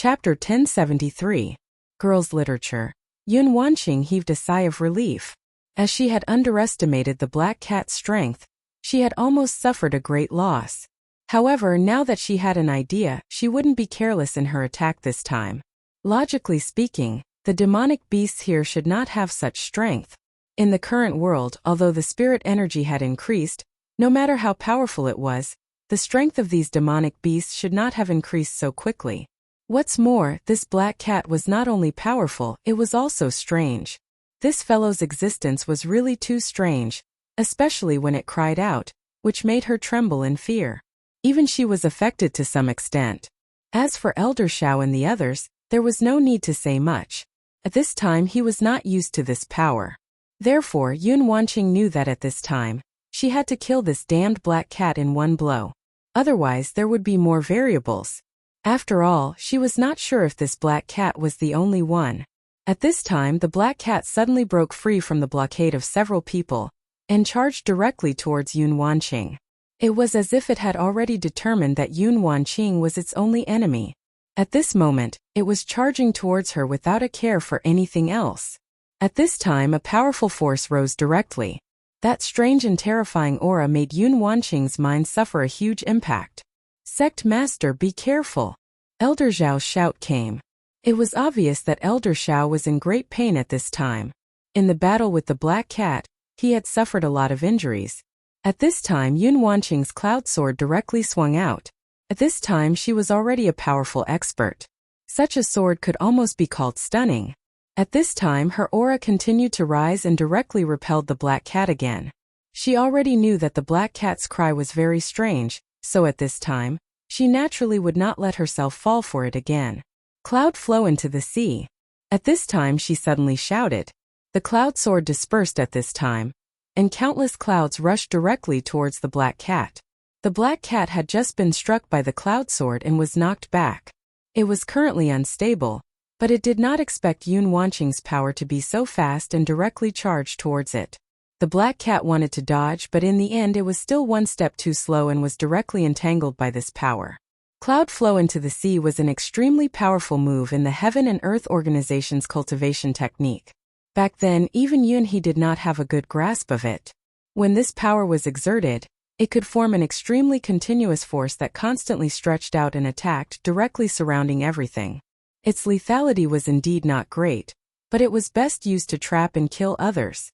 Chapter 1073. Girls' Literature. Yun Wanqing heaved a sigh of relief. As she had underestimated the black cat's strength, she had almost suffered a great loss. However, now that she had an idea, she wouldn't be careless in her attack this time. Logically speaking, the demonic beasts here should not have such strength. In the current world, although the spirit energy had increased, no matter how powerful it was, the strength of these demonic beasts should not have increased so quickly. What's more, this black cat was not only powerful, it was also strange. This fellow's existence was really too strange, especially when it cried out, which made her tremble in fear. Even she was affected to some extent. As for Elder Shao and the others, there was no need to say much. At this time he was not used to this power. Therefore Yun Wanqing knew that at this time, she had to kill this damned black cat in one blow. Otherwise there would be more variables. After all, she was not sure if this black cat was the only one. At this time the black cat suddenly broke free from the blockade of several people, and charged directly towards Yun Wanqing. It was as if it had already determined that Yun Wanqing was its only enemy. At this moment, it was charging towards her without a care for anything else. At this time a powerful force rose directly. That strange and terrifying aura made Yun Wanqing's mind suffer a huge impact. Sect Master, be careful! Elder Zhao's shout came. It was obvious that Elder Shao was in great pain at this time. In the battle with the black cat, he had suffered a lot of injuries. At this time Yun Wanqing's cloud sword directly swung out. At this time she was already a powerful expert. Such a sword could almost be called stunning. At this time her aura continued to rise and directly repelled the black cat again. She already knew that the black cat's cry was very strange, so at this time, she naturally would not let herself fall for it again. Cloud flow into the sea. At this time she suddenly shouted. The cloud sword dispersed at this time, and countless clouds rushed directly towards the black cat. The black cat had just been struck by the cloud sword and was knocked back. It was currently unstable, but it did not expect Yun Wanqing's power to be so fast and directly charged towards it. The black cat wanted to dodge, but in the end it was still one step too slow and was directly entangled by this power. Cloud flow into the sea was an extremely powerful move in the Heaven and Earth Organization's cultivation technique. Back then, even Yun he did not have a good grasp of it. When this power was exerted, it could form an extremely continuous force that constantly stretched out and attacked, directly surrounding everything. Its lethality was indeed not great, but it was best used to trap and kill others.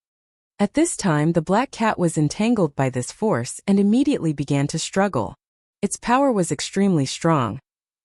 At this time the black cat was entangled by this force and immediately began to struggle. Its power was extremely strong,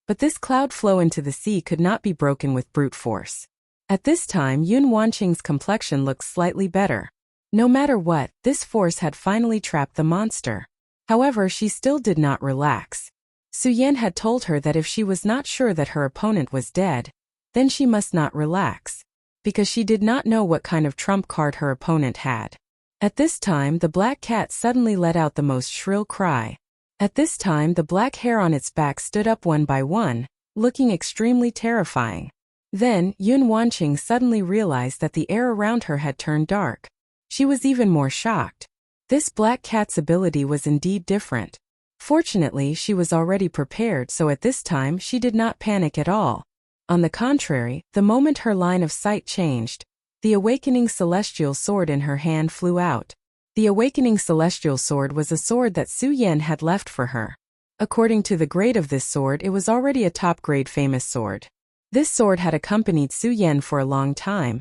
but this cloud flow into the sea could not be broken with brute force. At this time Yun Wanqing's complexion looked slightly better. No matter what, this force had finally trapped the monster. However, she still did not relax. Su Yan had told her that if she was not sure that her opponent was dead, then she must not relax, because she did not know what kind of trump card her opponent had. At this time the black cat suddenly let out the most shrill cry. At this time the black hair on its back stood up one by one, looking extremely terrifying. Then, Yun Wanqing suddenly realized that the air around her had turned dark. She was even more shocked. This black cat's ability was indeed different. Fortunately, she was already prepared, so at this time she did not panic at all. On the contrary, the moment her line of sight changed, the awakening celestial sword in her hand flew out. The awakening celestial sword was a sword that Su Yan had left for her. According to the grade of this sword, it was already a top-grade famous sword. This sword had accompanied Su Yan for a long time,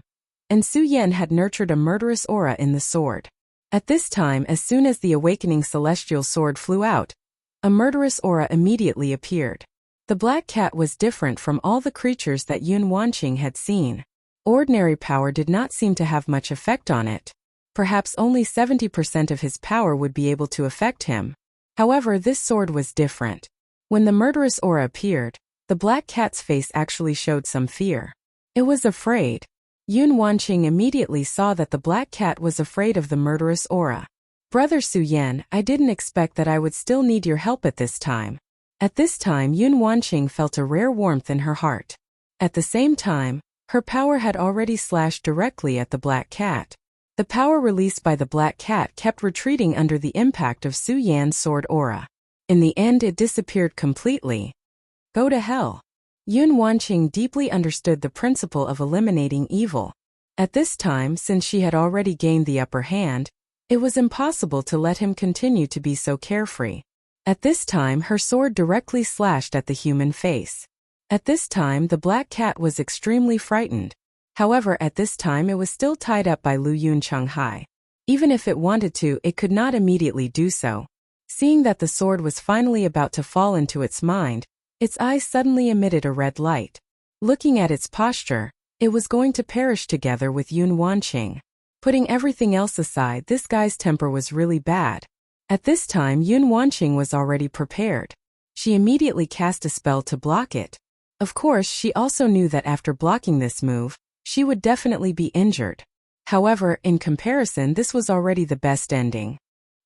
and Su Yan had nurtured a murderous aura in the sword. At this time, as soon as the awakening celestial sword flew out, a murderous aura immediately appeared. The black cat was different from all the creatures that Yun Wanqing had seen. Ordinary power did not seem to have much effect on it. Perhaps only 70% of his power would be able to affect him. However, this sword was different. When the murderous aura appeared, the black cat's face actually showed some fear. It was afraid. Yun Wanqing immediately saw that the black cat was afraid of the murderous aura. Brother Su Yan, I didn't expect that I would still need your help at this time. At this time Yun Wanqing felt a rare warmth in her heart. At the same time, her power had already slashed directly at the black cat. The power released by the black cat kept retreating under the impact of Su Yan's sword aura. In the end it disappeared completely. Go to hell. Yun Wanqing deeply understood the principle of eliminating evil. At this time, since she had already gained the upper hand, it was impossible to let him continue to be so carefree. At this time, her sword directly slashed at the human face. At this time, the black cat was extremely frightened. However, at this time it was still tied up by Lu Yun Changhai. Even if it wanted to, it could not immediately do so. Seeing that the sword was finally about to fall into its mind, its eyes suddenly emitted a red light. Looking at its posture, it was going to perish together with Yun Wanqing. Putting everything else aside, this guy's temper was really bad. At this time, Yun Wanqing was already prepared. She immediately cast a spell to block it. Of course, she also knew that after blocking this move, she would definitely be injured. However, in comparison, this was already the best ending.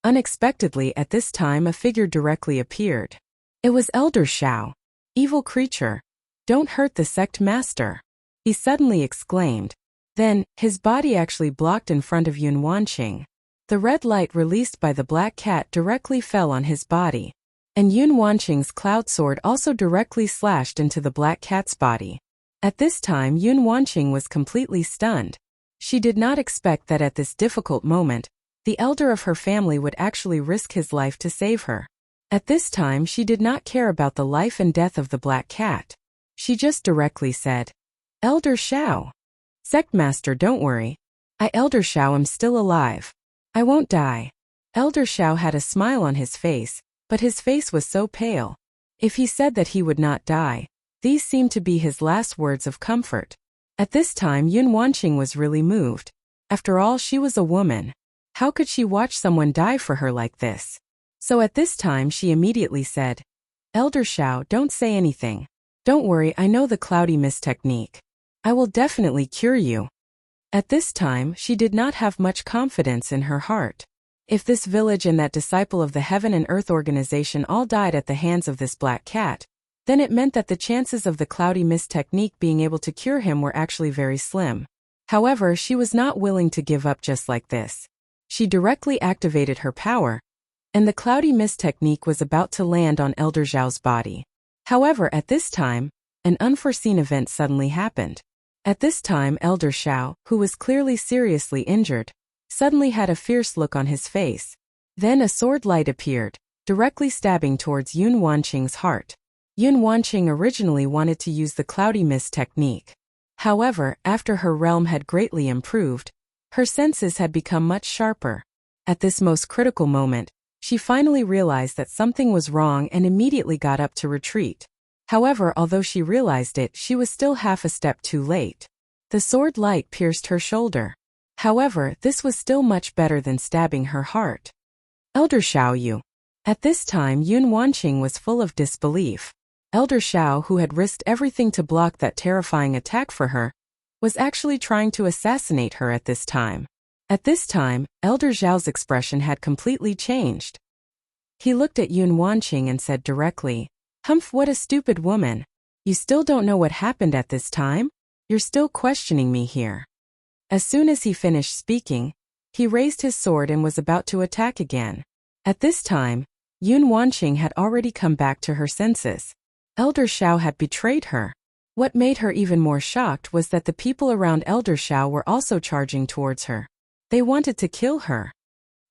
Unexpectedly, at this time, a figure directly appeared. It was Elder Shao. Evil creature. Don't hurt the sect master. He suddenly exclaimed. Then, his body actually blocked in front of Yun Wanqing. The red light released by the black cat directly fell on his body. And Yun Wanqing's cloud sword also directly slashed into the black cat's body. At this time, Yun Wanqing was completely stunned. She did not expect that at this difficult moment, the elder of her family would actually risk his life to save her. At this time, she did not care about the life and death of the black cat. She just directly said, "Elder Shao. Sectmaster, don't worry. Elder Shao, am still alive. I won't die." Elder Shao had a smile on his face, but his face was so pale. If he said that he would not die, these seemed to be his last words of comfort. At this time, Yun Wanqing was really moved. After all, she was a woman. How could she watch someone die for her like this? So at this time, she immediately said, "Elder Shao, don't say anything. Don't worry, I know the cloudy mist technique. I will definitely cure you." At this time, she did not have much confidence in her heart. If this village and that disciple of the Heaven and Earth organization all died at the hands of this black cat, then it meant that the chances of the cloudy mist technique being able to cure him were actually very slim. However, she was not willing to give up just like this. She directly activated her power, and the cloudy mist technique was about to land on Elder Zhao's body. However, at this time, an unforeseen event suddenly happened. At this time, Elder Shao, who was clearly seriously injured, suddenly had a fierce look on his face. Then a sword light appeared, directly stabbing towards Yun Wanqing's heart. Yun Wanqing originally wanted to use the cloudy mist technique. However, after her realm had greatly improved, her senses had become much sharper. At this most critical moment, she finally realized that something was wrong and immediately got up to retreat. However, although she realized it, she was still half a step too late. The sword light pierced her shoulder. However, this was still much better than stabbing her heart. "Elder Shao, you." At this time, Yun Wanqing was full of disbelief. Elder Shao, who had risked everything to block that terrifying attack for her, was actually trying to assassinate her at this time. At this time, Elder Zhao's expression had completely changed. He looked at Yun Wanqing and said directly, "Humph, what a stupid woman. You still don't know what happened at this time? You're still questioning me here." As soon as he finished speaking, he raised his sword and was about to attack again. At this time, Yun Wanqing had already come back to her senses. Elder Shao had betrayed her. What made her even more shocked was that the people around Elder Shao were also charging towards her. They wanted to kill her.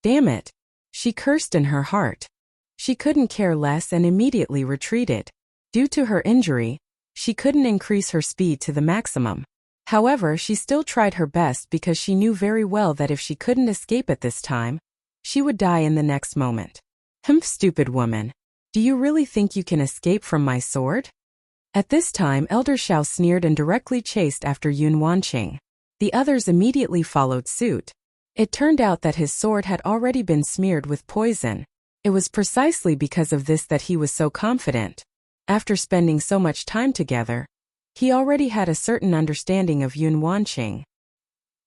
Damn it! She cursed in her heart. She couldn't care less and immediately retreated. Due to her injury, she couldn't increase her speed to the maximum. However, she still tried her best because she knew very well that if she couldn't escape at this time, she would die in the next moment. "Humph, stupid woman. Do you really think you can escape from my sword?" At this time, Elder Shao sneered and directly chased after Yun Wanqing. The others immediately followed suit. It turned out that his sword had already been smeared with poison. It was precisely because of this that he was so confident. After spending so much time together, he already had a certain understanding of Yun Wanqing.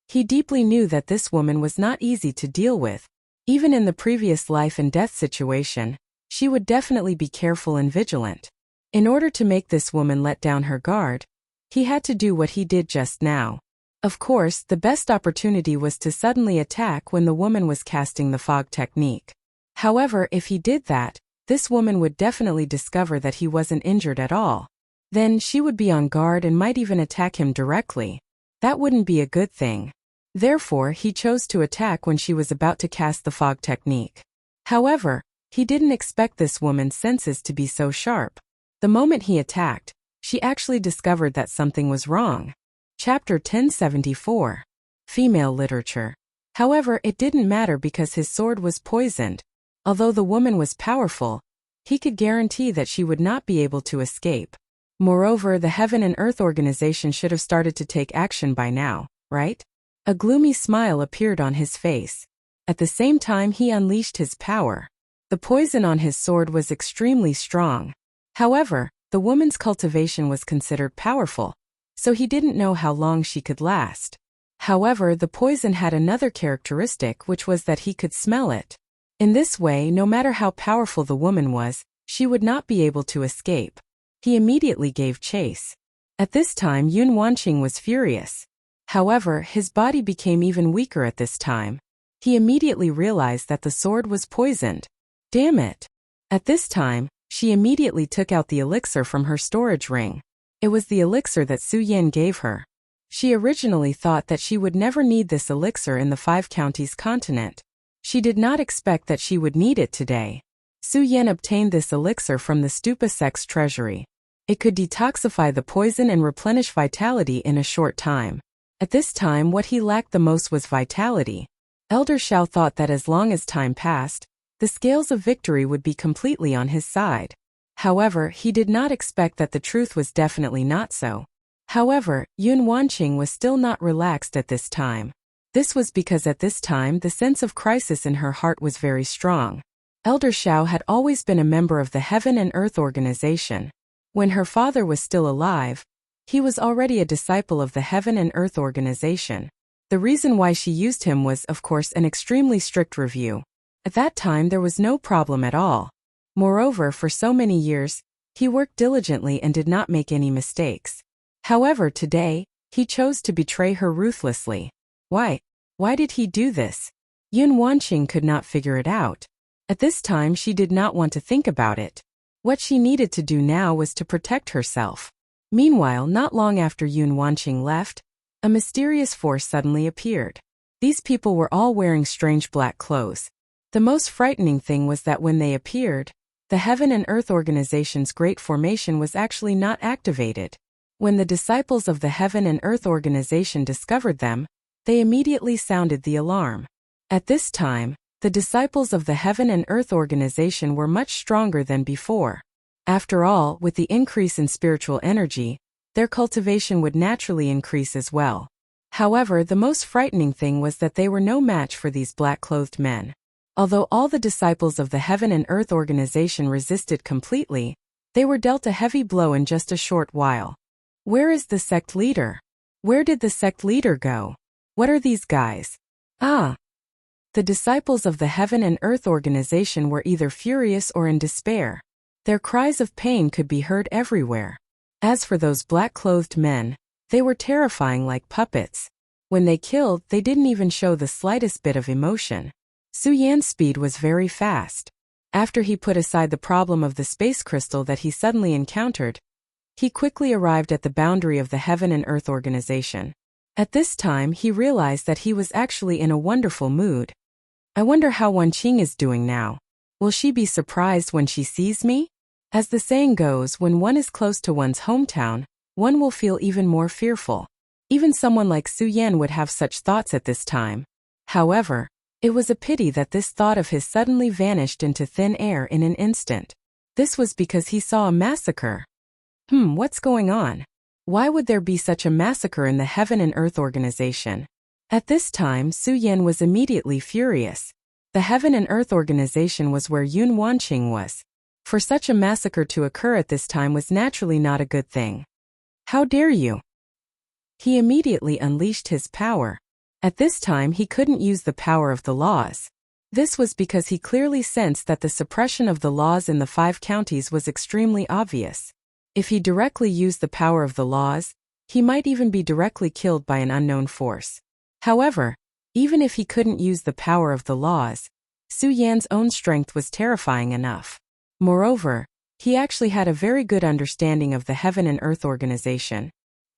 He deeply knew that this woman was not easy to deal with. Even in the previous life and death situation, she would definitely be careful and vigilant. In order to make this woman let down her guard, he had to do what he did just now. Of course, the best opportunity was to suddenly attack when the woman was casting the fog technique. However, if he did that, this woman would definitely discover that he wasn't injured at all. Then she would be on guard and might even attack him directly. That wouldn't be a good thing. Therefore, he chose to attack when she was about to cast the fog technique. However, he didn't expect this woman's senses to be so sharp. The moment he attacked, she actually discovered that something was wrong. Chapter 1074. Female Literature. However, it didn't matter because his sword was poisoned. Although the woman was powerful, he could guarantee that she would not be able to escape. Moreover, the Heaven and Earth organization should have started to take action by now, right? A gloomy smile appeared on his face. At the same time, he unleashed his power. The poison on his sword was extremely strong. However, the woman's cultivation was considered powerful, so he didn't know how long she could last. However, the poison had another characteristic, which was that he could smell it. In this way, no matter how powerful the woman was, she would not be able to escape. He immediately gave chase. At this time, Yun Wanqing was furious. However, his body became even weaker at this time. He immediately realized that the sword was poisoned. Damn it! At this time, she immediately took out the elixir from her storage ring. It was the elixir that Su Yan gave her. She originally thought that she would never need this elixir in the 5 counties continent. She did not expect that she would need it today. Su Yan obtained this elixir from the Stupa sect's treasury. It could detoxify the poison and replenish vitality in a short time. At this time, what he lacked the most was vitality. Elder Xiao thought that as long as time passed, the scales of victory would be completely on his side. However, he did not expect that the truth was definitely not so. However, Yun Wanqing was still not relaxed at this time. This was because at this time the sense of crisis in her heart was very strong. Elder Xiao had always been a member of the Heaven and Earth organization. When her father was still alive, he was already a disciple of the Heaven and Earth organization. The reason why she used him was, of course, an extremely strict review. At that time there was no problem at all. Moreover, for so many years, he worked diligently and did not make any mistakes. However, today, he chose to betray her ruthlessly. Why? Why did he do this? Yun Wanqing could not figure it out. At this time she did not want to think about it. What she needed to do now was to protect herself. Meanwhile, not long after Yun Wanqing left, a mysterious force suddenly appeared. These people were all wearing strange black clothes. The most frightening thing was that when they appeared, the Heaven and Earth organization's Great Formation was actually not activated. When the disciples of the Heaven and Earth organization discovered them, they immediately sounded the alarm. At this time, the disciples of the Heaven and Earth organization were much stronger than before. After all, with the increase in spiritual energy, their cultivation would naturally increase as well. However, the most frightening thing was that they were no match for these black-clothed men. Although all the disciples of the Heaven and Earth organization resisted completely, they were dealt a heavy blow in just a short while. Where is the sect leader? Where did the sect leader go? What are these guys? Ah! The disciples of the Heaven and Earth organization were either furious or in despair. Their cries of pain could be heard everywhere. As for those black-clothed men, they were terrifying like puppets. When they killed, they didn't even show the slightest bit of emotion. Su Yan's speed was very fast. After he put aside the problem of the space crystal that he suddenly encountered, he quickly arrived at the boundary of the Heaven and Earth organization. At this time, he realized that he was actually in a wonderful mood. I wonder how Wanqing is doing now. Will she be surprised when she sees me? As the saying goes, when one is close to one's hometown, one will feel even more fearful. Even someone like Su Yan would have such thoughts at this time. However, it was a pity that this thought of his suddenly vanished into thin air in an instant. This was because he saw a massacre. What's going on? Why would there be such a massacre in the Heaven and Earth organization? At this time, Su Yan was immediately furious. The Heaven and Earth organization was where Yun Wanqing was. For such a massacre to occur at this time was naturally not a good thing. How dare you? He immediately unleashed his power. At this time he couldn't use the power of the laws. This was because he clearly sensed that the suppression of the laws in the 5 counties was extremely obvious. If he directly used the power of the laws, he might even be directly killed by an unknown force. However, even if he couldn't use the power of the laws, Su Yan's own strength was terrifying enough. Moreover, He actually had a very good understanding of the Heaven and Earth Organization.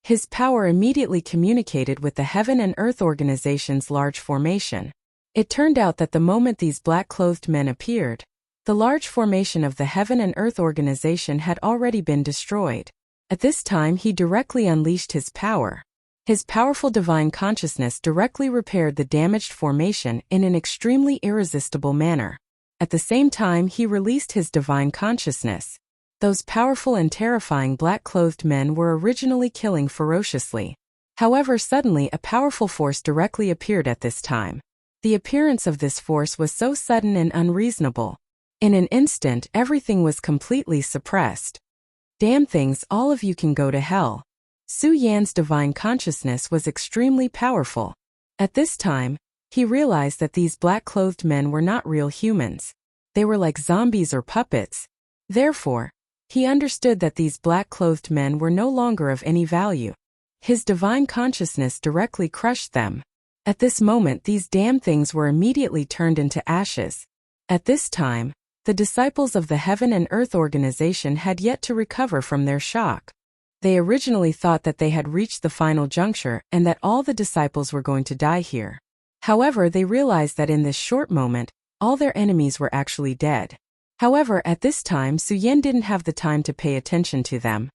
His power immediately communicated with the Heaven and Earth Organization's large formation. It turned out that the moment these black-clothed men appeared, the large formation of the Heaven and Earth Organization had already been destroyed. At this time he directly unleashed his power. His powerful divine consciousness directly repaired the damaged formation in an extremely irresistible manner. At the same time he released his divine consciousness. Those powerful and terrifying black-clothed men were originally killing ferociously. However, suddenly a powerful force directly appeared at this time. The appearance of this force was so sudden and unreasonable. In an instant, everything was completely suppressed. Damn things, all of you can go to hell. Su Yan's divine consciousness was extremely powerful. At this time, he realized that these black-clothed men were not real humans. They were like zombies or puppets. Therefore, he understood that these black-clothed men were no longer of any value. His divine consciousness directly crushed them. At this moment, these damn things were immediately turned into ashes. At this time, the disciples of the Heaven and Earth Organization had yet to recover from their shock. They originally thought that they had reached the final juncture and that all the disciples were going to die here. However, they realized that in this short moment, all their enemies were actually dead. However, at this time Su Yan didn't have the time to pay attention to them.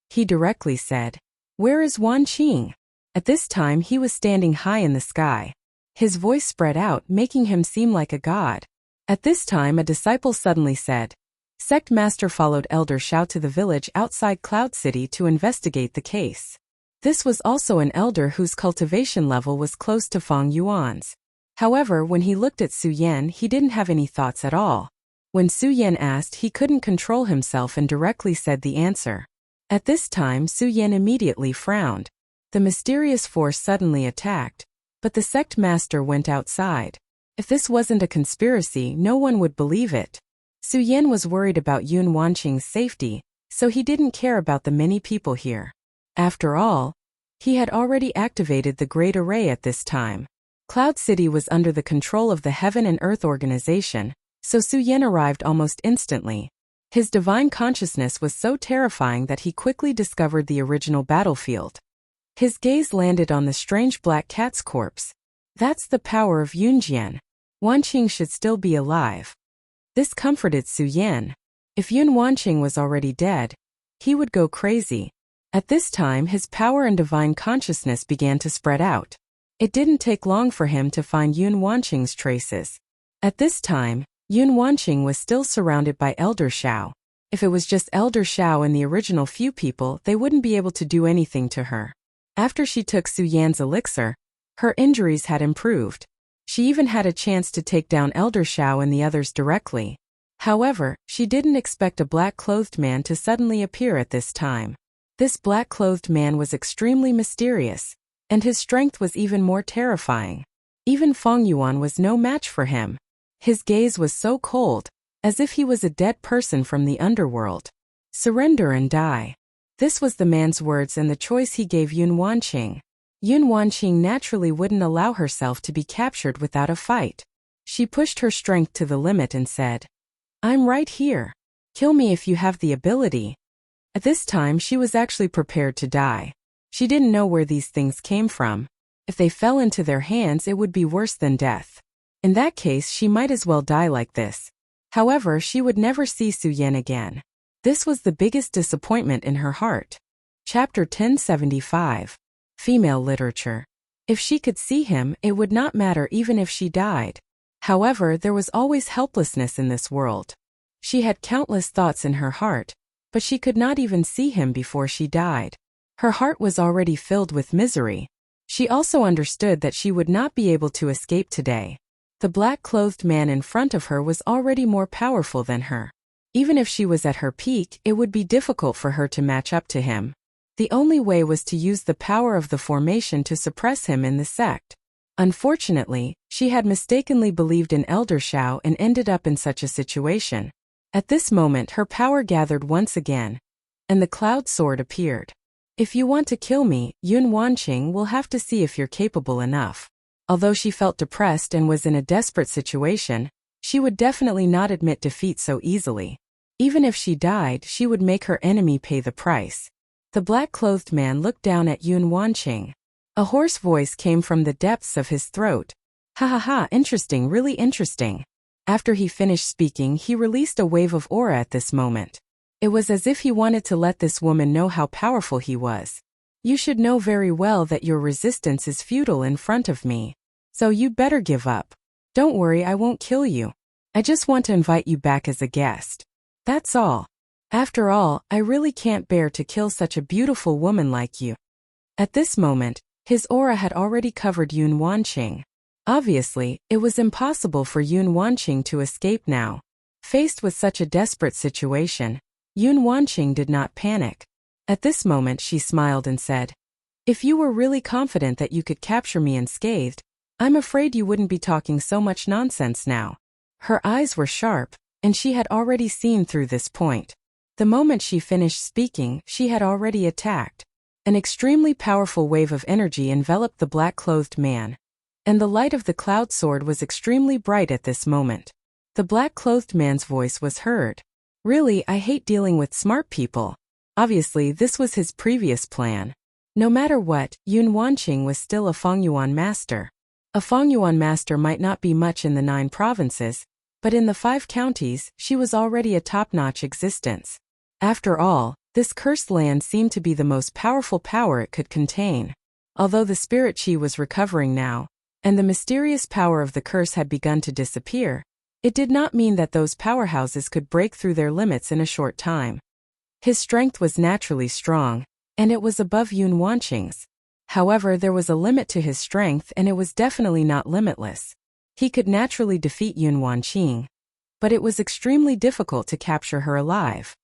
He directly said, "Where is Wan Qing?" At this time he was standing high in the sky. His voice spread out, making him seem like a god. At this time a disciple suddenly said, "Sect Master followed Elder Shao to the village outside Cloud City to investigate the case." This was also an elder whose cultivation level was close to Feng Yuan's. However, when he looked at Su Yan, he didn't have any thoughts at all. When Su Yan asked, he couldn't control himself and directly said the answer. At this time Su Yan immediately frowned. The mysterious force suddenly attacked, but the sect master went outside. If this wasn't a conspiracy, no one would believe it. Su Yan was worried about Yun Wanqing's safety, so he didn't care about the many people here. After all, he had already activated the Great Array at this time. Cloud City was under the control of the Heaven and Earth Organization, so Su Yan arrived almost instantly. His divine consciousness was so terrifying that he quickly discovered the original battlefield. His gaze landed on the strange black cat's corpse. That's the power of Yunjian. Wanqing should still be alive. This comforted Su Yan. If Yun Wanqing was already dead, he would go crazy. At this time his power and divine consciousness began to spread out. It didn't take long for him to find Yun Wanqing's traces. At this time, Yun Wanqing was still surrounded by Elder Shao. If it was just Elder Shao and the original few people, they wouldn't be able to do anything to her. After she took Su Yan's elixir, her injuries had improved. She even had a chance to take down Elder Shao and the others directly. However, she didn't expect a black-clothed man to suddenly appear at this time. This black-clothed man was extremely mysterious, and his strength was even more terrifying. Even Feng Yuan was no match for him. His gaze was so cold, as if he was a dead person from the underworld. "Surrender and die." This was the man's words and the choice he gave Yun Wanqing. Yun Wanqing naturally wouldn't allow herself to be captured without a fight. She pushed her strength to the limit and said, "I'm right here. Kill me if you have the ability." At this time she was actually prepared to die. She didn't know where these things came from. If they fell into their hands, it would be worse than death. In that case, she might as well die like this. However, she would never see Su Yan again. This was the biggest disappointment in her heart. Chapter 1075. Female Literature. If she could see him, it would not matter even if she died. However, there was always helplessness in this world. She had countless thoughts in her heart, but she could not even see him before she died. Her heart was already filled with misery. She also understood that she would not be able to escape today. The black-clothed man in front of her was already more powerful than her. Even if she was at her peak, it would be difficult for her to match up to him. The only way was to use the power of the formation to suppress him in the sect. Unfortunately, she had mistakenly believed in Elder Shao and ended up in such a situation. At this moment her power gathered once again, and the cloud sword appeared. "If you want to kill me, Yun Wanqing will have to see if you're capable enough." Although she felt depressed and was in a desperate situation, she would definitely not admit defeat so easily. Even if she died, she would make her enemy pay the price. The black-clothed man looked down at Yun Wanqing. A hoarse voice came from the depths of his throat. Ha ha ha, interesting, really interesting. After he finished speaking, he released a wave of aura at this moment. It was as if he wanted to let this woman know how powerful he was. You should know very well that your resistance is futile in front of me. So you'd better give up. Don't worry, I won't kill you. I just want to invite you back as a guest. That's all. After all, I really can't bear to kill such a beautiful woman like you. At this moment, his aura had already covered Yun Wanqing. Obviously, it was impossible for Yun Wanqing to escape now. Faced with such a desperate situation, Yun Wanqing did not panic. At this moment she smiled and said, "If you were really confident that you could capture me unscathed, I'm afraid you wouldn't be talking so much nonsense now." Her eyes were sharp, and she had already seen through this point. The moment she finished speaking, she had already attacked. An extremely powerful wave of energy enveloped the black-clothed man, and the light of the cloud sword was extremely bright at this moment. The black-clothed man's voice was heard. "Really, I hate dealing with smart people." Obviously, this was his previous plan. No matter what, Yun Wanqing was still a Fengyuan master. A Fengyuan master might not be much in the 9 provinces, but in the 5 counties, she was already a top-notch existence. After all, this cursed land seemed to be the most powerful power it could contain. Although the spirit chi was recovering now, and the mysterious power of the curse had begun to disappear, it did not mean that those powerhouses could break through their limits in a short time. His strength was naturally strong, and it was above Yun Wanqing's. However, there was a limit to his strength, and it was definitely not limitless. He could naturally defeat Yun Wanqing, but it was extremely difficult to capture her alive.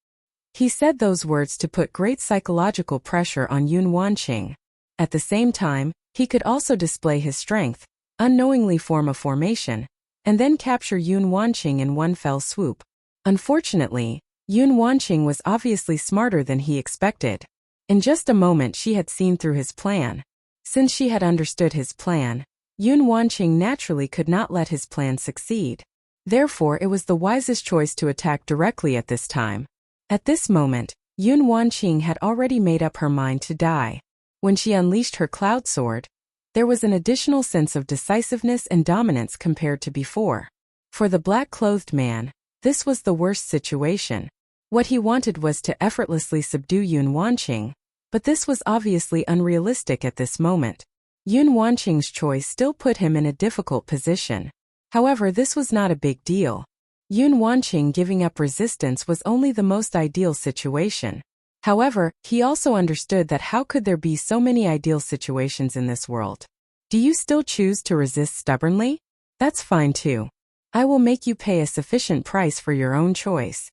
He said those words to put great psychological pressure on Yun Wanqing. At the same time, he could also display his strength, unknowingly form a formation, and then capture Yun Wanqing in one fell swoop. Unfortunately, Yun Wanqing was obviously smarter than he expected. In just a moment she had seen through his plan. Since she had understood his plan, Yun Wanqing naturally could not let his plan succeed. Therefore, it was the wisest choice to attack directly at this time. At this moment, Yun Wanqing had already made up her mind to die. When she unleashed her cloud sword, there was an additional sense of decisiveness and dominance compared to before. For the black-clothed man, this was the worst situation. What he wanted was to effortlessly subdue Yun Wanqing, but this was obviously unrealistic at this moment. Yun Wanqing's choice still put him in a difficult position. However, this was not a big deal. Yun Wanqing giving up resistance was only the most ideal situation. However, he also understood that how could there be so many ideal situations in this world? Do you still choose to resist stubbornly? That's fine too. I will make you pay a sufficient price for your own choice.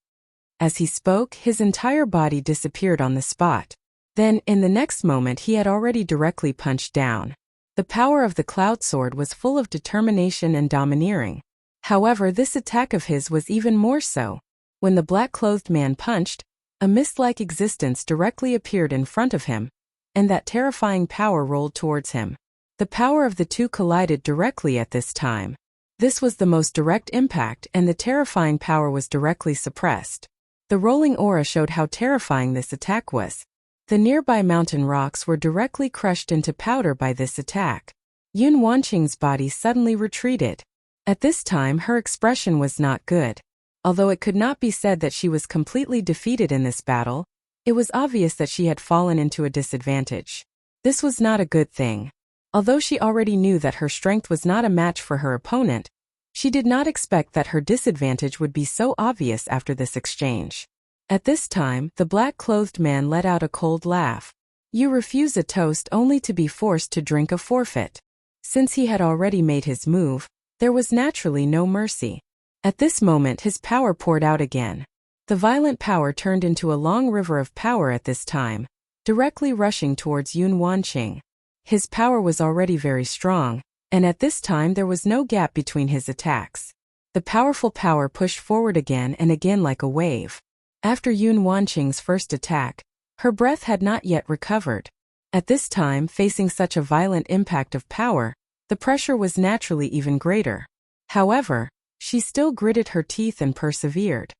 As he spoke, his entire body disappeared on the spot. Then, in the next moment, he had already directly punched down. The power of the cloud sword was full of determination and domineering. However, this attack of his was even more so. When the black-clothed man punched, a mist-like existence directly appeared in front of him, and that terrifying power rolled towards him. The power of the two collided directly at this time. This was the most direct impact, and the terrifying power was directly suppressed. The rolling aura showed how terrifying this attack was. The nearby mountain rocks were directly crushed into powder by this attack. Yun Wanqing's body suddenly retreated. At this time her expression was not good. Although it could not be said that she was completely defeated in this battle, it was obvious that she had fallen into a disadvantage. This was not a good thing. Although she already knew that her strength was not a match for her opponent, she did not expect that her disadvantage would be so obvious after this exchange. At this time, the black-clothed man let out a cold laugh. You refuse a toast only to be forced to drink a forfeit. Since he had already made his move, there was naturally no mercy. At this moment his power poured out again. The violent power turned into a long river of power at this time, directly rushing towards Yun Wanqing. His power was already very strong, and at this time there was no gap between his attacks. The powerful power pushed forward again and again like a wave. After Yun Wanqing's first attack, her breath had not yet recovered. At this time, facing such a violent impact of power, the pressure was naturally even greater. However, she still gritted her teeth and persevered.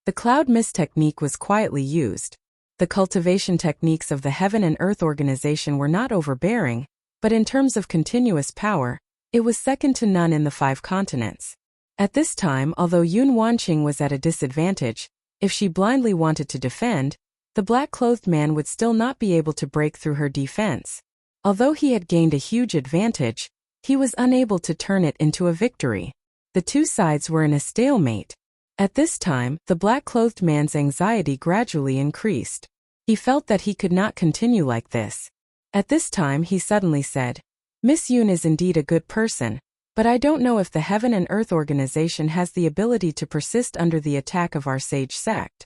The cloud mist technique was quietly used. The cultivation techniques of the Heaven and Earth Organization were not overbearing, but in terms of continuous power, it was second to none in the 5 continents. At this time, although Yun Wanqing was at a disadvantage, if she blindly wanted to defend, the black-clothed man would still not be able to break through her defense. Although he had gained a huge advantage, he was unable to turn it into a victory. The two sides were in a stalemate. At this time, the black-clothed man's anxiety gradually increased. He felt that he could not continue like this. At this time he suddenly said, "Miss Yun is indeed a good person, but I don't know if the Heaven and Earth Organization has the ability to persist under the attack of our sage sect."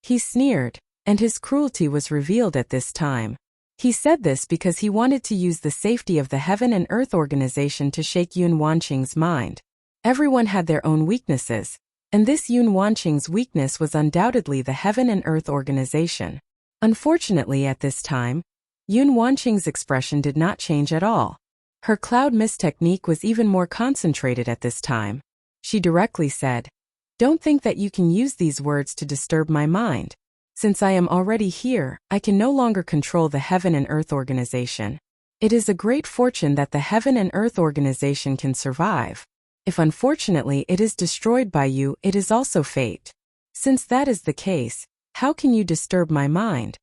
He sneered, and his cruelty was revealed at this time. He said this because he wanted to use the safety of the Heaven and Earth Organization to shake Yun Wanqing's mind. Everyone had their own weaknesses, and this Yun Wanqing's weakness was undoubtedly the Heaven and Earth Organization. Unfortunately, at this time, Yun Wanqing's expression did not change at all. Her cloud mist technique was even more concentrated at this time. She directly said, "Don't think that you can use these words to disturb my mind. Since I am already here, I can no longer control the Heaven and Earth Organization. It is a great fortune that the Heaven and Earth Organization can survive. If unfortunately it is destroyed by you, it is also fate. Since that is the case, how can you disturb my mind?"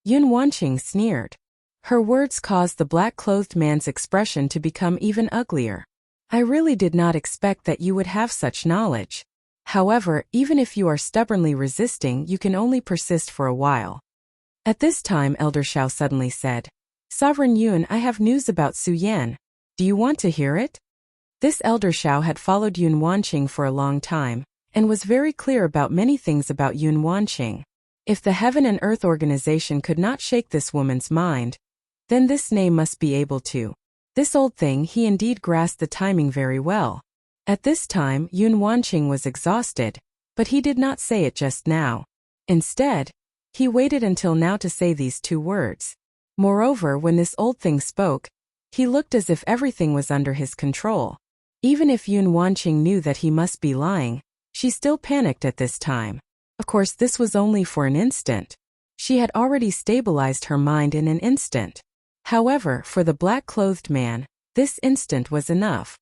Yun Wanqing sneered. Her words caused the black-clothed man's expression to become even uglier. "I really did not expect that you would have such knowledge. However, even if you are stubbornly resisting, you can only persist for a while." At this time Elder Shao suddenly said, "Sovereign Yun, I have news about Su Yan. Do you want to hear it?" This Elder Shao had followed Yun Wanqing for a long time, and was very clear about many things about Yun Wanqing. If the Heaven and Earth Organization could not shake this woman's mind, then this name must be able to. This old thing, he indeed grasped the timing very well. At this time, Yun Wanqing was exhausted, but he did not say it just now. Instead, he waited until now to say these 2 words. Moreover, when this old thing spoke, he looked as if everything was under his control. Even if Yun Wanqing knew that he must be lying, she still panicked at this time. Of course, this was only for an instant. She had already stabilized her mind in an instant. However, for the black-clothed man, this instant was enough.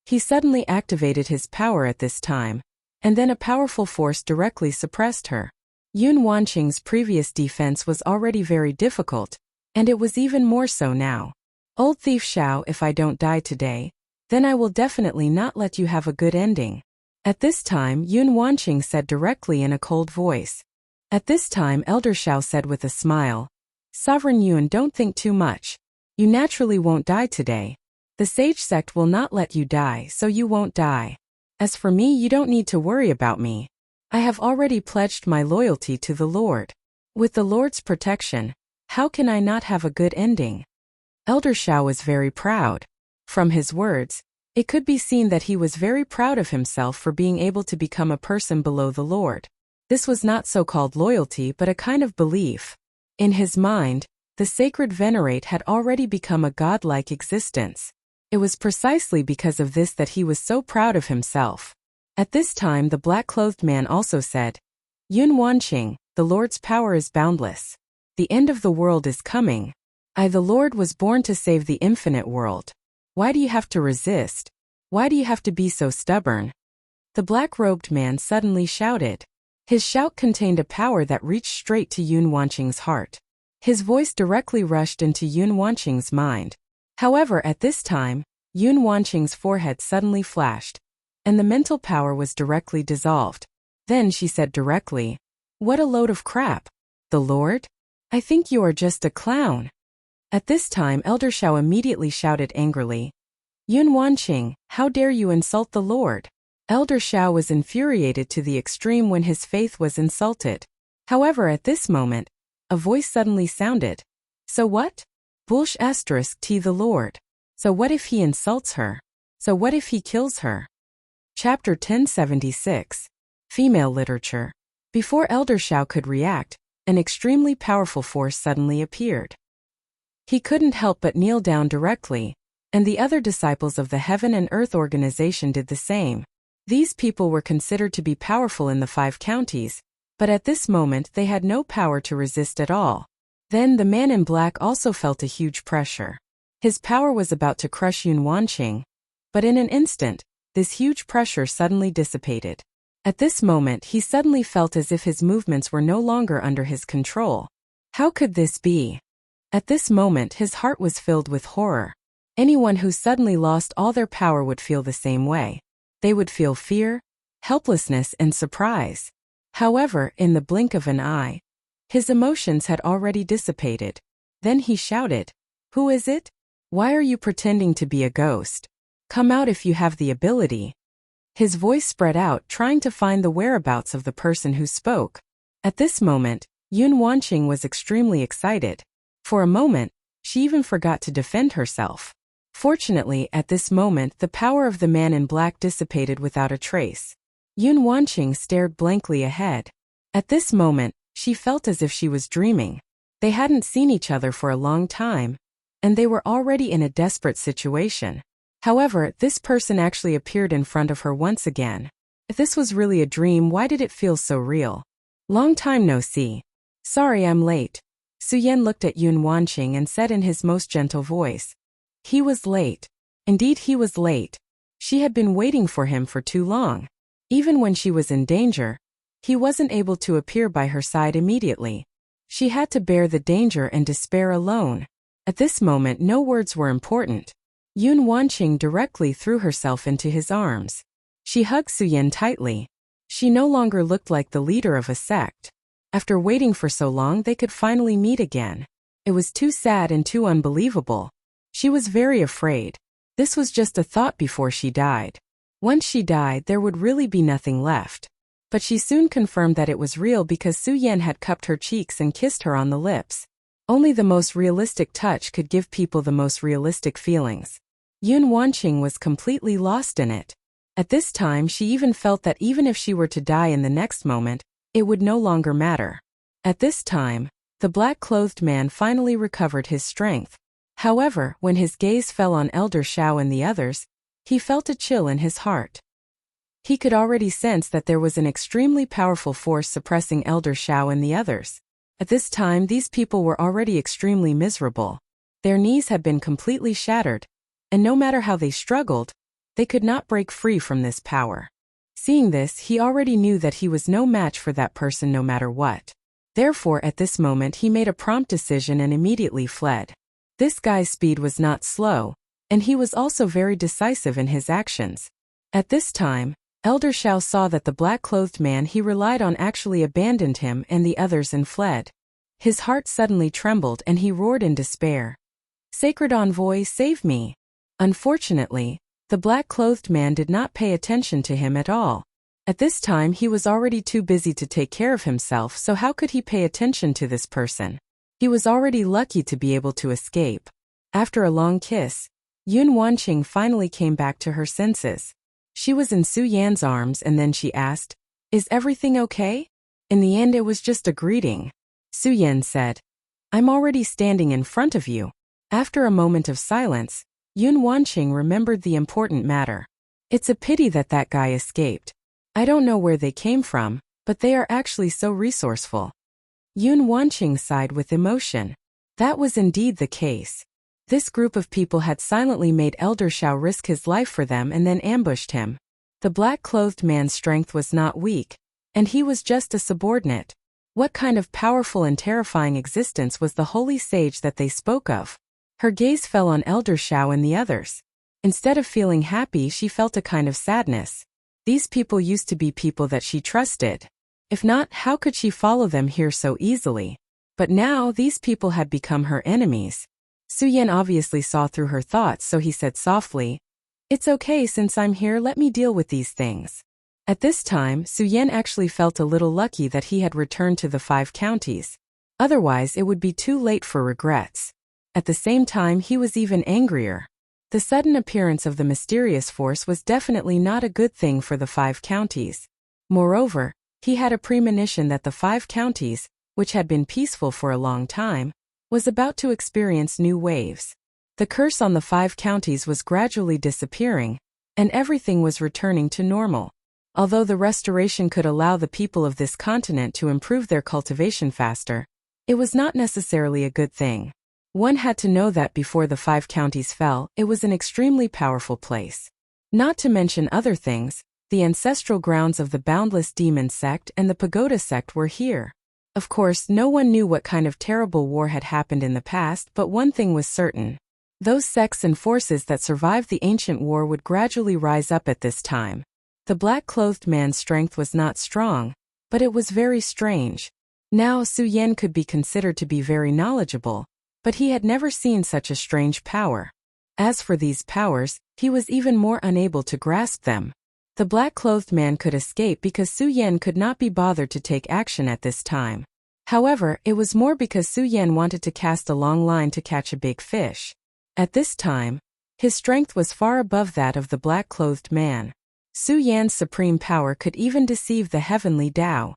He suddenly activated his power at this time, and then a powerful force directly suppressed her. Yun Wanqing's previous defense was already very difficult, and it was even more so now. "Old thief Shao, if I don't die today, then I will definitely not let you have a good ending." At this time Yun Wanqing said directly in a cold voice. At this time Elder Shao said with a smile, "Sovereign Yun, don't think too much. You naturally won't die today. The sage sect will not let you die, so you won't die. As for me, you don't need to worry about me. I have already pledged my loyalty to the Lord. With the Lord's protection, how can I not have a good ending?" Elder Shao was very proud. From his words, it could be seen that he was very proud of himself for being able to become a person below the Lord. This was not so-called loyalty but a kind of belief. In his mind, the sacred venerate had already become a godlike existence. It was precisely because of this that he was so proud of himself. At this time the black-clothed man also said, "Yun Wanqing, the Lord's power is boundless. The end of the world is coming. I, the Lord, was born to save the infinite world. Why do you have to resist? Why do you have to be so stubborn?" The black-robed man suddenly shouted. His shout contained a power that reached straight to Yun Wanqing's heart. His voice directly rushed into Yun Wanqing's mind. However, at this time, Yun Wanqing's forehead suddenly flashed, and the mental power was directly dissolved. Then she said directly, "What a load of crap. The Lord? I think you are just a clown." At this time Elder Shao immediately shouted angrily, "Yun Wanqing, how dare you insult the Lord?" Elder Shao was infuriated to the extreme when his faith was insulted. However, at this moment, a voice suddenly sounded. "So what? Bullsh *T the Lord. So what if he insults her? So what if he kills her?" Chapter 1076. Female Literature. Before Elder Shao could react, an extremely powerful force suddenly appeared. He couldn't help but kneel down directly, and the other disciples of the Heaven and Earth Organization did the same. These people were considered to be powerful in the 5 counties, but at this moment they had no power to resist at all. Then the man in black also felt a huge pressure. His power was about to crush Yun Wanqing, but in an instant, this huge pressure suddenly dissipated. At this moment he suddenly felt as if his movements were no longer under his control. How could this be? At this moment his heart was filled with horror. Anyone who suddenly lost all their power would feel the same way. They would feel fear, helplessness and surprise. However, in the blink of an eye, his emotions had already dissipated. Then he shouted, "Who is it? Why are you pretending to be a ghost? Come out if you have the ability." His voice spread out, trying to find the whereabouts of the person who spoke. At this moment, Yun Wanqing was extremely excited. For a moment, she even forgot to defend herself. Fortunately, at this moment the power of the man in black dissipated without a trace. Yun Wanqing stared blankly ahead. At this moment, she felt as if she was dreaming. They hadn't seen each other for a long time, and they were already in a desperate situation. However, this person actually appeared in front of her once again. If this was really a dream, why did it feel so real? Long time no see. Sorry I'm late. Suyen looked at Yun Wanqing and said in his most gentle voice. He was late. Indeed he was late. She had been waiting for him for too long. Even when she was in danger, he wasn't able to appear by her side immediately. She had to bear the danger and despair alone. At this moment no words were important. Yun Wanqing directly threw herself into his arms. She hugged Suyen tightly. She no longer looked like the leader of a sect. After waiting for so long they could finally meet again. It was too sad and too unbelievable. She was very afraid. This was just a thought before she died. Once she died there would really be nothing left. But she soon confirmed that it was real because Suyen had cupped her cheeks and kissed her on the lips. Only the most realistic touch could give people the most realistic feelings. Yun Wanqing was completely lost in it. At this time she even felt that even if she were to die in the next moment, it would no longer matter. At this time, the black-clothed man finally recovered his strength. However, when his gaze fell on Elder Shao and the others, he felt a chill in his heart. He could already sense that there was an extremely powerful force suppressing Elder Shao and the others. At this time these people were already extremely miserable. Their knees had been completely shattered, and no matter how they struggled, they could not break free from this power. Seeing this, he already knew that he was no match for that person no matter what. Therefore, at this moment he made a prompt decision and immediately fled. This guy's speed was not slow, and he was also very decisive in his actions. At this time, Elder Shao saw that the black-clothed man he relied on actually abandoned him and the others and fled. His heart suddenly trembled and he roared in despair. "Sacred Envoy, save me!" Unfortunately, the black-clothed man did not pay attention to him at all. At this time he was already too busy to take care of himself, so how could he pay attention to this person? He was already lucky to be able to escape. After a long kiss, Yun Wanqing finally came back to her senses. She was in Su Yan's arms and then she asked, "Is everything okay?" In the end it was just a greeting. Su Yan said, "I'm already standing in front of you." After a moment of silence, Yun Wanqing remembered the important matter. It's a pity that that guy escaped. I don't know where they came from, but they are actually so resourceful. Yun Wanqing sighed with emotion. That was indeed the case. This group of people had silently made Elder Shao risk his life for them and then ambushed him. The black-clothed man's strength was not weak, and he was just a subordinate. What kind of powerful and terrifying existence was the holy sage that they spoke of? Her gaze fell on Elder Shao and the others. Instead of feeling happy, she felt a kind of sadness. These people used to be people that she trusted. If not, how could she follow them here so easily? But now, these people had become her enemies. Su Yan obviously saw through her thoughts, so he said softly, "It's okay, since I'm here, let me deal with these things." At this time, Su Yan actually felt a little lucky that he had returned to the 5 counties. Otherwise, it would be too late for regrets. At the same time, he was even angrier. The sudden appearance of the mysterious force was definitely not a good thing for the 5 counties. Moreover, he had a premonition that the 5 counties, which had been peaceful for a long time, was about to experience new waves. The curse on the 5 counties was gradually disappearing, and everything was returning to normal. Although the restoration could allow the people of this continent to improve their cultivation faster, it was not necessarily a good thing. One had to know that before the 5 counties fell, it was an extremely powerful place. Not to mention other things, the ancestral grounds of the Boundless Demon sect and the Pagoda sect were here. Of course, no one knew what kind of terrible war had happened in the past, but one thing was certain. Those sects and forces that survived the ancient war would gradually rise up at this time. The black-clothed man's strength was not strong, but it was very strange. Now Su Yan could be considered to be very knowledgeable, but he had never seen such a strange power. As for these powers, he was even more unable to grasp them. The black-clothed man could escape because Su Yan could not be bothered to take action at this time. However, it was more because Su Yan wanted to cast a long line to catch a big fish. At this time, his strength was far above that of the black-clothed man. Su Yan's supreme power could even deceive the heavenly Tao.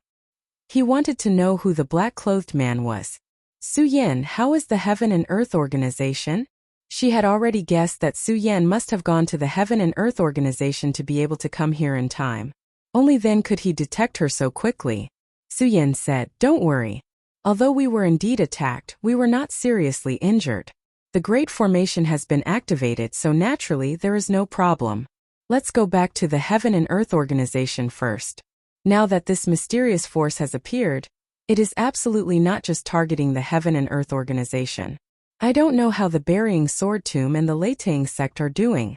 He wanted to know who the black-clothed man was. Su Yan, how is the Heaven and Earth Organization? She had already guessed that Su Yan must have gone to the Heaven and Earth Organization to be able to come here in time. Only then could he detect her so quickly. Su Yan said, "Don't worry. Although we were indeed attacked, we were not seriously injured. The Great Formation has been activated, so naturally there is no problem. Let's go back to the Heaven and Earth Organization first. Now that this mysterious force has appeared, it is absolutely not just targeting the Heaven and Earth Organization. I don't know how the Burying Sword Tomb and the Leitang sect are doing."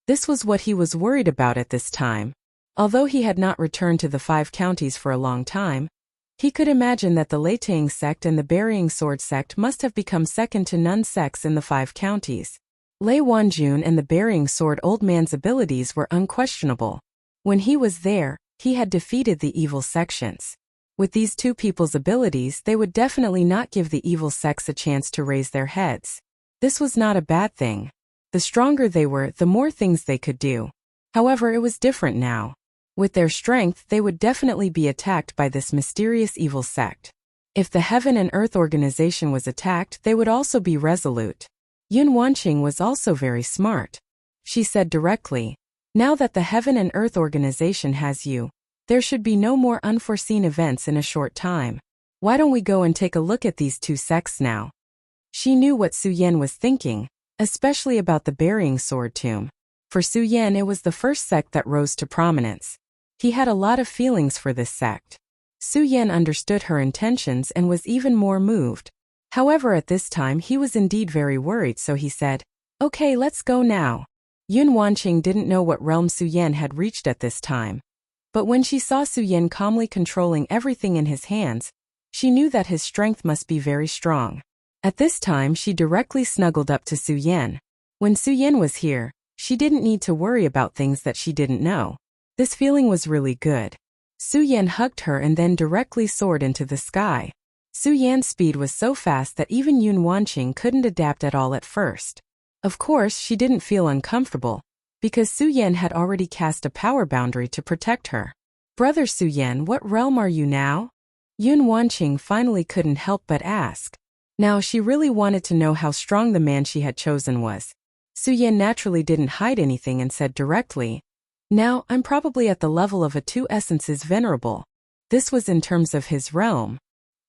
This was what he was worried about at this time. Although he had not returned to the 5 counties for a long time, he could imagine that the Leitang sect and the Burying Sword sect must have become second to none sects in the 5 counties. Lei Wanjun and the Burying Sword Old Man's abilities were unquestionable. When he was there, he had defeated the evil sections. With these two people's abilities, they would definitely not give the evil sects a chance to raise their heads. This was not a bad thing. The stronger they were, the more things they could do. However, it was different now. With their strength, they would definitely be attacked by this mysterious evil sect. If the Heaven and Earth Organization was attacked, they would also be resolute. Yun Wanqing was also very smart. She said directly, "Now that the Heaven and Earth Organization has you, there should be no more unforeseen events in a short time. Why don't we go and take a look at these 2 sects now?" She knew what Su Yan was thinking, especially about the Burying Sword Tomb. For Su Yan, it was the first sect that rose to prominence. He had a lot of feelings for this sect. Su Yan understood her intentions and was even more moved. However, at this time he was indeed very worried, so he said, "Okay, let's go now." Yun Wanqing didn't know what realm Su Yan had reached at this time. But when she saw Su Yan calmly controlling everything in his hands, she knew that his strength must be very strong. At this time she directly snuggled up to Su Yan. When Su Yan was here, she didn't need to worry about things that she didn't know. This feeling was really good. Su Yan hugged her and then directly soared into the sky. Su Yan's speed was so fast that even Yun Wanqing couldn't adapt at all at first. Of course, she didn't feel uncomfortable, because Su Yan had already cast a power boundary to protect her. "Brother Su Yan, what realm are you now?" Yun Wanqing finally couldn't help but ask. Now she really wanted to know how strong the man she had chosen was. Su Yan naturally didn't hide anything and said directly, "Now, I'm probably at the level of a 2 essences venerable." This was in terms of his realm.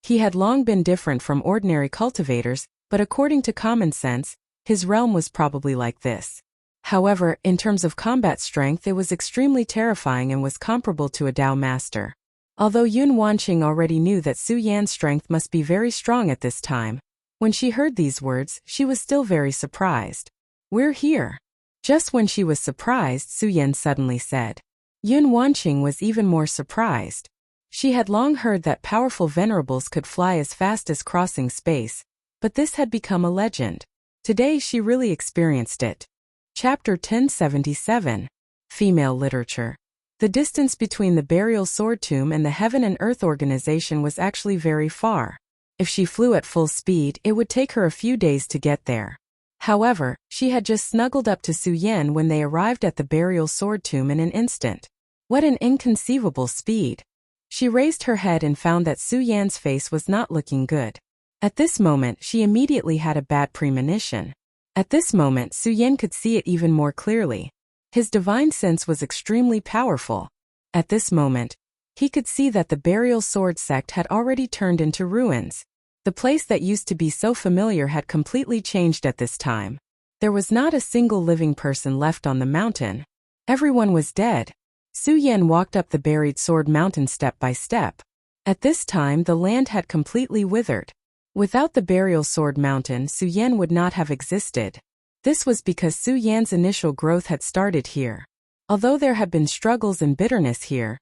He had long been different from ordinary cultivators, but according to common sense, his realm was probably like this. However, in terms of combat strength, it was extremely terrifying and was comparable to a Dao master. Although Yun Wanqing already knew that Su Yan's strength must be very strong at this time, when she heard these words, she was still very surprised. "We're here." Just when she was surprised, Su Yan suddenly said. Yun Wanqing was even more surprised. She had long heard that powerful venerables could fly as fast as crossing space, but this had become a legend. Today she really experienced it. Chapter 1077. Female Literature. The distance between the Burial Sword Tomb and the Heaven and Earth Organization was actually very far. If she flew at full speed, it would take her a few days to get there. However, she had just snuggled up to Su Yan when they arrived at the Burial Sword Tomb in an instant. What an inconceivable speed! She raised her head and found that Su Yan's face was not looking good. At this moment, she immediately had a bad premonition. At this moment, Su Yan could see it even more clearly. His divine sense was extremely powerful. At this moment, he could see that the burial sword sect had already turned into ruins. The place that used to be so familiar had completely changed at this time. There was not a single living person left on the mountain. Everyone was dead. Su Yan walked up the buried sword mountain step by step. At this time the land had completely withered. Without the burial sword mountain, Su Yan would not have existed. This was because Su Yan's initial growth had started here. Although there had been struggles and bitterness here,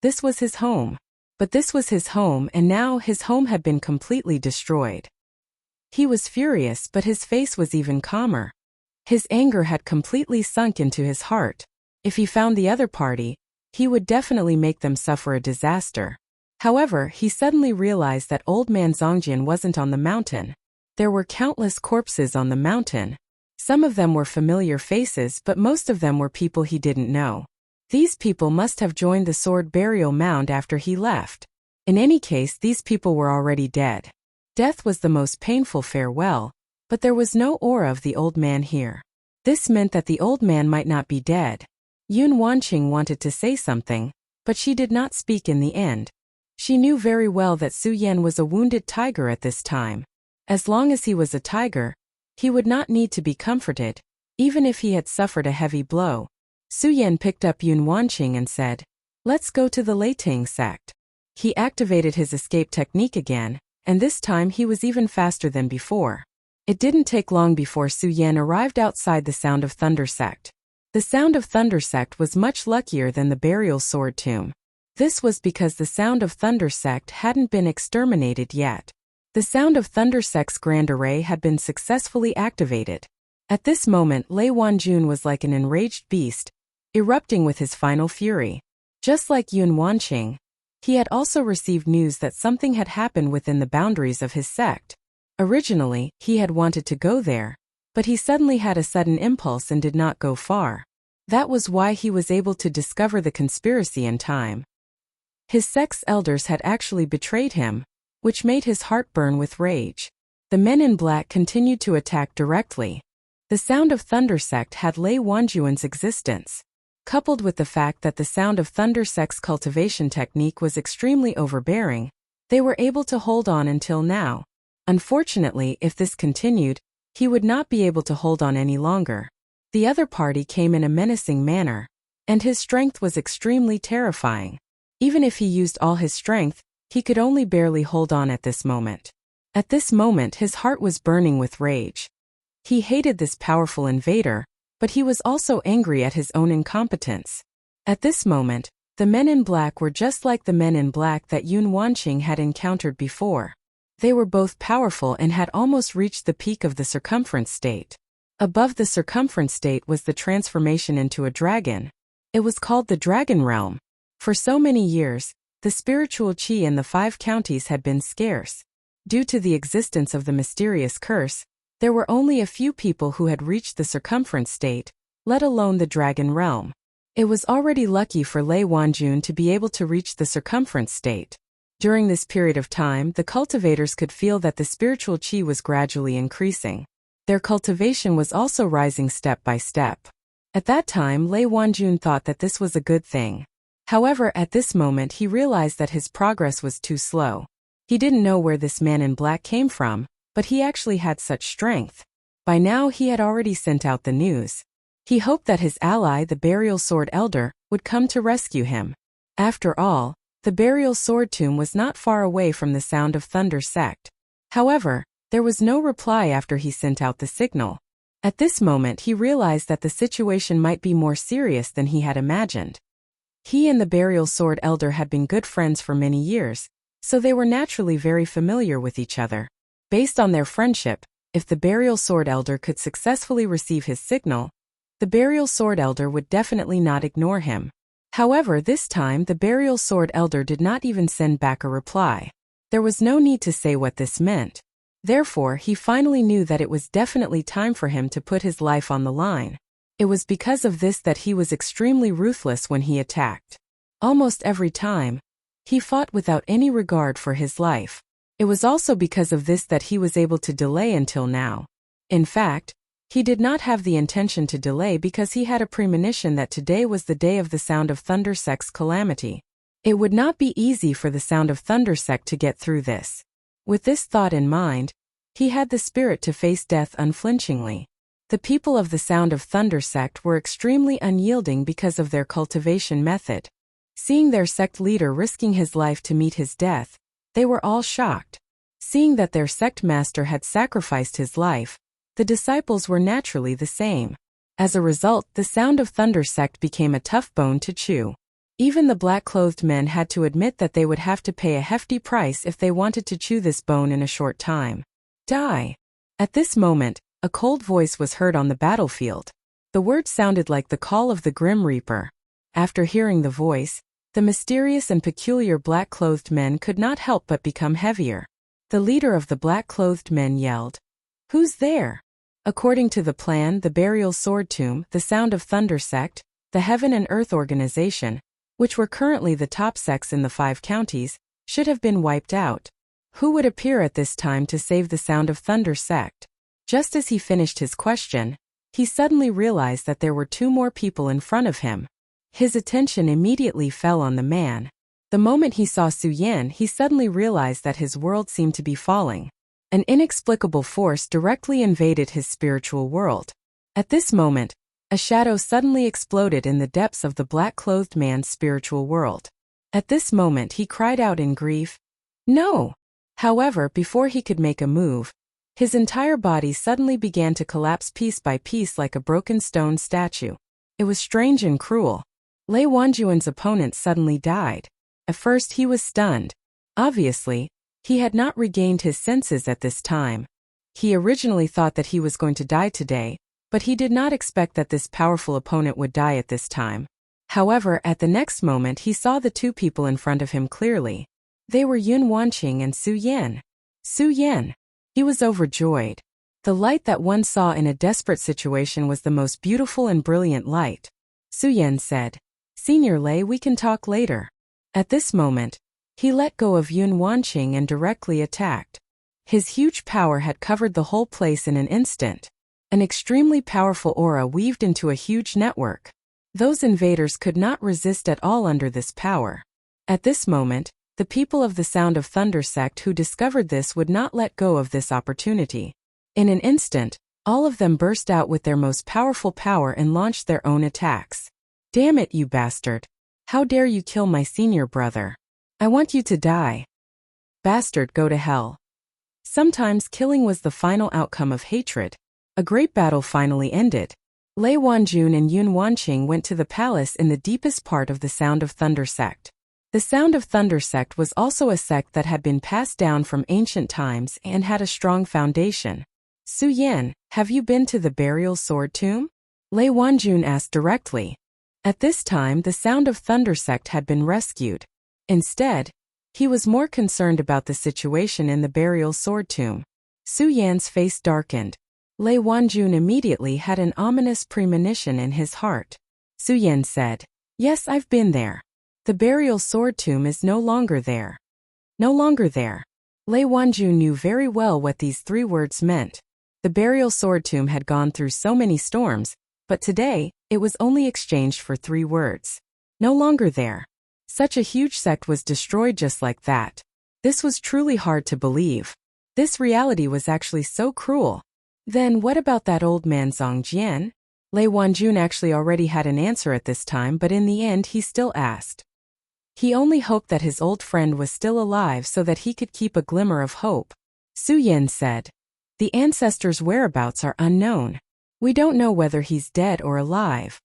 this was his home. But this was his home, and now his home had been completely destroyed. He was furious, but his face was even calmer. His anger had completely sunk into his heart. If he found the other party, he would definitely make them suffer a disaster. However, he suddenly realized that old man Zongjian wasn't on the mountain. There were countless corpses on the mountain. Some of them were familiar faces, but most of them were people he didn't know. These people must have joined the sword burial mound after he left. In any case, these people were already dead. Death was the most painful farewell, but there was no aura of the old man here. This meant that the old man might not be dead. Yun Wanqing wanted to say something, but she did not speak in the end. She knew very well that Su Yan was a wounded tiger at this time. As long as he was a tiger, he would not need to be comforted, even if he had suffered a heavy blow. Su Yan picked up Yun Wanqing and said, "Let's go to the Leiting sect." He activated his escape technique again, and this time he was even faster than before. It didn't take long before Su Yan arrived outside the Sound of Thunder sect. The Sound of Thunder sect was much luckier than the burial sword tomb. This was because the Sound of Thunder sect hadn't been exterminated yet. The Sound of Thunder sect's Grand Array had been successfully activated. At this moment, Lei Wanjun was like an enraged beast, erupting with his final fury. Just like Yun Wanqing, he had also received news that something had happened within the boundaries of his sect. Originally, he had wanted to go there, but he suddenly had a sudden impulse and did not go far. That was why he was able to discover the conspiracy in time. His sect's elders had actually betrayed him, which made his heart burn with rage. The men in black continued to attack directly. The Sound of Thunder sect had Lei Wanjuan's existence. Coupled with the fact that the Sound of Thunder sect's cultivation technique was extremely overbearing, they were able to hold on until now. Unfortunately, if this continued, he would not be able to hold on any longer. The other party came in a menacing manner, and his strength was extremely terrifying. Even if he used all his strength, he could only barely hold on at this moment. At this moment, his heart was burning with rage. He hated this powerful invader, but he was also angry at his own incompetence. At this moment, the men in black were just like the men in black that Yun Wanqing had encountered before. They were both powerful and had almost reached the peak of the circumference state. Above the circumference state was the transformation into a dragon. It was called the Dragon Realm. For so many years, the spiritual qi in the 5 counties had been scarce. Due to the existence of the mysterious curse, there were only a few people who had reached the circumference state, let alone the Dragon Realm. It was already lucky for Lei Wanjun to be able to reach the circumference state. During this period of time, the cultivators could feel that the spiritual qi was gradually increasing. Their cultivation was also rising step by step. At that time, Lei Wanjun thought that this was a good thing. However, at this moment he realized that his progress was too slow. He didn't know where this man in black came from, but he actually had such strength. By now he had already sent out the news. He hoped that his ally, the Burial Sword Elder, would come to rescue him. After all, the Burial Sword Tomb was not far away from the Sound of Thunder sect. However, there was no reply after he sent out the signal. At this moment he realized that the situation might be more serious than he had imagined. He and the Burial Sword Elder had been good friends for many years, so they were naturally very familiar with each other. Based on their friendship, if the Burial Sword Elder could successfully receive his signal, the Burial Sword Elder would definitely not ignore him. However, this time the Burial Sword Elder did not even send back a reply. There was no need to say what this meant. Therefore, he finally knew that it was definitely time for him to put his life on the line. It was because of this that he was extremely ruthless when he attacked. Almost every time, he fought without any regard for his life. It was also because of this that he was able to delay until now. In fact, He did not have the intention to delay because he had a premonition that today was the day of the Sound of Thunder sect's calamity. It would not be easy for the Sound of Thunder sect to get through this. With this thought in mind, he had the spirit to face death unflinchingly. The people of the Sound of Thunder sect were extremely unyielding because of their cultivation method. Seeing their sect leader risking his life to meet his death, they were all shocked. Seeing that their sect master had sacrificed his life, the disciples were naturally the same. As a result, the Sound of Thunder sect became a tough bone to chew. Even the black-clothed men had to admit that they would have to pay a hefty price if they wanted to chew this bone in a short time. Die. At this moment, a cold voice was heard on the battlefield. The word sounded like the call of the Grim Reaper. After hearing the voice, the mysterious and peculiar black-clothed men could not help but become heavier. The leader of the black-clothed men yelled, "Who's there?" According to the plan, the Burial Sword Tomb, the Sound of Thunder sect, the Heaven and Earth organization, which were currently the top sects in the 5 counties, should have been wiped out. Who would appear at this time to save the Sound of Thunder sect? Just as he finished his question, he suddenly realized that there were 2 more people in front of him. His attention immediately fell on the man. The moment he saw Su Yan, he suddenly realized that his world seemed to be falling. An inexplicable force directly invaded his spiritual world. At this moment, a shadow suddenly exploded in the depths of the black-clothed man's spiritual world. At this moment he cried out in grief, "No!" However, before he could make a move, his entire body suddenly began to collapse piece by piece like a broken stone statue. It was strange and cruel. Lei Wanjuan's opponent suddenly died. At first he was stunned. Obviously, he had not regained his senses at this time. He originally thought that he was going to die today, but he did not expect that this powerful opponent would die at this time. However, at the next moment he saw the 2 people in front of him clearly. They were Yun Wanqing and Su Yan. Su Yan. He was overjoyed. The light that one saw in a desperate situation was the most beautiful and brilliant light. Su Yan said, "Senior Lei, we can talk later." At this moment, he let go of Yun Wanqing and directly attacked. His huge power had covered the whole place in an instant. An extremely powerful aura weaved into a huge network. Those invaders could not resist at all under this power. At this moment, the people of the Sound of Thunder sect who discovered this would not let go of this opportunity. In an instant, all of them burst out with their most powerful power and launched their own attacks. "Damn it, you bastard! How dare you kill my senior brother? I want you to die. Bastard, go to hell." Sometimes killing was the final outcome of hatred. A great battle finally ended. Lei Wanjun and Yun Wanqing went to the palace in the deepest part of the Sound of Thunder sect. The Sound of Thunder sect was also a sect that had been passed down from ancient times and had a strong foundation. "Su Yan, have you been to the Burial Sword Tomb?" Lei Wanjun asked directly. At this time, the Sound of Thunder sect had been rescued. Instead, he was more concerned about the situation in the Burial Sword Tomb. Su Yan's face darkened. Lei Wanjun immediately had an ominous premonition in his heart. Su Yan said, "Yes, I've been there. The Burial Sword Tomb is no longer there." No longer there. Lei Wanjun knew very well what these 3 words meant. The Burial Sword Tomb had gone through so many storms, but today, it was only exchanged for 3 words. No longer there. Such a huge sect was destroyed just like that. This was truly hard to believe. This reality was actually so cruel. Then what about that old man Zhang Jian? Lei Wanjun actually already had an answer at this time, but in the end he still asked. He only hoped that his old friend was still alive so that he could keep a glimmer of hope. Su Yan said, "The ancestor's whereabouts are unknown. We don't know whether he's dead or alive."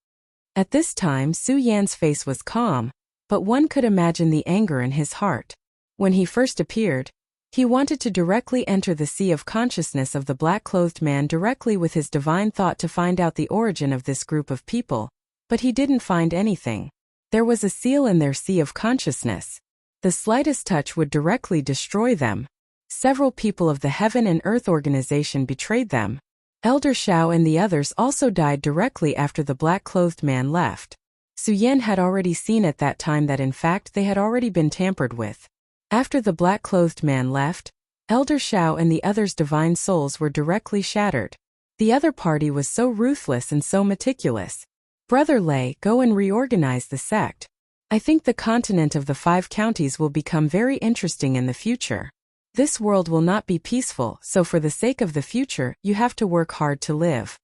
At this time Su Yan's face was calm, but one could imagine the anger in his heart. When he first appeared, he wanted to directly enter the sea of consciousness of the black-clothed man directly with his divine thought to find out the origin of this group of people, but he didn't find anything. There was a seal in their sea of consciousness. The slightest touch would directly destroy them. Several people of the Heaven and Earth organization betrayed them. Elder Shao and the others also died directly after the black-clothed man left. Su Yan had already seen at that time that in fact they had already been tampered with. After the black-clothed man left, Elder Shao and the others' divine souls were directly shattered. The other party was so ruthless and so meticulous. Brother Lei, go and reorganize the sect. I think the continent of the 5 counties will become very interesting in the future. This world will not be peaceful, so for the sake of the future, you have to work hard to live.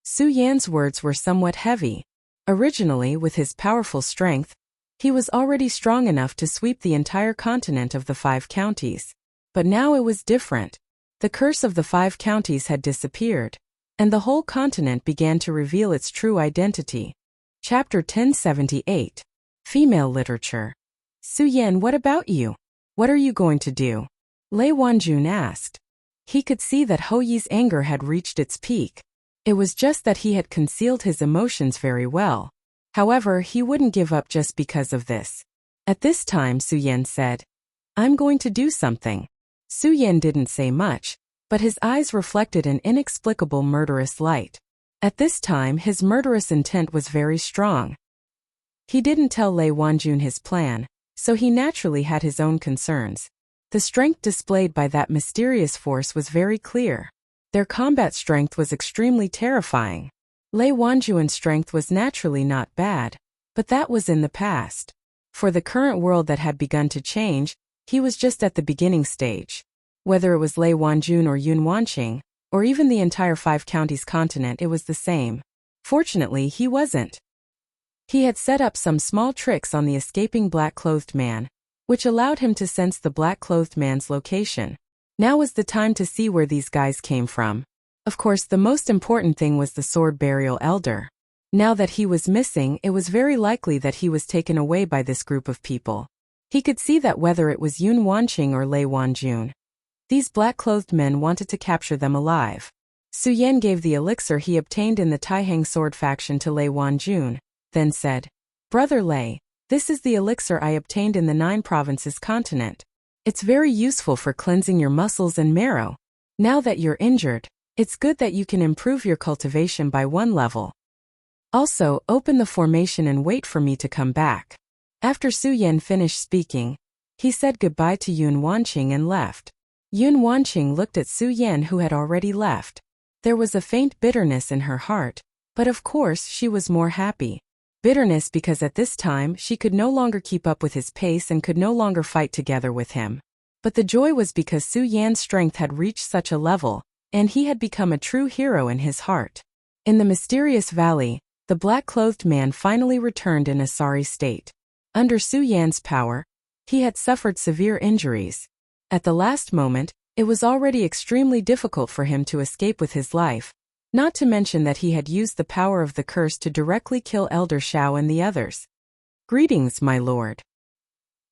Su Yan's words were somewhat heavy. Originally, with his powerful strength, he was already strong enough to sweep the entire continent of the 5 counties. But now it was different. The curse of the 5 counties had disappeared, and the whole continent began to reveal its true identity. Chapter 1078. Female Literature. Su Yan, what about you? What are you going to do? Lei Wanjun asked. He could see that Hou Yi's anger had reached its peak. It was just that he had concealed his emotions very well. However, he wouldn't give up just because of this. At this time, Su Yan said, I'm going to do something. Su Yan didn't say much, but his eyes reflected an inexplicable murderous light. At this time, his murderous intent was very strong. He didn't tell Lei Wanjun his plan, so he naturally had his own concerns. The strength displayed by that mysterious force was very clear. Their combat strength was extremely terrifying. Lei Wanjun's strength was naturally not bad, but that was in the past. For the current world that had begun to change, he was just at the beginning stage. Whether it was Lei Wanjun or Yun Wanqing, or even the entire 5 counties continent, it was the same. Fortunately, he wasn't. He had set up some small tricks on the escaping black-clothed man, which allowed him to sense the black-clothed man's location. Now was the time to see where these guys came from. Of course, the most important thing was the sword burial elder. Now that he was missing, it was very likely that he was taken away by this group of people. He could see that whether it was Yun Wanqing or Lei Wanjun, these black-clothed men wanted to capture them alive. Su Yan gave the elixir he obtained in the Taihang sword faction to Lei Wanjun, then said, Brother Lei, this is the elixir I obtained in the 9 provinces continent. It's very useful for cleansing your muscles and marrow. Now that you're injured, it's good that you can improve your cultivation by 1 level. Also, open the formation and wait for me to come back. After Su Yan finished speaking, he said goodbye to Yun Wanqing and left. Yun Wanqing looked at Su Yan, who had already left. There was a faint bitterness in her heart, but of course she was more happy. Bitterness because at this time she could no longer keep up with his pace and could no longer fight together with him. But the joy was because Su Yan's strength had reached such a level, and he had become a true hero in his heart. In the mysterious valley, the black-clothed man finally returned in a sorry state. Under Su Yan's power, he had suffered severe injuries. At the last moment, it was already extremely difficult for him to escape with his life, not to mention that he had used the power of the curse to directly kill Elder Shao and the others. Greetings, my lord.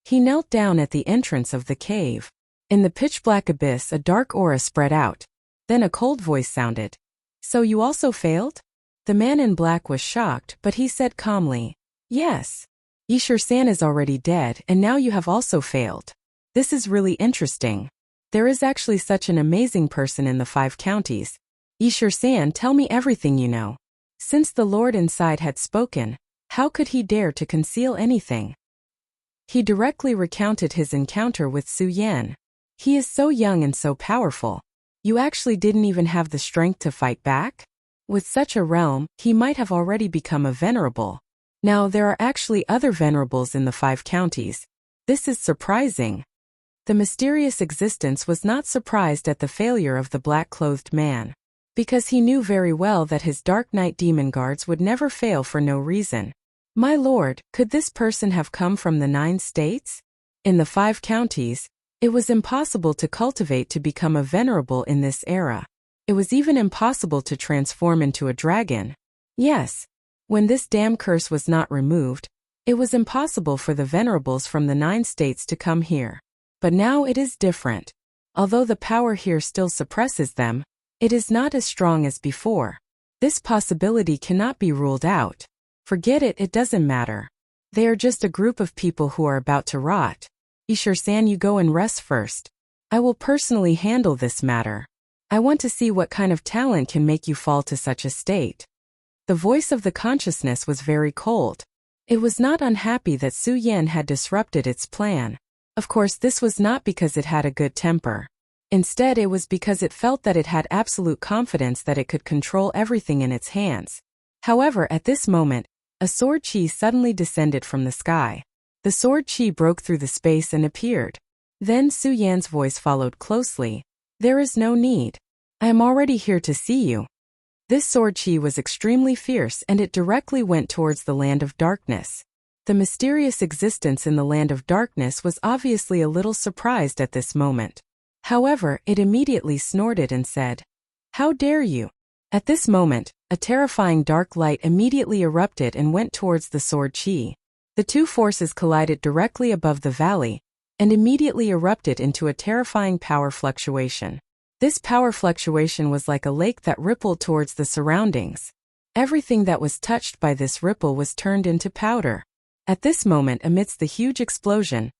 He knelt down at the entrance of the cave. In the pitch-black abyss, a dark aura spread out. Then a cold voice sounded. So you also failed? The man in black was shocked, but he said calmly, Yes. Yishur-san is already dead, and now you have also failed. This is really interesting. There is actually such an amazing person in the 5 counties. Yishur-san, tell me everything you know. Since the lord inside had spoken, how could he dare to conceal anything? He directly recounted his encounter with Su Yan. He is so young and so powerful. You actually didn't even have the strength to fight back? With such a realm, he might have already become a venerable. Now there are actually other venerables in the 5 counties. This is surprising. The mysterious existence was not surprised at the failure of the black-clothed man, because he knew very well that his Dark Knight demon guards would never fail for no reason. My lord, could this person have come from the 9 states? In the 5 counties, it was impossible to cultivate to become a venerable in this era. It was even impossible to transform into a dragon. Yes, when this damn curse was not removed, it was impossible for the venerables from the 9 states to come here. But now it is different. Although the power here still suppresses them, it is not as strong as before. This possibility cannot be ruled out. Forget it, it doesn't matter. They are just a group of people who are about to rot. Yishur-san, you go and rest first. I will personally handle this matter. I want to see what kind of talent can make you fall to such a state. The voice of the consciousness was very cold. It was not unhappy that Su Yan had disrupted its plan. Of course, this was not because it had a good temper. Instead, it was because it felt that it had absolute confidence that it could control everything in its hands. However, at this moment, a sword chi suddenly descended from the sky. The sword chi broke through the space and appeared. Then Su Yan's voice followed closely. "There is no need. I am already here to see you." This sword chi was extremely fierce and it directly went towards the land of darkness. The mysterious existence in the land of darkness was obviously a little surprised at this moment. However, it immediately snorted and said, "How dare you?" At this moment, a terrifying dark light immediately erupted and went towards the sword chi. The two forces collided directly above the valley and immediately erupted into a terrifying power fluctuation. This power fluctuation was like a lake that rippled towards the surroundings. Everything that was touched by this ripple was turned into powder. At this moment, amidst the huge explosion,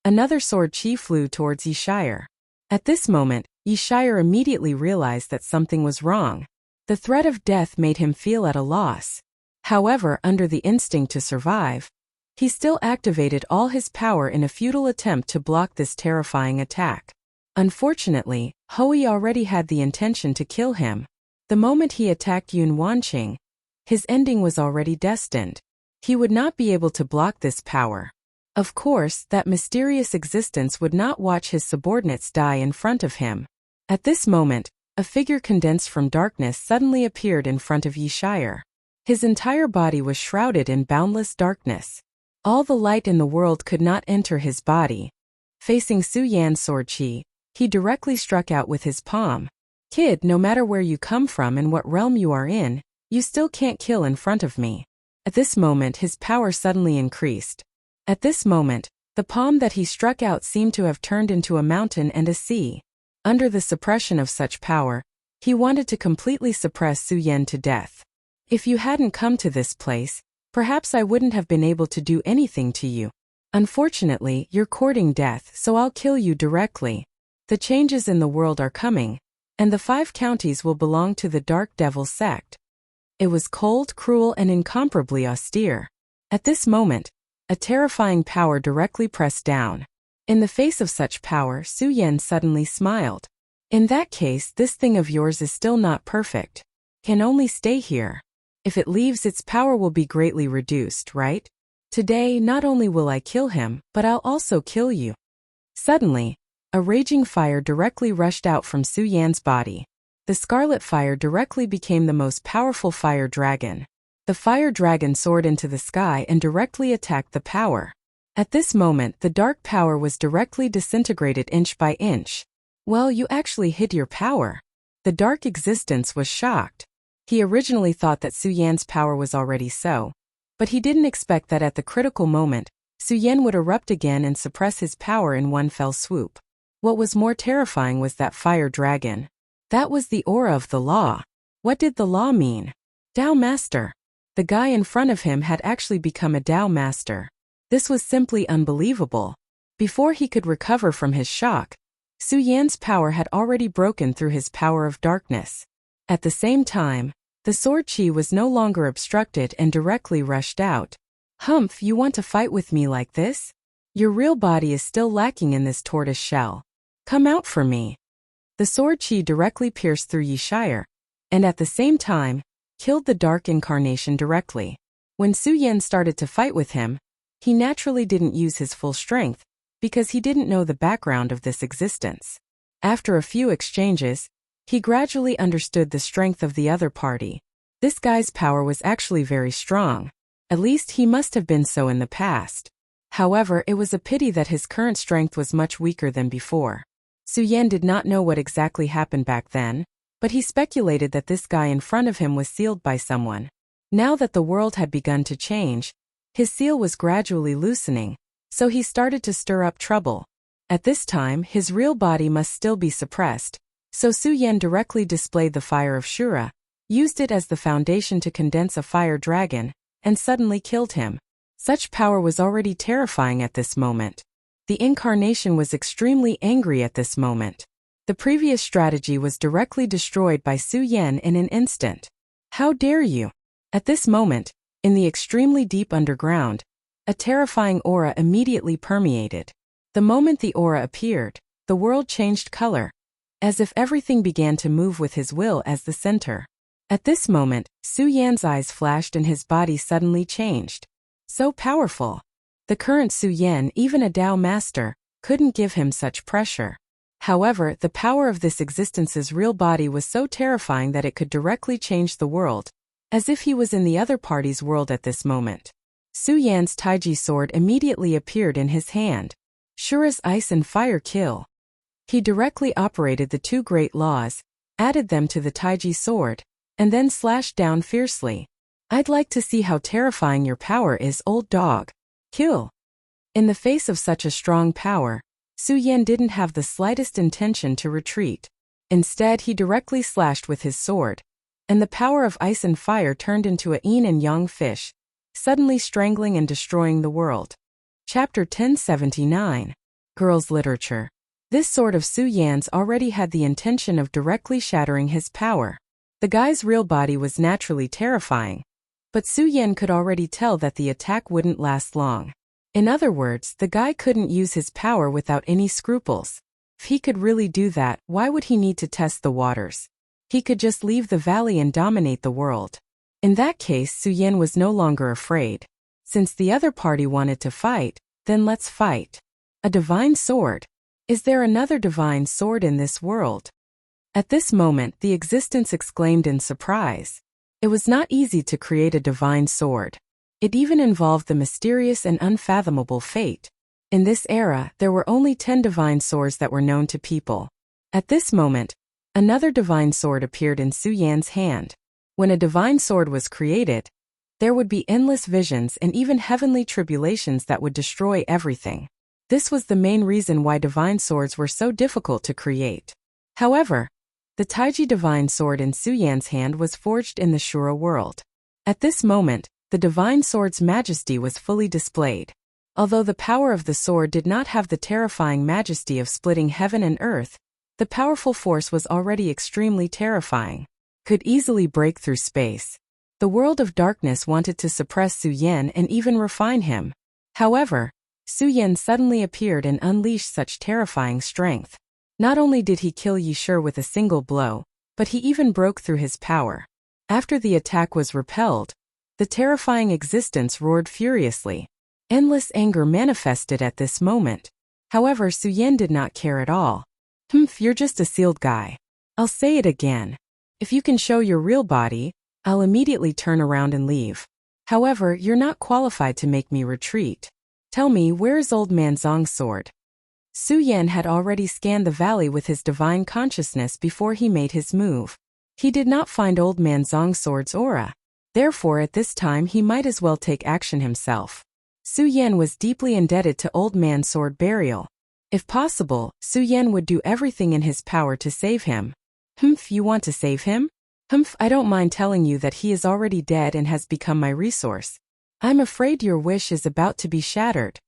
another sword chi flew towards Yishire. At this moment, Yishire immediately realized that something was wrong. The threat of death made him feel at a loss. However, under the instinct to survive, he still activated all his power in a futile attempt to block this terrifying attack. Unfortunately, Hui already had the intention to kill him. The moment he attacked Yun Wanqing, his ending was already destined. He would not be able to block this power. Of course, that mysterious existence would not watch his subordinates die in front of him. At this moment, a figure condensed from darkness suddenly appeared in front of Yishire. His entire body was shrouded in boundless darkness. All the light in the world could not enter his body. Facing Su Yan's sword chi, he directly struck out with his palm. "Kid, no matter where you come from and what realm you are in, you still can't kill in front of me." At this moment, his power suddenly increased. At this moment, the palm that he struck out seemed to have turned into a mountain and a sea. Under the suppression of such power, he wanted to completely suppress Su Yan to death. "If you hadn't come to this place, perhaps I wouldn't have been able to do anything to you. Unfortunately, you're courting death, so I'll kill you directly. The changes in the world are coming, and the 5 counties will belong to the Dark Devil sect." It was cold, cruel, and incomparably austere. At this moment, a terrifying power directly pressed down. In the face of such power, Su Yan suddenly smiled. "In that case, this thing of yours is still not perfect. Can only stay here. If it leaves, its power will be greatly reduced, right? Today, not only will I kill him, but I'll also kill you." Suddenly, a raging fire directly rushed out from Su Yan's body. The scarlet fire directly became the most powerful fire dragon. The fire dragon soared into the sky and directly attacked the power. At this moment, the dark power was directly disintegrated inch by inch. "Well, you actually hid your power." The dark existence was shocked. He originally thought that Su Yan's power was already so, but he didn't expect that at the critical moment, Su Yan would erupt again and suppress his power in one fell swoop. What was more terrifying was that fire dragon. That was the aura of the law. What did the law mean? Tao Master. The guy in front of him had actually become a Tao Master. This was simply unbelievable. Before he could recover from his shock, Su Yan's power had already broken through his power of darkness. At the same time, the sword chi was no longer obstructed and directly rushed out. "Humph, you want to fight with me like this? Your real body is still lacking in this tortoise shell. Come out for me." The sword chi directly pierced through Yishire, and at the same time, killed the dark incarnation directly. When Su Yan started to fight with him, he naturally didn't use his full strength, because he didn't know the background of this existence. After a few exchanges, he gradually understood the strength of the other party. This guy's power was actually very strong. At least he must have been so in the past. However, it was a pity that his current strength was much weaker than before. Su Yan did not know what exactly happened back then, but he speculated that this guy in front of him was sealed by someone. Now that the world had begun to change, his seal was gradually loosening, so he started to stir up trouble. At this time, his real body must still be suppressed, so Su Yan directly displayed the fire of Shura, used it as the foundation to condense a fire dragon, and suddenly killed him. Such power was already terrifying at this moment. The incarnation was extremely angry at this moment. The previous strategy was directly destroyed by Su Yan in an instant. "How dare you?" At this moment, in the extremely deep underground, a terrifying aura immediately permeated. The moment the aura appeared, the world changed color. as if everything began to move with his will as the center. At this moment, Su Yan's eyes flashed and his body suddenly changed. So powerful. The current Su Yan, even a Tao master, couldn't give him such pressure. However, the power of this existence's real body was so terrifying that it could directly change the world, as if he was in the other party's world at this moment. Su Yan's Taiji sword immediately appeared in his hand. Sure as ice and fire kill. He directly operated the two great laws, added them to the Taiji sword, and then slashed down fiercely. I'd like to see how terrifying your power is, old dog. Kill. In the face of such a strong power, Su Yan didn't have the slightest intention to retreat. Instead, he directly slashed with his sword, and the power of ice and fire turned into a yin and yang fish, suddenly strangling and destroying the world. Chapter 1079. Girls' Literature. This sword of Su Yan's already had the intention of directly shattering his power. The guy's real body was naturally terrifying, but Su Yan could already tell that the attack wouldn't last long. In other words, the guy couldn't use his power without any scruples. If he could really do that, why would he need to test the waters? He could just leave the valley and dominate the world. In that case, Su Yan was no longer afraid. Since the other party wanted to fight, then let's fight. A divine sword. Is there another divine sword in this world? At this moment, the existence exclaimed in surprise. It was not easy to create a divine sword. It even involved the mysterious and unfathomable fate. In this era, there were only 10 divine swords that were known to people. At this moment, another divine sword appeared in Su Yan's hand. When a divine sword was created, there would be endless visions and even heavenly tribulations that would destroy everything. This was the main reason why divine swords were so difficult to create. However, the Taiji divine sword in Su Yan's hand was forged in the Shura world. At this moment, the divine sword's majesty was fully displayed. Although the power of the sword did not have the terrifying majesty of splitting heaven and earth, the powerful force was already extremely terrifying. Could easily break through space. The world of darkness wanted to suppress Su Yan and even refine him. However, Su Yan suddenly appeared and unleashed such terrifying strength. Not only did he kill Yi Shi with a single blow, but he even broke through his power. After the attack was repelled, the terrifying existence roared furiously. Endless anger manifested at this moment. However, Su Yan did not care at all. You're just a sealed guy. I'll say it again. If you can show your real body, I'll immediately turn around and leave. However, you're not qualified to make me retreat. Tell me, where is Old Man Zong's sword? Su Yan had already scanned the valley with his divine consciousness before he made his move. He did not find Old Man Zong's sword's aura. Therefore, at this time he might as well take action himself. Su Yan was deeply indebted to Old Man's sword burial. If possible, Su Yan would do everything in his power to save him. You want to save him? I don't mind telling you that he is already dead and has become my resource. I'm afraid your wish is about to be shattered.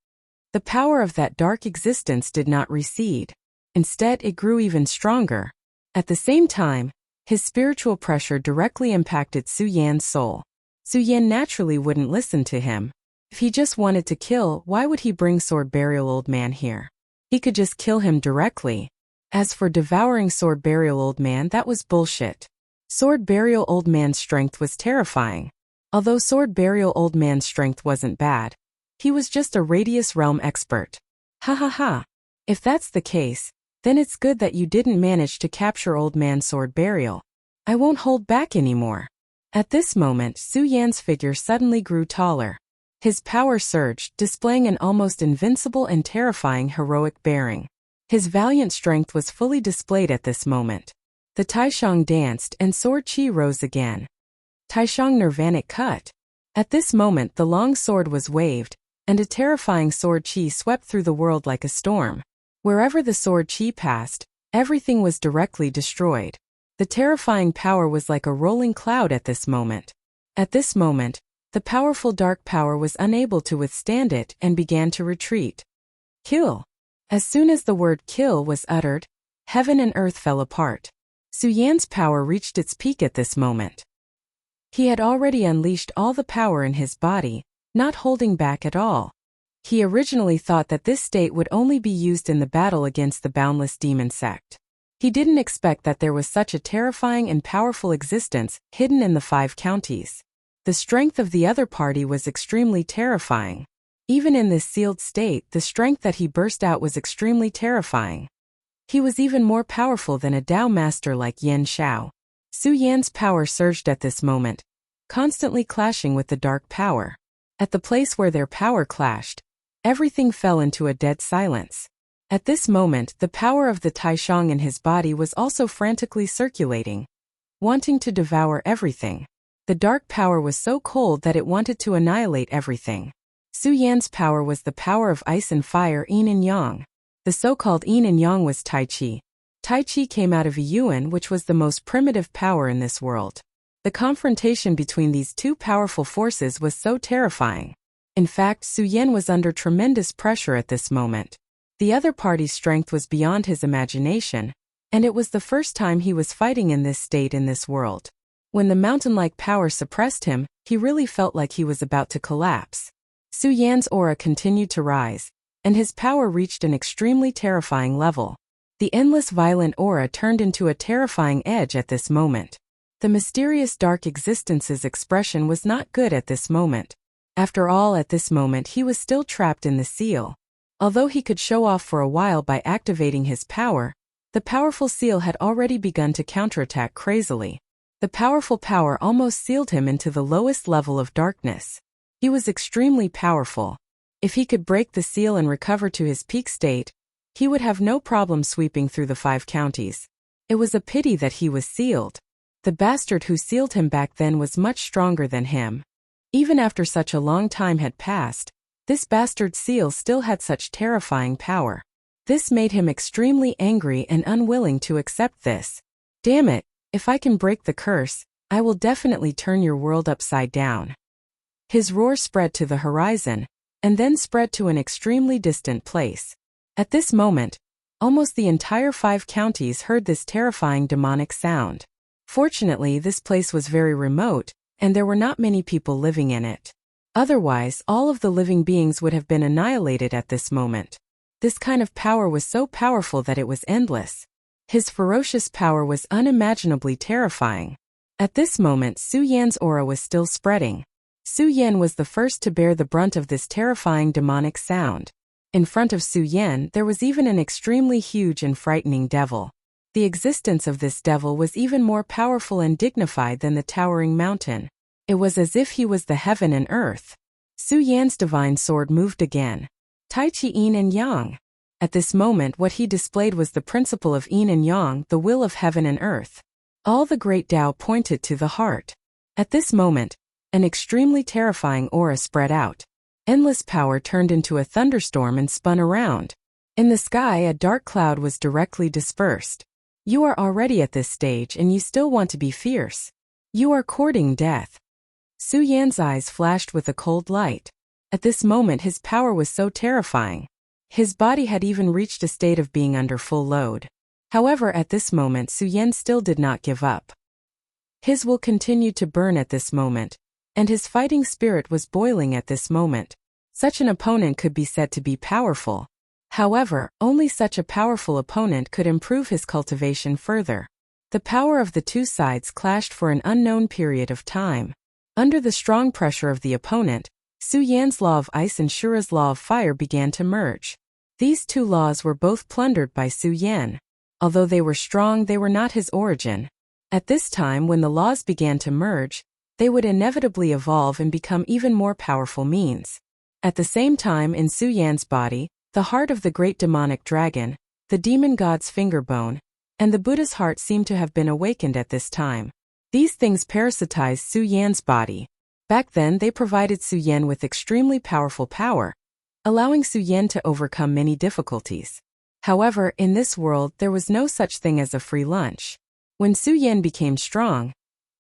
The power of that dark existence did not recede. Instead, it grew even stronger. At the same time, his spiritual pressure directly impacted Su Yan's soul. Su Yan naturally wouldn't listen to him. If he just wanted to kill, why would he bring Sword Burial Old Man here? He could just kill him directly. As for devouring Sword Burial Old Man, that was bullshit. Sword Burial Old Man's strength was terrifying. Although Sword Burial Old Man's strength wasn't bad, he was just a Radius Realm expert. Ha ha ha. If that's the case, then it's good that you didn't manage to capture Old Man's Sword Burial. I won't hold back anymore. At this moment, Su Yan's figure suddenly grew taller. His power surged, displaying an almost invincible and terrifying heroic bearing. His valiant strength was fully displayed at this moment. The Taishang danced and sword chi rose again. Taishang Nirvanic cut. At this moment the long sword was waved, and a terrifying sword chi swept through the world like a storm. Wherever the sword chi passed, everything was directly destroyed. The terrifying power was like a rolling cloud at this moment. At this moment, the powerful dark power was unable to withstand it and began to retreat. Kill. As soon as the word kill was uttered, heaven and earth fell apart. Su Yan's power reached its peak at this moment. He had already unleashed all the power in his body, not holding back at all. He originally thought that this state would only be used in the battle against the boundless demon sect. He didn't expect that there was such a terrifying and powerful existence hidden in the 5 counties. The strength of the other party was extremely terrifying. Even in this sealed state, the strength that he burst out was extremely terrifying. He was even more powerful than a Tao master like Yan Xiao. Su Yan's power surged at this moment, constantly clashing with the dark power. At the place where their power clashed, everything fell into a dead silence. At this moment, the power of the Taishang in his body was also frantically circulating, wanting to devour everything. The dark power was so cold that it wanted to annihilate everything. Su Yan's power was the power of ice and fire, yin and yang. The so-called yin and yang was Tai Chi. Tai Chi came out of a yuan, which was the most primitive power in this world. The confrontation between these two powerful forces was so terrifying. In fact, Su Yan was under tremendous pressure at this moment. The other party's strength was beyond his imagination, and it was the first time he was fighting in this state in this world. When the mountain-like power suppressed him, he really felt like he was about to collapse. Su Yan's aura continued to rise, and his power reached an extremely terrifying level. The endless violent aura turned into a terrifying edge at this moment. The mysterious dark existence's expression was not good at this moment. After all, at this moment he was still trapped in the seal. Although he could show off for a while by activating his power, the powerful seal had already begun to counterattack crazily. The powerful power almost sealed him into the lowest level of darkness. He was extremely powerful. If he could break the seal and recover to his peak state, he would have no problem sweeping through the 5 counties. It was a pity that he was sealed. The bastard who sealed him back then was much stronger than him. Even after such a long time had passed, this bastard seal still had such terrifying power. This made him extremely angry and unwilling to accept this. Damn it, if I can break the curse, I will definitely turn your world upside down. His roar spread to the horizon, and then spread to an extremely distant place. At this moment, almost the entire 5 counties heard this terrifying demonic sound. Fortunately, this place was very remote, and there were not many people living in it. Otherwise, all of the living beings would have been annihilated at this moment. This kind of power was so powerful that it was endless. His ferocious power was unimaginably terrifying. At this moment, Su Yan's aura was still spreading. Su Yan was the first to bear the brunt of this terrifying demonic sound. In front of Su Yan, there was even an extremely huge and frightening devil. The existence of this devil was even more powerful and dignified than the towering mountain. It was as if he was the heaven and earth. Su Yan's divine sword moved again. Tai Chi yin and yang. At this moment, what he displayed was the principle of yin and yang, the will of heaven and earth. All the great Tao pointed to the heart. At this moment, an extremely terrifying aura spread out. Endless power turned into a thunderstorm and spun around. In the sky, a dark cloud was directly dispersed. You are already at this stage and you still want to be fierce. You are courting death. Su Yan's eyes flashed with a cold light. At this moment his power was so terrifying. His body had even reached a state of being under full load. However, at this moment Su Yan still did not give up. His will continued to burn at this moment, and his fighting spirit was boiling at this moment. Such an opponent could be said to be powerful. However, only such a powerful opponent could improve his cultivation further. The power of the two sides clashed for an unknown period of time. Under the strong pressure of the opponent, Su Yan's law of ice and Shura's law of fire began to merge. These two laws were both plundered by Su Yan. Although they were strong, they were not his origin. At this time, when the laws began to merge, they would inevitably evolve and become even more powerful means. At the same time, in Su Yan's body, the heart of the great demonic dragon, the demon god's fingerbone, and the Buddha's heart seemed to have been awakened at this time. These things parasitized Su Yan's body. Back then, they provided Su Yan with extremely powerful power, allowing Su Yan to overcome many difficulties. However, in this world, there was no such thing as a free lunch. When Su Yan became strong,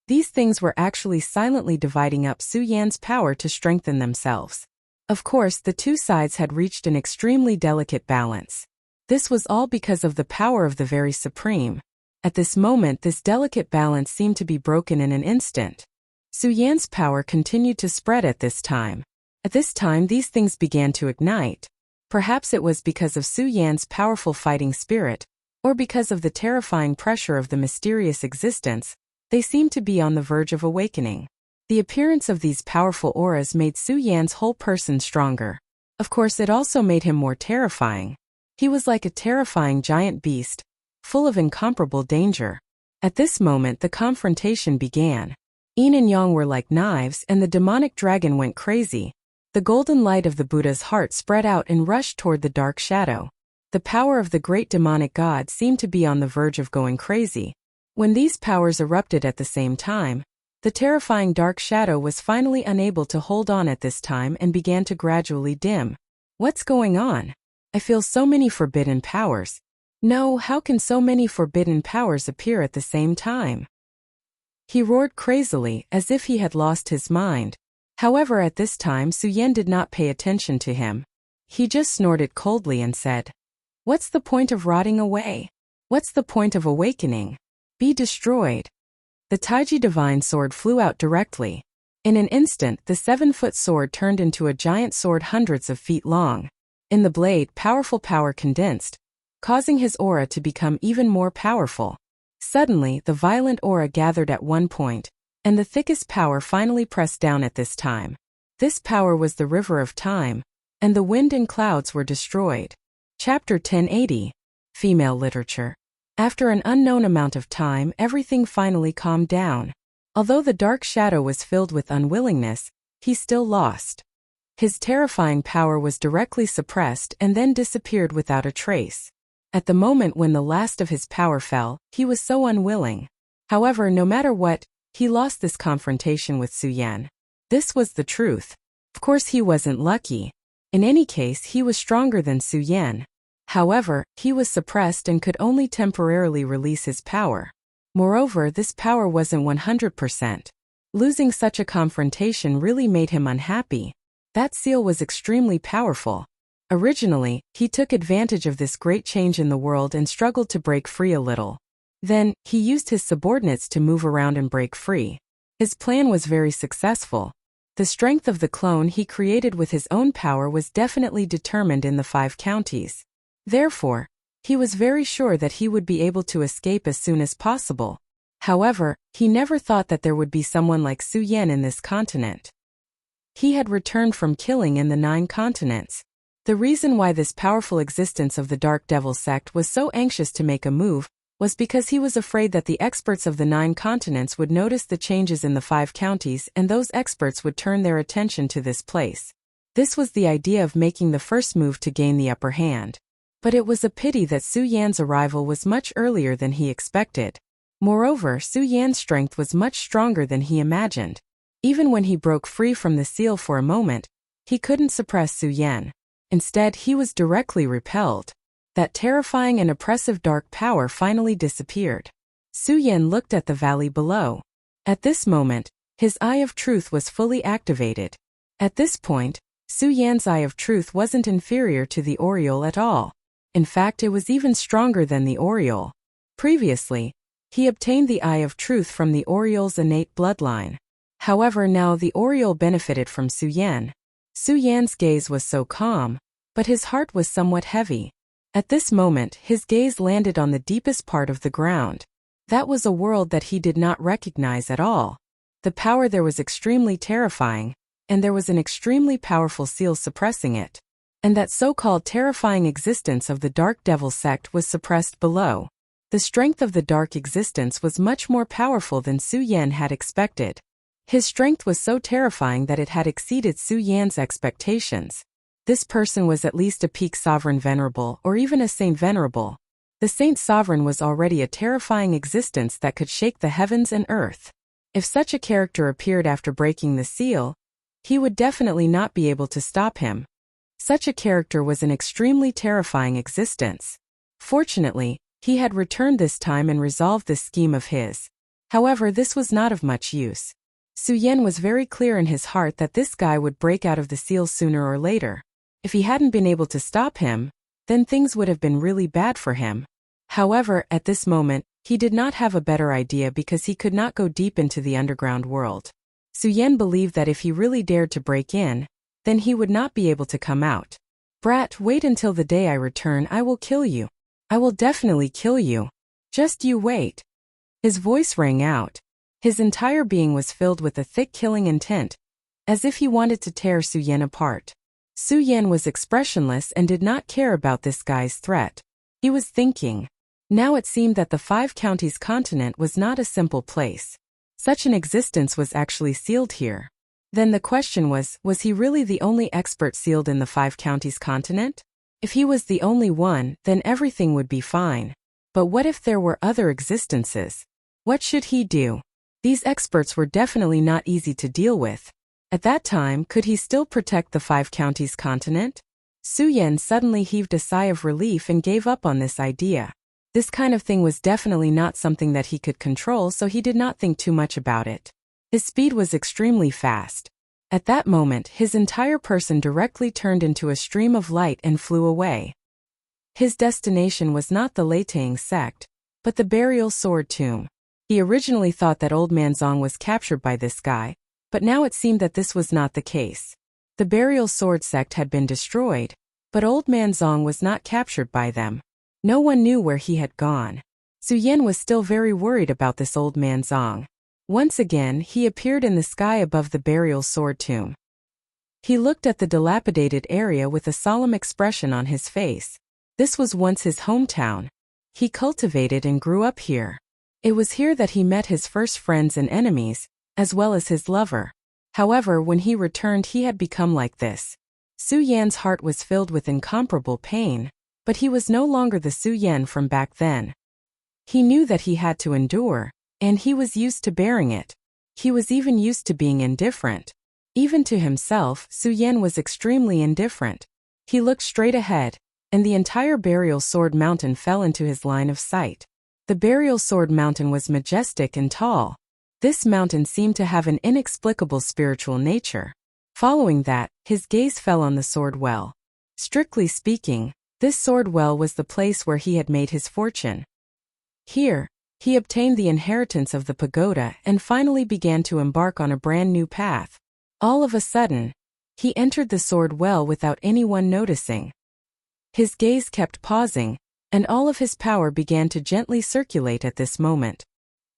these things were actually silently dividing up Su Yan's power to strengthen themselves. Of course, the two sides had reached an extremely delicate balance. This was all because of the power of the very supreme. At this moment, this delicate balance seemed to be broken in an instant. Su Yan's power continued to spread at this time. At this time, these things began to ignite. Perhaps it was because of Su Yan's powerful fighting spirit, or because of the terrifying pressure of the mysterious existence, they seemed to be on the verge of awakening. The appearance of these powerful auras made Su Yan's whole person stronger. Of course, it also made him more terrifying. He was like a terrifying giant beast, full of incomparable danger. At this moment, the confrontation began. Yin and Yang were like knives, and the demonic dragon went crazy. The golden light of the Buddha's heart spread out and rushed toward the dark shadow. The power of the great demonic god seemed to be on the verge of going crazy. When these powers erupted at the same time, the terrifying dark shadow was finally unable to hold on at this time and began to gradually dim. What's going on? I feel so many forbidden powers. No, how can so many forbidden powers appear at the same time? He roared crazily, as if he had lost his mind. However, at this time Su Yan did not pay attention to him. He just snorted coldly and said, "What's the point of rotting away? What's the point of awakening? Be destroyed." The Taiji divine sword flew out directly. In an instant, the 7-foot sword turned into a giant sword hundreds of feet long. In the blade, powerful power condensed, causing his aura to become even more powerful. Suddenly, the violent aura gathered at one point, and the thickest power finally pressed down at this time. This power was the river of time, and the wind and clouds were destroyed. Chapter 1080. Female Literature. After an unknown amount of time, everything finally calmed down. Although the dark shadow was filled with unwillingness, he still lost. His terrifying power was directly suppressed and then disappeared without a trace. At the moment when the last of his power fell, he was so unwilling. However, no matter what, he lost this confrontation with Su Yan. This was the truth. Of course, he wasn't lucky. In any case, he was stronger than Su Yan. However, he was suppressed and could only temporarily release his power. Moreover, this power wasn't 100%. Losing such a confrontation really made him unhappy. That seal was extremely powerful. Originally, he took advantage of this great change in the world and struggled to break free a little. Then, he used his subordinates to move around and break free. His plan was very successful. The strength of the clone he created with his own power was definitely determined in the 5 counties. Therefore, he was very sure that he would be able to escape as soon as possible. However, he never thought that there would be someone like Su Yan in this continent. He had returned from killing in the 9 continents. The reason why this powerful existence of the Dark Devil sect was so anxious to make a move was because he was afraid that the experts of the 9 continents would notice the changes in the 5 counties and those experts would turn their attention to this place. This was the idea of making the first move to gain the upper hand. But it was a pity that Su Yan's arrival was much earlier than he expected. Moreover, Su Yan's strength was much stronger than he imagined. Even when he broke free from the seal for a moment, he couldn't suppress Su Yan. Instead, he was directly repelled. That terrifying and oppressive dark power finally disappeared. Su Yan looked at the valley below. At this moment, his Eye of Truth was fully activated. At this point, Su Yan's Eye of Truth wasn't inferior to the Aureole at all. In fact, it was even stronger than the Aureole. Previously, he obtained the Eye of Truth from the Aureole's innate bloodline. However, now the Aureole benefited from Su Yan. Su Yan's gaze was so calm, but his heart was somewhat heavy. At this moment, his gaze landed on the deepest part of the ground. That was a world that he did not recognize at all. The power there was extremely terrifying, and there was an extremely powerful seal suppressing it. And that so-called terrifying existence of the Dark Devil sect was suppressed below. The strength of the dark existence was much more powerful than Su Yan had expected. His strength was so terrifying that it had exceeded Su Yan's expectations. This person was at least a peak sovereign venerable or even a saint venerable. The saint sovereign was already a terrifying existence that could shake the heavens and earth. If such a character appeared after breaking the seal, he would definitely not be able to stop him. Such a character was an extremely terrifying existence. Fortunately, he had returned this time and resolved this scheme of his. However, this was not of much use. Su Yan was very clear in his heart that this guy would break out of the seal sooner or later. If he hadn't been able to stop him, then things would have been really bad for him. However, at this moment, he did not have a better idea because he could not go deep into the underground world. Su Yan believed that if he really dared to break in, then he would not be able to come out. "Brat, wait until the day I return, I will kill you." I will definitely kill you. Just you wait. His voice rang out. His entire being was filled with a thick killing intent, as if he wanted to tear Su Yan apart. Su Yan was expressionless and did not care about this guy's threat. He was thinking. Now it seemed that the Five Counties continent was not a simple place. Such an existence was actually sealed here. Then the question was he really the only expert sealed in the Five Counties continent? If he was the only one, then everything would be fine. But what if there were other existences? What should he do? These experts were definitely not easy to deal with. At that time, could he still protect the Five Counties continent? Su Yan suddenly heaved a sigh of relief and gave up on this idea. This kind of thing was definitely not something that he could control, so he did not think too much about it. His speed was extremely fast. At that moment, his entire person directly turned into a stream of light and flew away. His destination was not the Leitang sect, but the burial sword tomb. He originally thought that Old Man Zong was captured by this guy, but now it seemed that this was not the case. The burial sword sect had been destroyed, but Old Man Zong was not captured by them. No one knew where he had gone. Su Yan was still very worried about this Old Man Zong. Once again, he appeared in the sky above the burial sword tomb. He looked at the dilapidated area with a solemn expression on his face. This was once his hometown. He cultivated and grew up here. It was here that he met his first friends and enemies, as well as his lover. However, when he returned, he had become like this. Su Yan's heart was filled with incomparable pain, but he was no longer the Su Yan from back then. He knew that he had to endure, and he was used to bearing it. He was even used to being indifferent. Even to himself, Su Yan was extremely indifferent. He looked straight ahead, and the entire burial sword mountain fell into his line of sight. The burial sword mountain was majestic and tall. This mountain seemed to have an inexplicable spiritual nature. Following that, his gaze fell on the sword well. Strictly speaking, this sword well was the place where he had made his fortune. Here, he obtained the inheritance of the pagoda and finally began to embark on a brand new path. All of a sudden, he entered the sword well without anyone noticing. His gaze kept pausing, and all of his power began to gently circulate at this moment.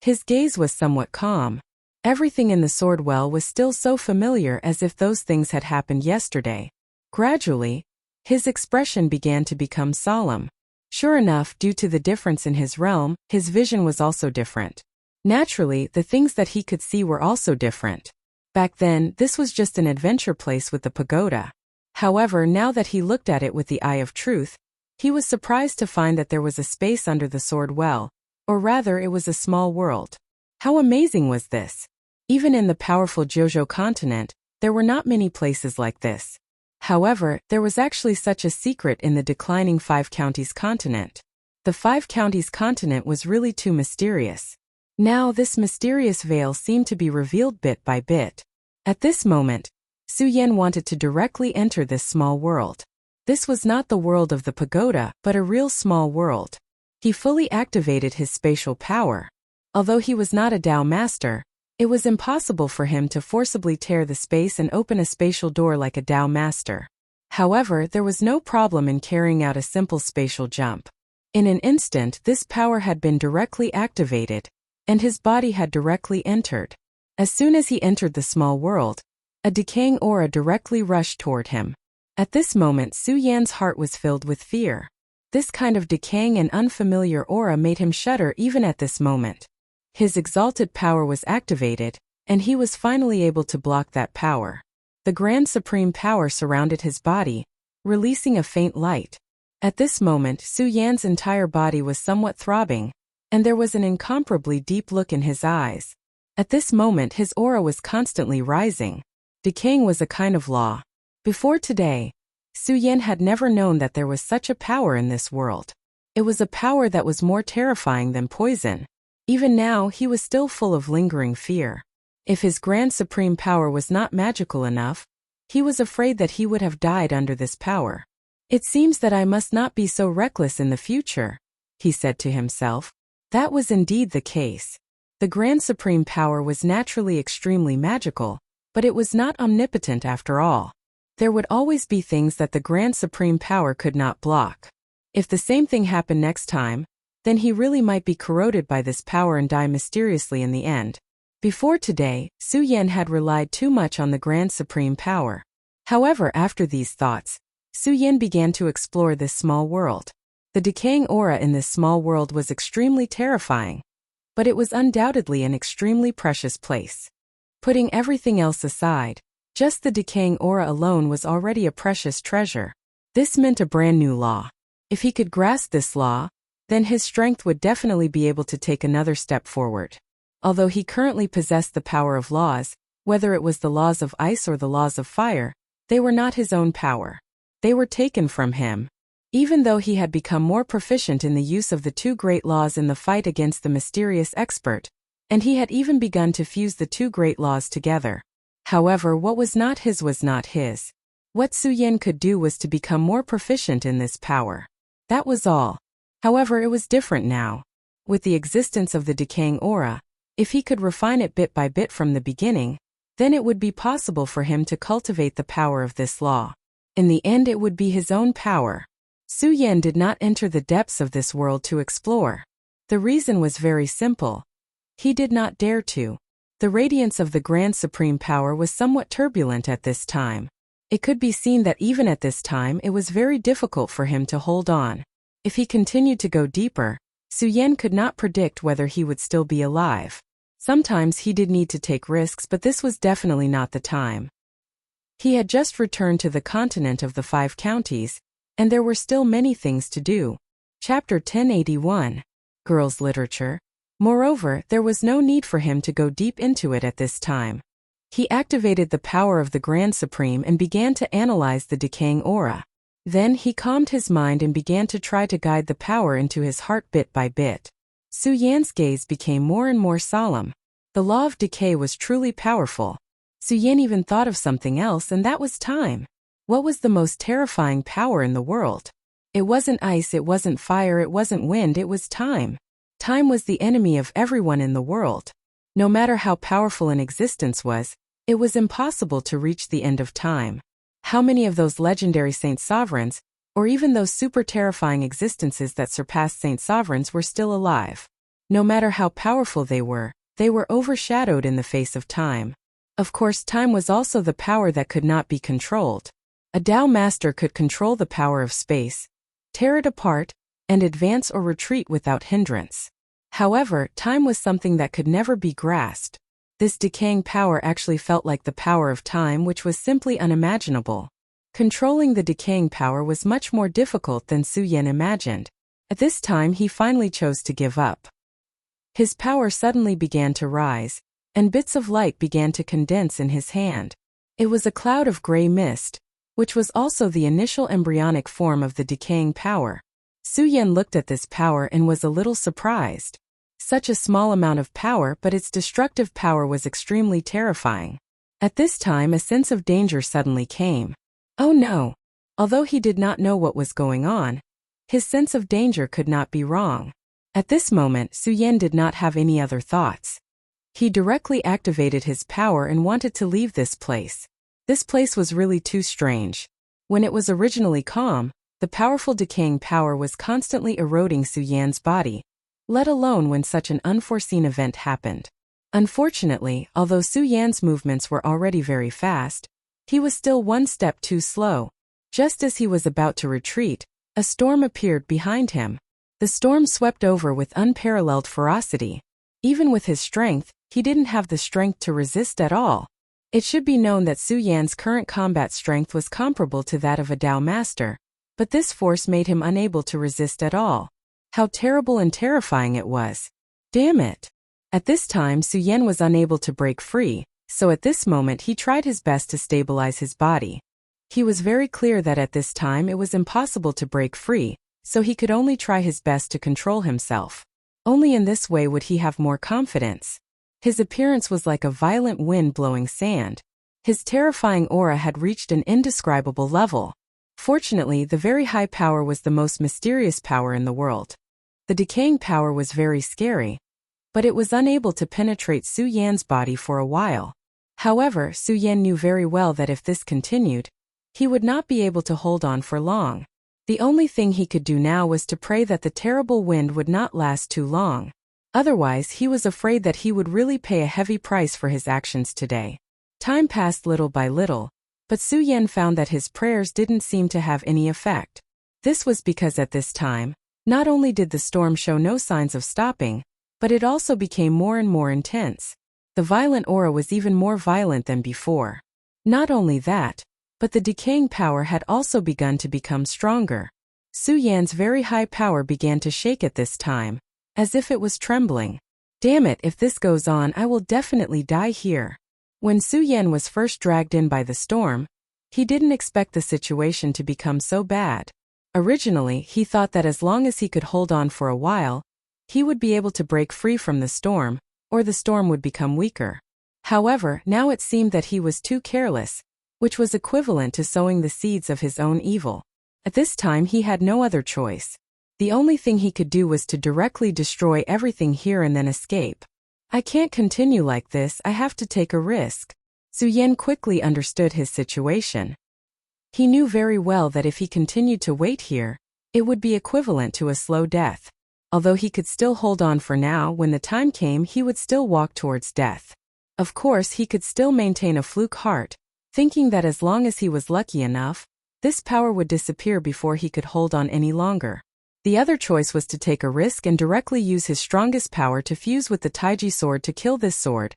His gaze was somewhat calm. Everything in the sword well was still so familiar as if those things had happened yesterday. Gradually, his expression began to become solemn. Sure enough, due to the difference in his realm, his vision was also different. Naturally, the things that he could see were also different. Back then, this was just an adventure place with the pagoda. However, now that he looked at it with the eye of truth, he was surprised to find that there was a space under the sword well, or rather it was a small world. How amazing was this? Even in the powerful Jojo continent, there were not many places like this. However, there was actually such a secret in the declining Five Counties continent. The Five Counties continent was really too mysterious. Now this mysterious veil seemed to be revealed bit by bit. At this moment, Su Yan wanted to directly enter this small world. This was not the world of the pagoda, but a real small world. He fully activated his spatial power. Although he was not a Dao master, it was impossible for him to forcibly tear the space and open a spatial door like a Dao master. However, there was no problem in carrying out a simple spatial jump. In an instant, this power had been directly activated, and his body had directly entered. As soon as he entered the small world, a decaying aura directly rushed toward him. At this moment, Su Yan's heart was filled with fear. This kind of decaying and unfamiliar aura made him shudder even at this moment. His exalted power was activated, and he was finally able to block that power. The Grand Supreme Power surrounded his body, releasing a faint light. At this moment, Su Yan's entire body was somewhat throbbing, and there was an incomparably deep look in his eyes. At this moment, his aura was constantly rising. Decaying was a kind of law. Before today, Su Yan had never known that there was such a power in this world. It was a power that was more terrifying than poison. Even now, he was still full of lingering fear. If his Grand Supreme Power was not magical enough, he was afraid that he would have died under this power. It seems that I must not be so reckless in the future, he said to himself. That was indeed the case. The Grand Supreme Power was naturally extremely magical, but it was not omnipotent after all. There would always be things that the Grand Supreme Power could not block. If the same thing happened next time, then he really might be corroded by this power and die mysteriously in the end. Before today, Su Yan had relied too much on the grand supreme power. However, after these thoughts, Su Yan began to explore this small world. The decaying aura in this small world was extremely terrifying, but it was undoubtedly an extremely precious place. Putting everything else aside, just the decaying aura alone was already a precious treasure. This meant a brand new law. If he could grasp this law, then his strength would definitely be able to take another step forward. Although he currently possessed the power of laws, whether it was the laws of ice or the laws of fire, they were not his own power. They were taken from him. Even though he had become more proficient in the use of the two great laws in the fight against the mysterious expert, and he had even begun to fuse the two great laws together. However, what was not his was not his. What Su Yan could do was to become more proficient in this power. That was all. However, it was different now. With the existence of the decaying aura, if he could refine it bit by bit from the beginning, then it would be possible for him to cultivate the power of this law. In the end, it would be his own power. Su Yan did not enter the depths of this world to explore. The reason was very simple. He did not dare to. The radiance of the grand supreme power was somewhat turbulent at this time. It could be seen that even at this time it was very difficult for him to hold on. If he continued to go deeper, Su Yan could not predict whether he would still be alive. Sometimes he did need to take risks, but this was definitely not the time. He had just returned to the continent of the 5 counties, and there were still many things to do. Chapter 1081. Girls' Literature. Moreover, there was no need for him to go deep into it at this time. He activated the power of the Grand Supreme and began to analyze the decaying aura. Then he calmed his mind and began to try to guide the power into his heart bit by bit. Su Yan's gaze became more and more solemn. The law of decay was truly powerful. Su Yan even thought of something else, and that was time. What was the most terrifying power in the world? It wasn't ice, it wasn't fire, it wasn't wind, it was time. Time was the enemy of everyone in the world. No matter how powerful an existence was, it was impossible to reach the end of time. How many of those legendary saint sovereigns, or even those super terrifying existences that surpassed saint sovereigns, were still alive? No matter how powerful they were overshadowed in the face of time. Of course, time was also the power that could not be controlled. A Tao master could control the power of space, tear it apart, and advance or retreat without hindrance. However, time was something that could never be grasped. This decaying power actually felt like the power of time, which was simply unimaginable. Controlling the decaying power was much more difficult than Su Yan imagined. At this time, he finally chose to give up. His power suddenly began to rise, and bits of light began to condense in his hand. It was a cloud of gray mist, which was also the initial embryonic form of the decaying power. Su Yan looked at this power and was a little surprised. Such a small amount of power, but its destructive power was extremely terrifying. At this time, a sense of danger suddenly came. Oh no! Although he did not know what was going on, his sense of danger could not be wrong. At this moment, Su Yan did not have any other thoughts. He directly activated his power and wanted to leave this place. This place was really too strange. When it was originally calm, the powerful decaying power was constantly eroding Su Yan's body, let alone when such an unforeseen event happened. Unfortunately, although Su Yan's movements were already very fast, he was still one step too slow. Just as he was about to retreat, a storm appeared behind him. The storm swept over with unparalleled ferocity. Even with his strength, he didn't have the strength to resist at all. It should be known that Su Yan's current combat strength was comparable to that of a Tao master, but this force made him unable to resist at all. How terrible and terrifying it was. Damn it! At this time, Su Yan was unable to break free, so at this moment he tried his best to stabilize his body. He was very clear that at this time it was impossible to break free, so he could only try his best to control himself. Only in this way would he have more confidence. His appearance was like a violent wind blowing sand. His terrifying aura had reached an indescribable level. Fortunately, the very high power was the most mysterious power in the world. The decaying power was very scary, but it was unable to penetrate Su Yan's body for a while. However, Su Yan knew very well that if this continued, he would not be able to hold on for long. The only thing he could do now was to pray that the terrible wind would not last too long. Otherwise, he was afraid that he would really pay a heavy price for his actions today. Time passed little by little, but Su Yan found that his prayers didn't seem to have any effect. This was because at this time, not only did the storm show no signs of stopping, but it also became more and more intense. The violent aura was even more violent than before. Not only that, but the decaying power had also begun to become stronger. Su Yan's very high power began to shake at this time, as if it was trembling. Damn it, if this goes on, I will definitely die here. When Su Yan was first dragged in by the storm, he didn't expect the situation to become so bad. Originally, he thought that as long as he could hold on for a while, he would be able to break free from the storm, or the storm would become weaker. However, now it seemed that he was too careless, which was equivalent to sowing the seeds of his own evil. At this time he had no other choice. The only thing he could do was to directly destroy everything here and then escape. I can't continue like this, I have to take a risk. Su Yan quickly understood his situation. He knew very well that if he continued to wait here, it would be equivalent to a slow death. Although he could still hold on for now, when the time came he would still walk towards death. Of course he could still maintain a fluke heart, thinking that as long as he was lucky enough, this power would disappear before he could hold on any longer. The other choice was to take a risk and directly use his strongest power to fuse with the Taiji sword to kill this sword,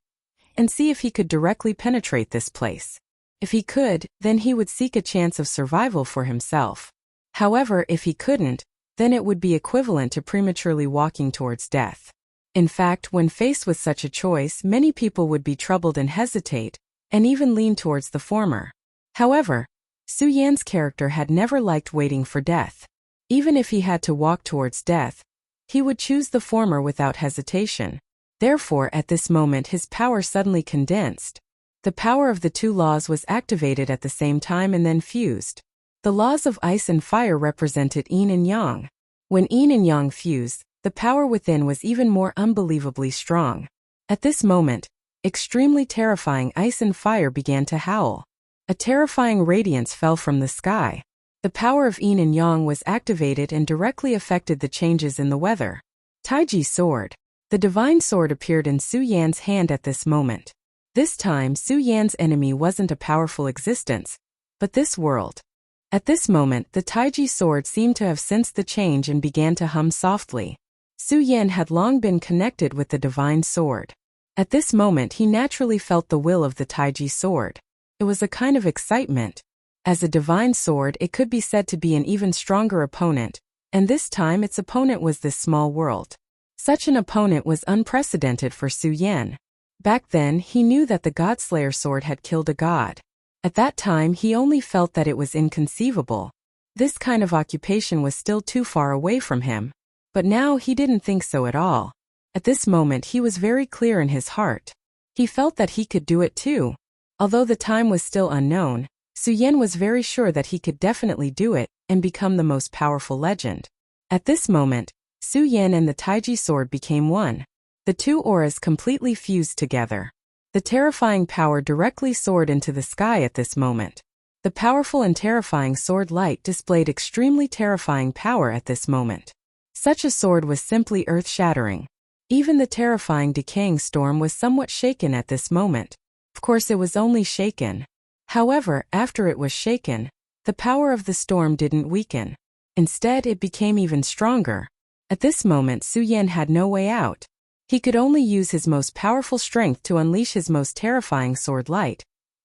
and see if he could directly penetrate this place. If he could, then he would seek a chance of survival for himself. However, if he couldn't, then it would be equivalent to prematurely walking towards death. In fact, when faced with such a choice, many people would be troubled and hesitate, and even lean towards the former. However, Su Yan's character had never liked waiting for death. Even if he had to walk towards death, he would choose the former without hesitation. Therefore, at this moment his power suddenly condensed. The power of the two laws was activated at the same time and then fused. The laws of ice and fire represented yin and yang. When yin and yang fused, the power within was even more unbelievably strong. At this moment, extremely terrifying ice and fire began to howl. A terrifying radiance fell from the sky. The power of yin and yang was activated and directly affected the changes in the weather. Taiji sword. The divine sword appeared in Su Yan's hand at this moment. This time Su Yan's enemy wasn't a powerful existence, but this world. At this moment the Taiji sword seemed to have sensed the change and began to hum softly. Su Yan had long been connected with the divine sword. At this moment he naturally felt the will of the Taiji sword. It was a kind of excitement. As a divine sword it could be said to be an even stronger opponent, and this time its opponent was this small world. Such an opponent was unprecedented for Su Yan. Back then he knew that the Godslayer sword had killed a god. At that time he only felt that it was inconceivable. This kind of occupation was still too far away from him. But now he didn't think so at all. At this moment he was very clear in his heart. He felt that he could do it too. Although the time was still unknown, Su Yan was very sure that he could definitely do it and become the most powerful legend. At this moment, Su Yan and the Taiji sword became one. The two auras completely fused together. The terrifying power directly soared into the sky at this moment. The powerful and terrifying sword light displayed extremely terrifying power at this moment. Such a sword was simply earth-shattering. Even the terrifying decaying storm was somewhat shaken at this moment. Of course it was only shaken. However, after it was shaken, the power of the storm didn't weaken. Instead, it became even stronger. At this moment Su Yan had no way out. He could only use his most powerful strength to unleash his most terrifying sword light,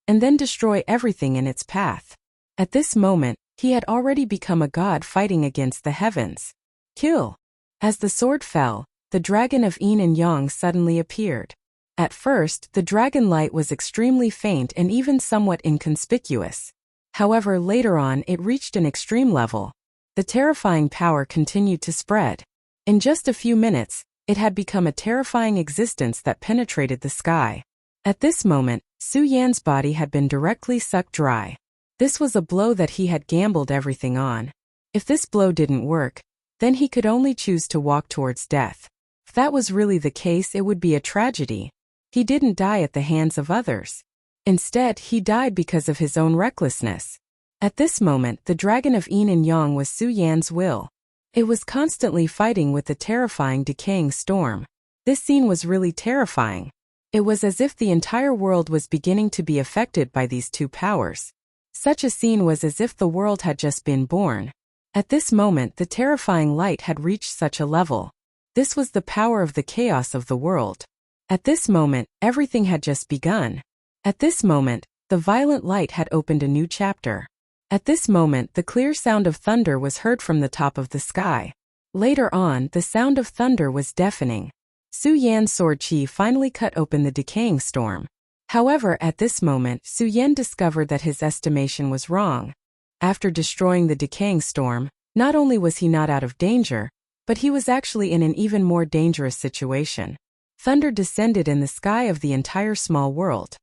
and then destroy everything in its path. At this moment, he had already become a god fighting against the heavens. Kill! As the sword fell, the dragon of yin and yang suddenly appeared. At first, the dragon light was extremely faint and even somewhat inconspicuous. However, later on it reached an extreme level. The terrifying power continued to spread. In just a few minutes, it had become a terrifying existence that penetrated the sky. At this moment, Su Yan's body had been directly sucked dry. This was a blow that he had gambled everything on. If this blow didn't work, then he could only choose to walk towards death. If that was really the case, it would be a tragedy. He didn't die at the hands of others. Instead, he died because of his own recklessness. At this moment, the dragon of yin and yang was Su Yan's will. It was constantly fighting with the terrifying decaying storm. This scene was really terrifying. It was as if the entire world was beginning to be affected by these two powers. Such a scene was as if the world had just been born. At this moment, the terrifying light had reached such a level. This was the power of the chaos of the world. At this moment, everything had just begun. At this moment, the violent light had opened a new chapter. At this moment, the clear sound of thunder was heard from the top of the sky. Later on, the sound of thunder was deafening. Su Yan's sword chi finally cut open the decaying storm. However, at this moment, Su Yan discovered that his estimation was wrong. After destroying the decaying storm, not only was he not out of danger, but he was actually in an even more dangerous situation. Thunder descended in the sky of the entire small world.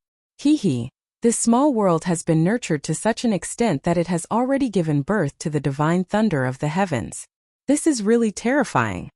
This small world has been nurtured to such an extent that it has already given birth to the divine thunder of the heavens. This is really terrifying.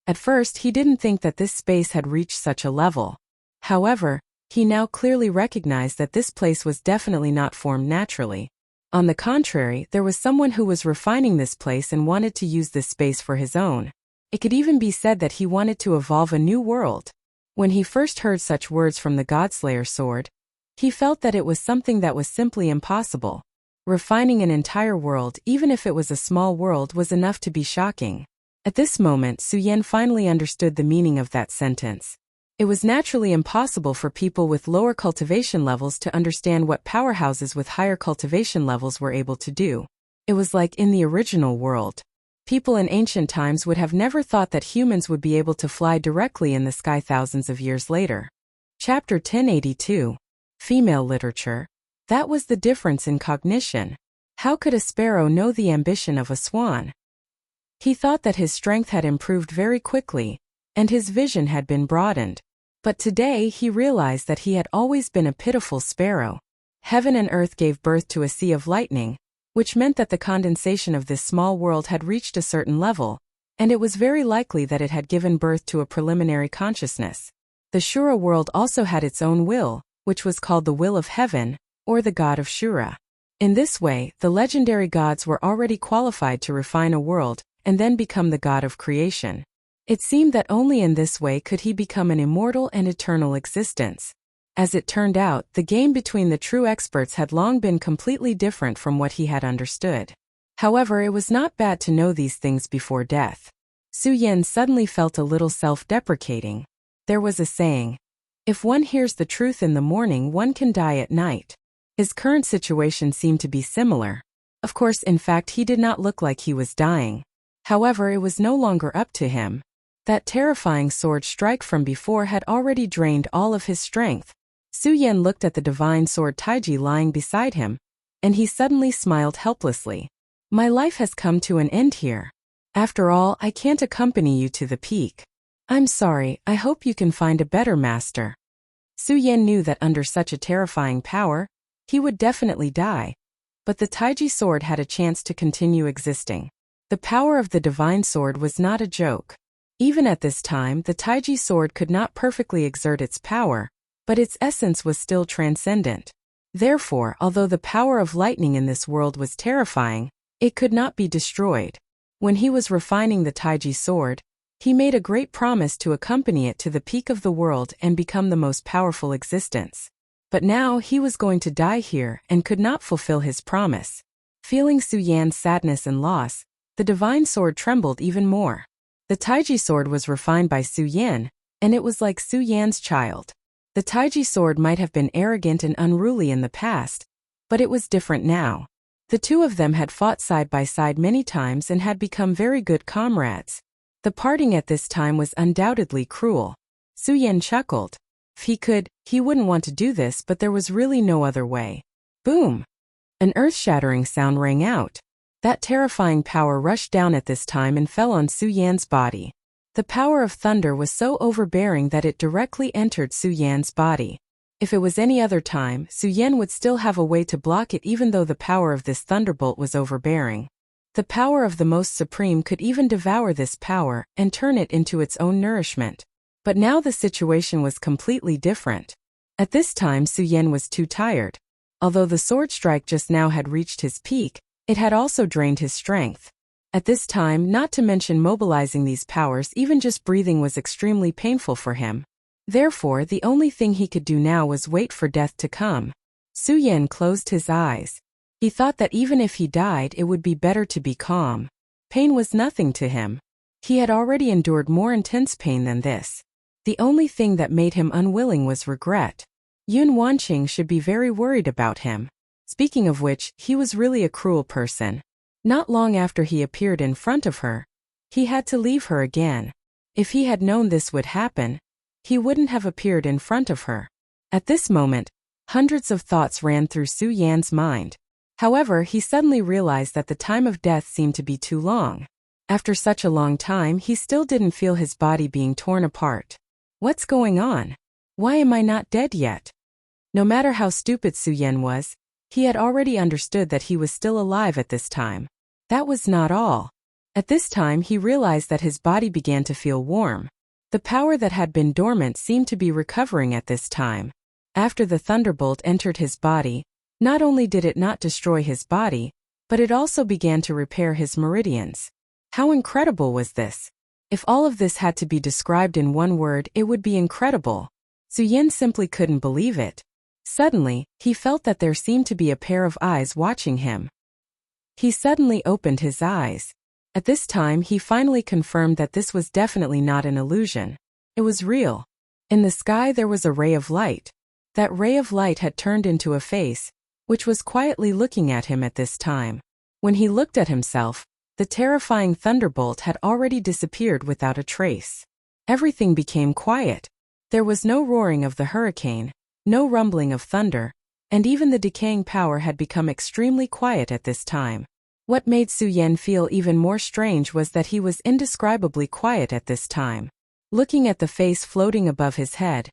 At first, he didn't think that this space had reached such a level. However, he now clearly recognized that this place was definitely not formed naturally. On the contrary, there was someone who was refining this place and wanted to use this space for his own. It could even be said that he wanted to evolve a new world. When he first heard such words from the Godslayer sword, he felt that it was something that was simply impossible. Refining an entire world, even if it was a small world, was enough to be shocking. At this moment, Su Yan finally understood the meaning of that sentence. It was naturally impossible for people with lower cultivation levels to understand what powerhouses with higher cultivation levels were able to do. It was like in the original world. People in ancient times would have never thought that humans would be able to fly directly in the sky thousands of years later. Chapter 1082. Female Literature. That was the difference in cognition. How could a sparrow know the ambition of a swan? He thought that his strength had improved very quickly, and his vision had been broadened. But today he realized that he had always been a pitiful sparrow. Heaven and earth gave birth to a sea of lightning, which meant that the condensation of this small world had reached a certain level, and it was very likely that it had given birth to a preliminary consciousness. The Shura world also had its own will, which was called the will of heaven, or the god of Shura. In this way, the legendary gods were already qualified to refine a world, and then become the god of creation. It seemed that only in this way could he become an immortal and eternal existence. As it turned out, the game between the true experts had long been completely different from what he had understood. However, it was not bad to know these things before death. Su Yan suddenly felt a little self-deprecating. There was a saying, "If one hears the truth in the morning, one can die at night." His current situation seemed to be similar. Of course, in fact, he did not look like he was dying. However, it was no longer up to him. That terrifying sword strike from before had already drained all of his strength. Su Yan looked at the divine sword Taiji lying beside him, and he suddenly smiled helplessly. "My life has come to an end here. After all, I can't accompany you to the peak. I'm sorry, I hope you can find a better master." Su Yan knew that under such a terrifying power, he would definitely die. But the Taiji sword had a chance to continue existing. The power of the divine sword was not a joke. Even at this time, the Taiji sword could not perfectly exert its power, but its essence was still transcendent. Therefore, although the power of lightning in this world was terrifying, it could not be destroyed. When he was refining the Taiji sword, he made a great promise to accompany it to the peak of the world and become the most powerful existence. But now he was going to die here and could not fulfill his promise. Feeling Su Yan's sadness and loss, the divine sword trembled even more. The Taiji sword was refined by Su Yan, and it was like Su Yan's child. The Taiji sword might have been arrogant and unruly in the past, but it was different now. The two of them had fought side by side many times and had become very good comrades. The parting at this time was undoubtedly cruel. Su Yan chuckled. If he wouldn't want to do this, but there was really no other way. Boom! An earth-shattering sound rang out. That terrifying power rushed down at this time and fell on Su Yan's body. The power of thunder was so overbearing that it directly entered Su Yan's body. If it was any other time, Su Yan would still have a way to block it, even though the power of this thunderbolt was overbearing. The power of the Most Supreme could even devour this power and turn it into its own nourishment. But now the situation was completely different. At this time, Su Yan was too tired. Although the sword strike just now had reached his peak, it had also drained his strength. At this time, not to mention mobilizing these powers, even just breathing was extremely painful for him. Therefore, the only thing he could do now was wait for death to come. Su Yan closed his eyes. He thought that even if he died, it would be better to be calm. Pain was nothing to him. He had already endured more intense pain than this. The only thing that made him unwilling was regret. Yun Wanqing should be very worried about him. Speaking of which, he was really a cruel person. Not long after he appeared in front of her, he had to leave her again. If he had known this would happen, he wouldn't have appeared in front of her. At this moment, hundreds of thoughts ran through Su Yan's mind. However, he suddenly realized that the time of death seemed to be too long. After such a long time, he still didn't feel his body being torn apart. What's going on? Why am I not dead yet? No matter how stupid Su Yan was, he had already understood that he was still alive at this time. That was not all. At this time, he realized that his body began to feel warm. The power that had been dormant seemed to be recovering at this time. After the thunderbolt entered his body, not only did it not destroy his body, but it also began to repair his meridians. How incredible was this? If all of this had to be described in one word, it would be incredible. Su Yan simply couldn't believe it. Suddenly, he felt that there seemed to be a pair of eyes watching him. He suddenly opened his eyes. At this time, he finally confirmed that this was definitely not an illusion. It was real. In the sky there was a ray of light. That ray of light had turned into a face, which was quietly looking at him at this time. When he looked at himself, the terrifying thunderbolt had already disappeared without a trace. Everything became quiet. There was no roaring of the hurricane, no rumbling of thunder, and even the decaying power had become extremely quiet at this time. What made Su Yan feel even more strange was that he was indescribably quiet at this time. Looking at the face floating above his head,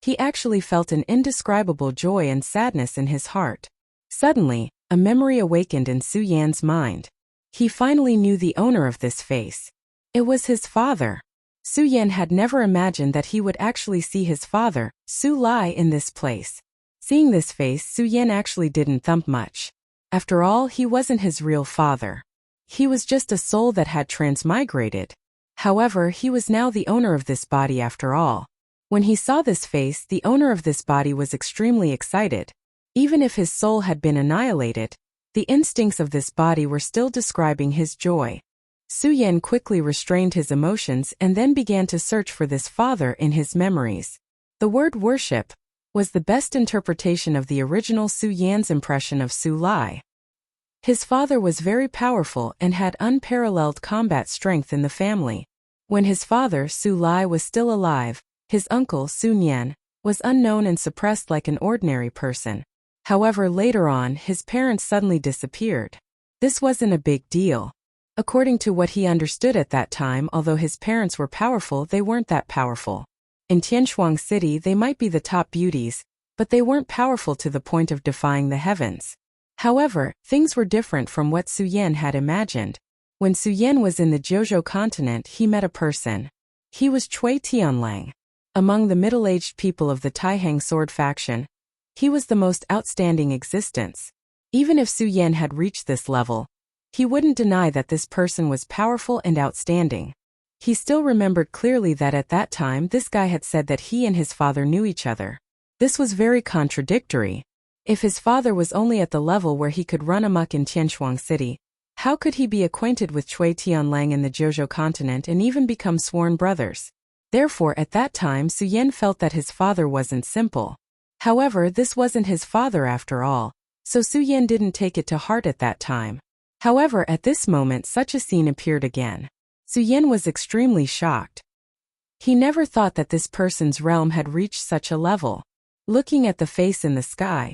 he actually felt an indescribable joy and sadness in his heart. Suddenly, a memory awakened in Su Yan's mind. He finally knew the owner of this face. It was his father. Su Yan had never imagined that he would actually see his father, Su Lai, in this place. Seeing this face, Su Yan actually didn't thump much. After all, he wasn't his real father. He was just a soul that had transmigrated. However, he was now the owner of this body after all. When he saw this face, the owner of this body was extremely excited. Even if his soul had been annihilated, the instincts of this body were still describing his joy. Su Yan quickly restrained his emotions and then began to search for this father in his memories. The word worship was the best interpretation of the original Su Yan's impression of Su Lai. His father was very powerful and had unparalleled combat strength in the family. When his father, Su Lai, was still alive, his uncle, Su Nian, was unknown and suppressed like an ordinary person. However, later on, his parents suddenly disappeared. This wasn't a big deal. According to what he understood at that time, although his parents were powerful, they weren't that powerful. In Tianshuang City, they might be the top beauties, but they weren't powerful to the point of defying the heavens. However, things were different from what Su Yan had imagined. When Su Yan was in the Jiuzhou continent, he met a person. He was Cui Tianlang. Among the middle-aged people of the Taihang sword faction, he was the most outstanding existence. Even if Su Yan had reached this level, he wouldn't deny that this person was powerful and outstanding. He still remembered clearly that at that time this guy had said that he and his father knew each other. This was very contradictory. If his father was only at the level where he could run amok in Tianshuang City, how could he be acquainted with Cui Tianlang in the Jiuzhou continent and even become sworn brothers? Therefore, at that time, Su Yan felt that his father wasn't simple. However, this wasn't his father after all, so Su Yan didn't take it to heart at that time. However, at this moment such a scene appeared again. Su Yan was extremely shocked. He never thought that this person's realm had reached such a level. Looking at the face in the sky,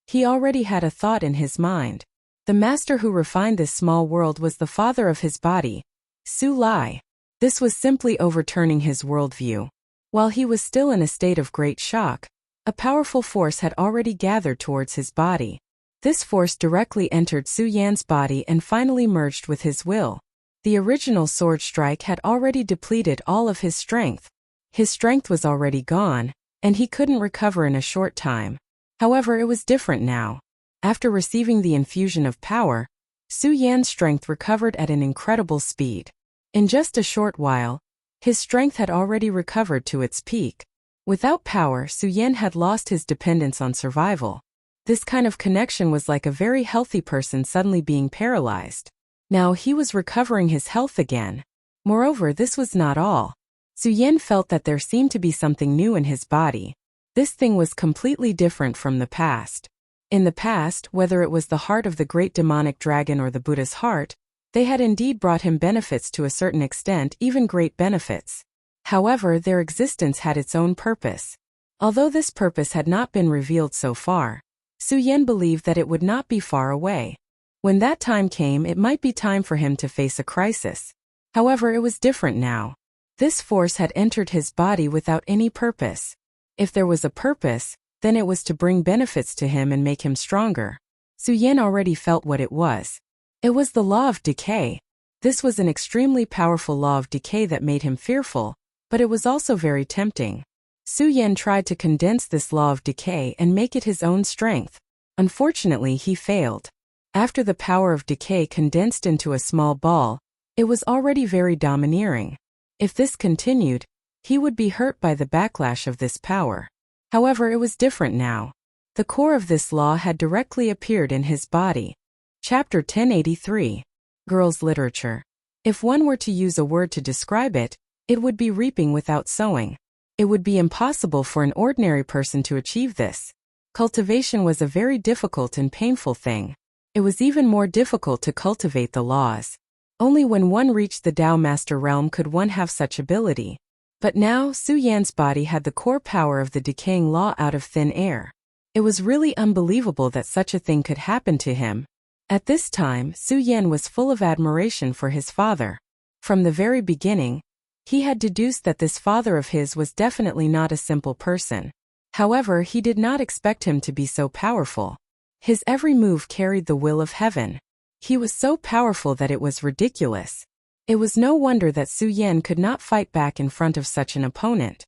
he already had a thought in his mind. The master who refined this small world was the father of his body, Su Lai. This was simply overturning his worldview. While he was still in a state of great shock, a powerful force had already gathered towards his body. This force directly entered Su Yan's body and finally merged with his will. The original sword strike had already depleted all of his strength. His strength was already gone, and he couldn't recover in a short time. However, it was different now. After receiving the infusion of power, Su Yan's strength recovered at an incredible speed. In just a short while, his strength had already recovered to its peak. Without power, Su Yan had lost his dependence on survival. This kind of connection was like a very healthy person suddenly being paralyzed. Now he was recovering his health again. Moreover, this was not all. Su Yan felt that there seemed to be something new in his body. This thing was completely different from the past. In the past, whether it was the heart of the great demonic dragon or the Buddha's heart, they had indeed brought him benefits to a certain extent, even great benefits. However, their existence had its own purpose. Although this purpose had not been revealed so far, Su Yan believed that it would not be far away. When that time came, it might be time for him to face a crisis. However, it was different now. This force had entered his body without any purpose. If there was a purpose, then it was to bring benefits to him and make him stronger. Su Yan already felt what it was. It was the law of decay. This was an extremely powerful law of decay that made him fearful, but it was also very tempting. Su Yan tried to condense this law of decay and make it his own strength. Unfortunately, he failed. After the power of decay condensed into a small ball, it was already very domineering. If this continued, he would be hurt by the backlash of this power. However, it was different now. The core of this law had directly appeared in his body. Chapter 1083. Girls' Literature. If one were to use a word to describe it, it would be reaping without sowing. It would be impossible for an ordinary person to achieve this. Cultivation was a very difficult and painful thing. It was even more difficult to cultivate the laws. Only when one reached the Tao Master realm could one have such ability. But now, Su Yan's body had the core power of the decaying law out of thin air. It was really unbelievable that such a thing could happen to him. At this time, Su Yan was full of admiration for his father. From the very beginning, he had deduced that this father of his was definitely not a simple person. However, he did not expect him to be so powerful. His every move carried the will of heaven. He was so powerful that it was ridiculous. It was no wonder that Su Yan could not fight back in front of such an opponent.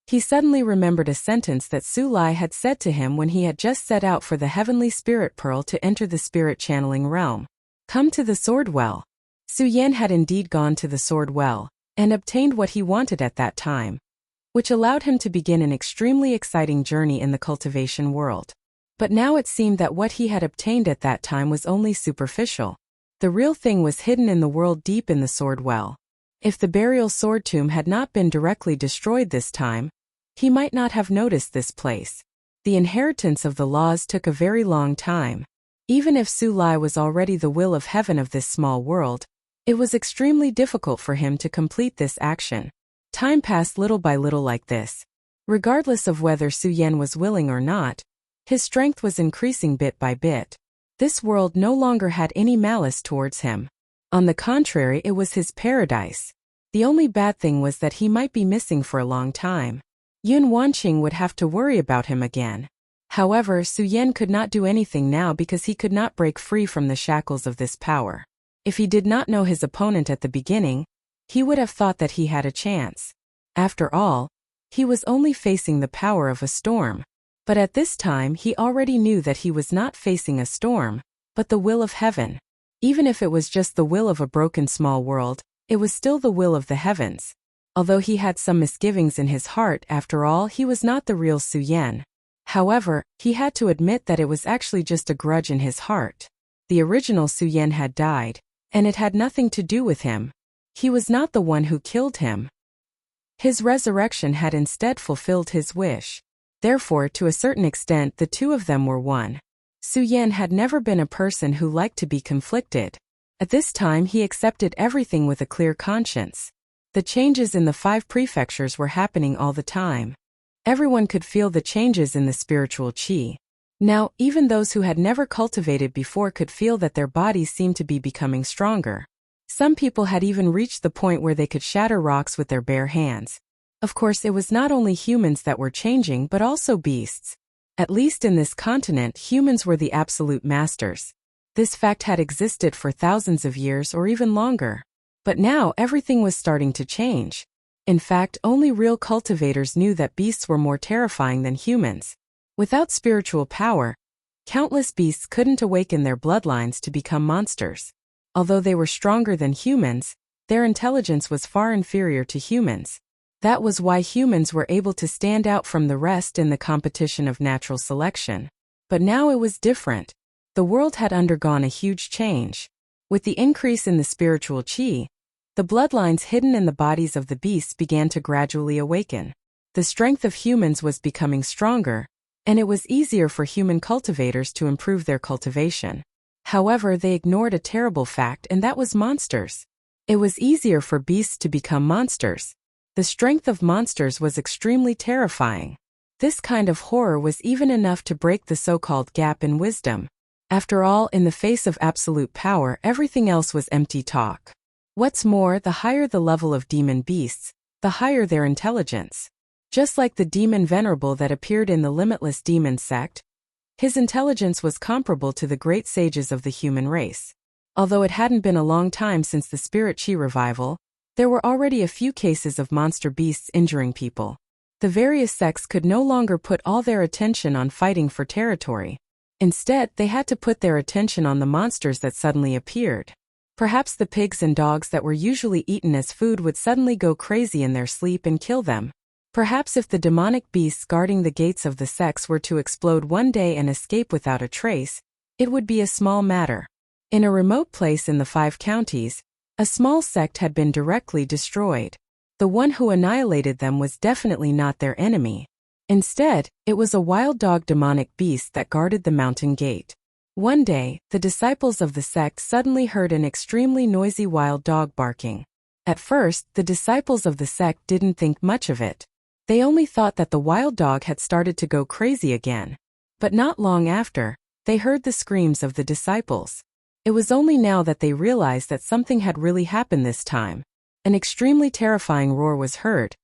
He suddenly remembered a sentence that Su Lai had said to him when he had just set out for the heavenly spirit pearl to enter the spirit channeling realm. Come to the sword well. Su Yan had indeed gone to the sword well, and obtained what he wanted at that time, which allowed him to begin an extremely exciting journey in the cultivation world. But now it seemed that what he had obtained at that time was only superficial. The real thing was hidden in the world deep in the sword well. If the burial sword tomb had not been directly destroyed this time, he might not have noticed this place. The inheritance of the laws took a very long time. Even if Su Lai was already the will of heaven of this small world, it was extremely difficult for him to complete this action. Time passed little by little like this. Regardless of whether Su Yan was willing or not, his strength was increasing bit by bit. This world no longer had any malice towards him. On the contrary, it was his paradise. The only bad thing was that he might be missing for a long time. Yun Wanqing would have to worry about him again. However, Su Yan could not do anything now because he could not break free from the shackles of this power. If he did not know his opponent at the beginning, he would have thought that he had a chance. After all, he was only facing the power of a storm. But at this time he already knew that he was not facing a storm, but the will of heaven. Even if it was just the will of a broken small world, it was still the will of the heavens. Although he had some misgivings in his heart, after all, he was not the real Su Yan. However, he had to admit that it was actually just a grudge in his heart. The original Su Yan had died, and it had nothing to do with him. He was not the one who killed him. His resurrection had instead fulfilled his wish. Therefore, to a certain extent, the two of them were one. Su Yan had never been a person who liked to be conflicted. At this time he accepted everything with a clear conscience. The changes in the 5 prefectures were happening all the time. Everyone could feel the changes in the spiritual qi. Now, even those who had never cultivated before could feel that their bodies seemed to be becoming stronger. Some people had even reached the point where they could shatter rocks with their bare hands. Of course, it was not only humans that were changing but also beasts. At least in this continent, humans were the absolute masters. This fact had existed for thousands of years or even longer. But now everything was starting to change. In fact, only real cultivators knew that beasts were more terrifying than humans. Without spiritual power, Countless beasts couldn't awaken their bloodlines to become monsters. Although they were stronger than humans, their intelligence was far inferior to humans. That was why humans were able to stand out from the rest in the competition of natural selection. But now it was different. The world had undergone a huge change. With the increase in the spiritual chi, the bloodlines hidden in the bodies of the beasts began to gradually awaken. The strength of humans was becoming stronger, and it was easier for human cultivators to improve their cultivation. However, they ignored a terrible fact, and that was monsters. It was easier for beasts to become monsters. The strength of monsters was extremely terrifying. This kind of horror was even enough to break the so-called gap in wisdom. After all, in the face of absolute power, everything else was empty talk. What's more, the higher the level of demon beasts, the higher their intelligence. Just like the demon Venerable that appeared in the Limitless Demon sect, his intelligence was comparable to the great sages of the human race. Although it hadn't been a long time since the Spirit Chi revival, there were already a few cases of monster beasts injuring people. The various sects could no longer put all their attention on fighting for territory. Instead, they had to put their attention on the monsters that suddenly appeared. Perhaps the pigs and dogs that were usually eaten as food would suddenly go crazy in their sleep and kill them. Perhaps if the demonic beasts guarding the gates of the sects were to explode one day and escape without a trace, it would be a small matter. In a remote place in the 5 counties, a small sect had been directly destroyed. The one who annihilated them was definitely not their enemy. Instead, it was a wild dog demonic beast that guarded the mountain gate. One day, the disciples of the sect suddenly heard an extremely noisy wild dog barking. At first, the disciples of the sect didn't think much of it. They only thought that the wild dog had started to go crazy again. But not long after, they heard the screams of the disciples. It was only now that they realized that something had really happened this time. An extremely terrifying roar was heard,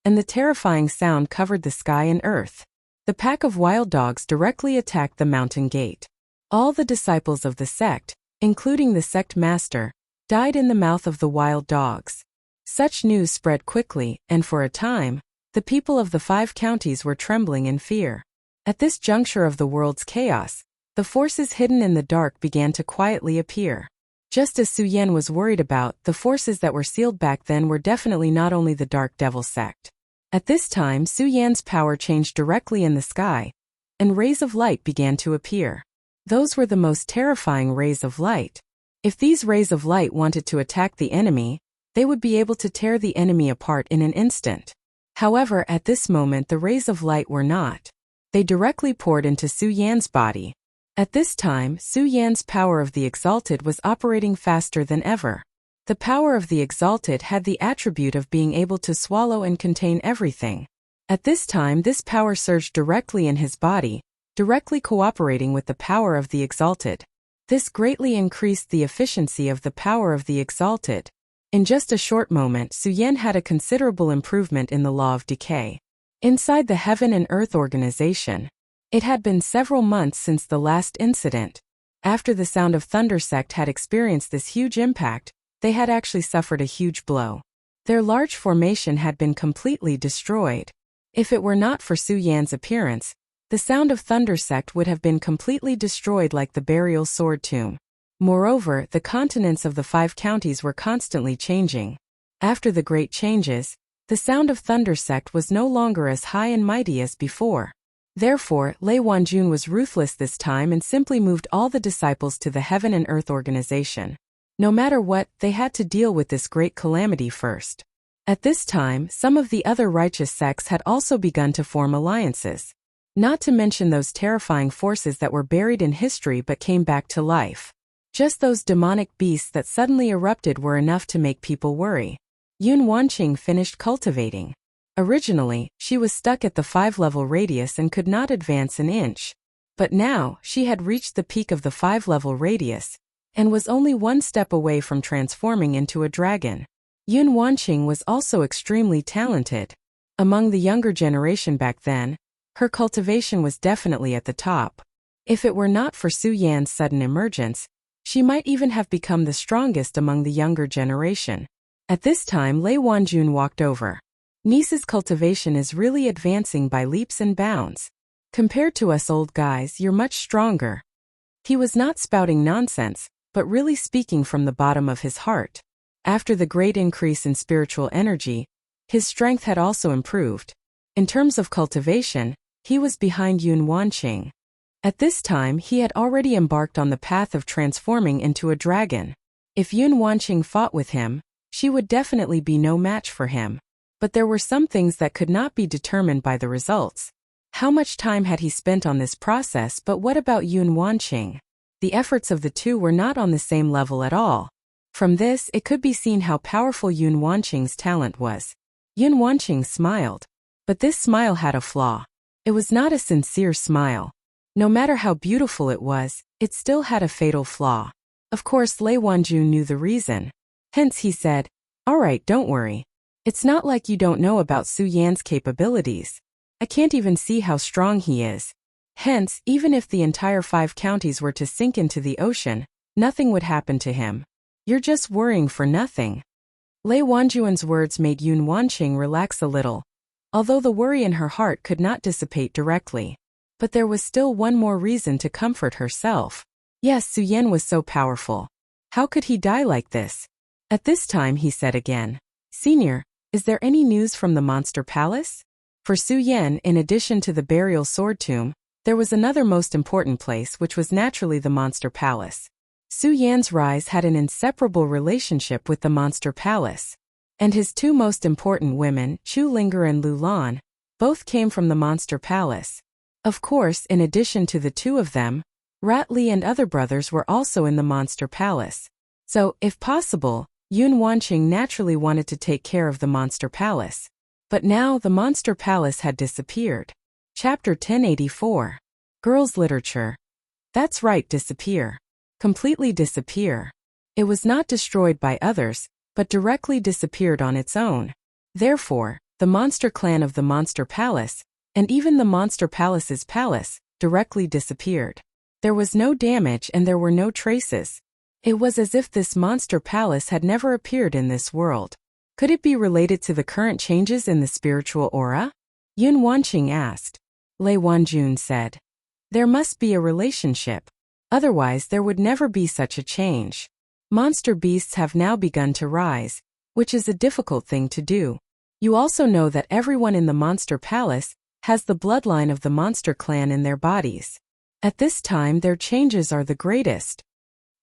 and the terrifying sound covered the sky and earth. The pack of wild dogs directly attacked the mountain gate. All the disciples of the sect, including the sect master, died in the mouth of the wild dogs. Such news spread quickly, and for a time, the people of the 5 counties were trembling in fear. At this juncture of the world's chaos, the forces hidden in the dark began to quietly appear. Just as Su Yan was worried about, the forces that were sealed back then were definitely not only the Dark Devil sect. At this time, Su Yan's power changed directly in the sky, and rays of light began to appear. Those were the most terrifying rays of light. If these rays of light wanted to attack the enemy, they would be able to tear the enemy apart in an instant. However, at this moment the rays of light were not. They directly poured into Su Yan's body. At this time, Su Yan's power of the Exalted was operating faster than ever. The power of the Exalted had the attribute of being able to swallow and contain everything. At this time, this power surged directly in his body, directly cooperating with the power of the Exalted. This greatly increased the efficiency of the power of the Exalted. In just a short moment, Su Yan had a considerable improvement in the law of decay. Inside the Heaven and Earth organization, it had been several months since the last incident. After the Sound of Thunder sect had experienced this huge impact, they had actually suffered a huge blow. Their large formation had been completely destroyed. If it were not for Su Yan's appearance, the Sound of Thunder sect would have been completely destroyed like the burial sword tomb. Moreover, the continents of the 5 counties were constantly changing. After the great changes, the Sound of Thunder sect was no longer as high and mighty as before. Therefore, Lei Wanjun was ruthless this time and simply moved all the disciples to the Heaven and Earth organization. No matter what, they had to deal with this great calamity first. At this time, some of the other righteous sects had also begun to form alliances. Not to mention those terrifying forces that were buried in history but came back to life. Just those demonic beasts that suddenly erupted were enough to make people worry. Yun Wanqing finished cultivating. Originally, she was stuck at the 5-level radius and could not advance an inch. But now, she had reached the peak of the 5-level radius, and was only one step away from transforming into a dragon. Yun Wanqing was also extremely talented. Among the younger generation back then, her cultivation was definitely at the top. If it were not for Su Yan's sudden emergence, she might even have become the strongest among the younger generation. At this time, Lei Wanjun walked over. Niece's cultivation is really advancing by leaps and bounds. Compared to us old guys, you're much stronger. He was not spouting nonsense, but really speaking from the bottom of his heart. After the great increase in spiritual energy, his strength had also improved. In terms of cultivation, he was behind Yun Wanqing. At this time, he had already embarked on the path of transforming into a dragon. If Yun Wanqing fought with him, she would definitely be no match for him. But there were some things that could not be determined by the results. How much time had he spent on this process? But what about Yun Wanqing? The efforts of the two were not on the same level at all. From this, it could be seen how powerful Yun Wanqing's talent was. Yun Wanqing smiled. But this smile had a flaw. It was not a sincere smile. No matter how beautiful it was, it still had a fatal flaw. Of course, Lei Wanju knew the reason. Hence he said, "All right, don't worry. It's not like you don't know about Su Yan's capabilities. I can't even see how strong he is. Hence, even if the entire 5 counties were to sink into the ocean, nothing would happen to him. You're just worrying for nothing." Lei Wanjuan's words made Yun Wanqing relax a little, although the worry in her heart could not dissipate directly. But there was still one more reason to comfort herself. Yes, Su Yan was so powerful. How could he die like this? At this time he said again, "Senior, is there any news from the Monster Palace?" For Su Yan, in addition to the burial sword tomb, there was another most important place, which was naturally the Monster Palace. Su Yan's rise had an inseparable relationship with the Monster Palace. And his 2 most important women, Chu Linger and Lu Lan, both came from the Monster Palace. Of course, in addition to the 2 of them, Rat Li and other brothers were also in the Monster Palace. So, if possible, Yun Wanqing naturally wanted to take care of the Monster Palace. But now the Monster Palace had disappeared. Chapter 1084. Girls' Literature. That's right, disappear. Completely disappear. It was not destroyed by others, but directly disappeared on its own. Therefore, the Monster Clan of the Monster Palace, and even the Monster Palace's palace, directly disappeared. There was no damage and there were no traces. It was as if this Monster Palace had never appeared in this world. Could it be related to the current changes in the spiritual aura? Yun Wanqing asked. Lei Wanjun said, "There must be a relationship. Otherwise there would never be such a change. Monster beasts have now begun to rise, which is a difficult thing to do. You also know that everyone in the Monster Palace has the bloodline of the Monster Clan in their bodies. At this time their changes are the greatest."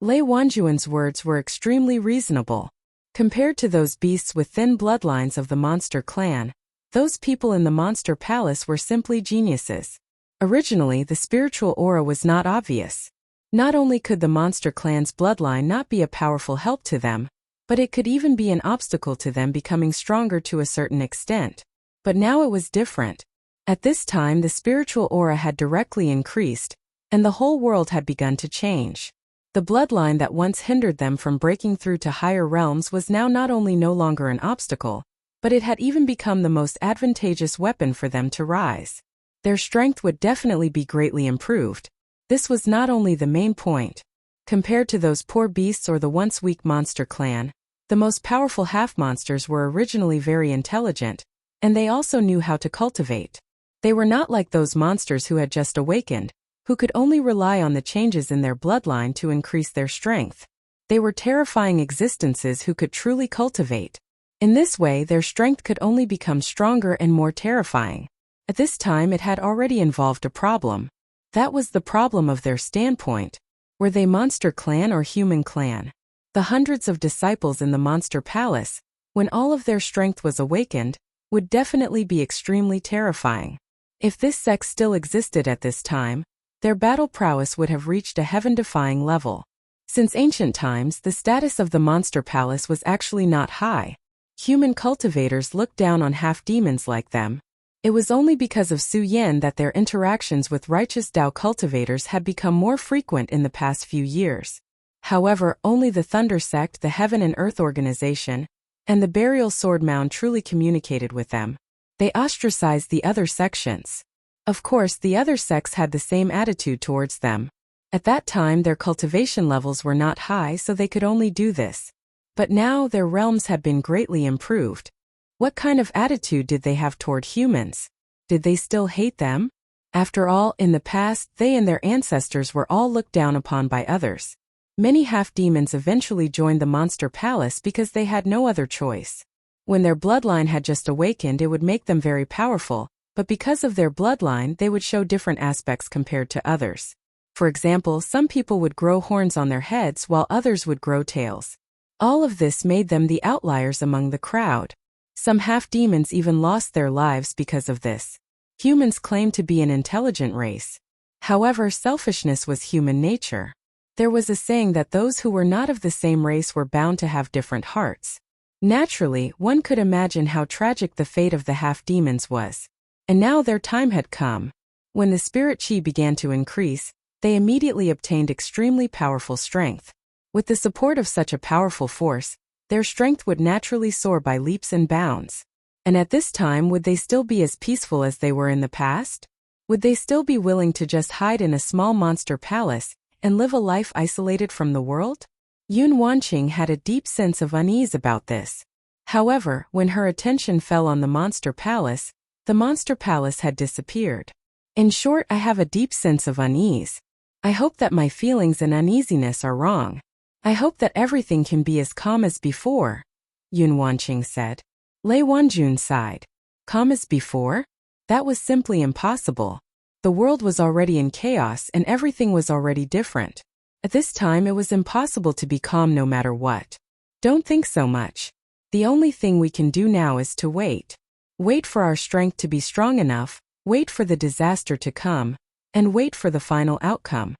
Lei Wanjuan's words were extremely reasonable. Compared to those beasts with thin bloodlines of the Monster Clan, those people in the Monster Palace were simply geniuses. Originally, the spiritual aura was not obvious. Not only could the Monster Clan's bloodline not be a powerful help to them, but it could even be an obstacle to them becoming stronger to a certain extent. But now it was different. At this time the spiritual aura had directly increased, and the whole world had begun to change. The bloodline that once hindered them from breaking through to higher realms was now not only no longer an obstacle, but it had even become the most advantageous weapon for them to rise. Their strength would definitely be greatly improved. This was not only the main point. Compared to those poor beasts or the once weak Monster Clan, the most powerful half-monsters were originally very intelligent, and they also knew how to cultivate. They were not like those monsters who had just awakened, who could only rely on the changes in their bloodline to increase their strength. They were terrifying existences who could truly cultivate. In this way, their strength could only become stronger and more terrifying. At this time it had already involved a problem. That was the problem of their standpoint. Were they Monster Clan or Human Clan? The hundreds of disciples in the Monster Palace, when all of their strength was awakened, would definitely be extremely terrifying. If this sect still existed at this time, their battle prowess would have reached a heaven-defying level. Since ancient times, the status of the Monster Palace was actually not high. Human cultivators looked down on half-demons like them. It was only because of Su Yan that their interactions with righteous Dao cultivators had become more frequent in the past few years. However, only the Thunder Sect, the Heaven and Earth Organization, and the Burial Sword Mound truly communicated with them. They ostracized the other sections. Of course, the other sects had the same attitude towards them. At that time their cultivation levels were not high, so they could only do this. But now their realms had been greatly improved. What kind of attitude did they have toward humans? Did they still hate them? After all, in the past, they and their ancestors were all looked down upon by others. Many half-demons eventually joined the monster palace because they had no other choice. When their bloodline had just awakened, it would make them very powerful, but because of their bloodline, they would show different aspects compared to others. For example, some people would grow horns on their heads while others would grow tails. All of this made them the outliers among the crowd. Some half-demons even lost their lives because of this. Humans claim to be an intelligent race. However, selfishness was human nature. There was a saying that those who were not of the same race were bound to have different hearts. Naturally, one could imagine how tragic the fate of the half-demons was. And now their time had come. When the spirit chi began to increase, they immediately obtained extremely powerful strength. With the support of such a powerful force, their strength would naturally soar by leaps and bounds. And at this time, would they still be as peaceful as they were in the past? Would they still be willing to just hide in a small monster palace and live a life isolated from the world? Yun Wanqing had a deep sense of unease about this. However, when her attention fell on the monster palace, the monster palace had disappeared. In short, I have a deep sense of unease. I hope that my feelings and uneasiness are wrong. I hope that everything can be as calm as before, Yun Wanqing said. Lei Wanjun sighed. Calm as before? That was simply impossible. The world was already in chaos and everything was already different. At this time, it was impossible to be calm no matter what. Don't think so much. The only thing we can do now is to wait. Wait for our strength to be strong enough, wait for the disaster to come, and wait for the final outcome.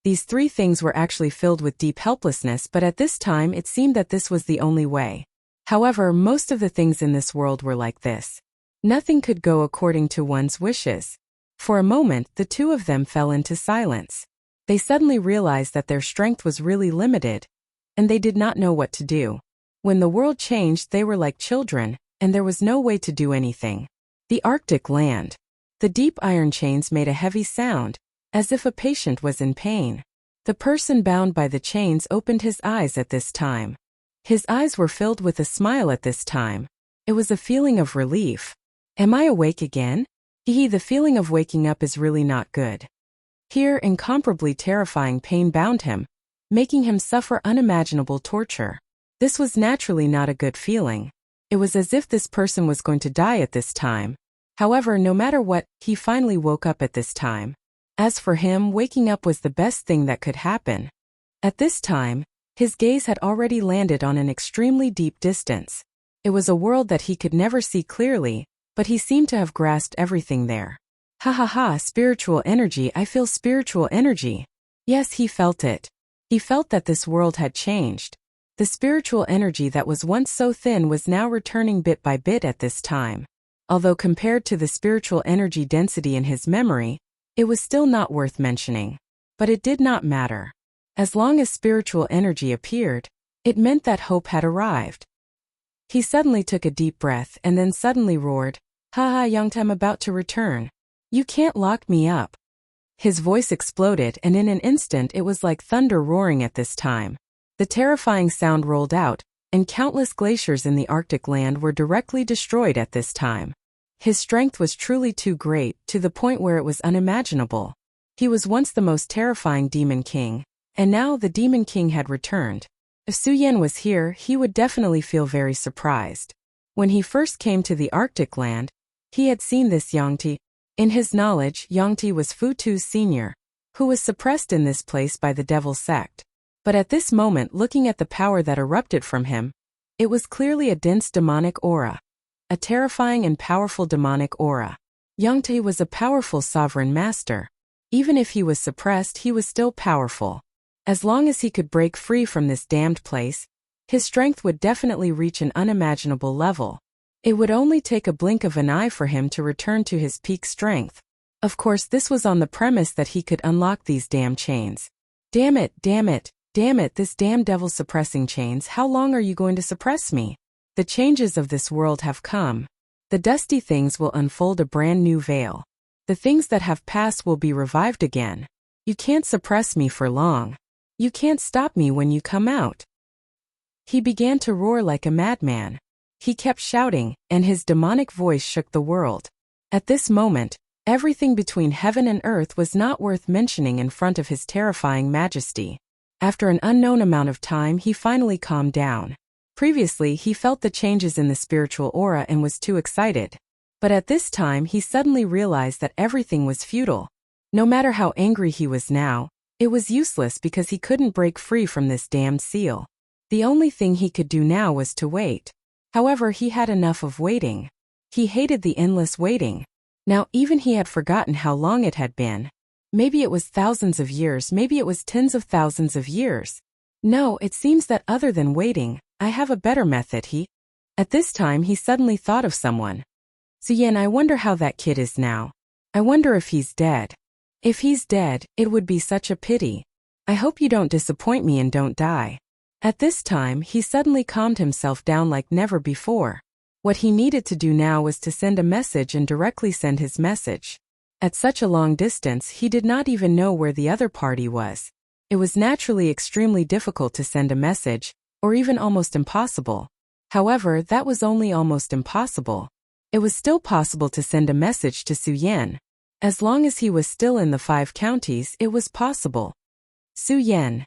These three things were actually filled with deep helplessness, but at this time it seemed that this was the only way. However, most of the things in this world were like this. Nothing could go according to one's wishes. For a moment, the two of them fell into silence. They suddenly realized that their strength was really limited, and they did not know what to do. When the world changed, they were like children, and there was no way to do anything. The Arctic land. The deep iron chains made a heavy sound, as if a patient was in pain. The person bound by the chains opened his eyes at this time. His eyes were filled with a smile at this time. It was a feeling of relief. Am I awake again? The feeling of waking up is really not good. Here, incomparably terrifying pain bound him, making him suffer unimaginable torture. This was naturally not a good feeling. It was as if this person was going to die at this time. However, no matter what, he finally woke up at this time. As for him, waking up was the best thing that could happen. At this time, his gaze had already landed on an extremely deep distance. It was a world that he could never see clearly, but he seemed to have grasped everything there. Ha ha ha, spiritual energy, I feel spiritual energy. Yes, he felt it. He felt that this world had changed. The spiritual energy that was once so thin was now returning bit by bit at this time. Although compared to the spiritual energy density in his memory, it was still not worth mentioning. But it did not matter. As long as spiritual energy appeared, it meant that hope had arrived. He suddenly took a deep breath and then suddenly roared, "Ha ha, Yangta, I'm about to return. You can't lock me up." His voice exploded, and in an instant it was like thunder roaring at this time. The terrifying sound rolled out, and countless glaciers in the Arctic land were directly destroyed at this time. His strength was truly too great, to the point where it was unimaginable. He was once the most terrifying demon king, and now the demon king had returned. If Su Yan was here, he would definitely feel very surprised. When he first came to the Arctic land, he had seen this Yangti. In his knowledge, Yangti was Fu Tu's senior, who was suppressed in this place by the devil sect. But at this moment, looking at the power that erupted from him, it was clearly a dense demonic aura. A terrifying and powerful demonic aura. Yangti was a powerful sovereign master. Even if he was suppressed, he was still powerful. As long as he could break free from this damned place, his strength would definitely reach an unimaginable level. It would only take a blink of an eye for him to return to his peak strength. Of course, this was on the premise that he could unlock these damn chains. Damn it, damn it, damn it, this damn devil suppressing chains, how long are you going to suppress me? The changes of this world have come. The dusty things will unfold a brand new veil. The things that have passed will be revived again. You can't suppress me for long. You can't stop me when you come out. He began to roar like a madman. He kept shouting, and his demonic voice shook the world. At this moment, Everything between heaven and earth was not worth mentioning in front of his terrifying majesty. After an unknown amount of time, he finally calmed down. Previously, he felt the changes in the spiritual aura and was too excited. But at this time, he suddenly realized that everything was futile. No matter how angry he was now, it was useless because he couldn't break free from this damned seal. The only thing he could do now was to wait. However, he had enough of waiting. He hated the endless waiting. Now even he had forgotten how long it had been. Maybe it was thousands of years, maybe it was tens of thousands of years. No, it seems that other than waiting, I have a better method. At this time he suddenly thought of someone. Suyen, I wonder how that kid is now. I wonder if he's dead. If he's dead, it would be such a pity. I hope you don't disappoint me and don't die. At this time, he suddenly calmed himself down like never before. What he needed to do now was to send a message and directly send his message. At such a long distance, he did not even know where the other party was. It was naturally extremely difficult to send a message, or even almost impossible. However, that was only almost impossible. It was still possible to send a message to Suyen. As long as he was still in the 5 counties, it was possible. Suyen.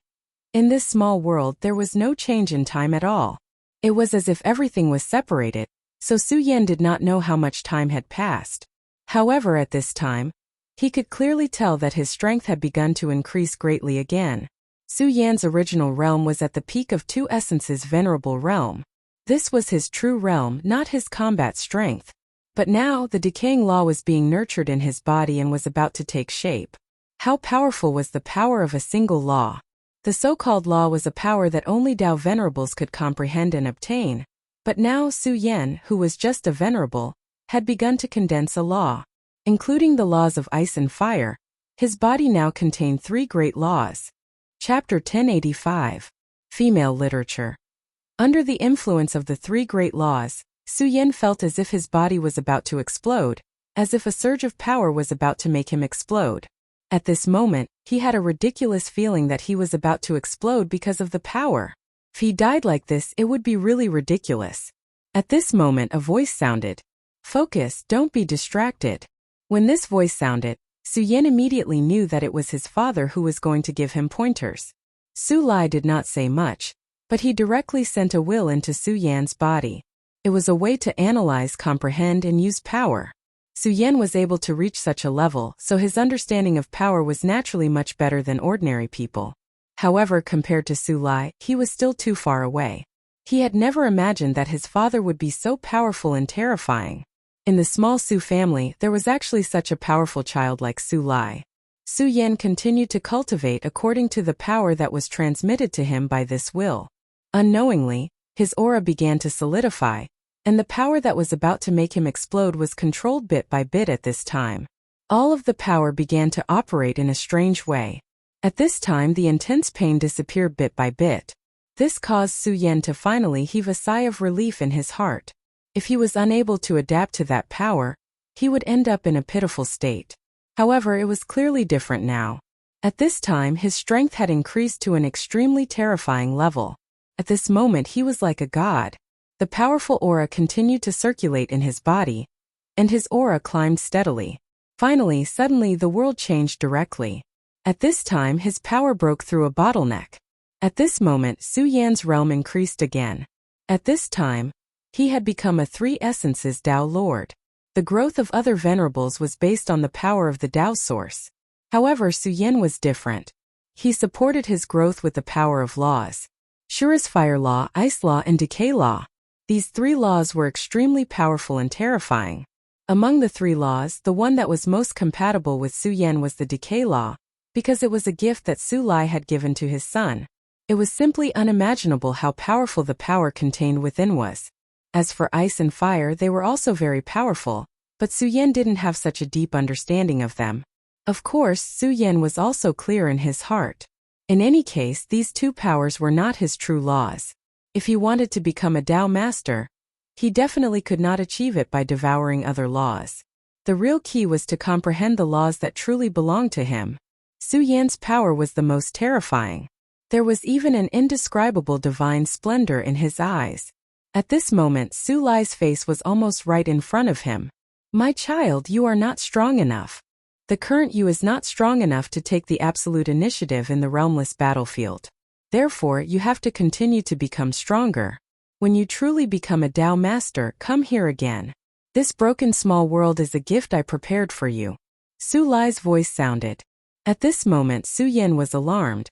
In this small world, there was no change in time at all. It was as if everything was separated, so Suyen did not know how much time had passed. However, at this time, he could clearly tell that his strength had begun to increase greatly again. Suyen's original realm was at the peak of 2 Essences' venerable realm. This was his true realm, not his combat strength. But now, the decaying law was being nurtured in his body and was about to take shape. How powerful was the power of a single law? The so-called law was a power that only Dao venerables could comprehend and obtain. But now Suyen, who was just a venerable, had begun to condense a law. Including the laws of ice and fire, his body now contained 3 great laws. Chapter 1085. Female Literature. Under the influence of the 3 great laws, Suyen felt as if his body was about to explode, as if a surge of power was about to make him explode. At this moment, he had a ridiculous feeling that he was about to explode because of the power. If he died like this, it would be really ridiculous. At this moment, a voice sounded. Focus, don't be distracted. When this voice sounded, Suyen immediately knew that it was his father who was going to give him pointers. Su Lai did not say much, but he directly sent a will into Suyen's body. It was a way to analyze, comprehend, and use power. Suyen was able to reach such a level, so his understanding of power was naturally much better than ordinary people. However, compared to Su Lai, he was still too far away. He had never imagined that his father would be so powerful and terrifying. In the small Su family, there was actually such a powerful child like Su Lai. Suyen continued to cultivate according to the power that was transmitted to him by this will. Unknowingly, his aura began to solidify, and the power that was about to make him explode was controlled bit by bit at this time. All of the power began to operate in a strange way. At this time, the intense pain disappeared bit by bit. This caused Suyen to finally heave a sigh of relief in his heart. If he was unable to adapt to that power, he would end up in a pitiful state. However, it was clearly different now. At this time, his strength had increased to an extremely terrifying level. At this moment, he was like a god. The powerful aura continued to circulate in his body, and his aura climbed steadily. Finally, suddenly, the world changed directly. At this time, his power broke through a bottleneck. At this moment, Suyen's realm increased again. At this time, he had become a 3 Essences Dao Lord. The growth of other venerables was based on the power of the Dao source. However, Suyen was different. He supported his growth with the power of laws. Shura's fire law, ice law, and decay law. These 3 laws were extremely powerful and terrifying. Among the 3 laws, the one that was most compatible with Suyen was the decay law, because it was a gift that Su Lai had given to his son. It was simply unimaginable how powerful the power contained within was. As for ice and fire, they were also very powerful, but Suyen didn't have such a deep understanding of them. Of course, Suyen was also clear in his heart. In any case, these 2 powers were not his true laws. If he wanted to become a Dao master, he definitely could not achieve it by devouring other laws. The real key was to comprehend the laws that truly belonged to him. Suyen's power was the most terrifying. There was even an indescribable divine splendor in his eyes. At this moment, Su Lai's face was almost right in front of him. My child, you are not strong enough. The current you is not strong enough to take the absolute initiative in the realmless battlefield. Therefore, you have to continue to become stronger. When you truly become a Tao master, come here again. This broken small world is a gift I prepared for you. Su Lai's voice sounded. At this moment, Su Yan was alarmed.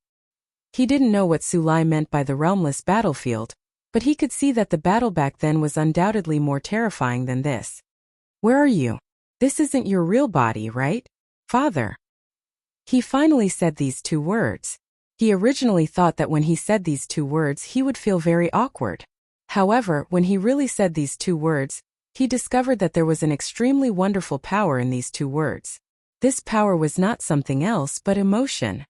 He didn't know what Su Lai meant by the realmless battlefield, but he could see that the battle back then was undoubtedly more terrifying than this. Where are you? This isn't your real body, right, Father? He finally said these two words. He originally thought that when he said these two words he would feel very awkward. However, when he really said these two words, he discovered that there was an extremely wonderful power in these two words. This power was not something else but emotion.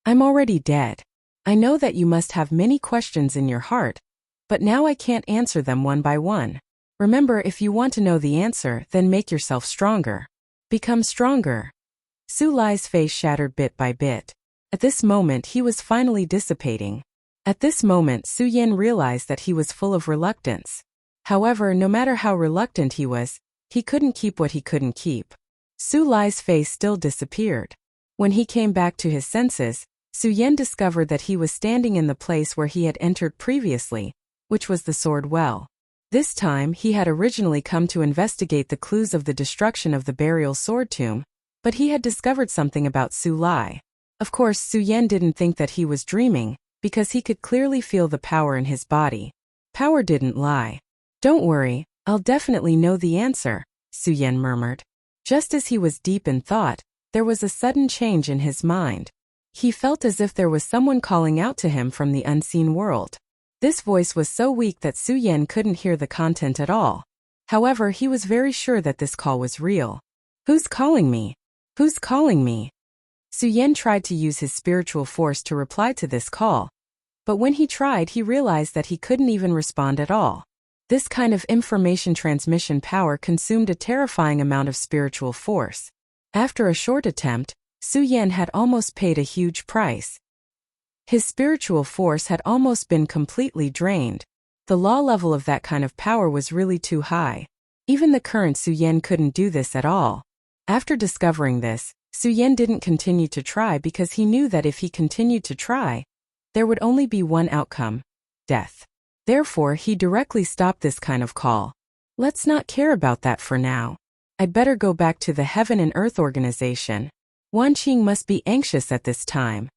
I'm already dead. I know that you must have many questions in your heart, but now I can't answer them one by one. Remember, if you want to know the answer, then make yourself stronger. Become stronger. Su Lai's face shattered bit by bit. At this moment he was finally dissipating. At this moment Su Yan realized that he was full of reluctance. However, no matter how reluctant he was, he couldn't keep what he couldn't keep. Su Lai's face still disappeared. When he came back to his senses, Su Yan discovered that he was standing in the place where he had entered previously, which was the sword well. This time he had originally come to investigate the clues of the destruction of the burial sword tomb, but he had discovered something about Su Lai. Of course, Su Yan didn't think that he was dreaming, because he could clearly feel the power in his body. Power didn't lie. Don't worry, I'll definitely know the answer, Su Yan murmured. Just as he was deep in thought, there was a sudden change in his mind. He felt as if there was someone calling out to him from the unseen world. This voice was so weak that Su Yan couldn't hear the content at all. However, he was very sure that this call was real. Who's calling me? Who's calling me? Su Yan tried to use his spiritual force to reply to this call, but when he tried he realized that he couldn't even respond at all. This kind of information transmission power consumed a terrifying amount of spiritual force. After a short attempt, Su Yan had almost paid a huge price. His spiritual force had almost been completely drained. The law level of that kind of power was really too high. Even the current Su Yan couldn't do this at all. After discovering this, Su Yan didn't continue to try because he knew that if he continued to try, there would only be one outcome: death. Therefore, he directly stopped this kind of call. Let's not care about that for now. I'd better go back to the Heaven and Earth organization. Wan Qing must be anxious at this time.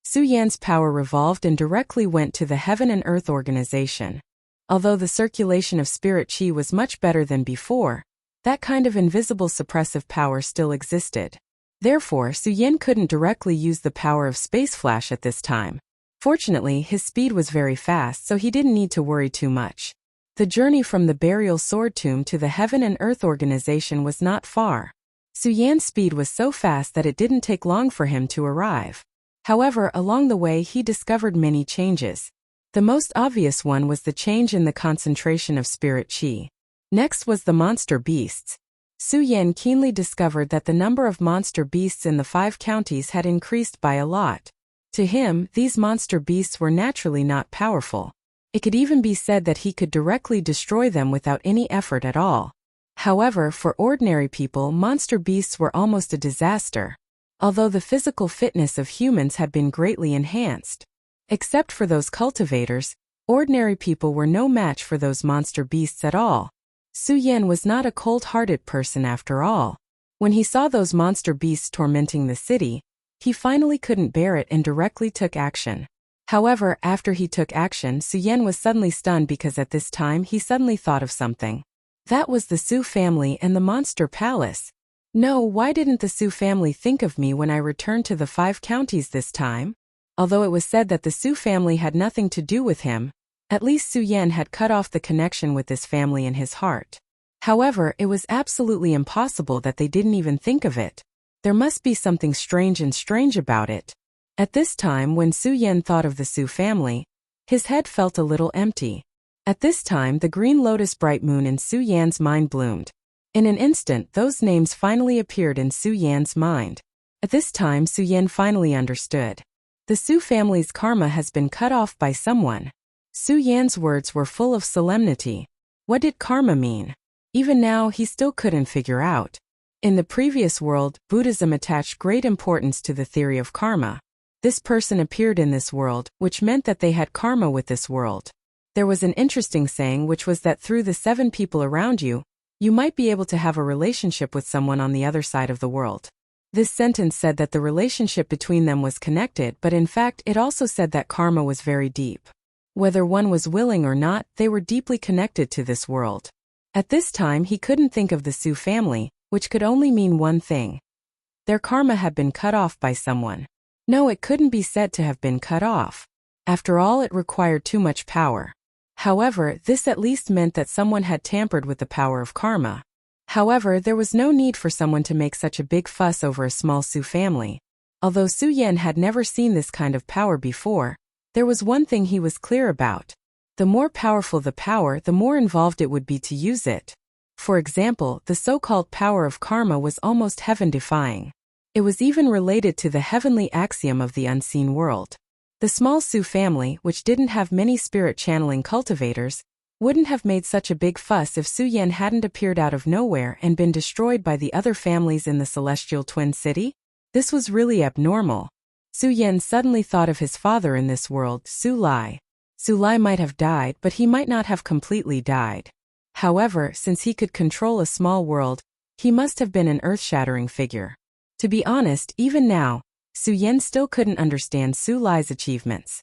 Su Yan's power revolved and directly went to the Heaven and Earth organization. Although the circulation of spirit qi was much better than before, that kind of invisible suppressive power still existed. Therefore, Su Yan couldn't directly use the power of space flash at this time. Fortunately, his speed was very fast, so he didn't need to worry too much. The journey from the burial sword tomb to the Heaven and Earth organization was not far. Su Yan's speed was so fast that it didn't take long for him to arrive. However, along the way he discovered many changes. The most obvious one was the change in the concentration of spirit qi. Next was the monster beasts. Su Yan keenly discovered that the number of monster beasts in the 5 counties had increased by a lot. To him, these monster beasts were naturally not powerful. It could even be said that he could directly destroy them without any effort at all. However, for ordinary people, monster beasts were almost a disaster. Although the physical fitness of humans had been greatly enhanced. Except for those cultivators, ordinary people were no match for those monster beasts at all. Su Yan was not a cold-hearted person after all. When he saw those monster beasts tormenting the city, he finally couldn't bear it and directly took action. However, after he took action, Su Yan was suddenly stunned because at this time he suddenly thought of something. That was the Su family and the monster palace. No, why didn't the Su family think of me when I returned to the 5 counties this time? Although it was said that the Su family had nothing to do with him, at least Su Yan had cut off the connection with this family in his heart. However, it was absolutely impossible that they didn't even think of it. There must be something strange about it. At this time, when Su Yan thought of the Su family, his head felt a little empty. At this time, the green lotus bright moon in Su Yan's mind bloomed. In an instant, those names finally appeared in Su Yan's mind. At this time, Su Yan finally understood. The Su family's karma has been cut off by someone. Su Yan's words were full of solemnity. What did karma mean? Even now, he still couldn't figure out. In the previous world, Buddhism attached great importance to the theory of karma. This person appeared in this world, which meant that they had karma with this world. There was an interesting saying which was that through the 7 people around you, you might be able to have a relationship with someone on the other side of the world. This sentence said that the relationship between them was connected, but in fact it also said that karma was very deep. Whether one was willing or not, they were deeply connected to this world. At this time he couldn't think of the Su family, which could only mean one thing. Their karma had been cut off by someone. No, it couldn't be said to have been cut off. After all, it required too much power. However, this at least meant that someone had tampered with the power of karma. However, there was no need for someone to make such a big fuss over a small Su family. Although Su Yan had never seen this kind of power before, there was one thing he was clear about. The more powerful the power, the more involved it would be to use it. For example, the so-called power of karma was almost heaven-defying. It was even related to the heavenly axiom of the unseen world. The small Su family, which didn't have many spirit-channeling cultivators, wouldn't have made such a big fuss if Su Yan hadn't appeared out of nowhere and been destroyed by the other families in the celestial twin city. This was really abnormal. Su Yan suddenly thought of his father in this world, Su Lai. Su Lai might have died, but he might not have completely died. However, since he could control a small world, he must have been an earth-shattering figure. To be honest, even now, Su Yan still couldn't understand Su Lai's achievements.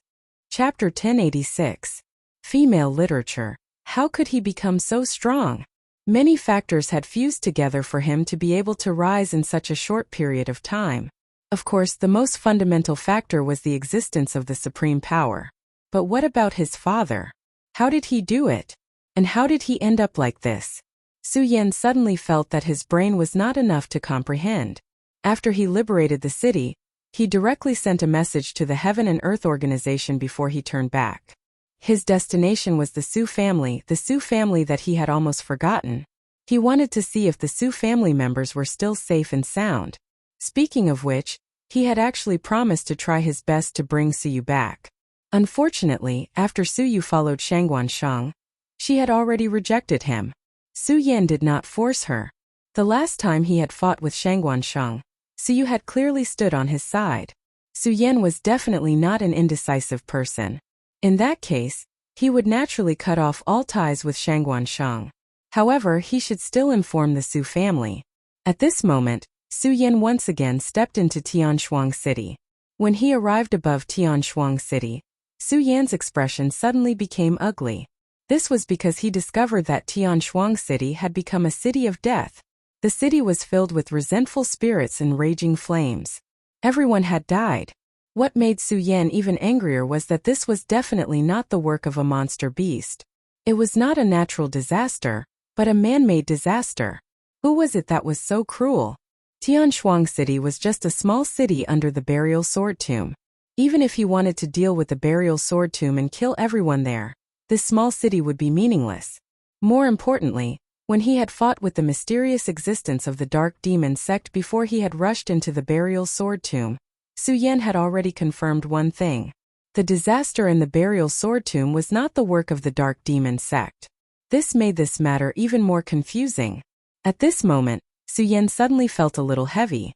Chapter 1086. Female Literature. How could he become so strong? Many factors had fused together for him to be able to rise in such a short period of time. Of course, the most fundamental factor was the existence of the supreme power. But what about his father? How did he do it? And how did he end up like this? Su Yan suddenly felt that his brain was not enough to comprehend. After he liberated the city, he directly sent a message to the Heaven and Earth organization before he turned back. His destination was the Su family that he had almost forgotten. He wanted to see if the Su family members were still safe and sound. Speaking of which, he had actually promised to try his best to bring Su Yu back. Unfortunately, after Su Yu followed Shangguan Sheng, she had already rejected him. Su Yan did not force her. The last time he had fought with Shangguan Sheng, Su Yu had clearly stood on his side. Su Yan was definitely not an indecisive person. In that case, he would naturally cut off all ties with Shangguan Sheng. However, he should still inform the Su family. At this moment, Su Yan once again stepped into Tianshuang City. When he arrived above Tianshuang City, Su Yan's expression suddenly became ugly. This was because he discovered that Tianshuang City had become a city of death. The city was filled with resentful spirits and raging flames. Everyone had died. What made Su Yan even angrier was that this was definitely not the work of a monster beast. It was not a natural disaster, but a man-made disaster. Who was it that was so cruel? Tianshuang City was just a small city under the burial sword tomb. Even if he wanted to deal with the burial sword tomb and kill everyone there, this small city would be meaningless. More importantly, when he had fought with the mysterious existence of the dark demon sect before he had rushed into the burial sword tomb, Su Yan had already confirmed one thing. The disaster in the burial sword tomb was not the work of the dark demon sect. This made this matter even more confusing. At this moment, Su Yan suddenly felt a little heavy.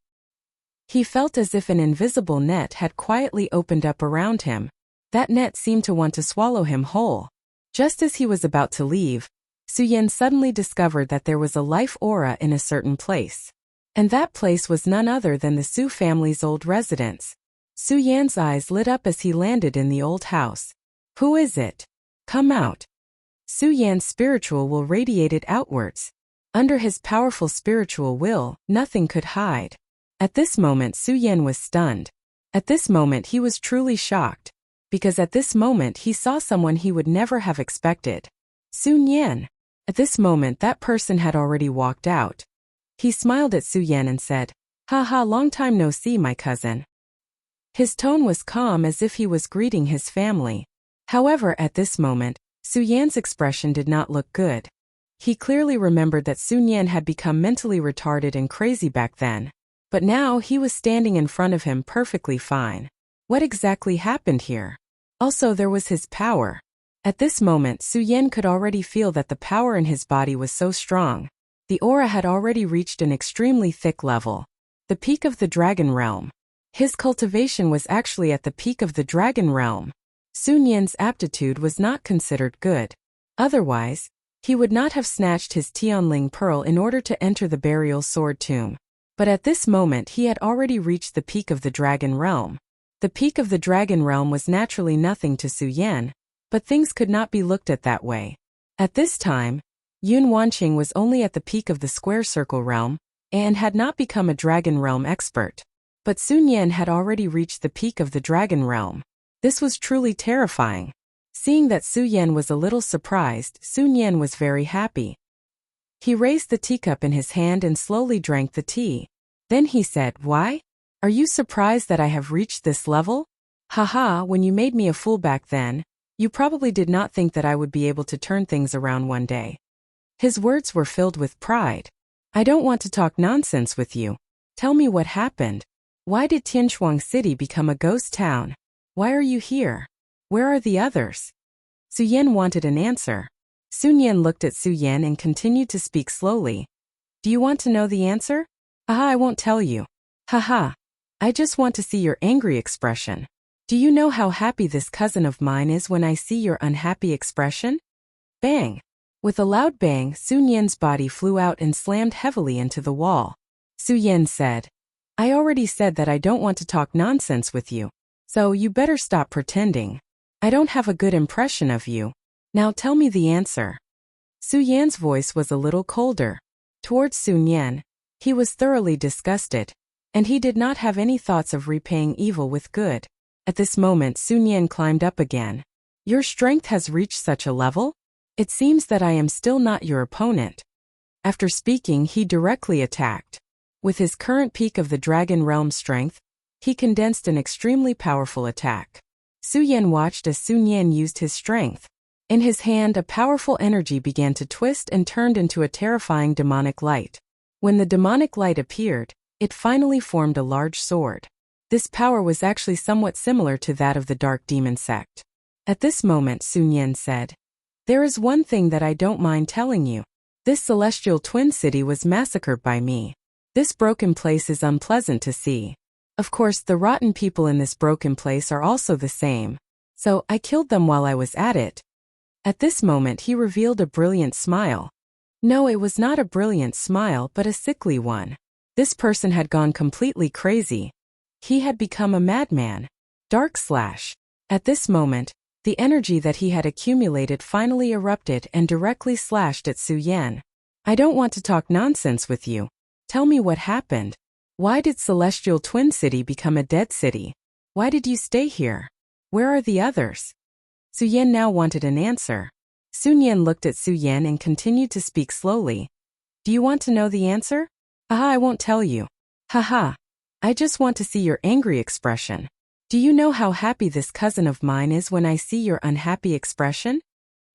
He felt as if an invisible net had quietly opened up around him. That net seemed to want to swallow him whole. Just as he was about to leave, Su Yan suddenly discovered that there was a life aura in a certain place. And that place was none other than the Su family's old residence. Su Yan's eyes lit up as he landed in the old house. Who is it? Come out. Su Yan's spiritual will radiated outwards. Under his powerful spiritual will, nothing could hide. At this moment Su Yan was stunned. At this moment he was truly shocked. Because at this moment he saw someone he would never have expected. Su Yan. At this moment that person had already walked out. He smiled at Su Yan and said, "Haha, long time no see, my cousin." His tone was calm as if he was greeting his family. However, at this moment, Su Yan's expression did not look good. He clearly remembered that Su Yan had become mentally retarded and crazy back then. But now he was standing in front of him perfectly fine. What exactly happened here? Also, there was his power. At this moment, Su Yan could already feel that the power in his body was so strong. The aura had already reached an extremely thick level. The peak of the dragon realm. His cultivation was actually at the peak of the dragon realm. Sun Yan's aptitude was not considered good. Otherwise, he would not have snatched his Tianling pearl in order to enter the burial sword tomb. But at this moment he had already reached the peak of the dragon realm. The peak of the dragon realm was naturally nothing to Su Yan, but things could not be looked at that way. At this time, Yun Wanqing was only at the peak of the square circle realm, and had not become a dragon realm expert. But Sun Yan had already reached the peak of the dragon realm. This was truly terrifying. Seeing that Su Yan was a little surprised, Sun Yan was very happy. He raised the teacup in his hand and slowly drank the tea. Then he said, "Why? Are you surprised that I have reached this level? Haha, when you made me a fool back then, you probably did not think that I would be able to turn things around one day." His words were filled with pride. "I don't want to talk nonsense with you. Tell me what happened. Why did Tianshuang City become a ghost town? Why are you here? Where are the others?" Su Yan wanted an answer. Sun Yan looked at Su Yan and continued to speak slowly. "Do you want to know the answer? Aha, I won't tell you. Haha. I just want to see your angry expression. Do you know how happy this cousin of mine is when I see your unhappy expression?" Bang! With a loud bang, Sun Yan's body flew out and slammed heavily into the wall. Su Yan said, "I already said that I don't want to talk nonsense with you, so you better stop pretending. I don't have a good impression of you. Now tell me the answer." Su Yan's voice was a little colder. Towards Sun Yan, he was thoroughly disgusted, and he did not have any thoughts of repaying evil with good. At this moment Sun Yan climbed up again. "Your strength has reached such a level? It seems that I am still not your opponent." After speaking, he directly attacked. With his current peak of the dragon realm strength, he condensed an extremely powerful attack. Su Yan watched as Sun Yan used his strength. In his hand, a powerful energy began to twist and turned into a terrifying demonic light. When the demonic light appeared, it finally formed a large sword. This power was actually somewhat similar to that of the Dark Demon sect. At this moment Sun Yan said, "There is one thing that I don't mind telling you. This celestial twin city was massacred by me. This broken place is unpleasant to see. Of course, the rotten people in this broken place are also the same. So I killed them while I was at it." At this moment he revealed a brilliant smile. No, it was not a brilliant smile but a sickly one. This person had gone completely crazy. He had become a madman. At this moment, the energy that he had accumulated finally erupted and directly slashed at Su Yan. "I don't want to talk nonsense with you. Tell me what happened. Why did Celestial Twin City become a dead city? Why did you stay here? Where are the others?" Su Yan now wanted an answer. Sun Yan looked at Su Yan and continued to speak slowly. "Do you want to know the answer? Aha, I won't tell you. Haha. I just want to see your angry expression. Do you know how happy this cousin of mine is when I see your unhappy expression?"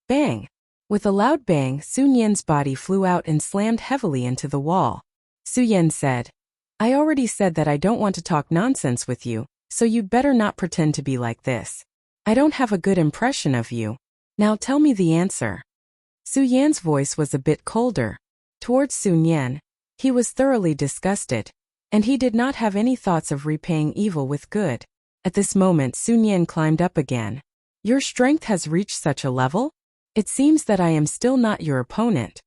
Bang! With a loud bang, Sun Yan's body flew out and slammed heavily into the wall. Su Yan said, "I already said that I don't want to talk nonsense with you, so you'd better not pretend to be like this. I don't have a good impression of you. Now tell me the answer." Su Yan's voice was a bit colder. Towards Sun Yan, he was thoroughly disgusted, and he did not have any thoughts of repaying evil with good. At this moment Sun Yan climbed up again. "Your strength has reached such a level? It seems that I am still not your opponent."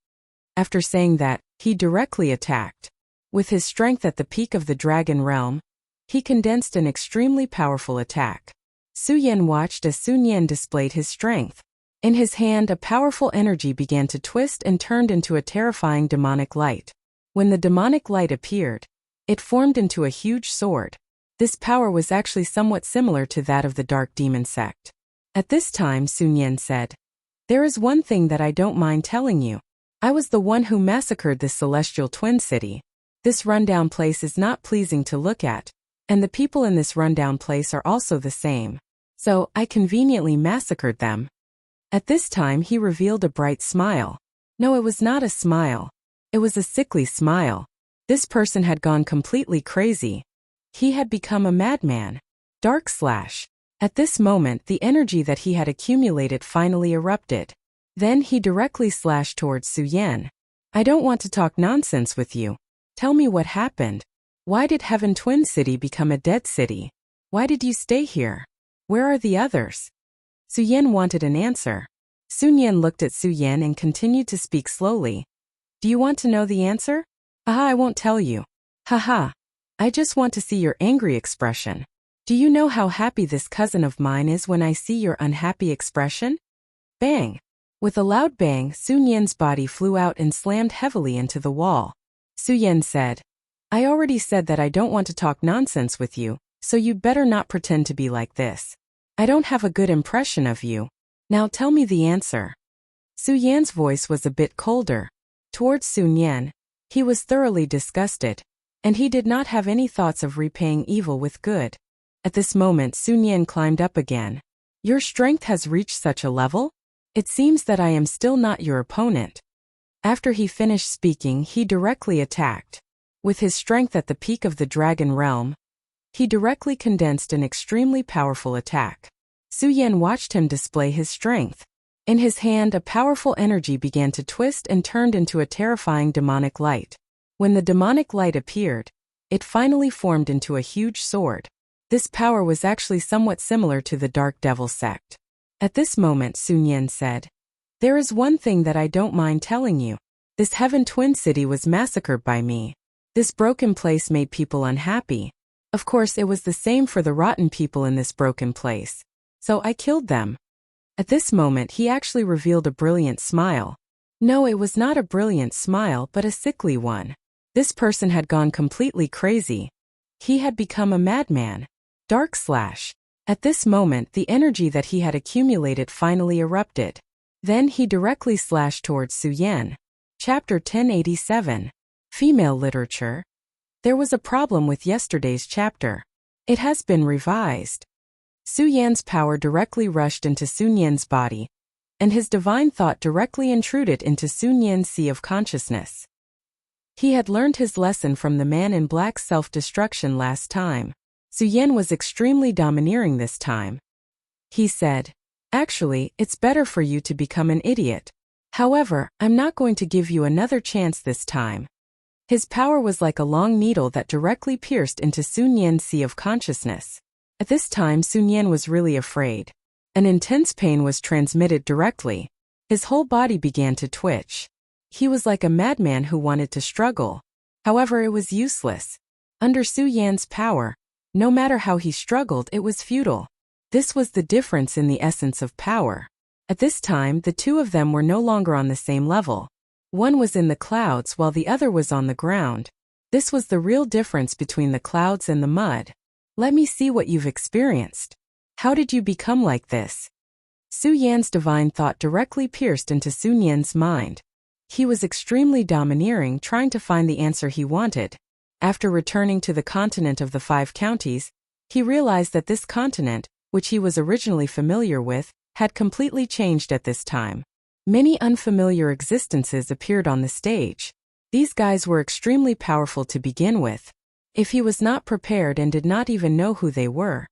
After saying that, he directly attacked. With his strength at the peak of the dragon realm, he condensed an extremely powerful attack. Su Yan watched as Sun Yan displayed his strength. In his hand, a powerful energy began to twist and turned into a terrifying demonic light. When the demonic light appeared, it formed into a huge sword. This power was actually somewhat similar to that of the Dark Demon sect. At this time Sun Yan said, "There is one thing that I don't mind telling you. I was the one who massacred this celestial twin city. This rundown place is not pleasing to look at, and the people in this rundown place are also the same. So I conveniently massacred them." At this time he revealed a bright smile. No, it was not a smile. It was a sickly smile. This person had gone completely crazy. He had become a madman. At this moment, the energy that he had accumulated finally erupted. Then he directly slashed towards Su Yan. I don't want to talk nonsense with you. Tell me what happened. Why did Heaven Twin City become a dead city? Why did you stay here? Where are the others? Su Yan wanted an answer. Sun Yan looked at Su Yan and continued to speak slowly. Do you want to know the answer? Aha, I won't tell you. Haha. I just want to see your angry expression. Do you know how happy this cousin of mine is when I see your unhappy expression? Bang! With a loud bang, Sun Yan's body flew out and slammed heavily into the wall. Su Yan said, I already said that I don't want to talk nonsense with you, so you'd better not pretend to be like this. I don't have a good impression of you. Now tell me the answer. Su Yan's voice was a bit colder. Towards Sun Yan, he was thoroughly disgusted, and he did not have any thoughts of repaying evil with good. At this moment, Sun Yan climbed up again. Your strength has reached such a level? It seems that I am still not your opponent. After he finished speaking, he directly attacked. With his strength at the peak of the dragon realm, he directly condensed an extremely powerful attack. Su Yan watched him display his strength. In his hand, a powerful energy began to twist and turned into a terrifying demonic light. When the demonic light appeared, it finally formed into a huge sword. This power was actually somewhat similar to the Dark Devil sect. At this moment, Sun Yan said, There is one thing that I don't mind telling you. This Heaven Twin City was massacred by me. This broken place made people unhappy. Of course, it was the same for the rotten people in this broken place. So I killed them. At this moment, he actually revealed a brilliant smile. No, it was not a brilliant smile, but a sickly one. This person had gone completely crazy. He had become a madman. Dark slash. At this moment, the energy that he had accumulated finally erupted. Then he directly slashed towards Su Yan. Chapter 1087. Female Literature. There was a problem with yesterday's chapter. It has been revised. Su Yan's power directly rushed into Sun Yan's body, and his divine thought directly intruded into Sun Yan's sea of consciousness. He had learned his lesson from the man in black's self-destruction last time. Su Yan was extremely domineering this time. He said, Actually, it's better for you to become an idiot. However, I'm not going to give you another chance this time. His power was like a long needle that directly pierced into Sun Yan's sea of consciousness. At this time, Sun Yan was really afraid. An intense pain was transmitted directly. His whole body began to twitch. He was like a madman who wanted to struggle. However, it was useless. Under Su Yan's power, no matter how he struggled, it was futile. This was the difference in the essence of power. At this time, the two of them were no longer on the same level. One was in the clouds while the other was on the ground. This was the real difference between the clouds and the mud. Let me see what you've experienced. How did you become like this? Su Yan's divine thought directly pierced into Sun Yan's mind. He was extremely domineering, trying to find the answer he wanted. After returning to the continent of the 5 counties, he realized that this continent, which he was originally familiar with, had completely changed at this time. Many unfamiliar existences appeared on the stage. These guys were extremely powerful to begin with. If he was not prepared and did not even know who they were,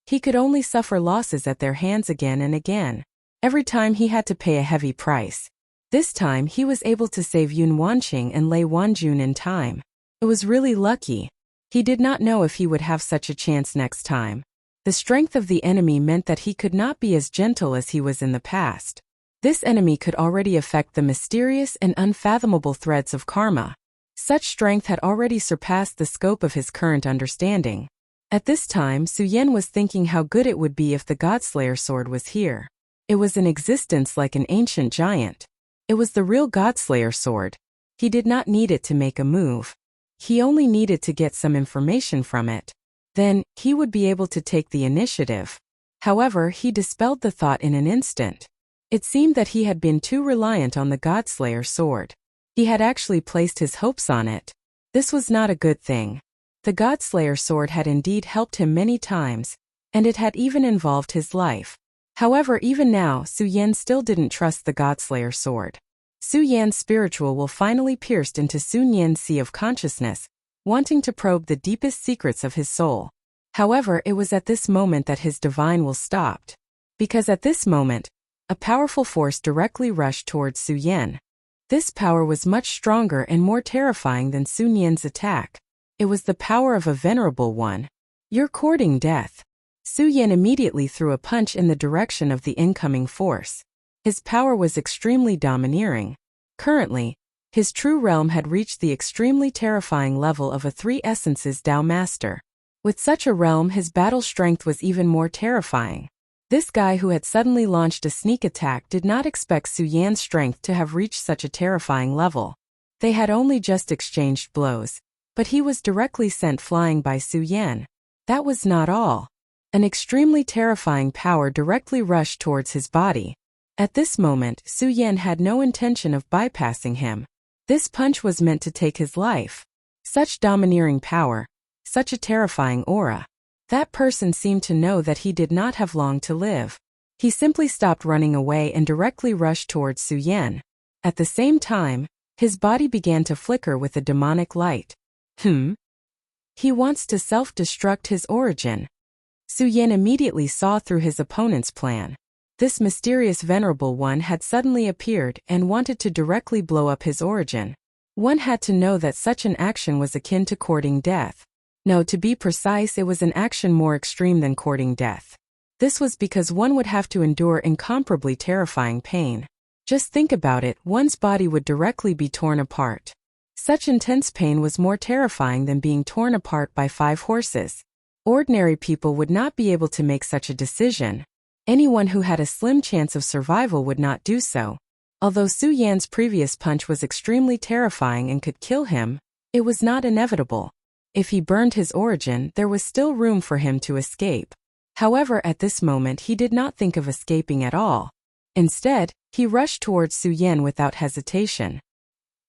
he could only suffer losses at their hands again and again. Every time he had to pay a heavy price. This time he was able to save Yun Wanqing and Lei Wanjun in time. It was really lucky. He did not know if he would have such a chance next time. The strength of the enemy meant that he could not be as gentle as he was in the past. This enemy could already affect the mysterious and unfathomable threads of karma. Such strength had already surpassed the scope of his current understanding. At this time, Su Yan was thinking how good it would be if the Godslayer sword was here. It was in existence like an ancient giant. It was the real Godslayer sword. He did not need it to make a move. He only needed to get some information from it. Then, he would be able to take the initiative. However, he dispelled the thought in an instant. It seemed that he had been too reliant on the Godslayer sword. He had actually placed his hopes on it. This was not a good thing. The Godslayer sword had indeed helped him many times, and it had even involved his life. However, even now, Su Yan still didn't trust the Godslayer sword. Su Yan's spiritual will finally pierced into Sun Yan's sea of consciousness, wanting to probe the deepest secrets of his soul. However, it was at this moment that his divine will stopped. Because at this moment, a powerful force directly rushed towards Su Yan. This power was much stronger and more terrifying than Sun Yan's attack. It was the power of a venerable one. You're courting death. Su Yan immediately threw a punch in the direction of the incoming force. His power was extremely domineering. Currently, his true realm had reached the extremely terrifying level of a Three Essences Tao Master. With such a realm, his battle strength was even more terrifying. This guy who had suddenly launched a sneak attack did not expect Su Yan's strength to have reached such a terrifying level. They had only just exchanged blows, but he was directly sent flying by Su Yan. That was not all. An extremely terrifying power directly rushed towards his body. At this moment, Su Yan had no intention of bypassing him. This punch was meant to take his life. Such domineering power, such a terrifying aura. That person seemed to know that he did not have long to live. He simply stopped running away and directly rushed towards Su Yan. At the same time, his body began to flicker with a demonic light. He wants to self-destruct his origin. Su Yan immediately saw through his opponent's plan. This mysterious venerable one had suddenly appeared and wanted to directly blow up his origin. One had to know that such an action was akin to courting death. No, to be precise, it was an action more extreme than courting death. This was because one would have to endure incomparably terrifying pain. Just think about it, one's body would directly be torn apart. Such intense pain was more terrifying than being torn apart by 5 horses. Ordinary people would not be able to make such a decision. Anyone who had a slim chance of survival would not do so. Although Su Yan's previous punch was extremely terrifying and could kill him, it was not inevitable. If he burned his origin, there was still room for him to escape. However, at this moment he did not think of escaping at all. Instead, he rushed towards Su Yan without hesitation.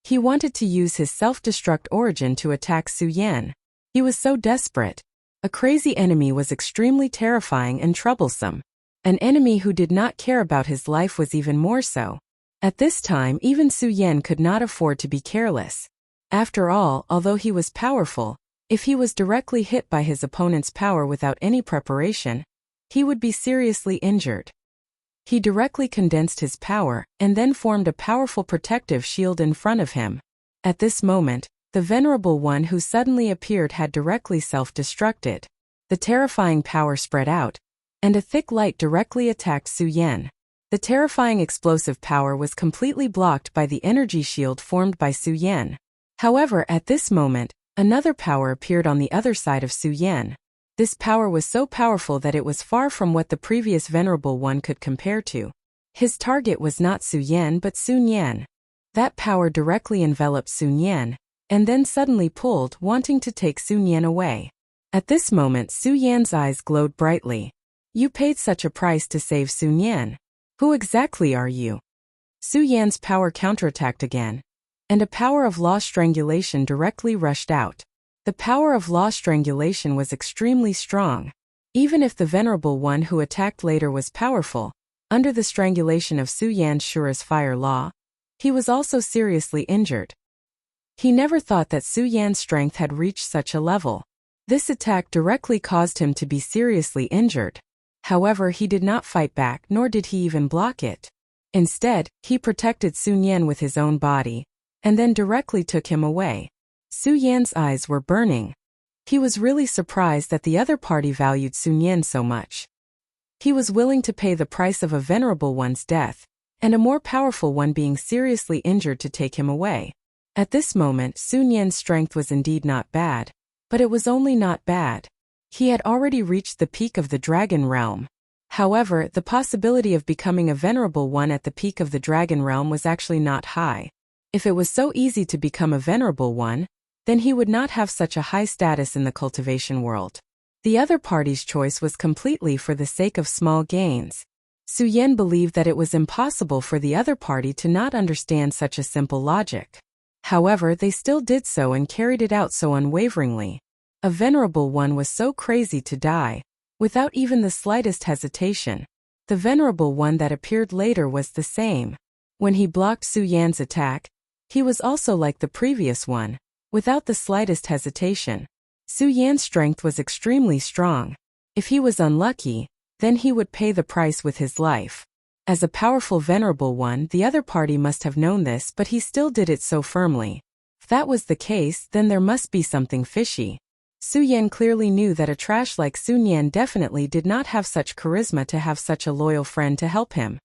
He wanted to use his self-destruct origin to attack Su Yan. He was so desperate. A crazy enemy was extremely terrifying and troublesome. An enemy who did not care about his life was even more so. At this time, even Su Yan could not afford to be careless. After all, although he was powerful, if he was directly hit by his opponent's power without any preparation, he would be seriously injured. He directly condensed his power and then formed a powerful protective shield in front of him. At this moment, the venerable one who suddenly appeared had directly self-destructed. The terrifying power spread out, and a thick light directly attacked Su Yan. The terrifying explosive power was completely blocked by the energy shield formed by Su Yan. However, at this moment, another power appeared on the other side of Su Yan. This power was so powerful that it was far from what the previous venerable one could compare to. His target was not Su Yan but Sun Yan. That power directly enveloped Sun Yan, and then suddenly pulled, wanting to take Sun Yan away. At this moment, Su Yan's eyes glowed brightly. You paid such a price to save Sun Yan. Who exactly are you? Su Yan's power counterattacked again, and a power of law strangulation directly rushed out. The power of law strangulation was extremely strong. Even if the venerable one who attacked later was powerful, under the strangulation of Su Yan's Shura's fire law, he was also seriously injured. He never thought that Su Yan's strength had reached such a level. This attack directly caused him to be seriously injured. However, he did not fight back, nor did he even block it. Instead, he protected Sun Yan with his own body, and then directly took him away. Su Yan's eyes were burning. He was really surprised that the other party valued Sun Yan so much. He was willing to pay the price of a venerable one's death, and a more powerful one being seriously injured to take him away. At this moment, Sun Yan's strength was indeed not bad, but it was only not bad. He had already reached the peak of the dragon realm. However, the possibility of becoming a venerable one at the peak of the dragon realm was actually not high. If it was so easy to become a venerable one, then he would not have such a high status in the cultivation world. The other party's choice was completely for the sake of small gains. Su Yan believed that it was impossible for the other party to not understand such a simple logic. However, they still did so and carried it out so unwaveringly. A venerable one was so crazy to die, without even the slightest hesitation. The venerable one that appeared later was the same. When he blocked Su Yan's attack, he was also like the previous one, without the slightest hesitation. Su Yan's strength was extremely strong. If he was unlucky, then he would pay the price with his life. As a powerful venerable one, the other party must have known this, but he still did it so firmly. If that was the case, then there must be something fishy. Su Yan clearly knew that a trash like Sun Yan definitely did not have such charisma to have such a loyal friend to help him.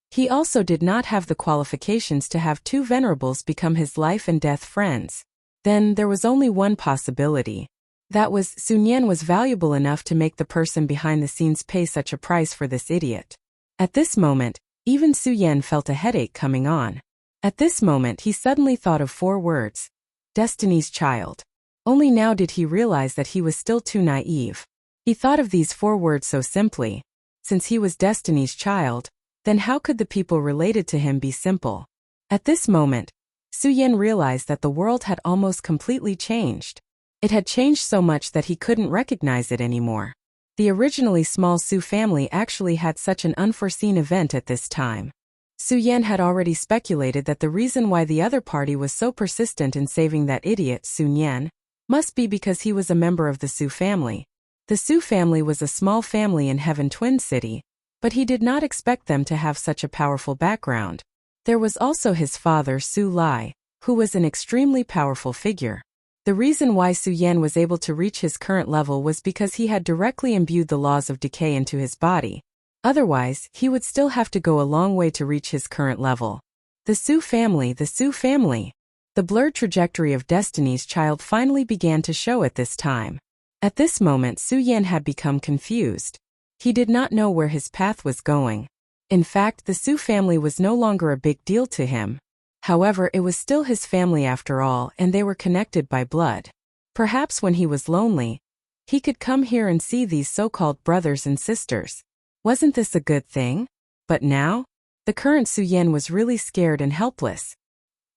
He also did not have the qualifications to have two venerables become his life and death friends. Then there was only one possibility. That was, Sun Yan was valuable enough to make the person behind the scenes pay such a price for this idiot. At this moment, even Su Yan felt a headache coming on. At this moment he suddenly thought of 4 words. Destiny's Child. Only now did he realize that he was still too naive. He thought of these 4 words so simply. Since he was Destiny's Child, then how could the people related to him be simple? At this moment, Su Yan realized that the world had almost completely changed. It had changed so much that he couldn't recognize it anymore. The originally small Su family actually had such an unforeseen event at this time. Su Yan had already speculated that the reason why the other party was so persistent in saving that idiot Sun Yan must be because he was a member of the Su family. The Su family was a small family in Heaven Twin City, but he did not expect them to have such a powerful background. There was also his father Su Lai, who was an extremely powerful figure. The reason why Su Yan was able to reach his current level was because he had directly imbued the laws of decay into his body. Otherwise, he would still have to go a long way to reach his current level. The Su family, the Su family. The blurred trajectory of Destiny's Child finally began to show at this time. At this moment Su Yan had become confused. He did not know where his path was going. In fact, the Su family was no longer a big deal to him. However, it was still his family after all, and they were connected by blood. Perhaps when he was lonely, he could come here and see these so-called brothers and sisters. Wasn't this a good thing? But now? The current Su Yan was really scared and helpless.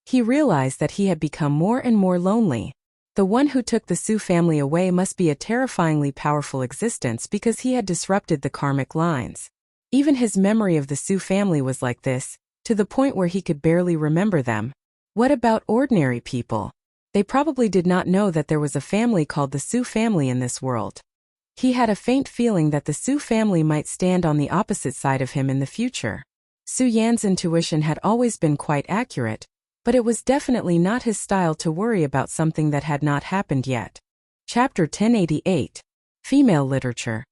He realized that he had become more and more lonely. The one who took the Su family away must be a terrifyingly powerful existence because he had disrupted the karmic lines. Even his memory of the Su family was like this, to the point where he could barely remember them. What about ordinary people? They probably did not know that there was a family called the Su family in this world. He had a faint feeling that the Su family might stand on the opposite side of him in the future. Su Yan's intuition had always been quite accurate, but it was definitely not his style to worry about something that had not happened yet. Chapter 1088. Female Literature.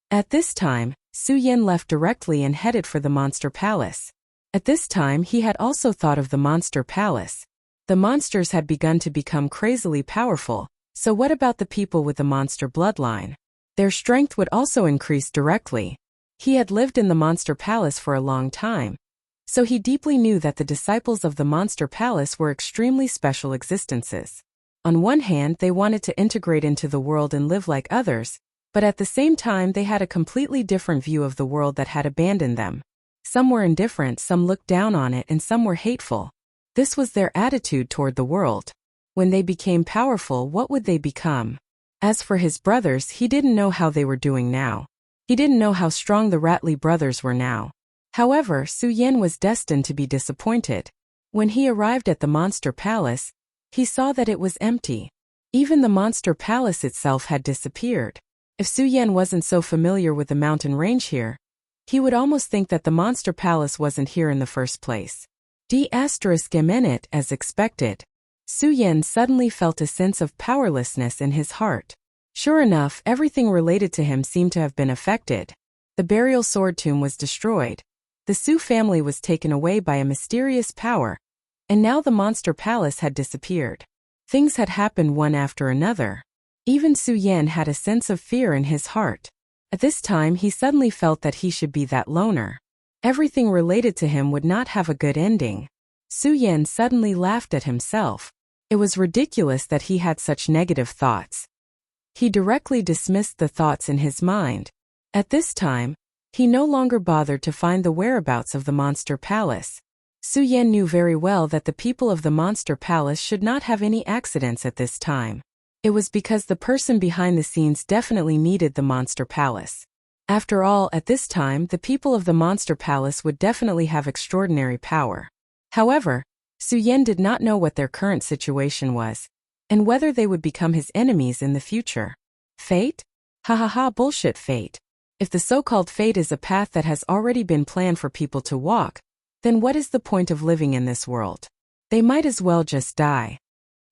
At this time, Su Yan left directly and headed for the Monster Palace. At this time he had also thought of the Monster Palace. The monsters had begun to become crazily powerful, so what about the people with the monster bloodline? Their strength would also increase directly. He had lived in the Monster Palace for a long time, so he deeply knew that the disciples of the Monster Palace were extremely special existences. On one hand, they wanted to integrate into the world and live like others, but at the same time they had a completely different view of the world that had abandoned them. Some were indifferent, some looked down on it, and some were hateful. This was their attitude toward the world. When they became powerful, what would they become? As for his brothers, he didn't know how they were doing now. He didn't know how strong the Ratley brothers were now. However, Su Yan was destined to be disappointed. When he arrived at the Monster Palace, he saw that it was empty. Even the Monster Palace itself had disappeared. If Su Yan wasn't so familiar with the mountain range here, he would almost think that the Monster Palace wasn't here in the first place. D***it, as expected. Su Yan suddenly felt a sense of powerlessness in his heart. Sure enough, everything related to him seemed to have been affected. The burial sword tomb was destroyed. The Su family was taken away by a mysterious power, and now the Monster Palace had disappeared. Things had happened one after another. Even Su Yan had a sense of fear in his heart. At this time he suddenly felt that he should be that loner. Everything related to him would not have a good ending. Su Yan suddenly laughed at himself. It was ridiculous that he had such negative thoughts. He directly dismissed the thoughts in his mind. At this time, he no longer bothered to find the whereabouts of the Monster Palace. Su Yan knew very well that the people of the Monster Palace should not have any accidents at this time. It was because the person behind the scenes definitely needed the Monster Palace. After all, at this time, the people of the Monster Palace would definitely have extraordinary power. However, Su Yan did not know what their current situation was. and whether they would become his enemies in the future. Fate? Ha ha ha, bullshit fate. If the so-called fate is a path that has already been planned for people to walk, then what is the point of living in this world? They might as well just die.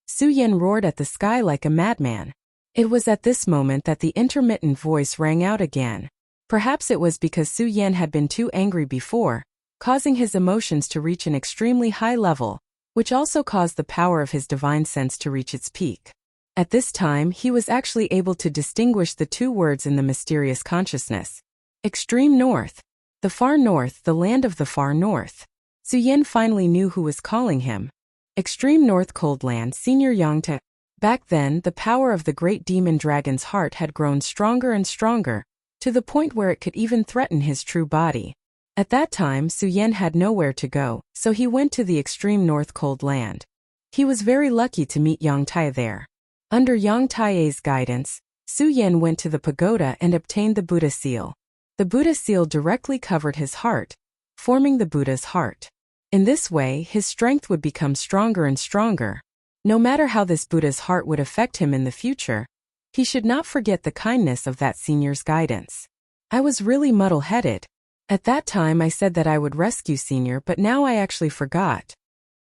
Su Yan roared at the sky like a madman. It was at this moment that the intermittent voice rang out again. Perhaps it was because Su Yan had been too angry before, causing his emotions to reach an extremely high level, which also caused the power of his divine sense to reach its peak. At this time, he was actually able to distinguish the two words in the mysterious consciousness. Extreme North. The far north, the land of the far north. Su Yan finally knew who was calling him. Extreme North Cold Land, Senior Yangta. Back then, the power of the great demon dragon's heart had grown stronger and stronger, to the point where it could even threaten his true body. At that time, Su Yan had nowhere to go, so he went to the extreme North Cold Land. He was very lucky to meet Yang Tai there. Under Yang Tai's guidance, Su Yan went to the pagoda and obtained the Buddha seal. The Buddha seal directly covered his heart, forming the Buddha's heart. In this way, his strength would become stronger and stronger. No matter how this Buddha's heart would affect him in the future, he should not forget the kindness of that senior's guidance. I was really muddle-headed. At that time I said that I would rescue Senior, but now I actually forgot.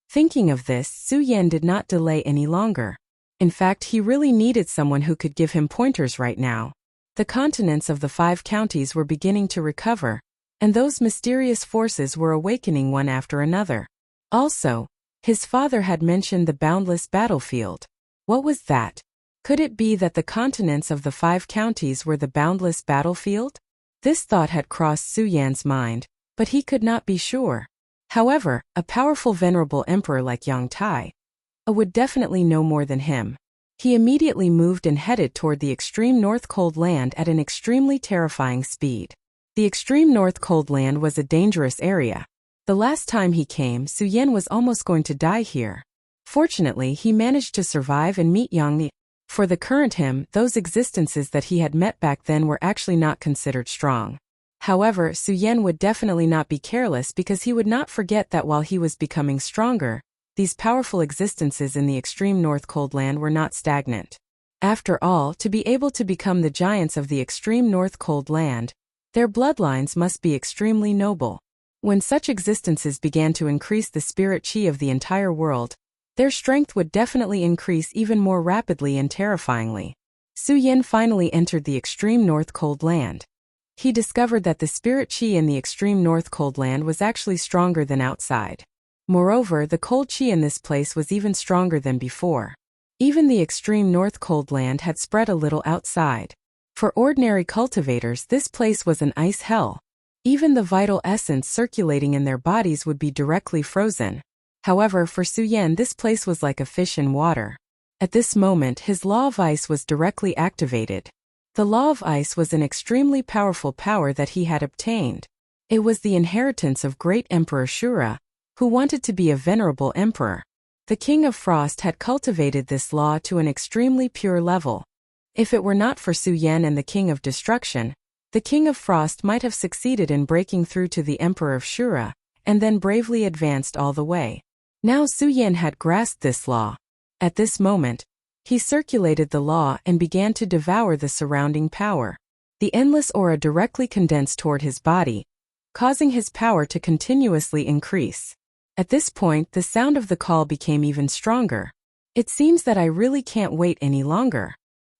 Thinking of this, Su Yan did not delay any longer. In fact, he really needed someone who could give him pointers right now. The continents of the 5 counties were beginning to recover, and those mysterious forces were awakening one after another. Also, his father had mentioned the boundless battlefield. What was that? Could it be that the continents of the 5 counties were the boundless battlefield? This thought had crossed Su Yan's mind, but he could not be sure. However, a powerful venerable emperor like Yang Tai would definitely know more than him. He immediately moved and headed toward the extreme North Cold Land at an extremely terrifying speed. The extreme North Cold Land was a dangerous area. The last time he came, Su Yan was almost going to die here. Fortunately, he managed to survive and meet Yang Ni. For the current him, those existences that he had met back then were actually not considered strong. However, Su Yan would definitely not be careless because he would not forget that while he was becoming stronger, these powerful existences in the extreme North Cold Land were not stagnant. After all, to be able to become the giants of the extreme North Cold Land, their bloodlines must be extremely noble. When such existences began to increase the spirit chi of the entire world, their strength would definitely increase even more rapidly and terrifyingly. Su Yan finally entered the extreme North Cold Land. He discovered that the spirit chi in the extreme North Cold Land was actually stronger than outside. Moreover, the cold chi in this place was even stronger than before. Even the extreme North Cold Land had spread a little outside. For ordinary cultivators, this place was an ice hell. Even the vital essence circulating in their bodies would be directly frozen. However, for Su Yan, this place was like a fish in water. At this moment, his law of ice was directly activated. The law of ice was an extremely powerful power that he had obtained. It was the inheritance of great Emperor Shura, who wanted to be a venerable emperor. The King of Frost had cultivated this law to an extremely pure level. If it were not for Su Yan and the King of Destruction, the King of Frost might have succeeded in breaking through to the Emperor of Shura, and then bravely advanced all the way. Now Su Yan had grasped this law. At this moment, he circulated the law and began to devour the surrounding power. The endless aura directly condensed toward his body, causing his power to continuously increase. At this point, the sound of the call became even stronger. It seems that I really can't wait any longer.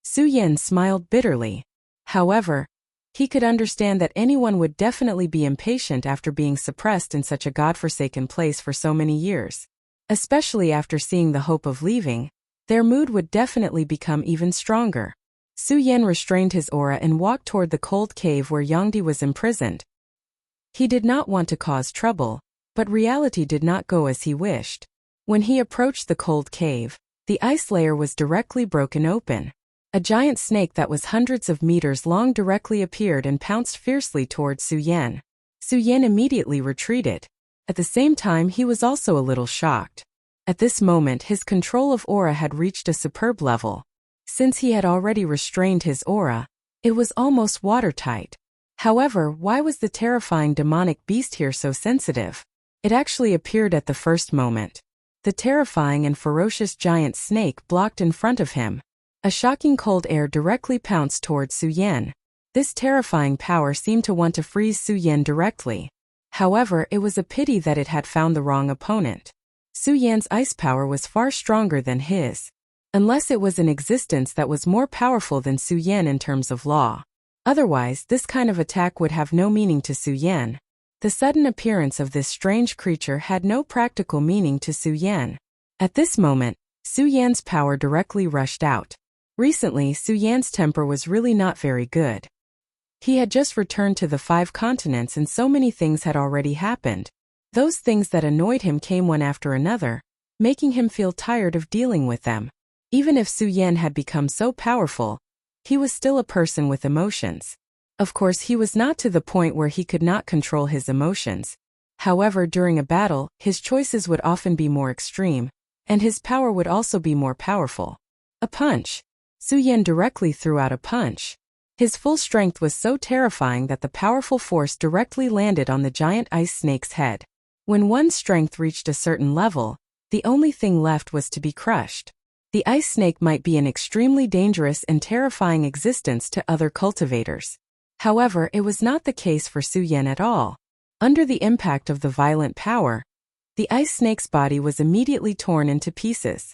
Su Yan smiled bitterly. However, he could understand that anyone would definitely be impatient after being suppressed in such a godforsaken place for so many years. Especially after seeing the hope of leaving, their mood would definitely become even stronger. Su Yan restrained his aura and walked toward the cold cave where Yangdi was imprisoned. He did not want to cause trouble, but reality did not go as he wished. When he approached the cold cave, the ice layer was directly broken open. A giant snake that was hundreds of meters long directly appeared and pounced fiercely toward Su Yan. Su Yan immediately retreated. At the same time, he was also a little shocked. At this moment, his control of aura had reached a superb level. Since he had already restrained his aura, it was almost watertight. However, why was the terrifying demonic beast here so sensitive? It actually appeared at the first moment. The terrifying and ferocious giant snake blocked in front of him. A shocking cold air directly pounced towards Su Yan. This terrifying power seemed to want to freeze Su Yan directly. However, it was a pity that it had found the wrong opponent. Su Yan's ice power was far stronger than his. Unless it was an existence that was more powerful than Su Yan in terms of law. Otherwise, this kind of attack would have no meaning to Su Yan. The sudden appearance of this strange creature had no practical meaning to Su Yan. At this moment, Su Yan's power directly rushed out. Recently, Su Yan's temper was really not very good. He had just returned to the 5 continents and so many things had already happened. Those things that annoyed him came one after another, making him feel tired of dealing with them. Even if Su Yan had become so powerful, he was still a person with emotions. Of course, he was not to the point where he could not control his emotions. However, during a battle, his choices would often be more extreme, and his power would also be more powerful. A punch. Su Yan directly threw out a punch. His full strength was so terrifying that the powerful force directly landed on the giant ice snake's head. When one's strength reached a certain level, the only thing left was to be crushed. The ice snake might be an extremely dangerous and terrifying existence to other cultivators. However, it was not the case for Su Yan at all. Under the impact of the violent power, the ice snake's body was immediately torn into pieces.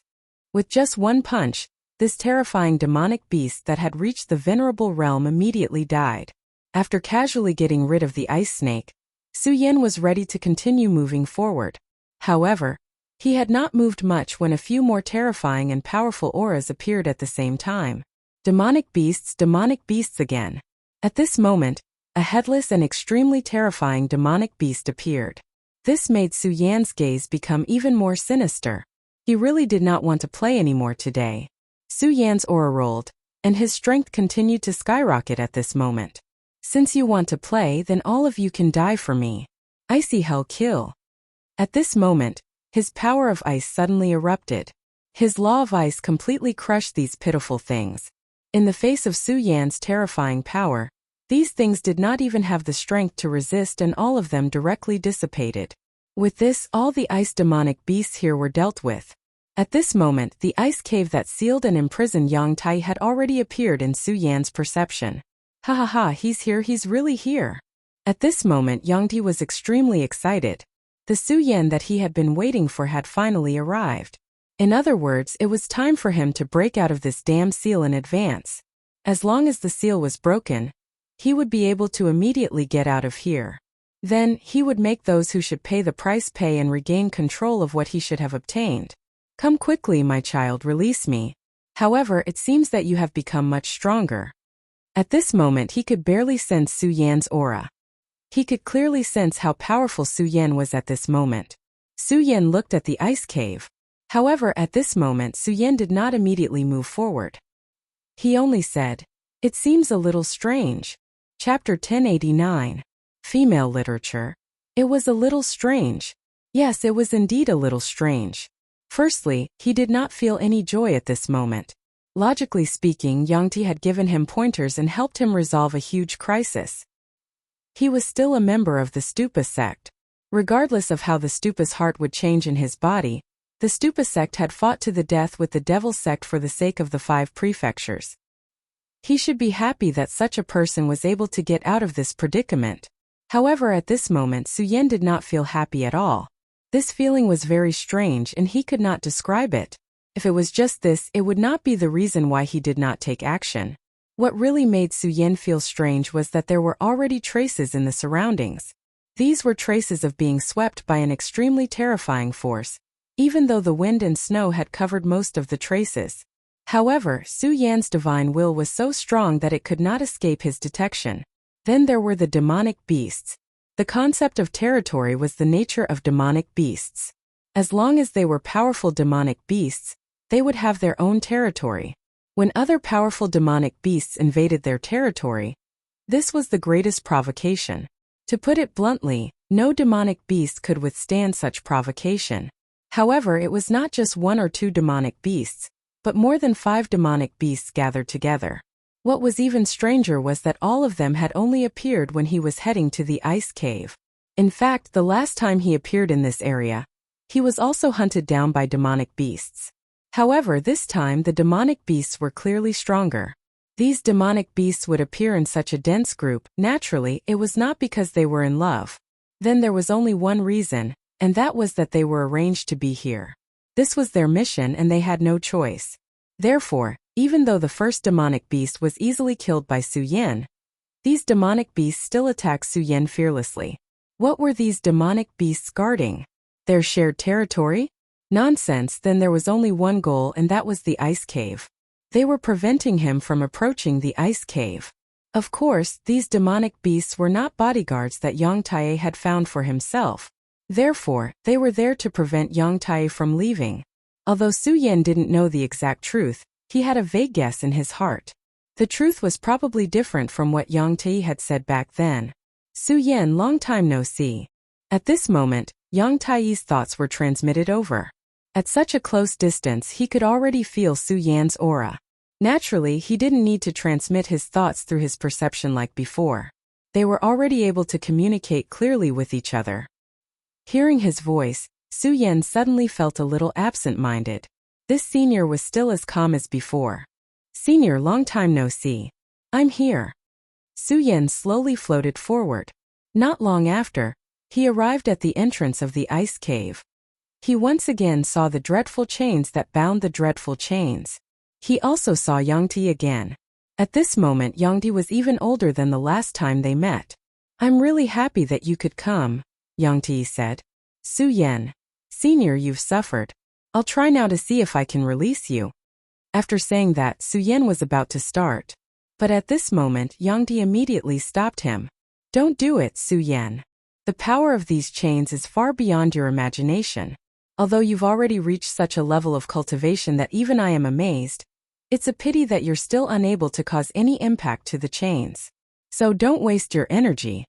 With just one punch, this terrifying demonic beast that had reached the venerable realm immediately died. After casually getting rid of the ice snake, Su Yan was ready to continue moving forward. However, he had not moved much when a few more terrifying and powerful auras appeared at the same time. Demonic beasts again. At this moment, a headless and extremely terrifying demonic beast appeared. This made Su Yan's gaze become even more sinister. He really did not want to play anymore today. Su Yan's aura rolled, and his strength continued to skyrocket at this moment. Since you want to play, then all of you can die for me. Icy hell kill. At this moment, his power of ice suddenly erupted. His law of ice completely crushed these pitiful things. In the face of Su Yan's terrifying power, these things did not even have the strength to resist and all of them directly dissipated. With this, all the ice demonic beasts here were dealt with. At this moment, the ice cave that sealed and imprisoned Yang Tai had already appeared in Su Yan's perception. Ha ha ha, he's here, he's really here. At this moment, Yang Tai was extremely excited. The Su Yan that he had been waiting for had finally arrived. In other words, it was time for him to break out of this damn seal in advance. As long as the seal was broken, he would be able to immediately get out of here. Then, he would make those who should pay the price pay and regain control of what he should have obtained. Come quickly, my child, release me. However, it seems that you have become much stronger. At this moment, he could barely sense Su Yan's aura. He could clearly sense how powerful Su Yan was at this moment. Su Yan looked at the ice cave. However, at this moment, Su Yan did not immediately move forward. He only said, "It seems a little strange." Chapter 1089. Female Literature. It was a little strange. Yes, it was indeed a little strange. Firstly, he did not feel any joy at this moment. Logically speaking, Yang Tai had given him pointers and helped him resolve a huge crisis. He was still a member of the Stupa sect. Regardless of how the Stupa's heart would change in his body, the Stupa sect had fought to the death with the Devil sect for the sake of the 5 prefectures. He should be happy that such a person was able to get out of this predicament. However, at this moment, Su Yan did not feel happy at all. This feeling was very strange and he could not describe it. If it was just this, it would not be the reason why he did not take action. What really made Su Yan feel strange was that there were already traces in the surroundings. These were traces of being swept by an extremely terrifying force, even though the wind and snow had covered most of the traces. However, Su Yan's divine will was so strong that it could not escape his detection. Then there were the demonic beasts. The concept of territory was the nature of demonic beasts. As long as they were powerful demonic beasts, they would have their own territory. When other powerful demonic beasts invaded their territory, this was the greatest provocation. To put it bluntly, no demonic beast could withstand such provocation. However, it was not just 1 or 2 demonic beasts, but more than 5 demonic beasts gathered together. What was even stranger was that all of them had only appeared when he was heading to the ice cave. In fact, the last time he appeared in this area, He was also hunted down by demonic beasts. However, this time the demonic beasts were clearly stronger. These demonic beasts would appear in such a dense group. Naturally, it was not because they were in love. Then there was only one reason, and that was that they were arranged to be here. This was their mission and they had no choice. Therefore, even though the first demonic beast was easily killed by Su Yan, these demonic beasts still attacked Su Yan fearlessly. What were these demonic beasts guarding? Their shared territory? Nonsense, then there was only one goal, and that was the ice cave. They were preventing him from approaching the ice cave. Of course, these demonic beasts were not bodyguards that Yang Tae had found for himself. Therefore, they were there to prevent Yang Tae from leaving. Although Su Yan didn't know the exact truth, he had a vague guess in his heart. The truth was probably different from what Yang Tae had said back then. Su Yan, long time no see. At this moment, Yang Tae's thoughts were transmitted over. At such a close distance, he could already feel Su Yan's aura. Naturally, he didn't need to transmit his thoughts through his perception like before. They were already able to communicate clearly with each other. Hearing his voice, Su Yan suddenly felt a little absent-minded. This senior was still as calm as before. Senior, long time no see. I'm here. Su Yan slowly floated forward. Not long after, he arrived at the entrance of the ice cave. He once again saw the dreadful chains that bound the dreadful chains. He also saw Yang Tae again. At this moment, Yang Tae was even older than the last time they met. I'm really happy that you could come, Yang Tae said. Su Yan. Senior, you've suffered. I'll try now to see if I can release you. After saying that, Su Yan was about to start. But at this moment, Yang Tae immediately stopped him. Don't do it, Su Yan. The power of these chains is far beyond your imagination. Although you've already reached such a level of cultivation that even I am amazed, it's a pity that you're still unable to cause any impact to the chains. So don't waste your energy.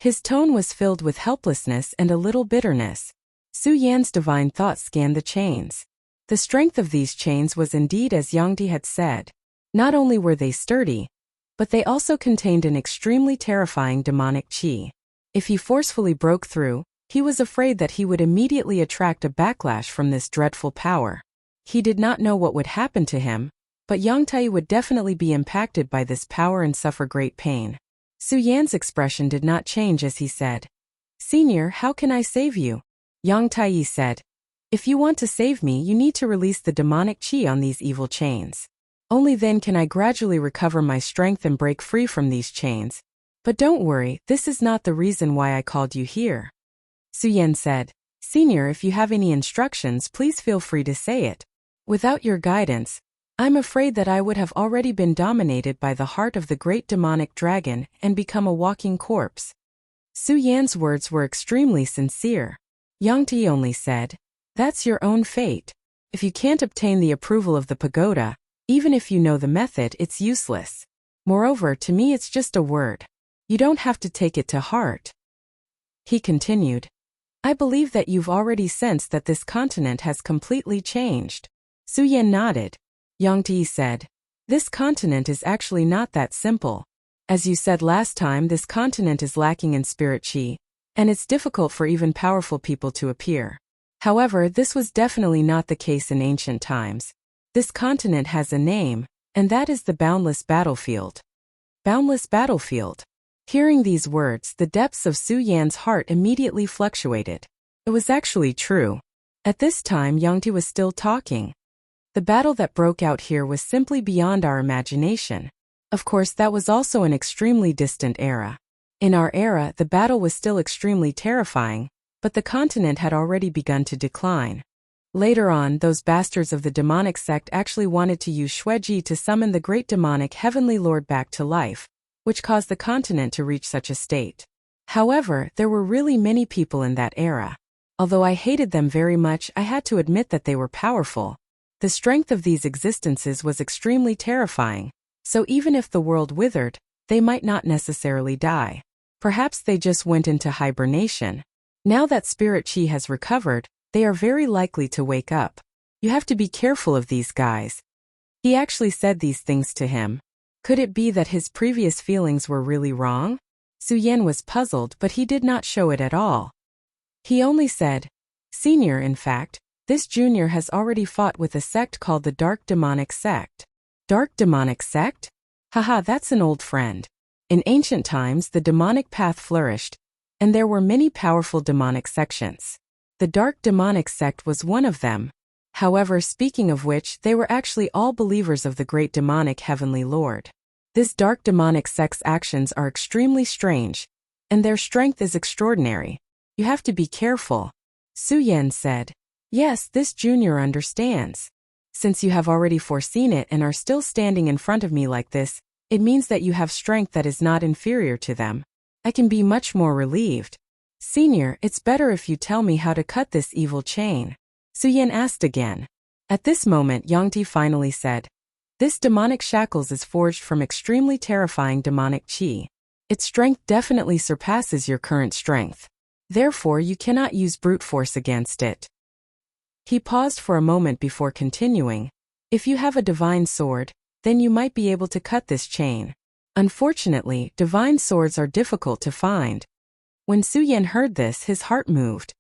His tone was filled with helplessness and a little bitterness. Su Yan's divine thought scanned the chains. The strength of these chains was indeed as Yang Tae had said. Not only were they sturdy, but they also contained an extremely terrifying demonic qi. If he forcefully broke through, he was afraid that he would immediately attract a backlash from this dreadful power. He did not know what would happen to him, but Yang Tae would definitely be impacted by this power and suffer great pain. Su Yan's expression did not change as he said, Senior, how can I save you? Yang Tae said, if you want to save me, you need to release the demonic qi on these evil chains. Only then can I gradually recover my strength and break free from these chains. But don't worry, this is not the reason why I called you here. Su Yan said, Senior, if you have any instructions, please feel free to say it. Without your guidance, I'm afraid that I would have already been dominated by the heart of the great demonic dragon and become a walking corpse. Su Yan's words were extremely sincere. Yang Tae only said, that's your own fate. If you can't obtain the approval of the pagoda, even if you know the method, it's useless. Moreover, to me it's just a word. You don't have to take it to heart. He continued, I believe that you've already sensed that this continent has completely changed. Su Yan nodded. Yang Tae said, this continent is actually not that simple. As you said last time, this continent is lacking in spirit qi, and it's difficult for even powerful people to appear. However, this was definitely not the case in ancient times. This continent has a name, and that is the Boundless Battlefield. Boundless Battlefield. Hearing these words, the depths of Su Yan's heart immediately fluctuated. It was actually true. At this time, Yang Tae was still talking. The battle that broke out here was simply beyond our imagination. Of course, that was also an extremely distant era. In our era, the battle was still extremely terrifying, but the continent had already begun to decline. Later on, those bastards of the demonic sect actually wanted to use Xueji to summon the great demonic heavenly lord back to life, which caused the continent to reach such a state. However, there were really many people in that era. Although I hated them very much, I had to admit that they were powerful. The strength of these existences was extremely terrifying, so even if the world withered, they might not necessarily die. Perhaps they just went into hibernation. Now that spirit qi has recovered, they are very likely to wake up. You have to be careful of these guys. He actually said these things to him. Could it be that his previous feelings were really wrong? Su Yan was puzzled, but he did not show it at all. He only said, Senior, in fact, this junior has already fought with a sect called the Dark Demonic Sect. Dark Demonic Sect? Haha, that's an old friend. In ancient times, the demonic path flourished, and there were many powerful demonic sections. The Dark Demonic Sect was one of them. However, speaking of which, they were actually all believers of the great demonic Heavenly Lord. This Dark Demonic Sect's actions are extremely strange, and their strength is extraordinary. You have to be careful. Su Yan said. Yes, this junior understands. Since you have already foreseen it and are still standing in front of me like this, it means that you have strength that is not inferior to them. I can be much more relieved. Senior, it's better if you tell me how to cut this evil chain. Su Yan asked again. At this moment, Yangti finally said, this demonic shackles is forged from extremely terrifying demonic qi. Its strength definitely surpasses your current strength. Therefore, you cannot use brute force against it. He paused for a moment before continuing. If you have a divine sword, then you might be able to cut this chain. Unfortunately, divine swords are difficult to find. When Su Yan heard this, his heart moved.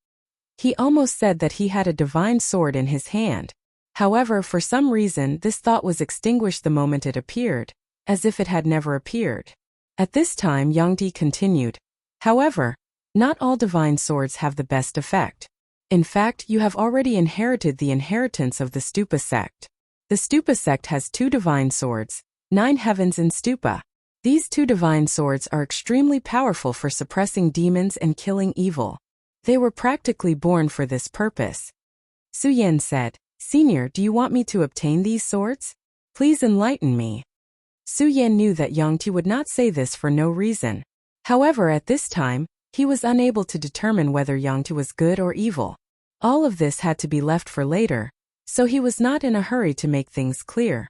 He almost said that he had a divine sword in his hand. However, for some reason, this thought was extinguished the moment it appeared, as if it had never appeared. At this time, Yangti continued. However, not all divine swords have the best effect. In fact, you have already inherited the inheritance of the Stupa sect. The Stupa sect has 2 divine swords, 9 heavens in Stupa. These 2 divine swords are extremely powerful for suppressing demons and killing evil. They were practically born for this purpose. Su Yan said, Senior, do you want me to obtain these swords? Please enlighten me. Su Yan knew that Yangti would not say this for no reason. However, at this time, he was unable to determine whether Yangti was good or evil. All of this had to be left for later, so he was not in a hurry to make things clear.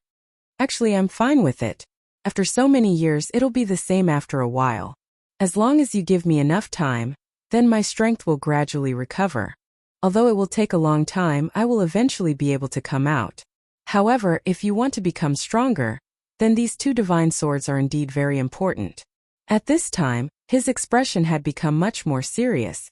Actually, I'm fine with it. After so many years, it'll be the same after a while. As long as you give me enough time, then my strength will gradually recover. Although it will take a long time, I will eventually be able to come out. However, if you want to become stronger, then these 2 divine swords are indeed very important. At this time, his expression had become much more serious.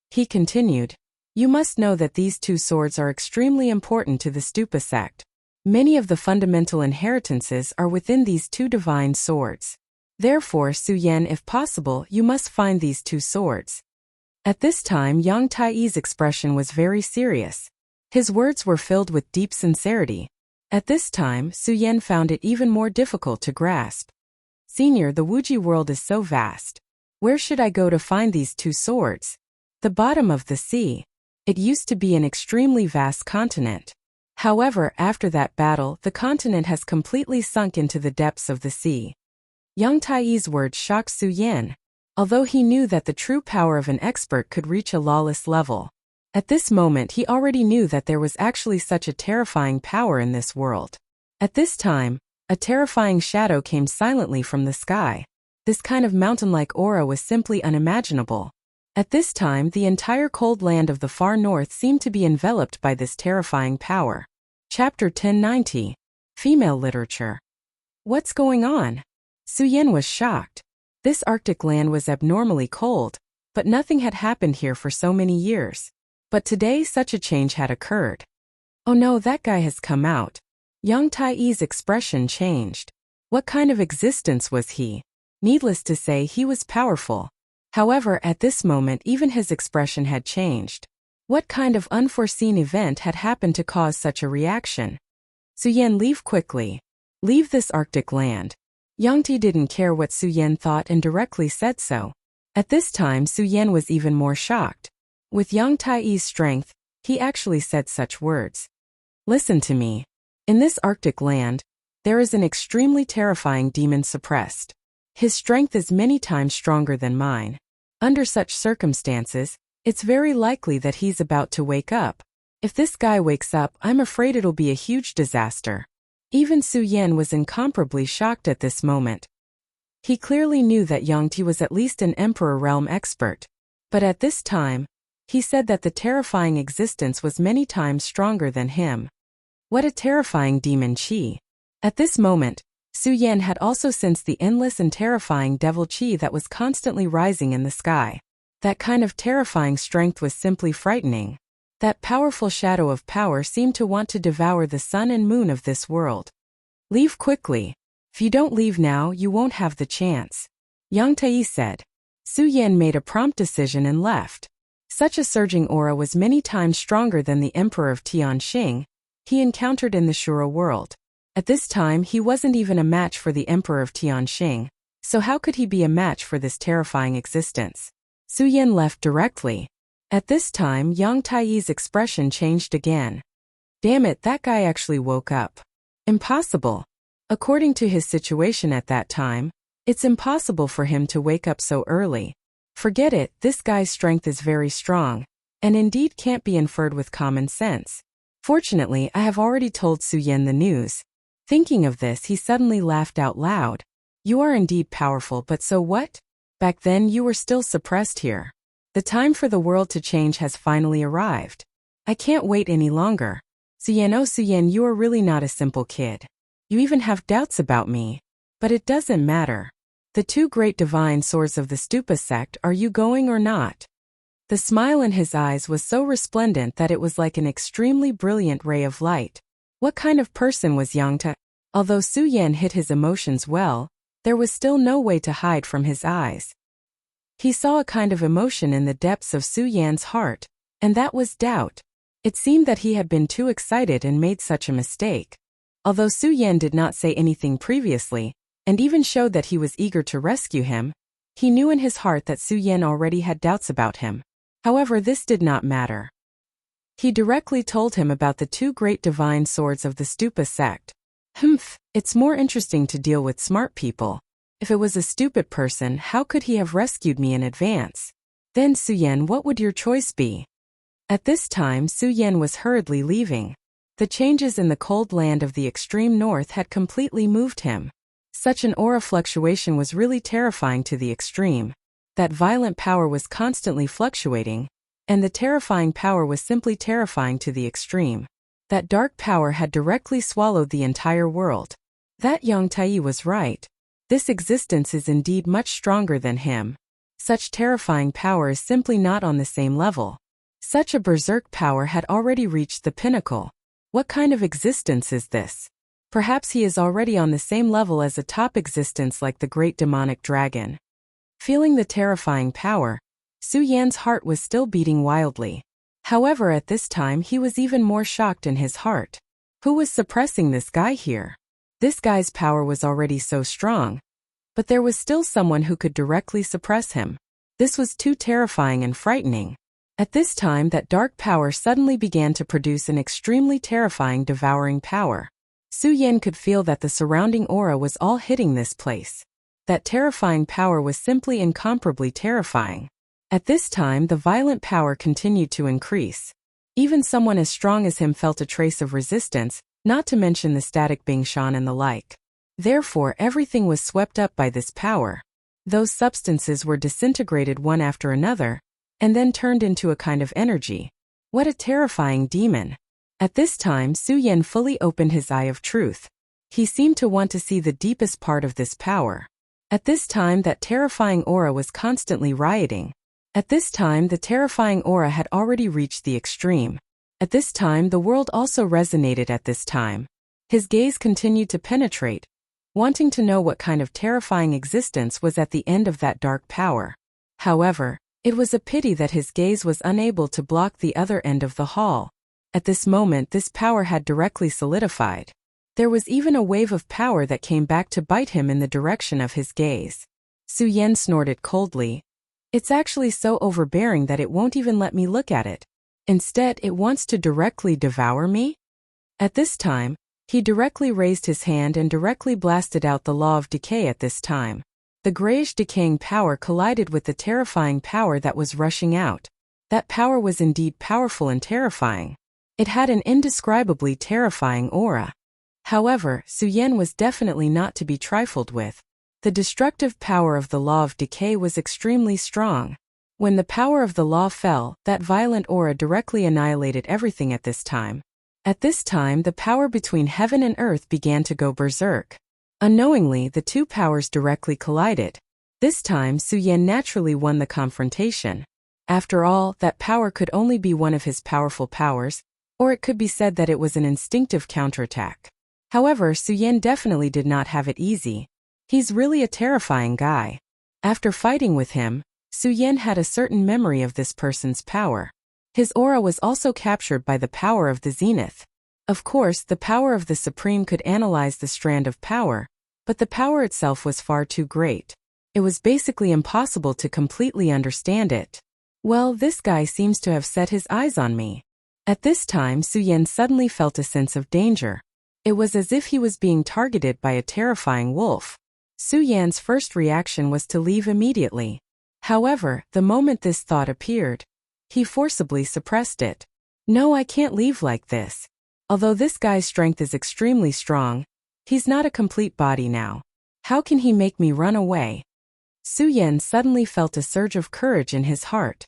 He continued, you must know that these 2 swords are extremely important to the Stupa sect. Many of the fundamental inheritances are within these 2 divine swords. Therefore, Su Yan, if possible, you must find these 2 swords. At this time, Yang Tai's expression was very serious. His words were filled with deep sincerity. At this time, Su Yan found it even more difficult to grasp. Senior, the Wuji world is so vast. Where should I go to find these 2 swords? The bottom of the sea. It used to be an extremely vast continent. However, after that battle, the continent has completely sunk into the depths of the sea. Yang Tai's words shocked Su Yan, although he knew that the true power of an expert could reach a lawless level. At this moment, he already knew that there was actually such a terrifying power in this world. At this time, a terrifying shadow came silently from the sky. This kind of mountain-like aura was simply unimaginable. At this time, the entire cold land of the far north seemed to be enveloped by this terrifying power. Chapter 1090. Female Literature. What's going on? Su Yan was shocked. This Arctic land was abnormally cold, but nothing had happened here for so many years. But today such a change had occurred. Oh no, that guy has come out. Yang Tai's expression changed. What kind of existence was he? Needless to say, he was powerful. However, at this moment even his expression had changed. What kind of unforeseen event had happened to cause such a reaction? Su Yan, leave quickly. Leave this Arctic land. Yangti didn't care what Su Yan thought and directly said so. At this time, Su Yan was even more shocked. With Yang Tai's strength, he actually said such words. Listen to me. In this Arctic land, there is an extremely terrifying demon suppressed. His strength is many times stronger than mine. Under such circumstances, it's very likely that he's about to wake up. If this guy wakes up, I'm afraid it'll be a huge disaster. Even Su Yan was incomparably shocked at this moment. He clearly knew that Yangti was at least an Emperor realm expert. But at this time, he said that the terrifying existence was many times stronger than him. What a terrifying demon qi. At this moment, Su Yan had also sensed the endless and terrifying devil qi that was constantly rising in the sky. That kind of terrifying strength was simply frightening. That powerful shadow of power seemed to want to devour the sun and moon of this world. Leave quickly. If you don't leave now, you won't have the chance, Yang Tai said. Su Yan made a prompt decision and left. Such a surging aura was many times stronger than the Emperor of Tianxing he encountered in the Shura world. At this time, he wasn't even a match for the Emperor of Tianxing, so how could he be a match for this terrifying existence? Su Yan left directly. At this time, Yang Tai's expression changed again. Damn it, that guy actually woke up. Impossible. According to his situation at that time, it's impossible for him to wake up so early. Forget it, this guy's strength is very strong, and indeed can't be inferred with common sense. Fortunately, I have already told Su Yan the news. Thinking of this, he suddenly laughed out loud. You are indeed powerful, but so what? Back then you were still suppressed here. The time for the world to change has finally arrived. I can't wait any longer. Su Yan, oh Su Yan, you are really not a simple kid. You even have doubts about me. But it doesn't matter. The two great divine swords of the Stupa sect, are you going or not? The smile in his eyes was so resplendent that it was like an extremely brilliant ray of light. What kind of person was Yang Tai? Although Su Yan hid his emotions well, there was still no way to hide from his eyes. He saw a kind of emotion in the depths of Su Yan's heart, and that was doubt. It seemed that he had been too excited and made such a mistake. Although Su Yan did not say anything previously, and even showed that he was eager to rescue him, he knew in his heart that Su Yan already had doubts about him. However, this did not matter. He directly told him about the two great divine swords of the Stupa sect. It's more interesting to deal with smart people. If it was a stupid person, how could he have rescued me in advance? Then Su Yan, what would your choice be? At this time, Su Yan was hurriedly leaving. The changes in the cold land of the extreme north had completely moved him. Such an aura fluctuation was really terrifying to the extreme. That violent power was constantly fluctuating, and the terrifying power was simply terrifying to the extreme. That dark power had directly swallowed the entire world. That Yang Tai was right. This existence is indeed much stronger than him. Such terrifying power is simply not on the same level. Such a berserk power had already reached the pinnacle. What kind of existence is this? Perhaps he is already on the same level as a top existence like the great demonic dragon. Feeling the terrifying power, Su Yan's heart was still beating wildly. However, at this time he was even more shocked in his heart. Who was suppressing this guy here? This guy's power was already so strong. But there was still someone who could directly suppress him. This was too terrifying and frightening. At this time, that dark power suddenly began to produce an extremely terrifying devouring power. Su Yan could feel that the surrounding aura was all hitting this place. That terrifying power was simply incomparably terrifying. At this time, the violent power continued to increase. Even someone as strong as him felt a trace of resistance, not to mention the static Bingshan and the like. Therefore, everything was swept up by this power. Those substances were disintegrated one after another, and then turned into a kind of energy. What a terrifying demon! At this time, Su Yan fully opened his eye of truth. He seemed to want to see the deepest part of this power. At this time, that terrifying aura was constantly rioting. At this time, the terrifying aura had already reached the extreme. At this time, the world also resonated at this time. His gaze continued to penetrate, wanting to know what kind of terrifying existence was at the end of that dark power. However, it was a pity that his gaze was unable to block the other end of the hall. At this moment, this power had directly solidified. There was even a wave of power that came back to bite him in the direction of his gaze. Su Yan snorted coldly. It's actually so overbearing that it won't even let me look at it. Instead, it wants to directly devour me? At this time, he directly raised his hand and directly blasted out the law of decay at this time. The grayish decaying power collided with the terrifying power that was rushing out. That power was indeed powerful and terrifying. It had an indescribably terrifying aura. However, Su Yan was definitely not to be trifled with. The destructive power of the law of decay was extremely strong. When the power of the law fell, that violent aura directly annihilated everything at this time. At this time, the power between heaven and earth began to go berserk. Unknowingly, the two powers directly collided. This time, Su Yan naturally won the confrontation. After all, that power could only be one of his powerful powers, or it could be said that it was an instinctive counterattack. However, Suyen definitely did not have it easy. He's really a terrifying guy. After fighting with him, Suyen had a certain memory of this person's power. His aura was also captured by the power of the zenith. Of course, the power of the Supreme could analyze the strand of power, but the power itself was far too great. It was basically impossible to completely understand it. Well, this guy seems to have set his eyes on me. At this time, Suyen suddenly felt a sense of danger. It was as if he was being targeted by a terrifying wolf. Suyen's first reaction was to leave immediately. However, the moment this thought appeared, he forcibly suppressed it. No, I can't leave like this. Although this guy's strength is extremely strong, he's not a complete body now. How can he make me run away? Suyen suddenly felt a surge of courage in his heart.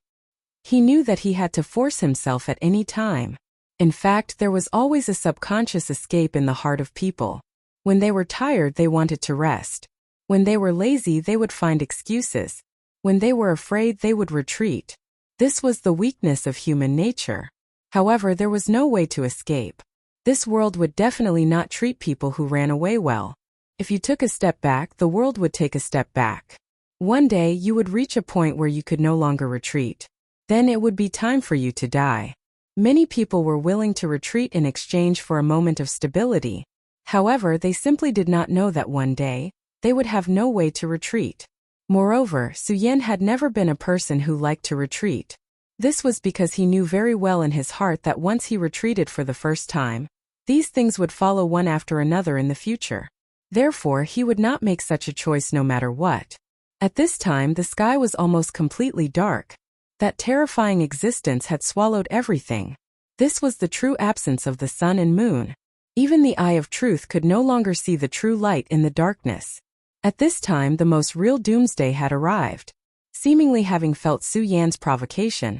He knew that he had to force himself at any time. In fact, there was always a subconscious escape in the heart of people. When they were tired, they wanted to rest. When they were lazy, they would find excuses. When they were afraid, they would retreat. This was the weakness of human nature. However, there was no way to escape. This world would definitely not treat people who ran away well. If you took a step back, the world would take a step back. One day, you would reach a point where you could no longer retreat. Then it would be time for you to die. Many people were willing to retreat in exchange for a moment of stability. However, they simply did not know that one day, they would have no way to retreat. Moreover, Suyen had never been a person who liked to retreat. This was because he knew very well in his heart that once he retreated for the first time, these things would follow one after another in the future. Therefore, he would not make such a choice no matter what. At this time, the sky was almost completely dark. That terrifying existence had swallowed everything. This was the true absence of the sun and moon. Even the eye of truth could no longer see the true light in the darkness. At this time, the most real doomsday had arrived. Seemingly having felt Suyen's provocation,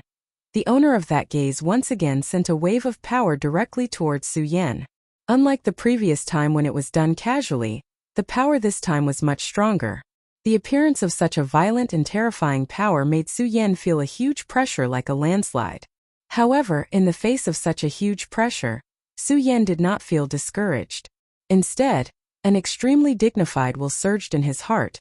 the owner of that gaze once again sent a wave of power directly towards Suyen. Unlike the previous time when it was done casually, the power this time was much stronger. The appearance of such a violent and terrifying power made Suyen feel a huge pressure like a landslide. However, in the face of such a huge pressure, Suyen did not feel discouraged. Instead, an extremely dignified will surged in his heart,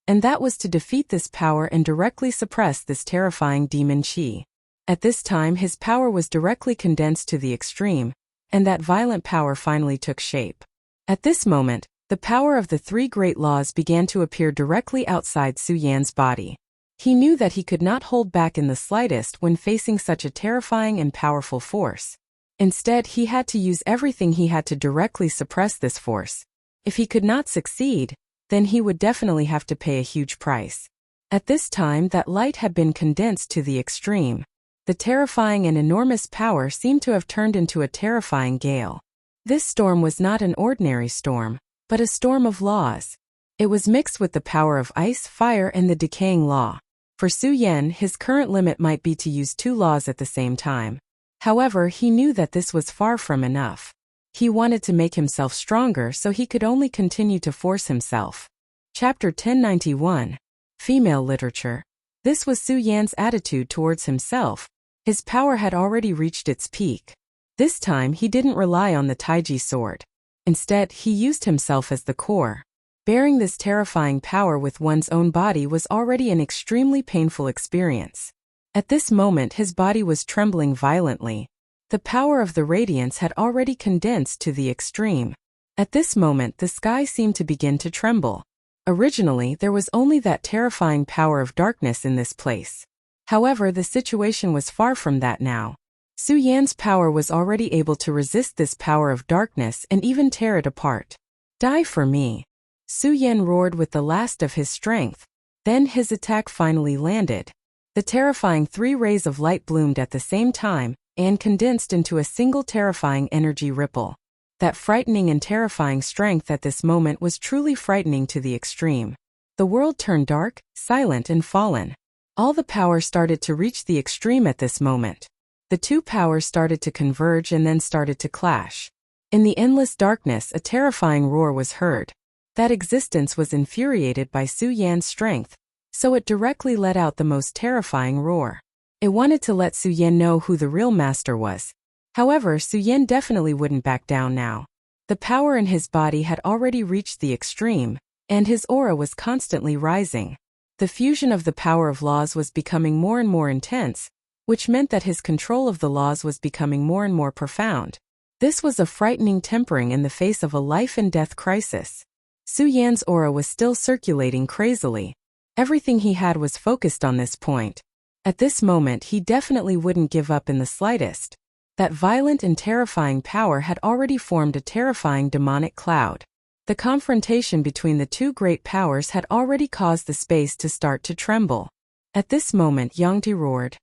and that was to defeat this power and directly suppress this terrifying demon Qi. At this time, his power was directly condensed to the extreme, and that violent power finally took shape. At this moment, the power of the three great laws began to appear directly outside Suyen's body. He knew that he could not hold back in the slightest when facing such a terrifying and powerful force. Instead, he had to use everything he had to directly suppress this force. If he could not succeed, then he would definitely have to pay a huge price. At this time, that light had been condensed to the extreme. The terrifying and enormous power seemed to have turned into a terrifying gale. This storm was not an ordinary storm, but a storm of laws. It was mixed with the power of ice, fire, and the decaying law. For Suyen, his current limit might be to use 2 laws at the same time. However, he knew that this was far from enough. He wanted to make himself stronger, so he could only continue to force himself. Chapter 1091. Female Literature. This was Suyen's attitude towards himself. His power had already reached its peak. This time, he didn't rely on the Taiji sword. Instead, he used himself as the core. Bearing this terrifying power with one's own body was already an extremely painful experience. At this moment, his body was trembling violently. The power of the radiance had already condensed to the extreme. At this moment, the sky seemed to begin to tremble. Originally, there was only that terrifying power of darkness in this place. However, the situation was far from that now. Suyen's power was already able to resist this power of darkness and even tear it apart. Die for me. Suyen roared with the last of his strength. Then his attack finally landed. The terrifying 3 rays of light bloomed at the same time and condensed into a single terrifying energy ripple. That frightening and terrifying strength at this moment was truly frightening to the extreme. The world turned dark, silent, and fallen. All the power started to reach the extreme at this moment. The 2 powers started to converge and then started to clash. In the endless darkness, a terrifying roar was heard. That existence was infuriated by Suyen's strength, so it directly let out the most terrifying roar. It wanted to let Su Yan know who the real master was. However, Su Yan definitely wouldn't back down now. The power in his body had already reached the extreme, and his aura was constantly rising. The fusion of the power of laws was becoming more and more intense, which meant that his control of the laws was becoming more and more profound. This was a frightening tempering in the face of a life-and-death crisis. Su Yan's aura was still circulating crazily. Everything he had was focused on this point. At this moment he definitely wouldn't give up in the slightest. That violent and terrifying power had already formed a terrifying demonic cloud. The confrontation between the two great powers had already caused the space to start to tremble. At this moment Yang roared.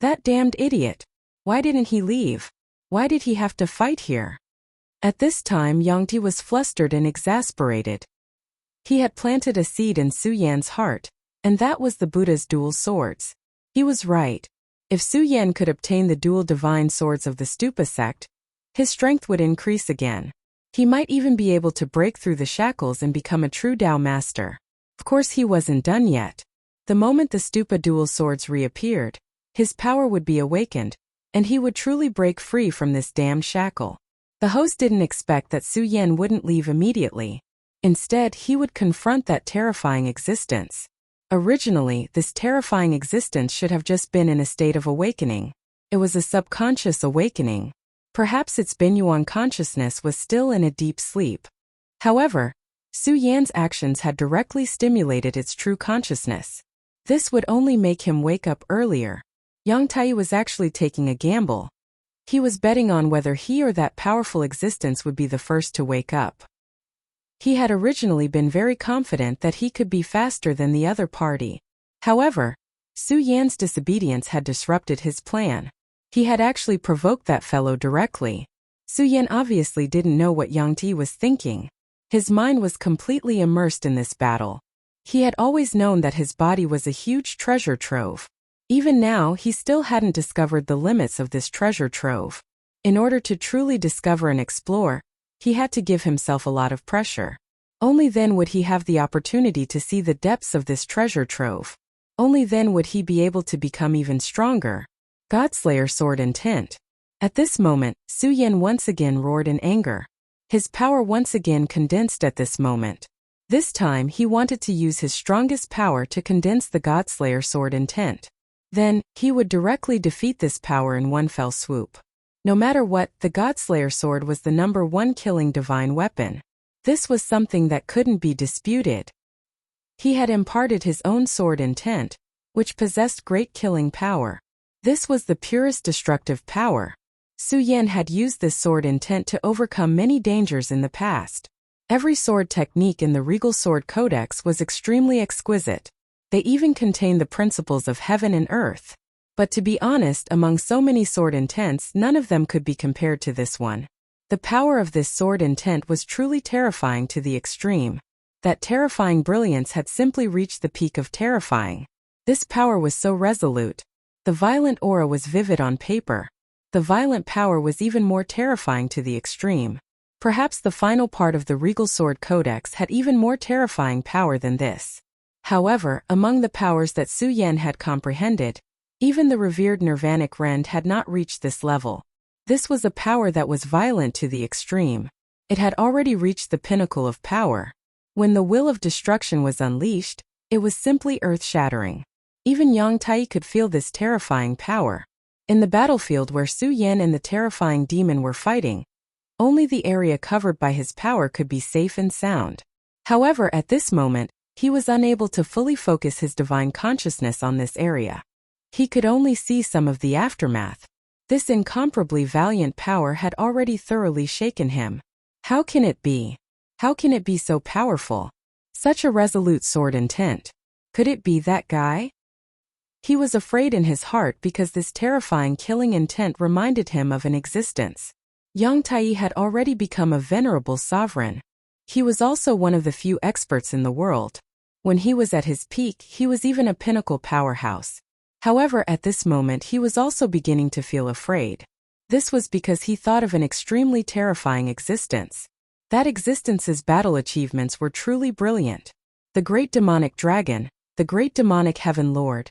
That damned idiot! Why didn't he leave? Why did he have to fight here? At this time Yang was flustered and exasperated. He had planted a seed in Su Yan's heart, and that was the Buddha's dual swords. He was right. If Su Yan could obtain the dual divine swords of the Stupa sect, his strength would increase again. He might even be able to break through the shackles and become a true Tao master. Of course he wasn't done yet. The moment the Stupa dual swords reappeared, his power would be awakened, and he would truly break free from this damned shackle. The host didn't expect that Su Yan wouldn't leave immediately. Instead, he would confront that terrifying existence. Originally, this terrifying existence should have just been in a state of awakening. It was a subconscious awakening. Perhaps its Binyuan consciousness was still in a deep sleep. However, Su Yan's actions had directly stimulated its true consciousness. This would only make him wake up earlier. Yang Tai was actually taking a gamble. He was betting on whether he or that powerful existence would be the first to wake up. He had originally been very confident that he could be faster than the other party. However, Su Yan's disobedience had disrupted his plan. He had actually provoked that fellow directly. Su Yan obviously didn't know what Yang Ti was thinking. His mind was completely immersed in this battle. He had always known that his body was a huge treasure trove. Even now, he still hadn't discovered the limits of this treasure trove. In order to truly discover and explore, he had to give himself a lot of pressure. Only then would he have the opportunity to see the depths of this treasure trove. Only then would he be able to become even stronger. Godslayer sword intent. At this moment, Su Yan once again roared in anger. His power once again condensed at this moment. This time he wanted to use his strongest power to condense the Godslayer sword intent. Then, he would directly defeat this power in one fell swoop. No matter what, the Godslayer sword was the #1 killing divine weapon. This was something that couldn't be disputed. He had imparted his own sword intent, which possessed great killing power. This was the purest destructive power. Su Yan had used this sword intent to overcome many dangers in the past. Every sword technique in the Regal Sword Codex was extremely exquisite. They even contained the principles of heaven and earth. But to be honest, among so many sword intents, none of them could be compared to this one. The power of this sword intent was truly terrifying to the extreme. That terrifying brilliance had simply reached the peak of terrifying. This power was so resolute. The violent aura was vivid on paper. The violent power was even more terrifying to the extreme. Perhaps the final part of the Regal Sword Codex had even more terrifying power than this. However, among the powers that Su Yan had comprehended, even the revered Nirvanic Rend had not reached this level. This was a power that was violent to the extreme. It had already reached the pinnacle of power. When the will of destruction was unleashed, it was simply earth-shattering. Even Yang Tai could feel this terrifying power. In the battlefield where Su Yan and the terrifying demon were fighting, only the area covered by his power could be safe and sound. However, at this moment, he was unable to fully focus his divine consciousness on this area. He could only see some of the aftermath. This incomparably valiant power had already thoroughly shaken him. How can it be? How can it be so powerful? Such a resolute sword intent. Could it be that guy? He was afraid in his heart because this terrifying killing intent reminded him of an existence. Yang Tai had already become a venerable sovereign. He was also one of the few experts in the world. When he was at his peak, he was even a pinnacle powerhouse. However, at this moment he was also beginning to feel afraid. This was because he thought of an extremely terrifying existence. That existence's battle achievements were truly brilliant. The great demonic dragon, the great demonic heaven lord.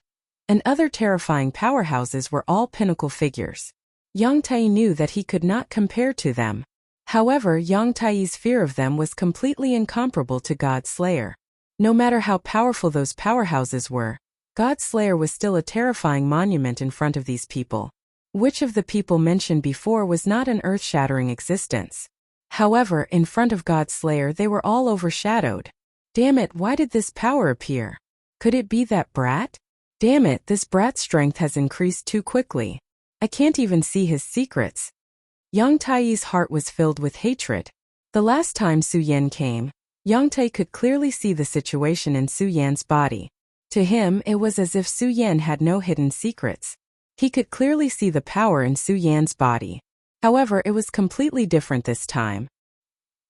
and other terrifying powerhouses were all pinnacle figures. Yang Tai knew that he could not compare to them. However, Yang Tai's fear of them was completely incomparable to God Slayer. No matter how powerful those powerhouses were, God Slayer was still a terrifying monument in front of these people. Which of the people mentioned before was not an earth-shattering existence? However, in front of God Slayer they were all overshadowed. Damn it, why did this power appear? Could it be that brat? Damn it, this brat's strength has increased too quickly. I can't even see his secrets. Yang Tai's heart was filled with hatred. The last time Su Yan came, Yang Tai could clearly see the situation in Su Yan's body. To him, it was as if Su Yan had no hidden secrets. He could clearly see the power in Su Yan's body. However, it was completely different this time.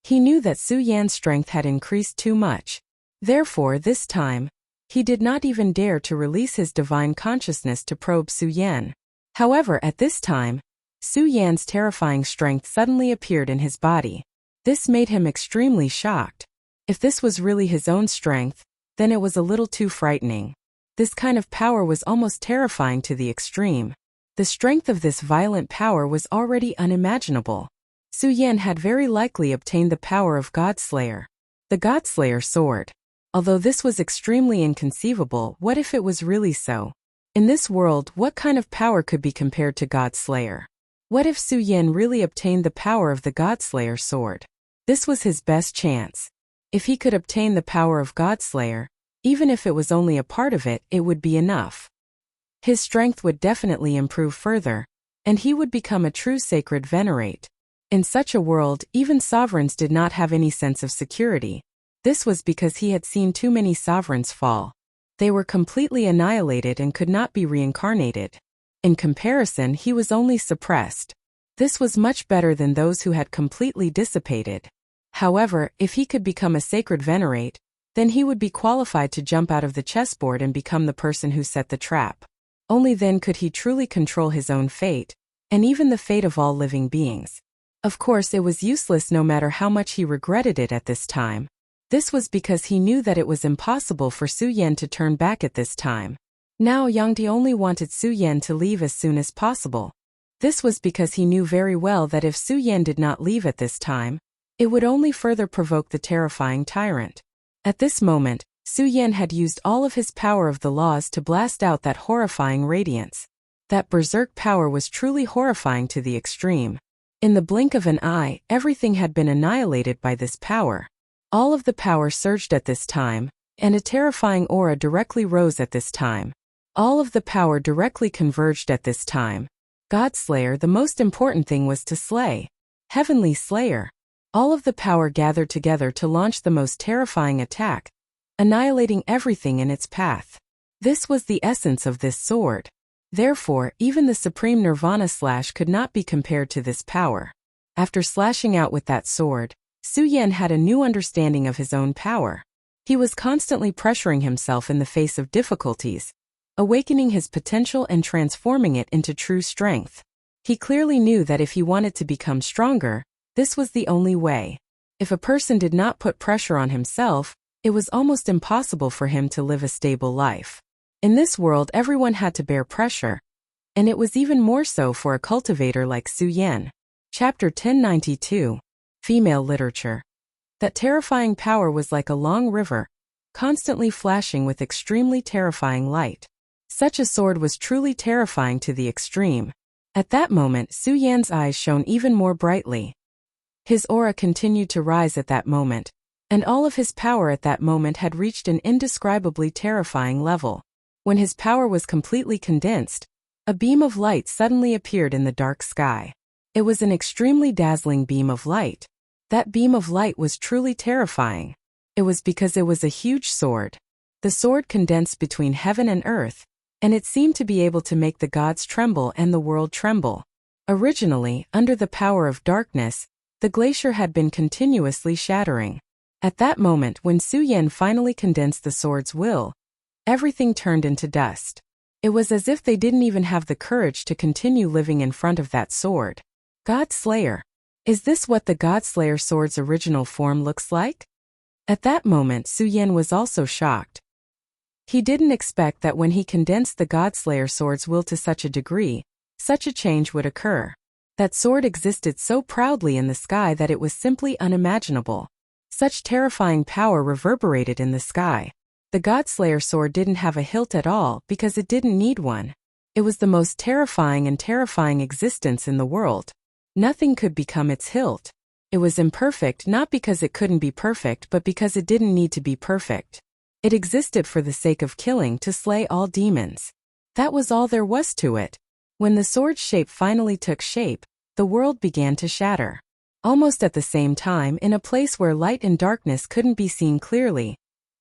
He knew that Su Yan's strength had increased too much. Therefore, this time, he did not even dare to release his divine consciousness to probe Su Yan. However, at this time, Su Yan's terrifying strength suddenly appeared in his body. This made him extremely shocked. If this was really his own strength, then it was a little too frightening. This kind of power was almost terrifying to the extreme. The strength of this violent power was already unimaginable. Su Yan had very likely obtained the power of Godslayer. The Godslayer sword. Although this was extremely inconceivable, what if it was really so? In this world, what kind of power could be compared to Godslayer? What if Su Yan really obtained the power of the Godslayer sword? This was his best chance. If he could obtain the power of Godslayer, even if it was only a part of it, it would be enough. His strength would definitely improve further, and he would become a true sacred venerate. In such a world, even sovereigns did not have any sense of security. This was because he had seen too many sovereigns fall. They were completely annihilated and could not be reincarnated. In comparison, he was only suppressed. This was much better than those who had completely dissipated. However, if he could become a sacred venerate, then he would be qualified to jump out of the chessboard and become the person who set the trap. Only then could he truly control his own fate, and even the fate of all living beings. Of course, it was useless no matter how much he regretted it at this time. This was because he knew that it was impossible for Su Yan to turn back at this time. Now Yang Di only wanted Su Yan to leave as soon as possible. This was because he knew very well that if Su Yan did not leave at this time, it would only further provoke the terrifying tyrant. At this moment, Su Yan had used all of his power of the laws to blast out that horrifying radiance. That berserk power was truly horrifying to the extreme. In the blink of an eye, everything had been annihilated by this power. All of the power surged at this time, and a terrifying aura directly rose at this time. All of the power directly converged at this time. Godslayer, the most important thing was to slay. Heavenly Slayer. All of the power gathered together to launch the most terrifying attack, annihilating everything in its path. This was the essence of this sword. Therefore, even the supreme Nirvana slash could not be compared to this power. After slashing out with that sword, Su Yan had a new understanding of his own power. He was constantly pressuring himself in the face of difficulties, awakening his potential and transforming it into true strength. He clearly knew that if he wanted to become stronger, this was the only way. If a person did not put pressure on himself, it was almost impossible for him to live a stable life. In this world, everyone had to bear pressure, and it was even more so for a cultivator like Su Yan. Chapter 1092. Female Literature. That terrifying power was like a long river, constantly flashing with extremely terrifying light. Such a sword was truly terrifying to the extreme. At that moment, Su Yan's eyes shone even more brightly. His aura continued to rise at that moment, and all of his power at that moment had reached an indescribably terrifying level. When his power was completely condensed, a beam of light suddenly appeared in the dark sky. It was an extremely dazzling beam of light. That beam of light was truly terrifying. It was because it was a huge sword. The sword condensed between heaven and earth, and it seemed to be able to make the gods tremble and the world tremble. Originally, under the power of darkness, the glacier had been continuously shattering. At that moment when Su Yan finally condensed the sword's will, everything turned into dust. It was as if they didn't even have the courage to continue living in front of that sword. Godslayer. Is this what the Godslayer sword's original form looks like? At that moment Su Yan was also shocked. He didn't expect that when he condensed the Godslayer sword's will to such a degree, such a change would occur. That sword existed so proudly in the sky that it was simply unimaginable. Such terrifying power reverberated in the sky. The Godslayer sword didn't have a hilt at all because it didn't need one. It was the most terrifying existence in the world. Nothing could become its hilt. It was imperfect not because it couldn't be perfect but because it didn't need to be perfect. It existed for the sake of killing, to slay all demons. That was all there was to it. When the sword's shape finally took shape, the world began to shatter. Almost at the same time, in a place where light and darkness couldn't be seen clearly,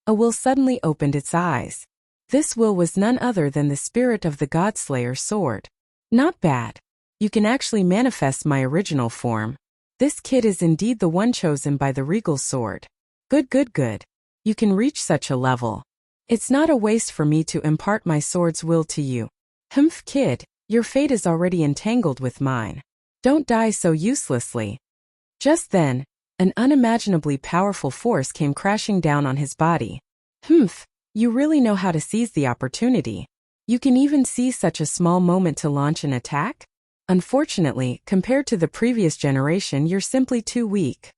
a will suddenly opened its eyes. This will was none other than the spirit of the Godslayer sword. Not bad. You can actually manifest my original form. This kid is indeed the one chosen by the regal sword. Good. You can reach such a level. It's not a waste for me to impart my sword's will to you. Humph, kid, your fate is already entangled with mine. Don't die so uselessly. Just then, an unimaginably powerful force came crashing down on his body. Humph, you really know how to seize the opportunity. You can even seize such a small moment to launch an attack? Unfortunately, compared to the previous generation, you're simply too weak.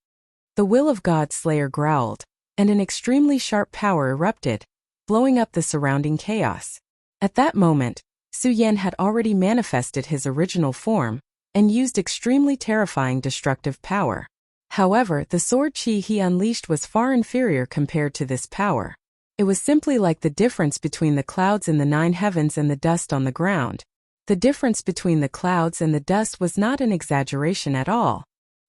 The will of Godslayer growled, and an extremely sharp power erupted, blowing up the surrounding chaos. At that moment, Su Yan had already manifested his original form and used extremely terrifying destructive power. However, the sword chi he unleashed was far inferior compared to this power. It was simply like the difference between the clouds in the 9 heavens and the dust on the ground. The difference between the clouds and the dust was not an exaggeration at all.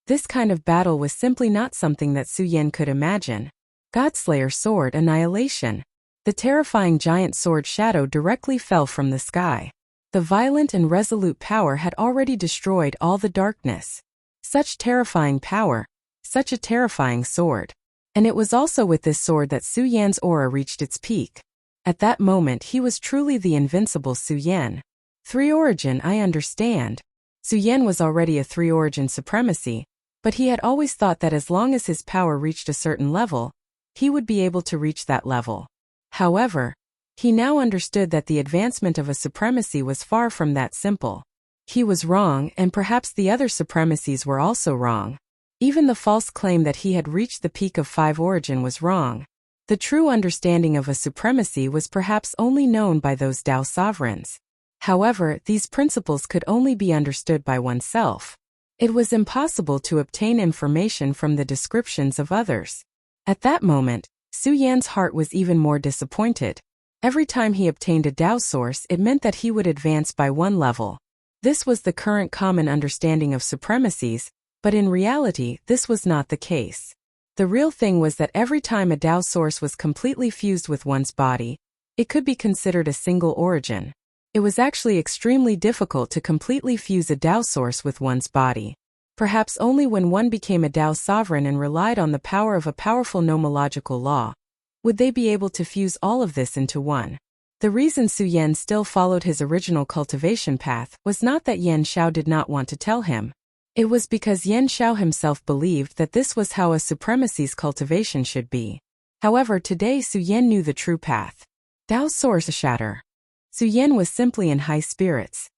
This kind of battle was simply not something that Su Yan could imagine. Godslayer sword annihilation. The terrifying giant sword shadow directly fell from the sky. The violent and resolute power had already destroyed all the darkness. Such terrifying power, such a terrifying sword. And it was also with this sword that Su Yan's aura reached its peak. At that moment he was truly the invincible Su Yan. 3 origin, I understand. Su Yan was already a 3 origin supremacy, but he had always thought that as long as his power reached a certain level, he would be able to reach that level. However, he now understood that the advancement of a supremacy was far from that simple. He was wrong, and perhaps the other supremacies were also wrong. Even the false claim that he had reached the peak of 5 origin was wrong. The true understanding of a supremacy was perhaps only known by those Tao sovereigns. However, these principles could only be understood by oneself. It was impossible to obtain information from the descriptions of others. At that moment, Su Yan's heart was even more disappointed. Every time he obtained a Tao source, it meant that he would advance by 1 level. This was the current common understanding of supremacies, but in reality, this was not the case. The real thing was that every time a Tao source was completely fused with one's body, it could be considered a single origin. It was actually extremely difficult to completely fuse a Tao source with one's body. Perhaps only when one became a Tao sovereign and relied on the power of a powerful nomological law would they be able to fuse all of this into one. The reason Su Yan still followed his original cultivation path was not that Yan Xiao did not want to tell him. It was because Yan Xiao himself believed that this was how a supremacy's cultivation should be. However, today Su Yan knew the true path. Tao source shatter. Su Yan was simply in high spirits.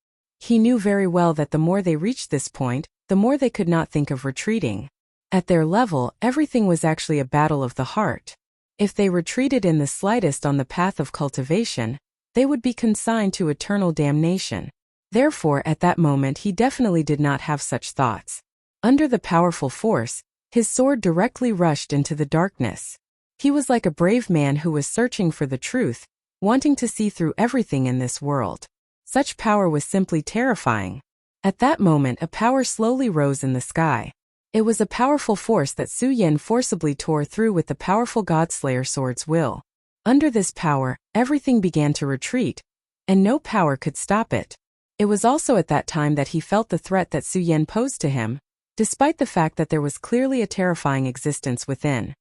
He knew very well that the more they reached this point, the more they could not think of retreating. At their level, everything was actually a battle of the heart. If they retreated in the slightest on the path of cultivation, they would be consigned to eternal damnation. Therefore, at that moment he definitely did not have such thoughts. Under the powerful force, his sword directly rushed into the darkness. He was like a brave man who was searching for the truth, wanting to see through everything in this world. Such power was simply terrifying. At that moment a power slowly rose in the sky. It was a powerful force that Su Yan forcibly tore through with the powerful Godslayer sword's will. Under this power, everything began to retreat, and no power could stop it. It was also at that time that he felt the threat that Su Yan posed to him, despite the fact that there was clearly a terrifying existence within.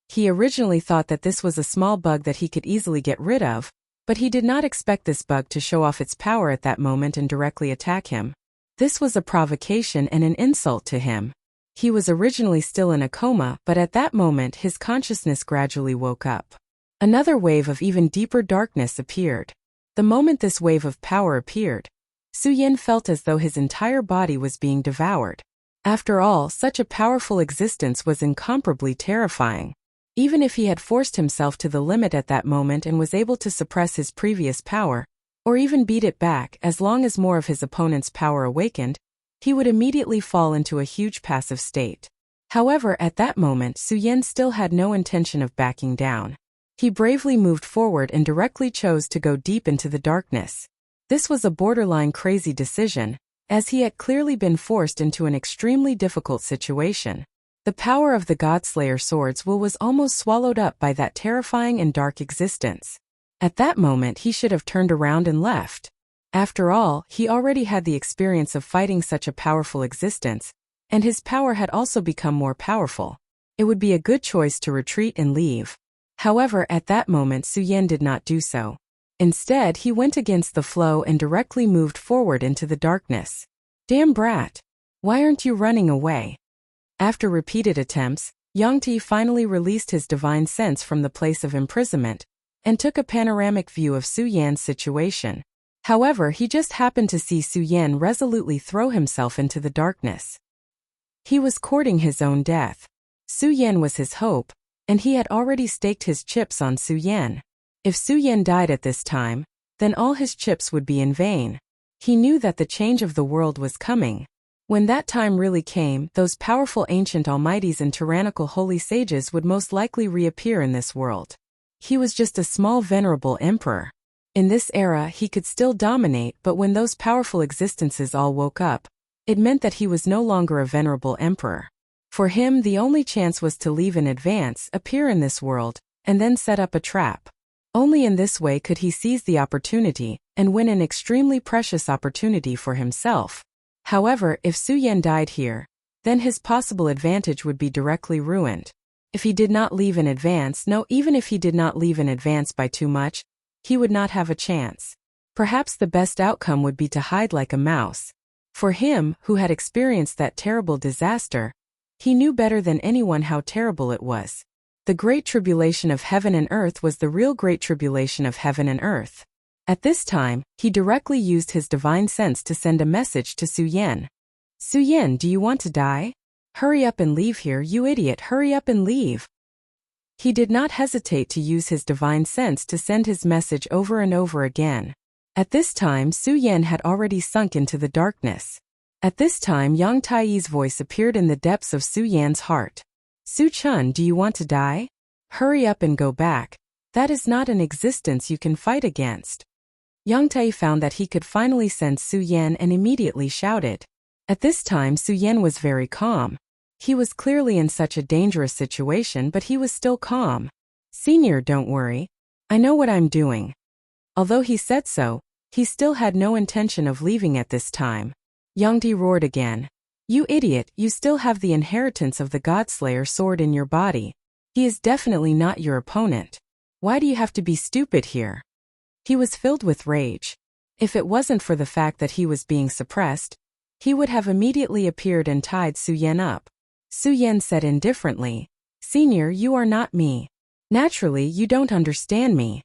He originally thought that this was a small bug that he could easily get rid of, but he did not expect this bug to show off its power at that moment and directly attack him. This was a provocation and an insult to him. He was originally still in a coma, but at that moment his consciousness gradually woke up. Another wave of even deeper darkness appeared. The moment this wave of power appeared, Su-Yen felt as though his entire body was being devoured. After all, such a powerful existence was incomparably terrifying. Even if he had forced himself to the limit at that moment and was able to suppress his previous power, or even beat it back, as long as more of his opponent's power awakened, he would immediately fall into a huge passive state. However, at that moment Su-Yen still had no intention of backing down. He bravely moved forward and directly chose to go deep into the darkness. This was a borderline crazy decision, as he had clearly been forced into an extremely difficult situation. The power of the Godslayer Sword's will was almost swallowed up by that terrifying and dark existence. At that moment he should have turned around and left. After all, he already had the experience of fighting such a powerful existence, and his power had also become more powerful. It would be a good choice to retreat and leave. However, at that moment Su-Yen did not do so. Instead, he went against the flow and directly moved forward into the darkness. Damn brat! Why aren't you running away? After repeated attempts, Yangti finally released his divine sense from the place of imprisonment, and took a panoramic view of Su-Yan's situation. However, he just happened to see Su-Yen resolutely throw himself into the darkness. He was courting his own death. Su-Yen was his hope, and he had already staked his chips on Su-Yen. If Su-Yen died at this time, then all his chips would be in vain. He knew that the change of the world was coming. When that time really came, those powerful ancient almighties and tyrannical holy sages would most likely reappear in this world. He was just a small venerable emperor. In this era he could still dominate, but when those powerful existences all woke up, it meant that he was no longer a venerable emperor. For him, the only chance was to leave in advance, appear in this world, and then set up a trap. Only in this way could he seize the opportunity, and win an extremely precious opportunity for himself. However, if Su-Yen died here, then his possible advantage would be directly ruined. If he did not leave in advance, even if he did not leave in advance by too much, he would not have a chance. Perhaps the best outcome would be to hide like a mouse. For him, who had experienced that terrible disaster, he knew better than anyone how terrible it was. The great tribulation of heaven and earth was the real great tribulation of heaven and earth. At this time, he directly used his divine sense to send a message to Su-Yen. Su-Yen, do you want to die? Hurry up and leave here, you idiot, hurry up and leave. He did not hesitate to use his divine sense to send his message over and over again. At this time, Su-Yen had already sunk into the darkness. At this time, Yang Taiyi's voice appeared in the depths of Su-Yan's heart. Su-Chun, do you want to die? Hurry up and go back. That is not an existence you can fight against. Yang Tai found that he could finally sense Su-Yen and immediately shouted. At this time Su-Yen was very calm. He was clearly in such a dangerous situation, but he was still calm. Senior, don't worry. I know what I'm doing. Although he said so, he still had no intention of leaving at this time. Yang Di roared again. You idiot, you still have the inheritance of the Godslayer sword in your body. He is definitely not your opponent. Why do you have to be stupid here? He was filled with rage. If it wasn't for the fact that he was being suppressed, he would have immediately appeared and tied Su-Yen up. Su-Yen said indifferently, Senior, you are not me. Naturally, you don't understand me.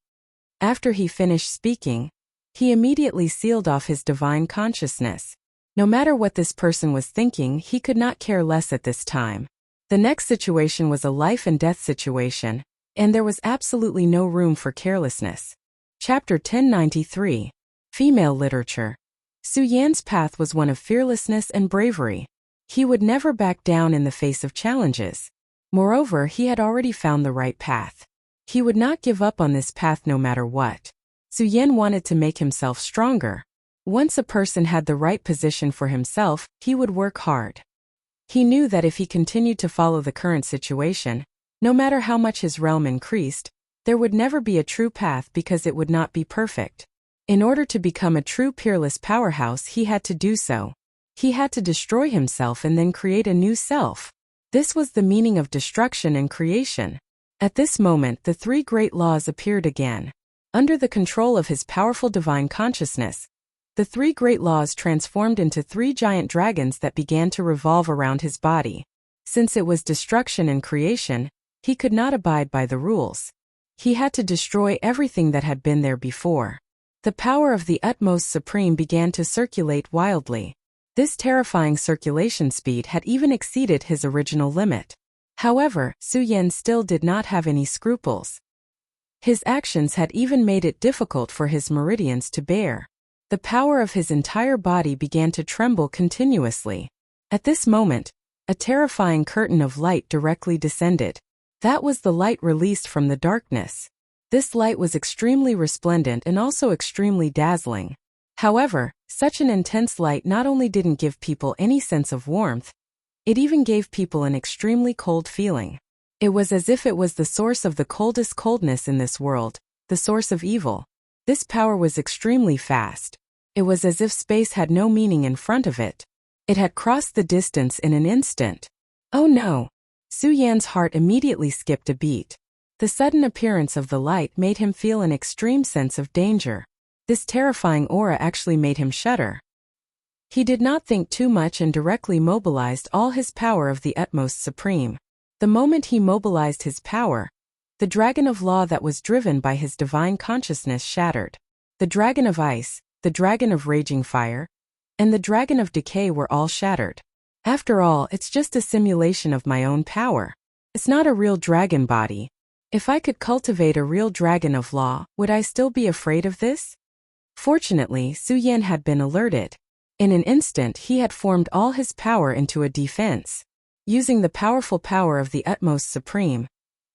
After he finished speaking, he immediately sealed off his divine consciousness. No matter what this person was thinking, he could not care less at this time. The next situation was a life and death situation, and there was absolutely no room for carelessness. Chapter 1093. Female Literature. Su-Yan's path was one of fearlessness and bravery. He would never back down in the face of challenges. Moreover, he had already found the right path. He would not give up on this path no matter what. Su-Yen wanted to make himself stronger. Once a person had the right position for himself, he would work hard. He knew that if he continued to follow the current situation, no matter how much his realm increased, there would never be a true path because it would not be perfect. In order to become a true peerless powerhouse, he had to do so. He had to destroy himself and then create a new self. This was the meaning of destruction and creation. At this moment, the three great laws appeared again. Under the control of his powerful divine consciousness, the three great laws transformed into three giant dragons that began to revolve around his body. Since it was destruction and creation, he could not abide by the rules. He had to destroy everything that had been there before. The power of the utmost supreme began to circulate wildly. This terrifying circulation speed had even exceeded his original limit. However, Su Yan still did not have any scruples. His actions had even made it difficult for his meridians to bear. The power of his entire body began to tremble continuously. At this moment, a terrifying curtain of light directly descended. That was the light released from the darkness. This light was extremely resplendent and also extremely dazzling. However, such an intense light not only didn't give people any sense of warmth, it even gave people an extremely cold feeling. It was as if it was the source of the coldest coldness in this world, the source of evil. This power was extremely fast. It was as if space had no meaning in front of it. It had crossed the distance in an instant. Oh no! Su Yan's heart immediately skipped a beat. The sudden appearance of the light made him feel an extreme sense of danger. This terrifying aura actually made him shudder. He did not think too much and directly mobilized all his power of the utmost supreme. The moment he mobilized his power, the dragon of law that was driven by his divine consciousness shattered. The dragon of ice, the dragon of raging fire, and the dragon of decay were all shattered. After all, it's just a simulation of my own power. It's not a real dragon body. If I could cultivate a real dragon of law, would I still be afraid of this? Fortunately, Su Yan had been alerted. In an instant he had formed all his power into a defense. Using the powerful power of the utmost supreme,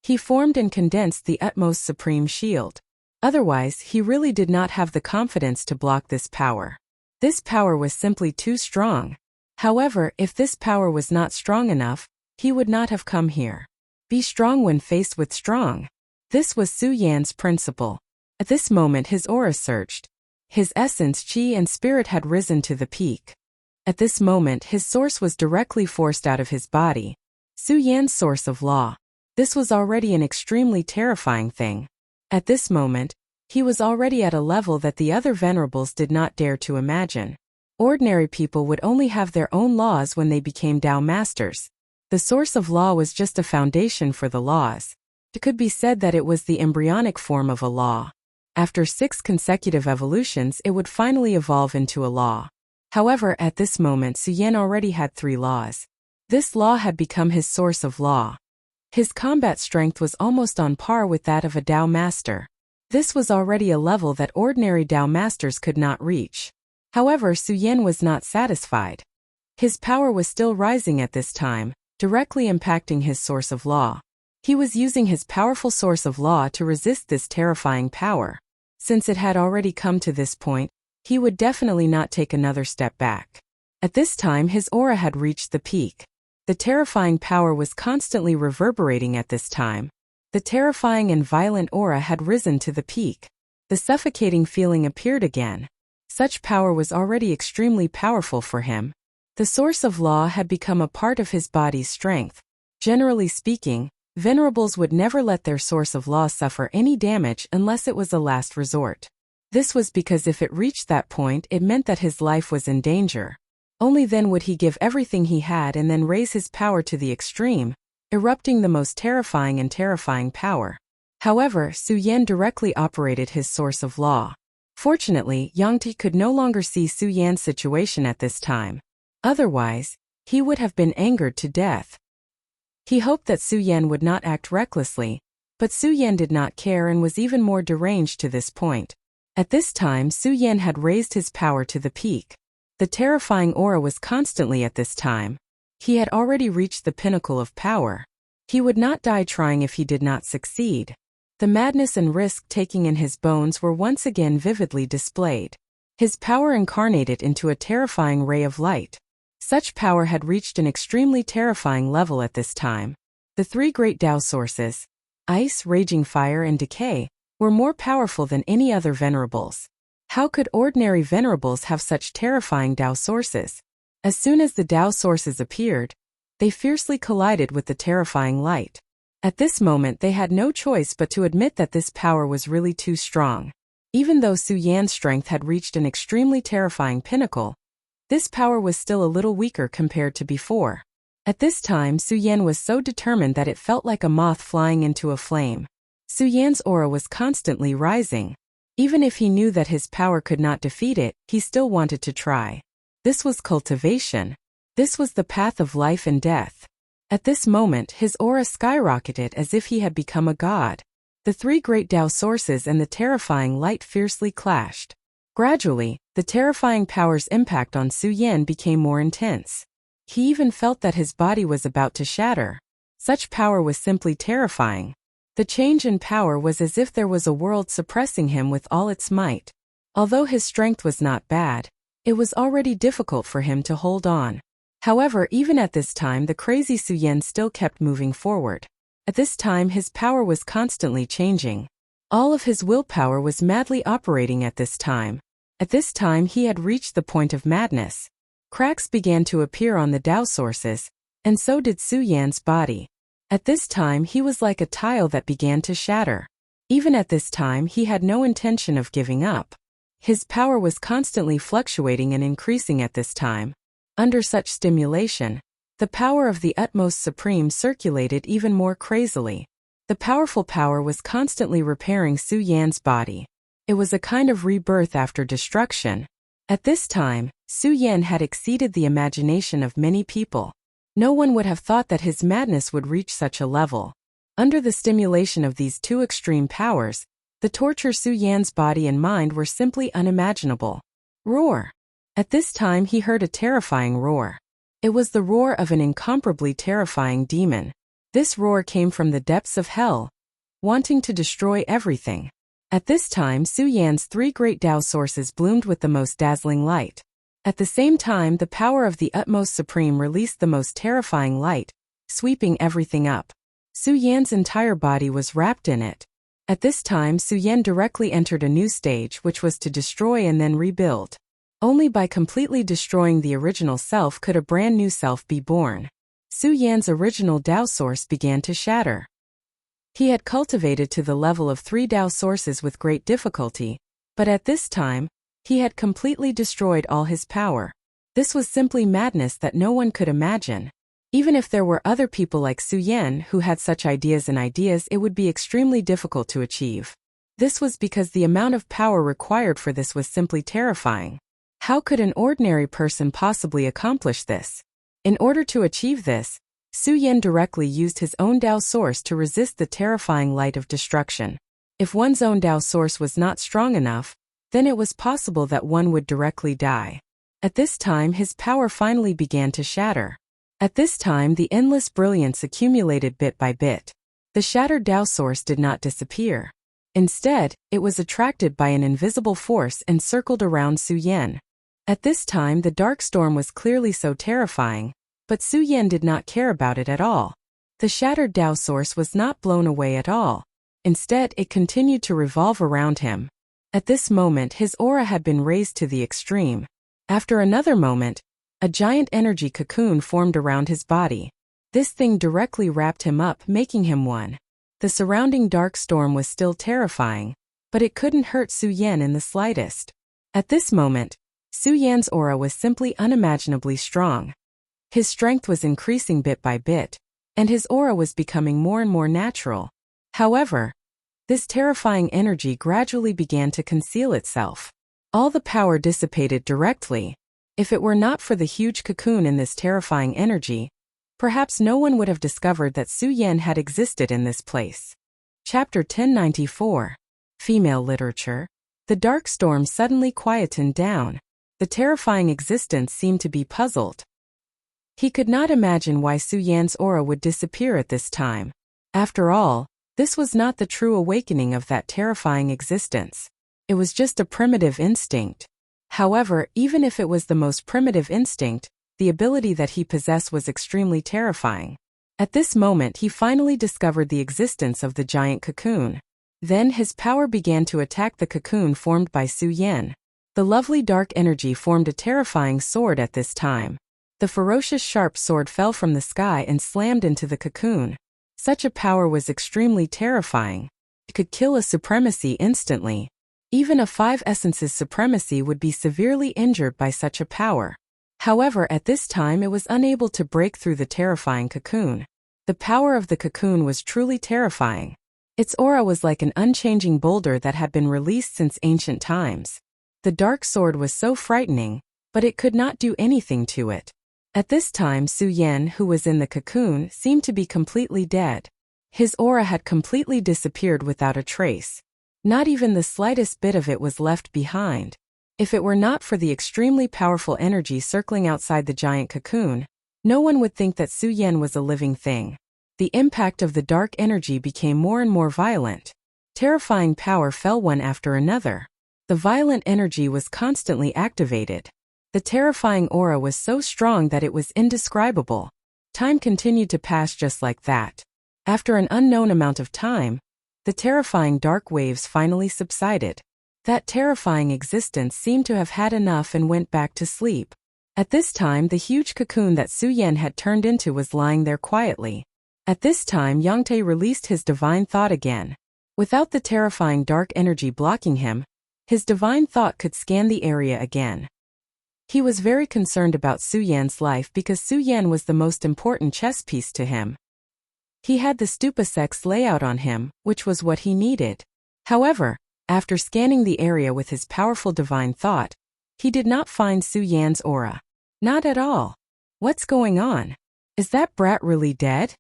he formed and condensed the utmost supreme shield. Otherwise, he really did not have the confidence to block this power. This power was simply too strong. However, if this power was not strong enough, he would not have come here. Be strong when faced with strong. This was Su Yan's principle. At this moment his aura surged. His essence, chi and spirit had risen to the peak. At this moment his source was directly forced out of his body. Su Yan's source of law. This was already an extremely terrifying thing. At this moment, he was already at a level that the other venerables did not dare to imagine. Ordinary people would only have their own laws when they became Dao masters. The source of law was just a foundation for the laws. It could be said that it was the embryonic form of a law. After 6 consecutive evolutions, it would finally evolve into a law. However, at this moment Su Yan already had 3 laws. This law had become his source of law. His combat strength was almost on par with that of a Dao master. This was already a level that ordinary Dao masters could not reach. However, Su Yan was not satisfied. His power was still rising at this time, directly impacting his source of law. He was using his powerful source of law to resist this terrifying power. Since it had already come to this point, he would definitely not take another step back. At this time his aura had reached the peak. The terrifying power was constantly reverberating at this time. The terrifying and violent aura had risen to the peak. The suffocating feeling appeared again. Such power was already extremely powerful for him. The source of law had become a part of his body's strength. Generally speaking, venerables would never let their source of law suffer any damage unless it was a last resort. This was because if it reached that point, it meant that his life was in danger. Only then would he give everything he had and then raise his power to the extreme, erupting the most terrifying and terrifying power. However, Su Yan directly operated his source of law. Fortunately, Yang Ti could no longer see Su Yan's situation at this time. Otherwise, he would have been angered to death. He hoped that Su Yan would not act recklessly, but Su Yan did not care and was even more deranged to this point. At this time Su Yan had raised his power to the peak. The terrifying aura was constantly at this time. He had already reached the pinnacle of power. He would not die trying if he did not succeed. The madness and risk-taking in his bones were once again vividly displayed. His power incarnated into a terrifying ray of light. Such power had reached an extremely terrifying level at this time. The 3 great Dao sources, ice, raging fire and decay, were more powerful than any other venerables. How could ordinary venerables have such terrifying Dao sources? As soon as the Dao sources appeared, they fiercely collided with the terrifying light. At this moment they had no choice but to admit that this power was really too strong. Even though Su Yan's strength had reached an extremely terrifying pinnacle, this power was still a little weaker compared to before. At this time Su Yan was so determined that it felt like a moth flying into a flame. Su Yan's aura was constantly rising. Even if he knew that his power could not defeat it, he still wanted to try. This was cultivation. This was the path of life and death. At this moment, his aura skyrocketed as if he had become a god. The three great Tao sources and the terrifying light fiercely clashed. Gradually, the terrifying power's impact on Su Yan became more intense. He even felt that his body was about to shatter. Such power was simply terrifying. The change in power was as if there was a world suppressing him with all its might. Although his strength was not bad, it was already difficult for him to hold on. However, even at this time, the crazy Su Yan still kept moving forward. At this time, his power was constantly changing. All of his willpower was madly operating at this time. At this time, he had reached the point of madness. Cracks began to appear on the Tao sources, and so did Su Yan's body. At this time, he was like a tile that began to shatter. Even at this time, he had no intention of giving up. His power was constantly fluctuating and increasing at this time. Under such stimulation, the power of the utmost supreme circulated even more crazily. The powerful power was constantly repairing Su Yan's body. It was a kind of rebirth after destruction. At this time, Su Yan had exceeded the imagination of many people. No one would have thought that his madness would reach such a level. Under the stimulation of these two extreme powers, the torture Su Yan's body and mind were simply unimaginable. Roar! At this time he heard a terrifying roar. It was the roar of an incomparably terrifying demon. This roar came from the depths of hell, wanting to destroy everything. At this time Su Yan's three great Tao sources bloomed with the most dazzling light. At the same time, the power of the utmost supreme released the most terrifying light, sweeping everything up. Su Yan's entire body was wrapped in it. At this time, Su Yan directly entered a new stage, which was to destroy and then rebuild. Only by completely destroying the original self could a brand new self be born. Su Yan's original Tao source began to shatter. He had cultivated to the level of 3 Tao sources with great difficulty, but at this time, he had completely destroyed all his power. This was simply madness that no one could imagine. Even if there were other people like Su Yan who had such ideas, it would be extremely difficult to achieve. This was because the amount of power required for this was simply terrifying. How could an ordinary person possibly accomplish this? In order to achieve this, Su Yan directly used his own Tao source to resist the terrifying light of destruction. If one's own Tao source was not strong enough, then it was possible that one would directly die. At this time his power finally began to shatter. At this time the endless brilliance accumulated bit by bit. The shattered Tao source did not disappear. Instead, it was attracted by an invisible force and circled around Su Yan. At this time the dark storm was clearly so terrifying, but Su Yan did not care about it at all. The shattered Tao source was not blown away at all. Instead, it continued to revolve around him. At this moment his aura had been raised to the extreme. After another moment, a giant energy cocoon formed around his body. This thing directly wrapped him up, making him one. The surrounding dark storm was still terrifying, but it couldn't hurt Su Yan in the slightest. At this moment, Su Yan's aura was simply unimaginably strong. His strength was increasing bit by bit, and his aura was becoming more and more natural. However, this terrifying energy gradually began to conceal itself. All the power dissipated directly. If it were not for the huge cocoon in this terrifying energy, perhaps no one would have discovered that Su Yan had existed in this place. Chapter 1094. Female Literature. The dark storm suddenly quietened down. The terrifying existence seemed to be puzzled. He could not imagine why Su Yan's aura would disappear at this time. After all, this was not the true awakening of that terrifying existence. It was just a primitive instinct. However, even if it was the most primitive instinct, the ability that he possessed was extremely terrifying. At this moment he finally discovered the existence of the giant cocoon. Then his power began to attack the cocoon formed by Su Yan. The lovely dark energy formed a terrifying sword at this time. The ferocious sharp sword fell from the sky and slammed into the cocoon. Such a power was extremely terrifying. It could kill a supremacy instantly. Even a 5 essences supremacy would be severely injured by such a power. However, at this time it was unable to break through the terrifying cocoon. The power of the cocoon was truly terrifying. Its aura was like an unchanging boulder that had been released since ancient times. The dark sword was so frightening, but it could not do anything to it. At this time, Su Yan, who was in the cocoon, seemed to be completely dead. His aura had completely disappeared without a trace. Not even the slightest bit of it was left behind. If it were not for the extremely powerful energy circling outside the giant cocoon, no one would think that Su Yan was a living thing. The impact of the dark energy became more and more violent. Terrifying power fell one after another. The violent energy was constantly activated. The terrifying aura was so strong that it was indescribable. Time continued to pass just like that. After an unknown amount of time, the terrifying dark waves finally subsided. That terrifying existence seemed to have had enough and went back to sleep. At this time, the huge cocoon that Su Yan had turned into was lying there quietly. At this time, Yangtze released his divine thought again. Without the terrifying dark energy blocking him, his divine thought could scan the area again. He was very concerned about Su Yan's life because Su Yan was the most important chess piece to him. He had the stupa layout on him, which was what he needed. However, after scanning the area with his powerful divine thought, he did not find Su Yan's aura. Not at all. What's going on? Is that brat really dead?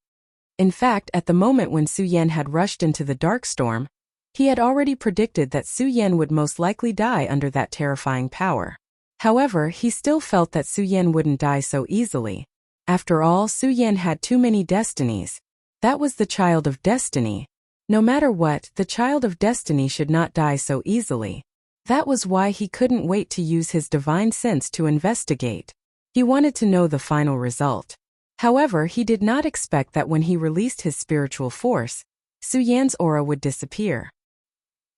In fact, at the moment when Su Yan had rushed into the dark storm, he had already predicted that Su Yan would most likely die under that terrifying power. However, he still felt that Su Yan wouldn't die so easily. After all, Su Yan had too many destinies. That was the child of destiny. No matter what, the child of destiny should not die so easily. That was why he couldn't wait to use his divine sense to investigate. He wanted to know the final result. However, he did not expect that when he released his spiritual force, Su Yan's aura would disappear.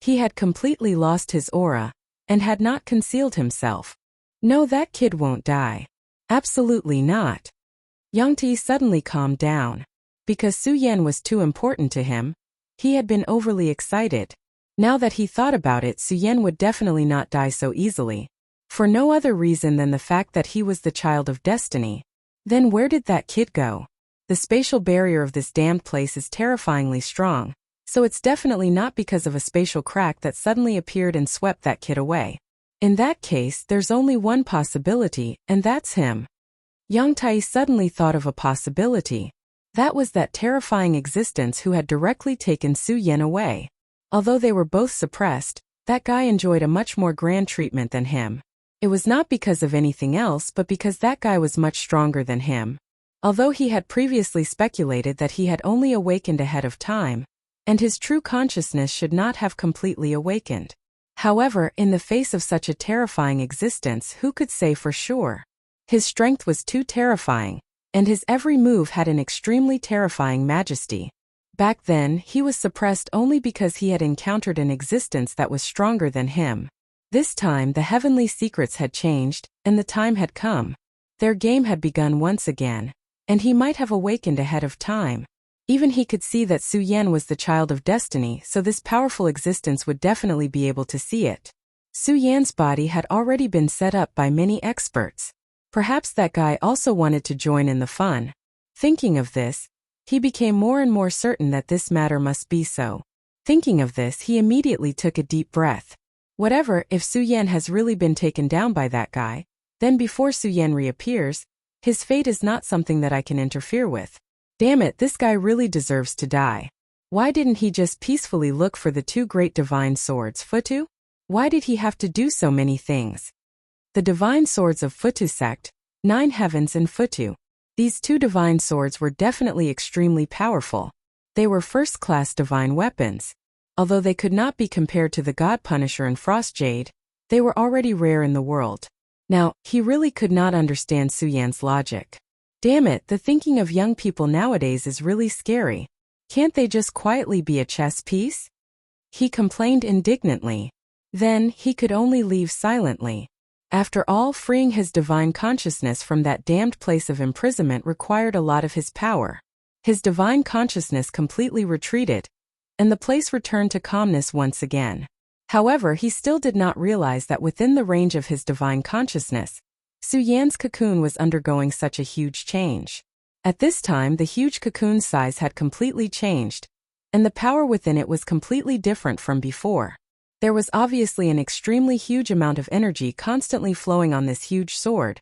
He had completely lost his aura, and had not concealed himself. No, that kid won't die. Absolutely not. Yangtze suddenly calmed down. Because Su Yan was too important to him, he had been overly excited. Now that he thought about it, Su Yan would definitely not die so easily. For no other reason than the fact that he was the child of destiny. Then where did that kid go? The spatial barrier of this damned place is terrifyingly strong, so it's definitely not because of a spatial crack that suddenly appeared and swept that kid away. In that case, there's only one possibility, and that's him. Yangtze suddenly thought of a possibility. That was that terrifying existence who had directly taken Su Yan away. Although they were both suppressed, that guy enjoyed a much more grand treatment than him. It was not because of anything else but because that guy was much stronger than him. Although he had previously speculated that he had only awakened ahead of time, and his true consciousness should not have completely awakened. However, in the face of such a terrifying existence, who could say for sure? His strength was too terrifying, and his every move had an extremely terrifying majesty. Back then, he was suppressed only because he had encountered an existence that was stronger than him. This time, the heavenly secrets had changed, and the time had come. Their game had begun once again, and he might have awakened ahead of time. Even he could see that Su Yan was the child of destiny, so this powerful existence would definitely be able to see it. Su Yan's body had already been set up by many experts. Perhaps that guy also wanted to join in the fun. Thinking of this, he became more and more certain that this matter must be so. Thinking of this, he immediately took a deep breath. Whatever, if Su Yan has really been taken down by that guy, then before Su Yan reappears, his fate is not something that I can interfere with. Damn it, this guy really deserves to die. Why didn't he just peacefully look for the two great divine swords, Futu? Why did he have to do so many things? The divine swords of Futu sect, 9 heavens and Futu. These two divine swords were definitely extremely powerful. They were first-class divine weapons. Although they could not be compared to the God Punisher and Frost Jade, they were already rare in the world. Now, he really could not understand Su Yan's logic. Damn it, the thinking of young people nowadays is really scary. Can't they just quietly be a chess piece? He complained indignantly. Then, he could only leave silently. After all, freeing his divine consciousness from that damned place of imprisonment required a lot of his power. His divine consciousness completely retreated, and the place returned to calmness once again. However, he still did not realize that within the range of his divine consciousness, Su Yan's cocoon was undergoing such a huge change. At this time, the huge cocoon's size had completely changed, and the power within it was completely different from before. There was obviously an extremely huge amount of energy constantly flowing on this huge sword,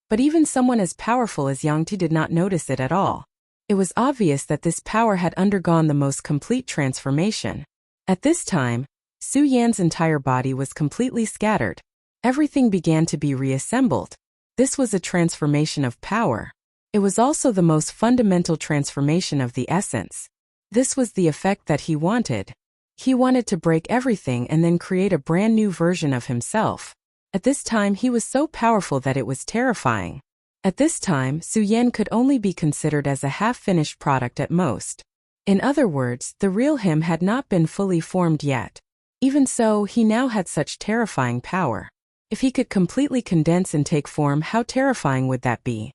but even someone as powerful as Yang Ti did not notice it at all. It was obvious that this power had undergone the most complete transformation. At this time, Su Yan's entire body was completely scattered. Everything began to be reassembled. This was a transformation of power. It was also the most fundamental transformation of the essence. This was the effect that he wanted. He wanted to break everything and then create a brand new version of himself. At this time he was so powerful that it was terrifying. At this time, Su Yan could only be considered as a half-finished product at most. In other words, the real him had not been fully formed yet. Even so, he now had such terrifying power. If he could completely condense and take form, how terrifying would that be?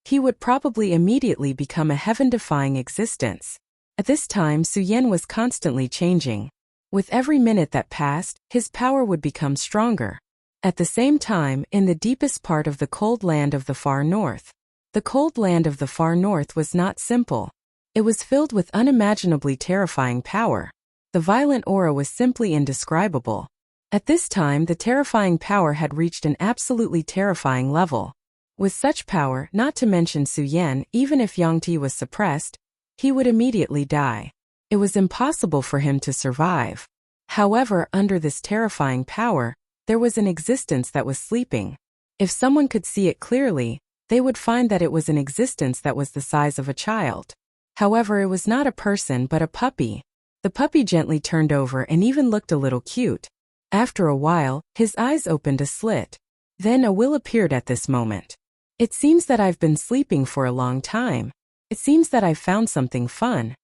He would probably immediately become a heaven-defying existence. At this time, Su Yan was constantly changing. With every minute that passed, his power would become stronger. At the same time, in the deepest part of the cold land of the far north. The cold land of the far north was not simple. It was filled with unimaginably terrifying power. The violent aura was simply indescribable. At this time, the terrifying power had reached an absolutely terrifying level. With such power, not to mention Su Yan, even if Yang Ti was suppressed, he would immediately die. It was impossible for him to survive. However, under this terrifying power, there was an existence that was sleeping. If someone could see it clearly, they would find that it was an existence that was the size of a child. However, it was not a person but a puppy. The puppy gently turned over and even looked a little cute. After a while, his eyes opened a slit. Then a will appeared at this moment. It seems that I've been sleeping for a long time. It seems that I've found something fun.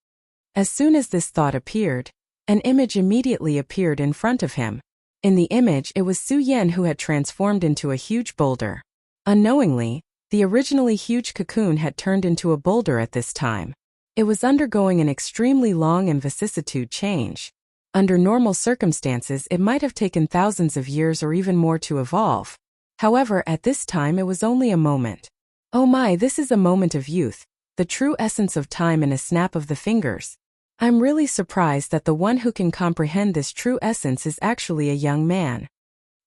As soon as this thought appeared, an image immediately appeared in front of him. In the image, it was Su Yan who had transformed into a huge boulder. Unknowingly, the originally huge cocoon had turned into a boulder at this time. It was undergoing an extremely long and vicissitude change. Under normal circumstances, it might have taken thousands of years or even more to evolve. However, at this time it was only a moment. Oh my, this is a moment of youth, the true essence of time in a snap of the fingers. I'm really surprised that the one who can comprehend this true essence is actually a young man.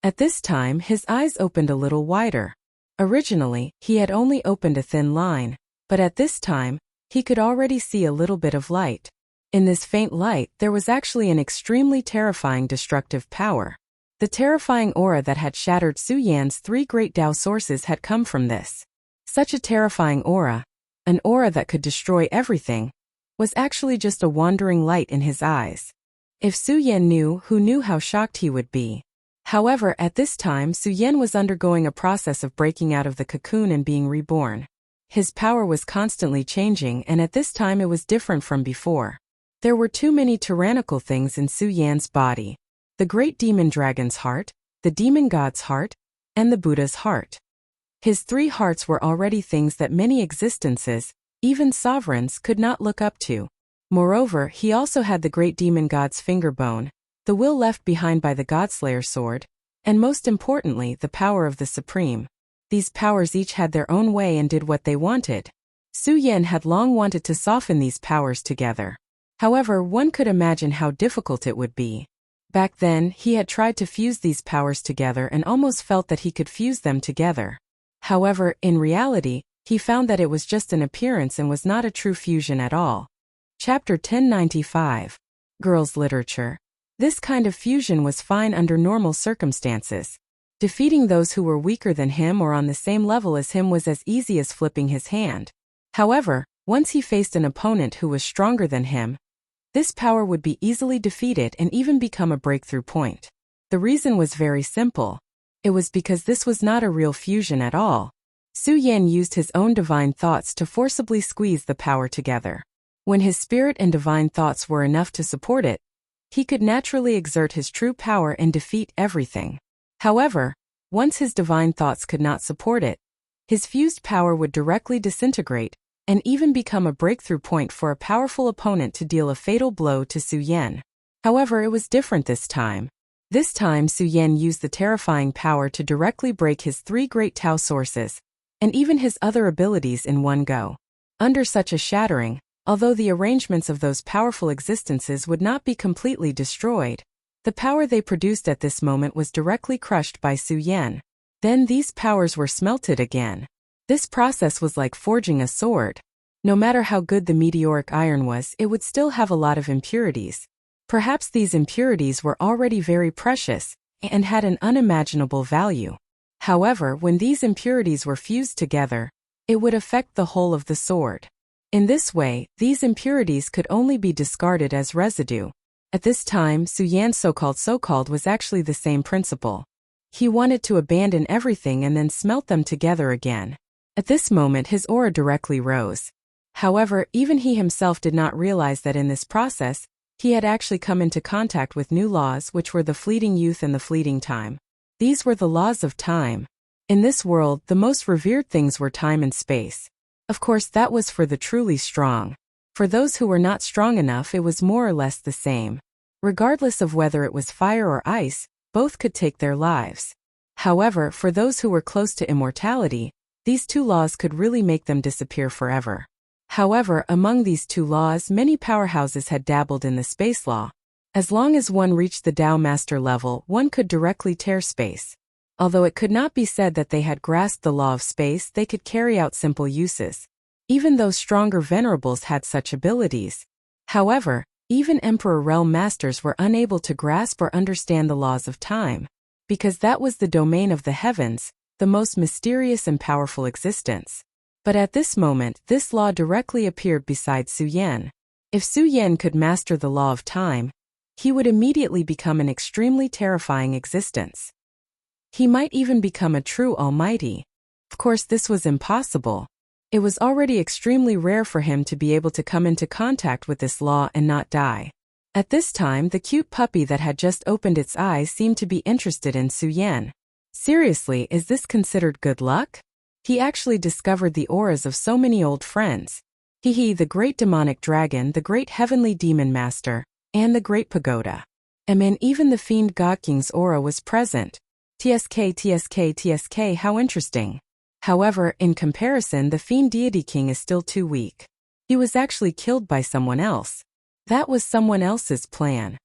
At this time, his eyes opened a little wider. Originally, he had only opened a thin line, but at this time, he could already see a little bit of light. In this faint light, there was actually an extremely terrifying destructive power. The terrifying aura that had shattered Su Yan's 3 great Tao sources had come from this. Such a terrifying aura, an aura that could destroy everything, was actually just a wandering light in his eyes. If Su Yan knew, who knew how shocked he would be. However, at this time Su Yan was undergoing a process of breaking out of the cocoon and being reborn. His power was constantly changing, and at this time it was different from before. There were too many tyrannical things in Su Yan's body. The great demon dragon's heart, the demon god's heart, and the Buddha's heart. His 3 hearts were already things that many existences, even sovereigns, could not look up to. Moreover, he also had the great demon god's finger bone, the will left behind by the Godslayer sword, and most importantly, the power of the Supreme. These powers each had their own way and did what they wanted. Su Yan had long wanted to soften these powers together. However, one could imagine how difficult it would be. Back then, he had tried to fuse these powers together and almost felt that he could fuse them together. However, in reality, he found that it was just an appearance and was not a true fusion at all. Chapter 1095. Girls' Literature. This kind of fusion was fine under normal circumstances. Defeating those who were weaker than him or on the same level as him was as easy as flipping his hand. However, once he faced an opponent who was stronger than him, this power would be easily defeated and even become a breakthrough point. The reason was very simple. It was because this was not a real fusion at all. Su Yan used his own divine thoughts to forcibly squeeze the power together. When his spirit and divine thoughts were enough to support it, he could naturally exert his true power and defeat everything. However, once his divine thoughts could not support it, his fused power would directly disintegrate, and even become a breakthrough point for a powerful opponent to deal a fatal blow to Su Yan. However, it was different this time. This time Su Yan used the terrifying power to directly break his 3 great Tao sources, and even his other abilities in one go. Under such a shattering, Although the arrangements of those powerful existences would not be completely destroyed, the power they produced at this moment was directly crushed by Su Yan. Then these powers were smelted again. This process was like forging a sword. No matter how good the meteoric iron was, it would still have a lot of impurities. Perhaps these impurities were already very precious and had an unimaginable value. However, when these impurities were fused together, it would affect the whole of the sword. In this way, these impurities could only be discarded as residue. At this time, Su Yan's so-called was actually the same principle. He wanted to abandon everything and then smelt them together again. At this moment his aura directly rose. However, even he himself did not realize that in this process, he had actually come into contact with new laws, which were the fleeting youth and the fleeting time. These were the laws of time. In this world, the most revered things were time and space. Of course, that was for the truly strong. For those who were not strong enough, it was more or less the same. Regardless of whether it was fire or ice, both could take their lives. However, for those who were close to immortality, these two laws could really make them disappear forever. However, among these two laws, many powerhouses had dabbled in the space law. As long as one reached the Tao Master level, one could directly tear space. Although it could not be said that they had grasped the law of space, they could carry out simple uses. Even though stronger venerables had such abilities. However, even Emperor Realm Masters were unable to grasp or understand the laws of time, because that was the domain of the heavens, the most mysterious and powerful existence. But at this moment, this law directly appeared beside Su Yan. If Su Yan could master the law of time, he would immediately become an extremely terrifying existence. He might even become a true almighty. Of course, this was impossible. It was already extremely rare for him to be able to come into contact with this law and not die. At this time, the cute puppy that had just opened its eyes seemed to be interested in Su Yan. Seriously, is this considered good luck? He actually discovered the auras of so many old friends. The great demonic dragon, the great heavenly demon master, and the great pagoda. And even the fiend God King's aura was present. TSK, how interesting. However, in comparison, the fiend deity king is still too weak. He was actually killed by someone else. That was someone else's plan.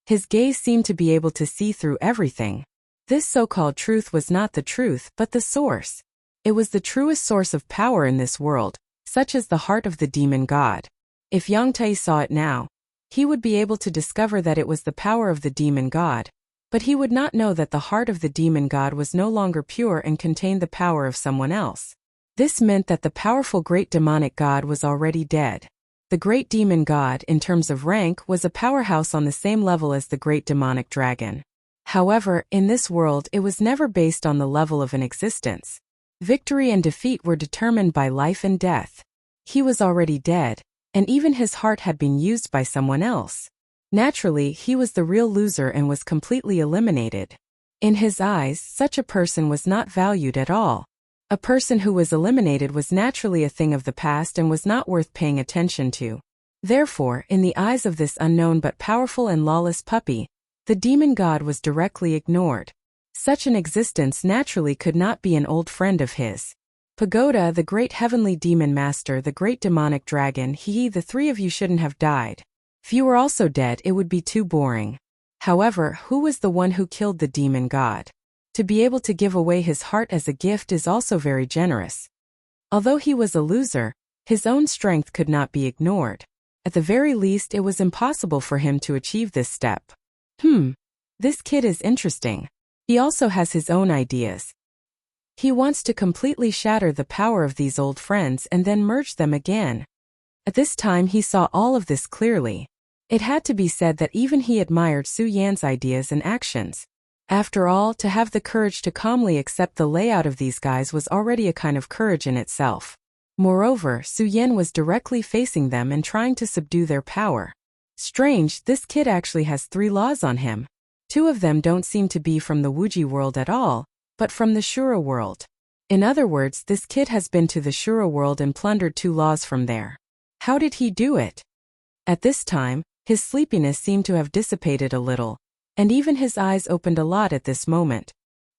His gaze seemed to be able to see through everything. This so-called truth was not the truth, but the source. It was the truest source of power in this world, such as the heart of the demon god. If Yang Tai saw it now, he would be able to discover that it was the power of the demon god. But he would not know that the heart of the demon god was no longer pure and contained the power of someone else. This meant that the powerful great demonic god was already dead. The great demon god, in terms of rank, was a powerhouse on the same level as the great demonic dragon. However, in this world it was never based on the level of an existence. Victory and defeat were determined by life and death. He was already dead, and even his heart had been used by someone else. Naturally, he was the real loser and was completely eliminated. In his eyes, such a person was not valued at all. A person who was eliminated was naturally a thing of the past and was not worth paying attention to. Therefore, in the eyes of this unknown but powerful and lawless puppy, the demon god was directly ignored. Such an existence naturally could not be an old friend of his. Pagoda, the great heavenly demon master, the great demonic dragon, the three of you shouldn't have died. If you were also dead, it would be too boring. However, who was the one who killed the demon god? To be able to give away his heart as a gift is also very generous. Although he was a loser, his own strength could not be ignored. At the very least, it was impossible for him to achieve this step. This kid is interesting. He also has his own ideas. He wants to completely shatter the power of these old friends and then merge them again. At this time he saw all of this clearly. It had to be said that even he admired Su Yan's ideas and actions. After all, to have the courage to calmly accept the layout of these guys was already a kind of courage in itself. Moreover, Su Yan was directly facing them and trying to subdue their power. Strange, this kid actually has 3 laws on him. 2 of them don't seem to be from the Wuji world at all, but from the Shura world. In other words, this kid has been to the Shura world and plundered 2 laws from there. How did he do it? At this time, his sleepiness seemed to have dissipated a little, and even his eyes opened a lot at this moment.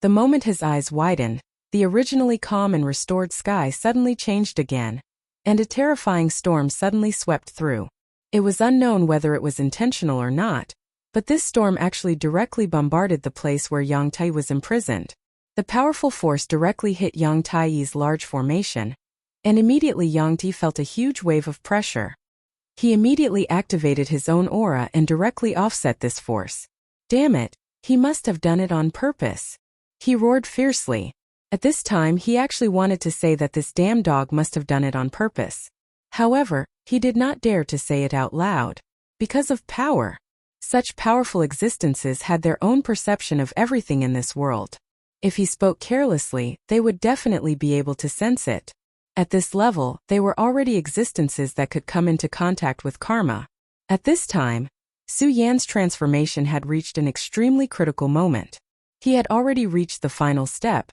The moment his eyes widened, the originally calm and restored sky suddenly changed again. and a terrifying storm suddenly swept through. It was unknown whether it was intentional or not, but this storm actually directly bombarded the place where Yang Tai was imprisoned. The powerful force directly hit Yang Tai's large formation, and immediately Yang Tai felt a huge wave of pressure. He immediately activated his own aura and directly offset this force. Damn it, he must have done it on purpose. He roared fiercely. At this time he actually wanted to say that this damn dog must have done it on purpose. However, he did not dare to say it out loud. Because of power. Such powerful existences had their own perception of everything in this world. If he spoke carelessly, they would definitely be able to sense it. At this level, they were already existences that could come into contact with karma. At this time, Su Yan's transformation had reached an extremely critical moment. He had already reached the final step,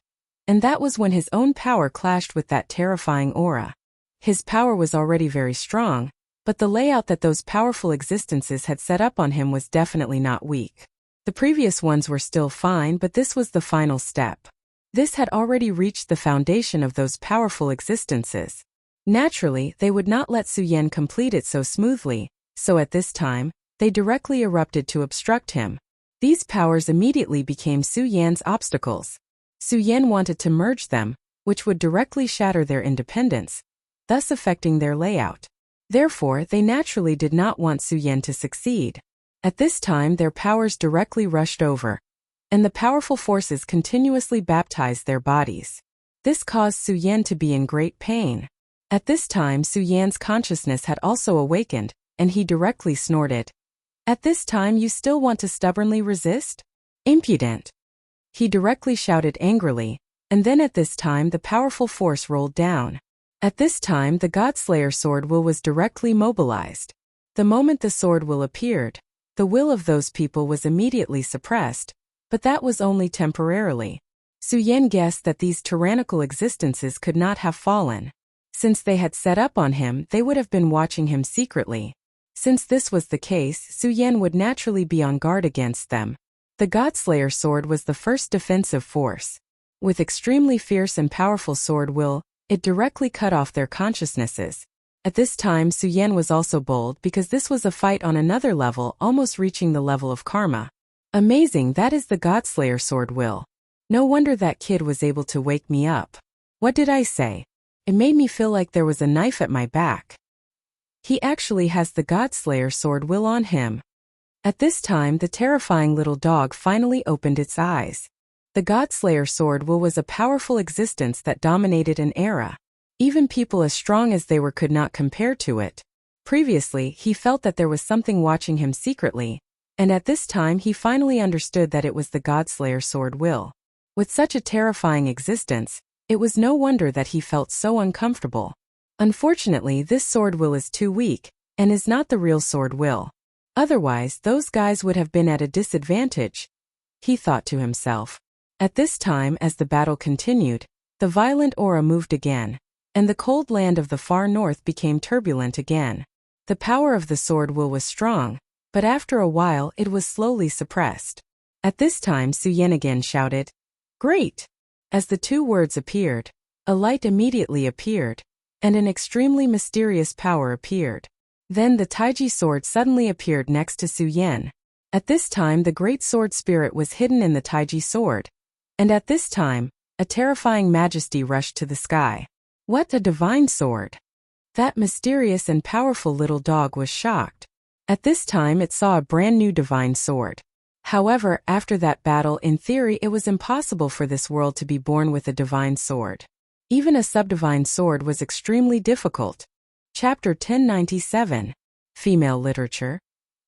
and that was when his own power clashed with that terrifying aura. His power was already very strong, but the layout that those powerful existences had set up on him was definitely not weak. The previous ones were still fine, but this was the final step. This had already reached the foundation of those powerful existences. Naturally, they would not let Su Yan complete it so smoothly, so at this time, they directly erupted to obstruct him. These powers immediately became Su Yan's obstacles. Su Yan wanted to merge them, which would directly shatter their independence, thus affecting their layout. Therefore, they naturally did not want Su Yan to succeed. At this time their powers directly rushed over, and the powerful forces continuously baptized their bodies. This caused Su Yan to be in great pain. At this time Su Yan's consciousness had also awakened, and he directly snorted. At this time you still want to stubbornly resist? Impudent! He directly shouted angrily, and then at this time the powerful force rolled down. At this time the Godslayer sword will was directly mobilized. The moment the sword will appeared, the will of those people was immediately suppressed, but that was only temporarily. Su Yan guessed that these tyrannical existences could not have fallen. Since they had set up on him, they would have been watching him secretly. Since this was the case, Su Yan would naturally be on guard against them. The Godslayer sword was the first defensive force. With extremely fierce and powerful sword will, it directly cut off their consciousnesses. At this time Su Yan was also bold because this was a fight on another level, almost reaching the level of karma. Amazing, that is the Godslayer sword will. No wonder that kid was able to wake me up. What did I say? It made me feel like there was a knife at my back. He actually has the Godslayer sword will on him. At this time the terrifying little dog finally opened its eyes. The Godslayer sword will was a powerful existence that dominated an era. Even people as strong as they were could not compare to it. Previously, he felt that there was something watching him secretly, and at this time he finally understood that it was the Godslayer sword will. With such a terrifying existence, it was no wonder that he felt so uncomfortable. Unfortunately, this sword will is too weak, and is not the real sword will. Otherwise, those guys would have been at a disadvantage, he thought to himself. At this time, as the battle continued, the violent aura moved again, and the cold land of the far north became turbulent again. The power of the sword will was strong, but after a while it was slowly suppressed. At this time Su Yan again shouted, "Great!" As the two words appeared, a light immediately appeared, and an extremely mysterious power appeared. Then the Taiji sword suddenly appeared next to Su Yan. At this time the great sword spirit was hidden in the Taiji sword, and at this time, a terrifying majesty rushed to the sky. What a divine sword! That mysterious and powerful little dog was shocked. At this time it saw a brand new divine sword. However, after that battle, in theory it was impossible for this world to be born with a divine sword. Even a subdivine sword was extremely difficult. Chapter 1097. Female Literature.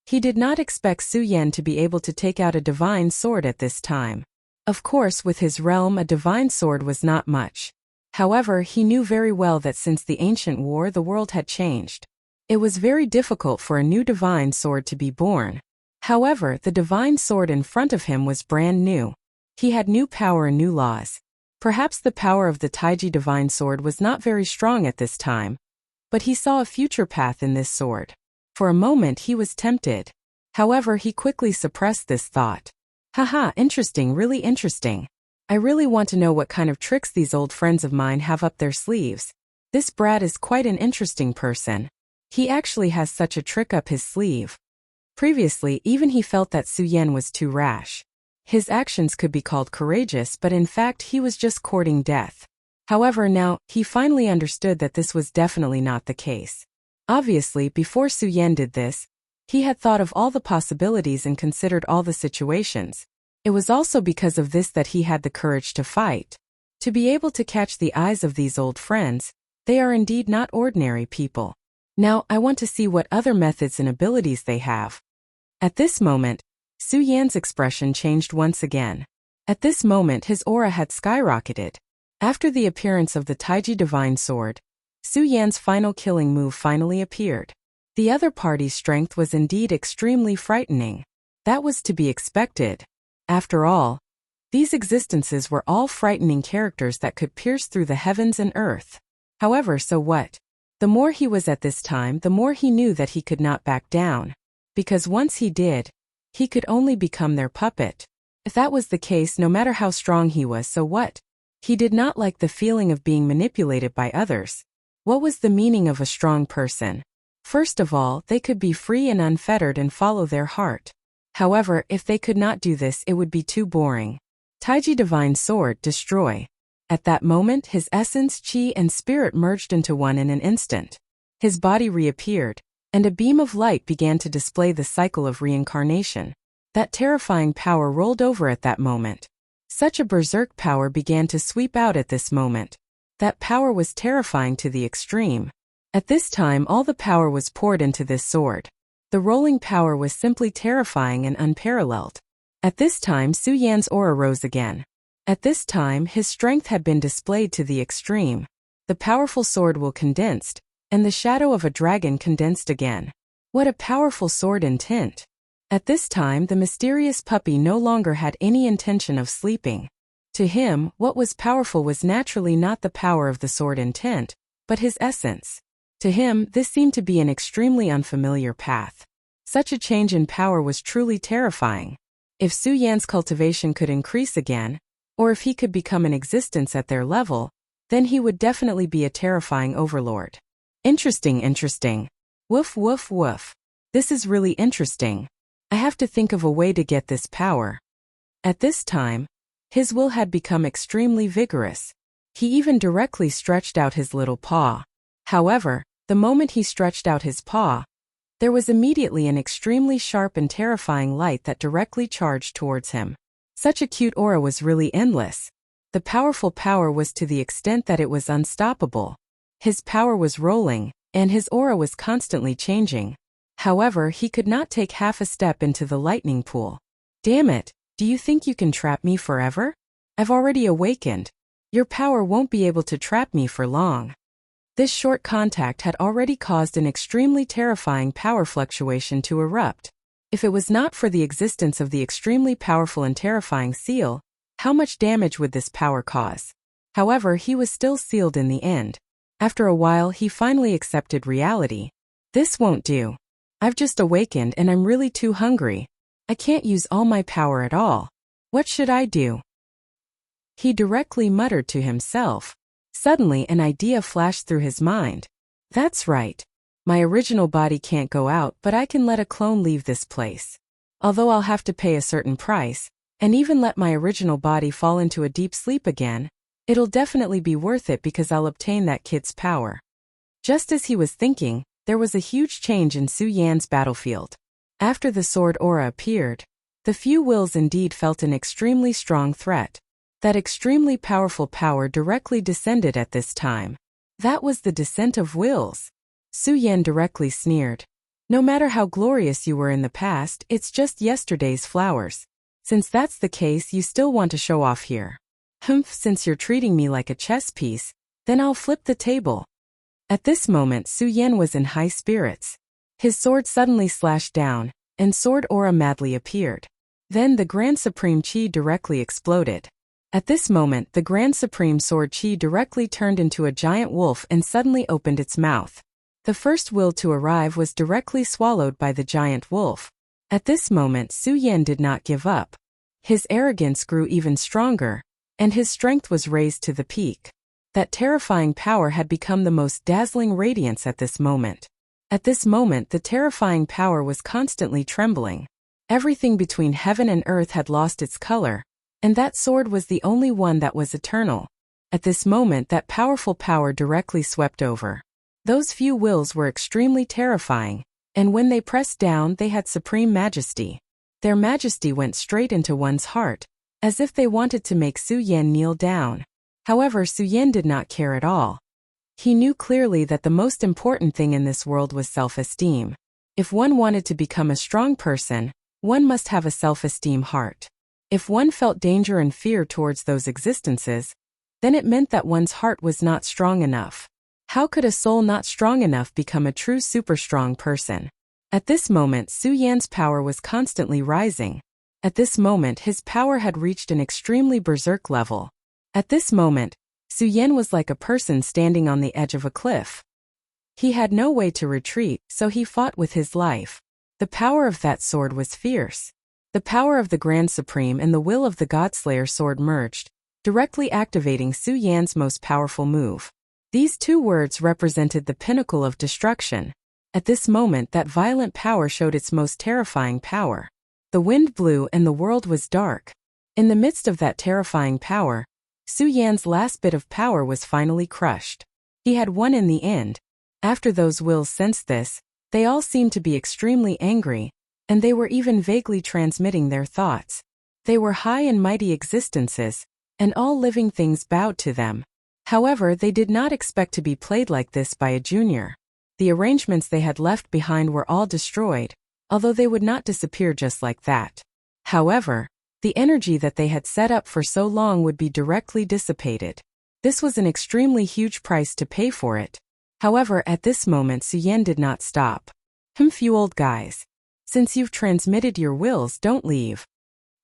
He did not expect Su Yan to be able to take out a divine sword at this time. Of course, with his realm a divine sword was not much. However, he knew very well that since the ancient war the world had changed. It was very difficult for a new divine sword to be born. However, the divine sword in front of him was brand new. He had new power and new laws. Perhaps the power of the Taiji divine sword was not very strong at this time, but he saw a future path in this sword. For a moment he was tempted. However, he quickly suppressed this thought. Haha, interesting, really interesting. I really want to know what kind of tricks these old friends of mine have up their sleeves. This brat is quite an interesting person. He actually has such a trick up his sleeve. Previously, even he felt that Su Yan was too rash. His actions could be called courageous, but in fact he was just courting death. However, now, he finally understood that this was definitely not the case. Obviously, before Su Yan did this, he had thought of all the possibilities and considered all the situations. It was also because of this that he had the courage to fight. To be able to catch the eyes of these old friends, they are indeed not ordinary people. Now, I want to see what other methods and abilities they have. At this moment, Su Yan's expression changed once again. At this moment his aura had skyrocketed. After the appearance of the Taiji Divine Sword, Su Yan's final killing move finally appeared. The other party's strength was indeed extremely frightening. That was to be expected. After all, these existences were all frightening characters that could pierce through the heavens and earth. However, so what? The more he was at this time, the more he knew that he could not back down. Because once he did, he could only become their puppet. If that was the case, no matter how strong he was, so what? He did not like the feeling of being manipulated by others. What was the meaning of a strong person? First of all, they could be free and unfettered and follow their heart. However, if they could not do this, it would be too boring. Taiji Divine Sword, destroy. At that moment, his essence, chi, and spirit merged into one in an instant. His body reappeared, and a beam of light began to display the cycle of reincarnation. That terrifying power rolled over at that moment. Such a berserk power began to sweep out at this moment. That power was terrifying to the extreme. At this time, all the power was poured into this sword. The rolling power was simply terrifying and unparalleled. At this time, Su Yan's aura rose again. At this time, his strength had been displayed to the extreme. The powerful sword will condensed, and the shadow of a dragon condensed again. What a powerful sword intent! At this time, the mysterious puppy no longer had any intention of sleeping. To him, what was powerful was naturally not the power of the sword intent, but his essence. To him, this seemed to be an extremely unfamiliar path. Such a change in power was truly terrifying. If Su Yan's cultivation could increase again, or if he could become an existence at their level, then he would definitely be a terrifying overlord. Interesting. Woof woof woof. This is really interesting. I have to think of a way to get this power. At this time, his will had become extremely vigorous. He even directly stretched out his little paw. However, the moment he stretched out his paw, there was immediately an extremely sharp and terrifying light that directly charged towards him. Such a cute aura was really endless. The powerful power was to the extent that it was unstoppable. His power was rolling, and his aura was constantly changing. However, he could not take half a step into the lightning pool. Damn it, do you think you can trap me forever? I've already awakened. Your power won't be able to trap me for long. This short contact had already caused an extremely terrifying power fluctuation to erupt. If it was not for the existence of the extremely powerful and terrifying seal, how much damage would this power cause? However, he was still sealed in the end. After a while, he finally accepted reality. This won't do. I've just awakened and I'm really too hungry. I can't use all my power at all. What should I do? He directly muttered to himself. Suddenly, an idea flashed through his mind. That's right. My original body can't go out, but I can let a clone leave this place. Although I'll have to pay a certain price, and even let my original body fall into a deep sleep again, it'll definitely be worth it because I'll obtain that kid's power. Just as he was thinking, there was a huge change in Su Yan's battlefield. After the sword aura appeared, the few wills indeed felt an extremely strong threat. That extremely powerful power directly descended at this time. That was the descent of wills. Su Yan directly sneered. No matter how glorious you were in the past, it's just yesterday's flowers. Since that's the case, you still want to show off here. Humph, since you're treating me like a chess piece, then I'll flip the table. At this moment, Su Yan was in high spirits. His sword suddenly slashed down, and sword aura madly appeared. Then the Grand Supreme Chi directly exploded. At this moment, the Grand Supreme Sword Chi directly turned into a giant wolf and suddenly opened its mouth. The first will to arrive was directly swallowed by the giant wolf. At this moment, Su Yan did not give up. His arrogance grew even stronger, and his strength was raised to the peak. That terrifying power had become the most dazzling radiance at this moment. At this moment, the terrifying power was constantly trembling. Everything between heaven and earth had lost its color, and that sword was the only one that was eternal. At this moment, that powerful power directly swept over. Those few wills were extremely terrifying, and when they pressed down, they had supreme majesty. Their majesty went straight into one's heart, as if they wanted to make Su Yan kneel down. However, Su Yan did not care at all. He knew clearly that the most important thing in this world was self-esteem. If one wanted to become a strong person, one must have a self-esteem heart. If one felt danger and fear towards those existences, then it meant that one's heart was not strong enough. How could a soul not strong enough become a true super strong person? At this moment, Su Yan's power was constantly rising. At this moment, his power had reached an extremely berserk level. At this moment, Su Yan was like a person standing on the edge of a cliff. He had no way to retreat, so he fought with his life. The power of that sword was fierce. The power of the Grand Supreme and the will of the Godslayer sword merged, directly activating Su Yan's most powerful move. These two words represented the pinnacle of destruction. At this moment, that violent power showed its most terrifying power. The wind blew and the world was dark. In the midst of that terrifying power, Su Yan's last bit of power was finally crushed. He had won in the end. After those wills sensed this, they all seemed to be extremely angry, and they were even vaguely transmitting their thoughts. They were high and mighty existences, and all living things bowed to them. However, they did not expect to be played like this by a junior. The arrangements they had left behind were all destroyed, although they would not disappear just like that. However, the energy that they had set up for so long would be directly dissipated. This was an extremely huge price to pay for it. However, at this moment Su Yan did not stop. You old guys. Since you've transmitted your wills, don't leave.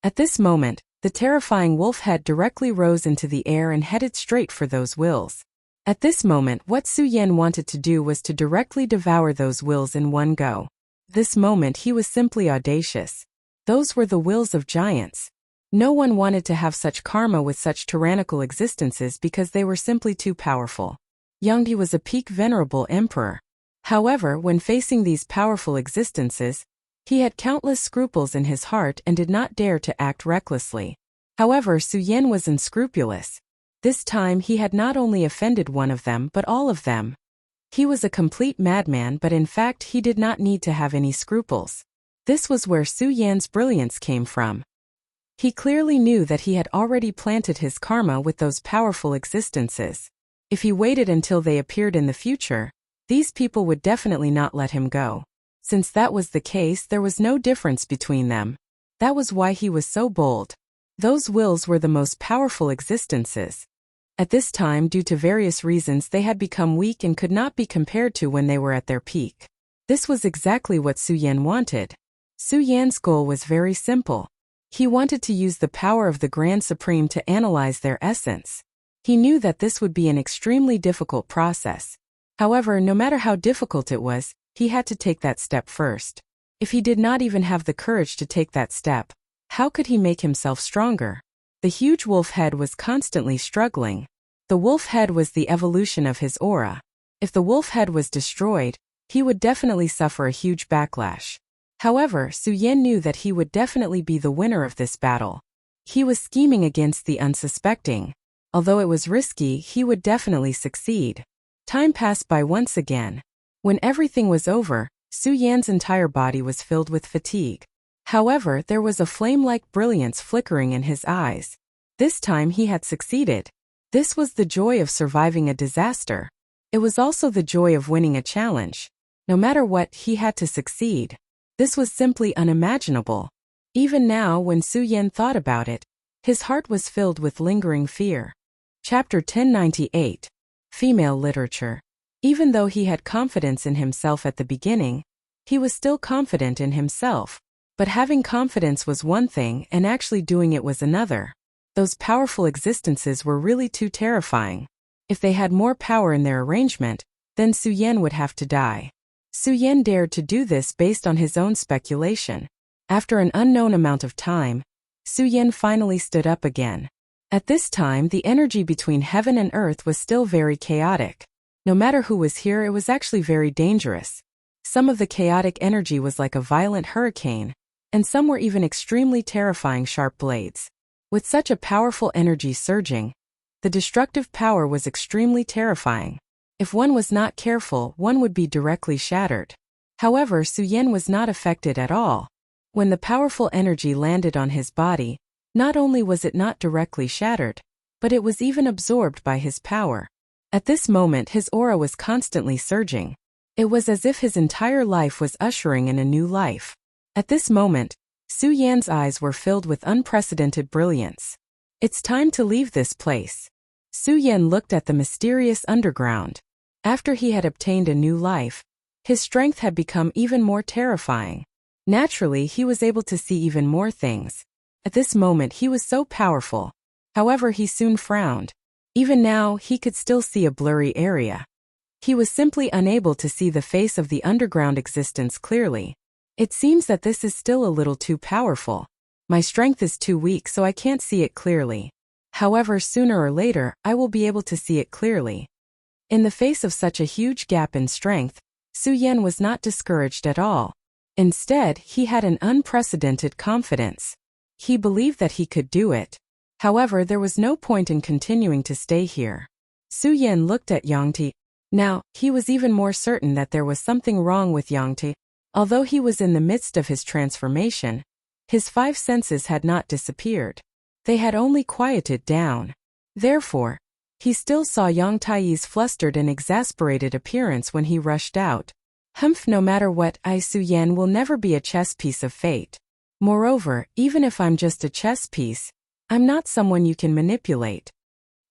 At this moment, the terrifying wolf head directly rose into the air and headed straight for those wills. At this moment, what Su Yan wanted to do was to directly devour those wills in one go. This moment he was simply audacious. Those were the wills of giants. No one wanted to have such karma with such tyrannical existences because they were simply too powerful. Yangdi was a peak venerable emperor. However, when facing these powerful existences, he had countless scruples in his heart and did not dare to act recklessly. However, Su Yan was unscrupulous. This time he had not only offended one of them but all of them. He was a complete madman, but in fact he did not need to have any scruples. This was where Su Yan's brilliance came from. He clearly knew that he had already planted his karma with those powerful existences. If he waited until they appeared in the future, these people would definitely not let him go. Since that was the case, there was no difference between them. That was why he was so bold. Those wills were the most powerful existences. At this time, due to various reasons, they had become weak and could not be compared to when they were at their peak. This was exactly what Su Yan wanted. Su Yan's goal was very simple. He wanted to use the power of the Grand Supreme to analyze their essence. He knew that this would be an extremely difficult process. However, no matter how difficult it was, he had to take that step first. If he did not even have the courage to take that step, how could he make himself stronger? The huge wolf head was constantly struggling. The wolf head was the evolution of his aura. If the wolf head was destroyed, he would definitely suffer a huge backlash. However, Su Yan knew that he would definitely be the winner of this battle. He was scheming against the unsuspecting. Although it was risky, he would definitely succeed. Time passed by once again. When everything was over, Su Yan's entire body was filled with fatigue. However, there was a flame-like brilliance flickering in his eyes. This time he had succeeded. This was the joy of surviving a disaster. It was also the joy of winning a challenge. No matter what, he had to succeed. This was simply unimaginable. Even now, when Su Yan thought about it, his heart was filled with lingering fear. Chapter 1098. Female Literature. Even though he had confidence in himself at the beginning, he was still confident in himself. But having confidence was one thing and actually doing it was another. Those powerful existences were really too terrifying. If they had more power in their arrangement, then Su Yan would have to die. Su Yan dared to do this based on his own speculation. After an unknown amount of time, Su Yan finally stood up again. At this time, the energy between heaven and earth was still very chaotic. No matter who was here, it was actually very dangerous. Some of the chaotic energy was like a violent hurricane, and some were even extremely terrifying sharp blades. With such a powerful energy surging, the destructive power was extremely terrifying. If one was not careful, one would be directly shattered. However, Su Yan was not affected at all. When the powerful energy landed on his body, not only was it not directly shattered, but it was even absorbed by his power. At this moment, his aura was constantly surging. It was as if his entire life was ushering in a new life. At this moment, Su Yan's eyes were filled with unprecedented brilliance. It's time to leave this place. Su Yan looked at the mysterious underground. After he had obtained a new life, his strength had become even more terrifying. Naturally, he was able to see even more things. At this moment, he was so powerful. However, he soon frowned. Even now, he could still see a blurry area. He was simply unable to see the face of the underground existence clearly. It seems that this is still a little too powerful. My strength is too weak, so I can't see it clearly. However, sooner or later, I will be able to see it clearly. In the face of such a huge gap in strength, Su Yan was not discouraged at all. Instead, he had an unprecedented confidence. He believed that he could do it. However, there was no point in continuing to stay here. Su Yan looked at Yang Ti. Now, he was even more certain that there was something wrong with Yang Ti. Although he was in the midst of his transformation, his 5 senses had not disappeared. They had only quieted down. Therefore, he still saw Yang Tai's flustered and exasperated appearance when he rushed out. Humph, no matter what, Su Yan will never be a chess piece of fate. Moreover, even if I'm just a chess piece, I'm not someone you can manipulate.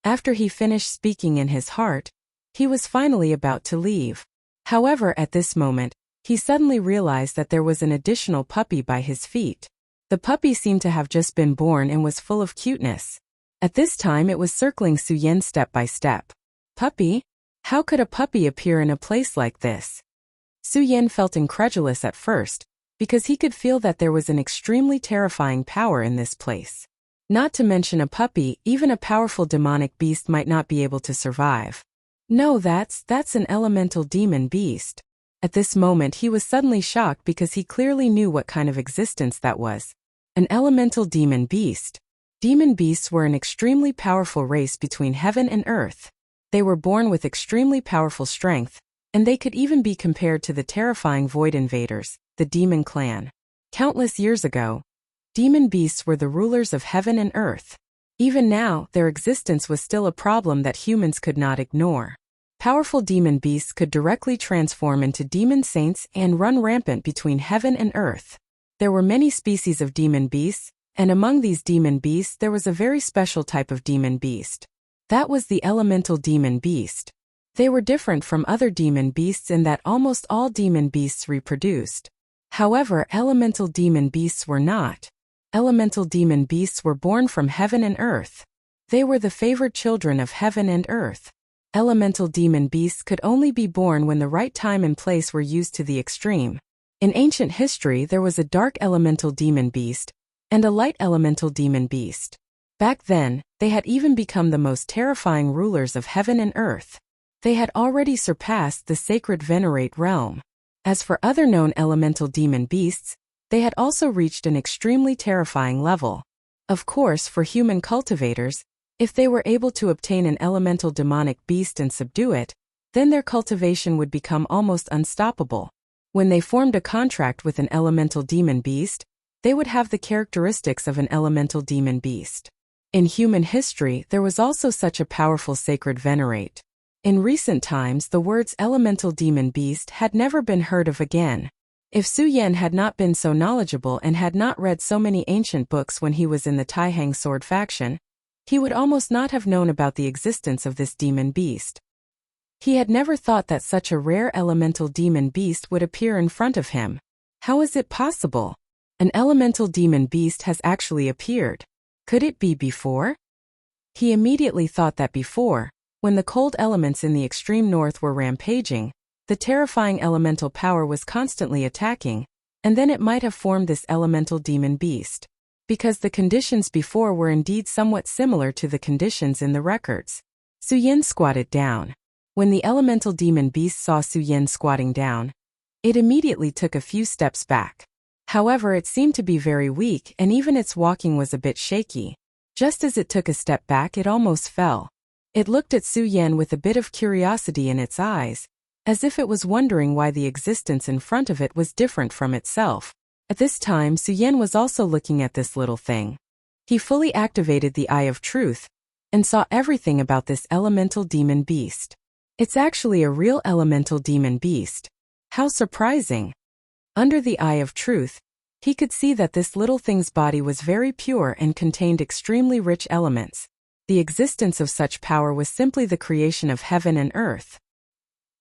After he finished speaking in his heart, he was finally about to leave. However, at this moment, he suddenly realized that there was an additional puppy by his feet. The puppy seemed to have just been born and was full of cuteness. At this time, it was circling Su Yan step by step. Puppy? How could a puppy appear in a place like this? Su Yan felt incredulous at first, because he could feel that there was an extremely terrifying power in this place. Not to mention a puppy, even a powerful demonic beast might not be able to survive. No, that's an elemental demon beast. At this moment, he was suddenly shocked because he clearly knew what kind of existence that was. An elemental demon beast. Demon beasts were an extremely powerful race between heaven and earth. They were born with extremely powerful strength, and they could even be compared to the terrifying Void Invaders, the Demon Clan. Countless years ago, demon beasts were the rulers of heaven and earth. Even now, their existence was still a problem that humans could not ignore. Powerful demon beasts could directly transform into demon saints and run rampant between heaven and earth. There were many species of demon beasts, and among these demon beasts there was a very special type of demon beast. That was the elemental demon beast. They were different from other demon beasts in that almost all demon beasts reproduced. However, elemental demon beasts were not. Elemental demon beasts were born from heaven and earth. They were the favored children of heaven and earth. Elemental demon beasts could only be born when the right time and place were used to the extreme. In ancient history, there was a dark elemental demon beast and a light elemental demon beast. Back then, they had even become the most terrifying rulers of heaven and earth. They had already surpassed the sacred venerate realm. As for other known elemental demon beasts, they had also reached an extremely terrifying level. Of course, for human cultivators, if they were able to obtain an elemental demonic beast and subdue it, then their cultivation would become almost unstoppable. When they formed a contract with an elemental demon beast, they would have the characteristics of an elemental demon beast. In human history, there was also such a powerful sacred venerate. In recent times, the words elemental demon beast had never been heard of again. If Su Yan had not been so knowledgeable and had not read so many ancient books when he was in the Taihang sword faction, he would almost not have known about the existence of this demon beast. He had never thought that such a rare elemental demon beast would appear in front of him. How is it possible? An elemental demon beast has actually appeared. Could it be before? He immediately thought that before, when the cold elements in the extreme north were rampaging, the terrifying elemental power was constantly attacking, and then it might have formed this elemental demon beast. because the conditions before were indeed somewhat similar to the conditions in the records. Su Yin squatted down. When the elemental demon beast saw Su Yin squatting down, it immediately took a few steps back. However, it seemed to be very weak, and even its walking was a bit shaky. Just as it took a step back, it almost fell. It looked at Su Yin with a bit of curiosity in its eyes, as if it was wondering why the existence in front of it was different from itself. At this time, Su Yin was also looking at this little thing. He fully activated the Eye of Truth and saw everything about this elemental demon beast. It's actually a real elemental demon beast. How surprising! Under the Eye of Truth, he could see that this little thing's body was very pure and contained extremely rich elements. The existence of such power was simply the creation of heaven and earth.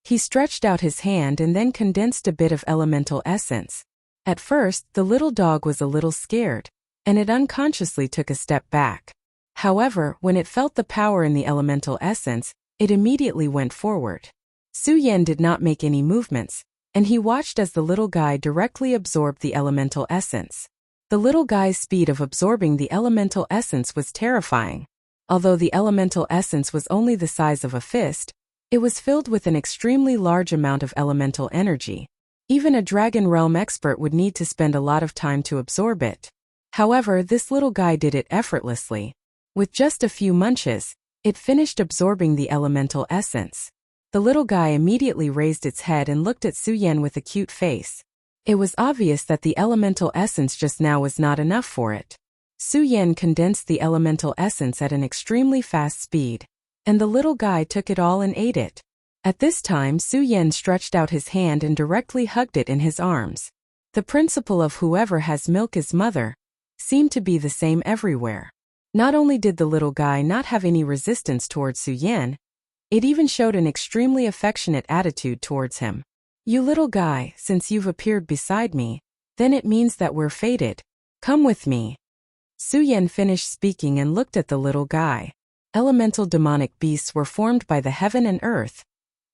He stretched out his hand and then condensed a bit of elemental essence. At first, the little dog was a little scared, and it unconsciously took a step back. However, when it felt the power in the elemental essence, it immediately went forward. Su Yin did not make any movements, and he watched as the little guy directly absorbed the elemental essence. The little guy's speed of absorbing the elemental essence was terrifying. Although the elemental essence was only the size of a fist, it was filled with an extremely large amount of elemental energy. Even a Dragon Realm expert would need to spend a lot of time to absorb it. However, this little guy did it effortlessly. With just a few munches, it finished absorbing the elemental essence. The little guy immediately raised its head and looked at Su Yin with a cute face. It was obvious that the elemental essence just now was not enough for it. Su Yin condensed the elemental essence at an extremely fast speed, and the little guy took it all and ate it. At this time, Su Yin stretched out his hand and directly hugged it in his arms. The principle of whoever has milk is mother seemed to be the same everywhere. Not only did the little guy not have any resistance towards Su Yin, it even showed an extremely affectionate attitude towards him. "You little guy, since you've appeared beside me, then it means that we're fated. Come with me." Su Yin finished speaking and looked at the little guy. Elemental demonic beasts were formed by the heaven and earth,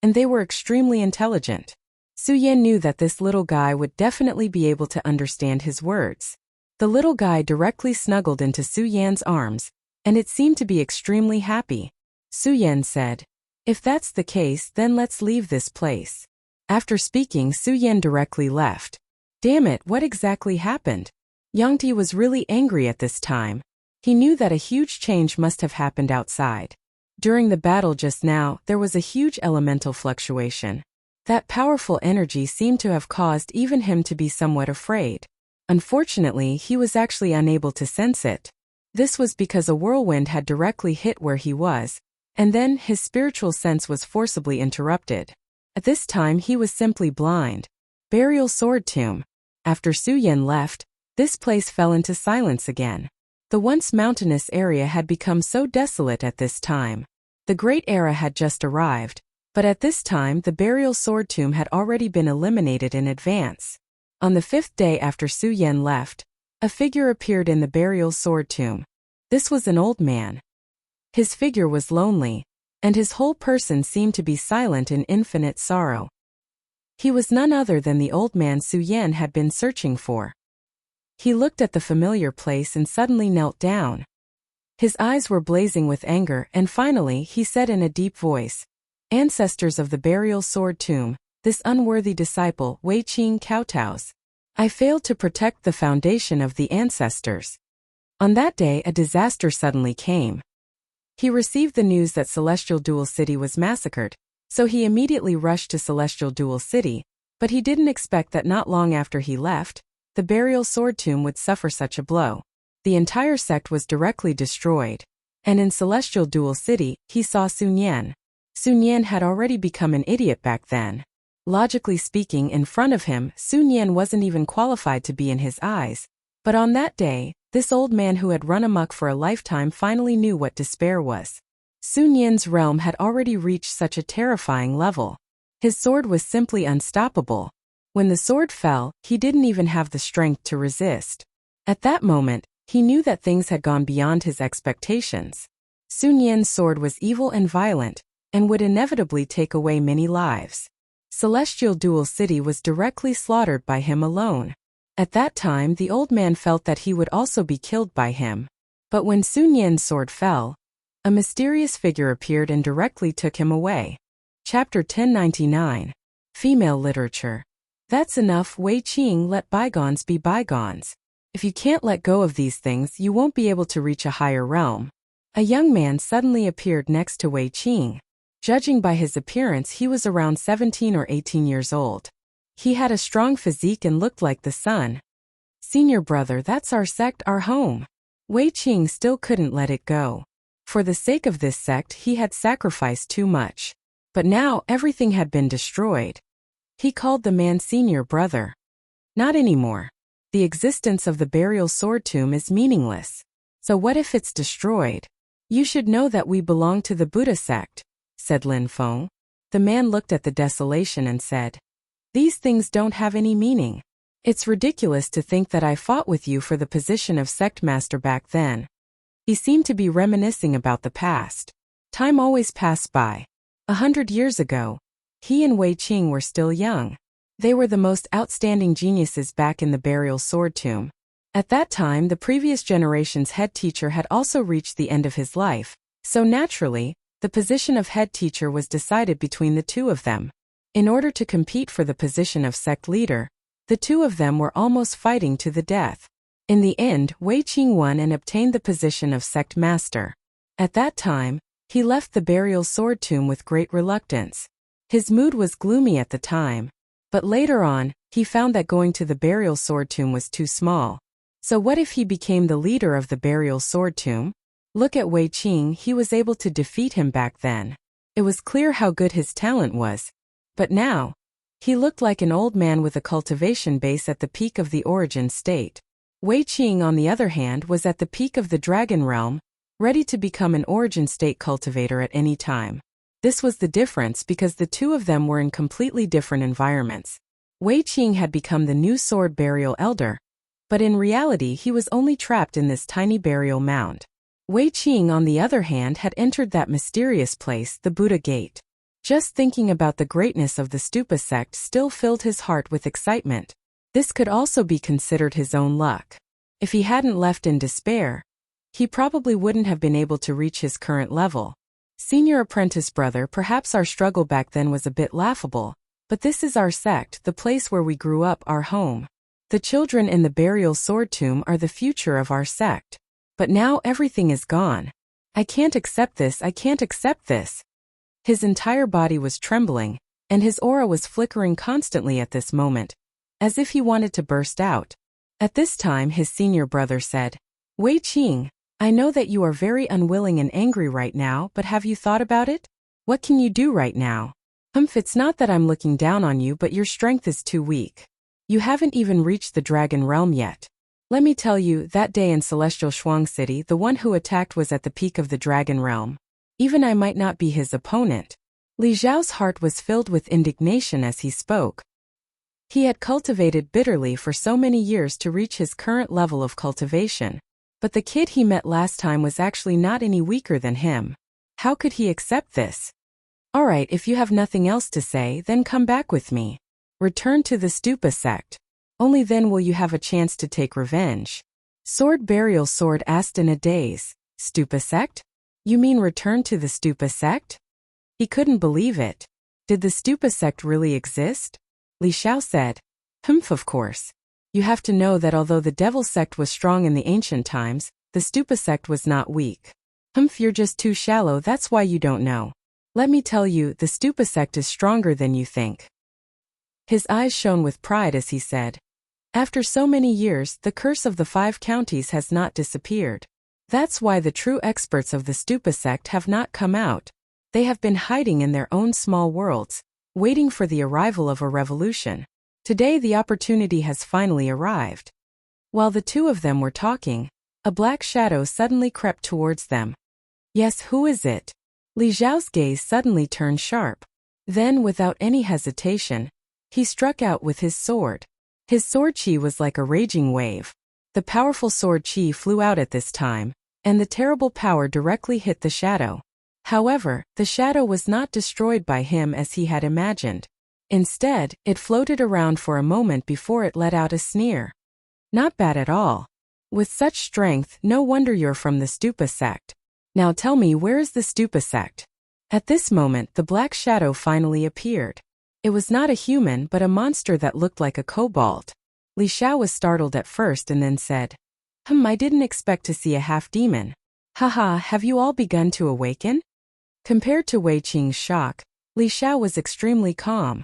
and they were extremely intelligent. Su Yin knew that this little guy would definitely be able to understand his words. The little guy directly snuggled into Su Yin's arms, and it seemed to be extremely happy. Su Yin said, "If that's the case, then let's leave this place." After speaking, Su Yin directly left. Damn it, what exactly happened? Yangti was really angry at this time. He knew that a huge change must have happened outside. During the battle just now, there was a huge elemental fluctuation. That powerful energy seemed to have caused even him to be somewhat afraid. Unfortunately, he was actually unable to sense it. This was because a whirlwind had directly hit where he was, and then his spiritual sense was forcibly interrupted. At this time, he was simply blind. Burial Sword Tomb. After Su Yin left, this place fell into silence again. The once mountainous area had become so desolate at this time. The Great Era had just arrived, but at this time the Burial Sword Tomb had already been eliminated in advance. On the 5th day after Su Yin left, a figure appeared in the Burial Sword Tomb. This was an old man. His figure was lonely, and his whole person seemed to be silent in infinite sorrow. He was none other than the old man Su Yin had been searching for. He looked at the familiar place and suddenly knelt down. His eyes were blazing with anger, and finally he said in a deep voice, "Ancestors of the Burial Sword Tomb, this unworthy disciple, Wei Qing kowtows. I failed to protect the foundation of the ancestors." On that day, a disaster suddenly came. He received the news that Celestial Dual City was massacred, so he immediately rushed to Celestial Dual City, but he didn't expect that not long after he left, the Burial Sword Tomb would suffer such a blow. The entire sect was directly destroyed, and in Celestial Dual City, he saw Sun Yan. Sun Yan had already become an idiot back then. Logically speaking, in front of him, Sun Yan wasn't even qualified to be in his eyes. But on that day, this old man who had run amok for a lifetime finally knew what despair was. Sun Yan's realm had already reached such a terrifying level. His sword was simply unstoppable. When the sword fell, he didn't even have the strength to resist. At that moment, he knew that things had gone beyond his expectations. Sun Yan's sword was evil and violent, and would inevitably take away many lives. Celestial Dual City was directly slaughtered by him alone. At that time the old man felt that he would also be killed by him. But when Sun Yan's sword fell, a mysterious figure appeared and directly took him away. Chapter 1099. Female Literature. That's enough, Wei Qing, let bygones be bygones. If you can't let go of these things, you won't be able to reach a higher realm. A young man suddenly appeared next to Wei Qing. Judging by his appearance, he was around 17 or 18 years old. He had a strong physique and looked like the sun. Senior brother, that's our sect, our home. Wei Qing still couldn't let it go. For the sake of this sect, he had sacrificed too much. But now everything had been destroyed. He called the man senior brother. Not anymore. The existence of the burial sword tomb is meaningless. So what if it's destroyed? You should know that we belong to the Buddha sect, said Lin Feng. The man looked at the desolation and said, these things don't have any meaning. It's ridiculous to think that I fought with you for the position of sect master back then. He seemed to be reminiscing about the past. Time always passed by. 100 years ago, he and Wei Qing were still young. They were the most outstanding geniuses back in the burial sword tomb. At that time, the previous generation's head teacher had also reached the end of his life, so naturally, the position of head teacher was decided between the two of them. In order to compete for the position of sect leader, the two of them were almost fighting to the death. In the end, Wei Qing won and obtained the position of sect master. At that time, he left the burial sword tomb with great reluctance. His mood was gloomy at the time, but later on, he found that going to the burial sword tomb was too small. So what if he became the leader of the burial sword tomb? Look at Wei Qing, he was able to defeat him back then. It was clear how good his talent was. But now, he looked like an old man with a cultivation base at the peak of the origin state. Wei Qing, on the other hand, was at the peak of the dragon realm, ready to become an origin state cultivator at any time. This was the difference because the two of them were in completely different environments. Wei Qing had become the new sword burial elder, but in reality he was only trapped in this tiny burial mound. Wei Qing, on the other hand, had entered that mysterious place, the Buddha Gate. Just thinking about the greatness of the Stupa sect still filled his heart with excitement. This could also be considered his own luck. If he hadn't left in despair, he probably wouldn't have been able to reach his current level. Senior apprentice brother, perhaps our struggle back then was a bit laughable, but this is our sect, the place where we grew up, our home. The children in the burial sword tomb are the future of our sect. But now everything is gone. I can't accept this, I can't accept this. His entire body was trembling, and his aura was flickering constantly at this moment, as if he wanted to burst out. At this time his senior brother said, Wei Qing, I know that you are very unwilling and angry right now, but have you thought about it? What can you do right now? It's not that I'm looking down on you, but your strength is too weak. You haven't even reached the dragon realm yet. Let me tell you, that day in Celestial Shuang City, the one who attacked was at the peak of the dragon realm. Even I might not be his opponent. Li Zhao's heart was filled with indignation as he spoke. He had cultivated bitterly for so many years to reach his current level of cultivation. But the kid he met last time was actually not any weaker than him. How could he accept this? Alright, if you have nothing else to say, then come back with me. Return to the Stupa sect. Only then will you have a chance to take revenge. Sword Burial Sword asked in a daze. Stupa sect? You mean return to the Stupa sect? He couldn't believe it. Did the Stupa sect really exist? Li Xiao said. Of course. You have to know that although the Devil sect was strong in the ancient times, the Stupa sect was not weak. You're just too shallow, that's why you don't know. Let me tell you, the Stupa sect is stronger than you think. His eyes shone with pride as he said, after so many years, the curse of the 5 counties has not disappeared. That's why the true experts of the Stupa sect have not come out. They have been hiding in their own small worlds, waiting for the arrival of a revolution. Today the opportunity has finally arrived. While the two of them were talking, a black shadow suddenly crept towards them. Yes, who is it? Li Zhao's gaze suddenly turned sharp. Then, without any hesitation, he struck out with his sword. His sword chi was like a raging wave. The powerful sword chi flew out at this time, and the terrible power directly hit the shadow. However, the shadow was not destroyed by him as he had imagined. Instead, it floated around for a moment before it let out a sneer. Not bad at all. With such strength, no wonder you're from the Stupa sect. Now tell me, where is the Stupa sect? At this moment, the black shadow finally appeared. It was not a human but a monster that looked like a kobold. Li Xiao was startled at first and then said, I didn't expect to see a half-demon. Haha, have you all begun to awaken? Compared to Wei Qing's shock, Li Xiao was extremely calm.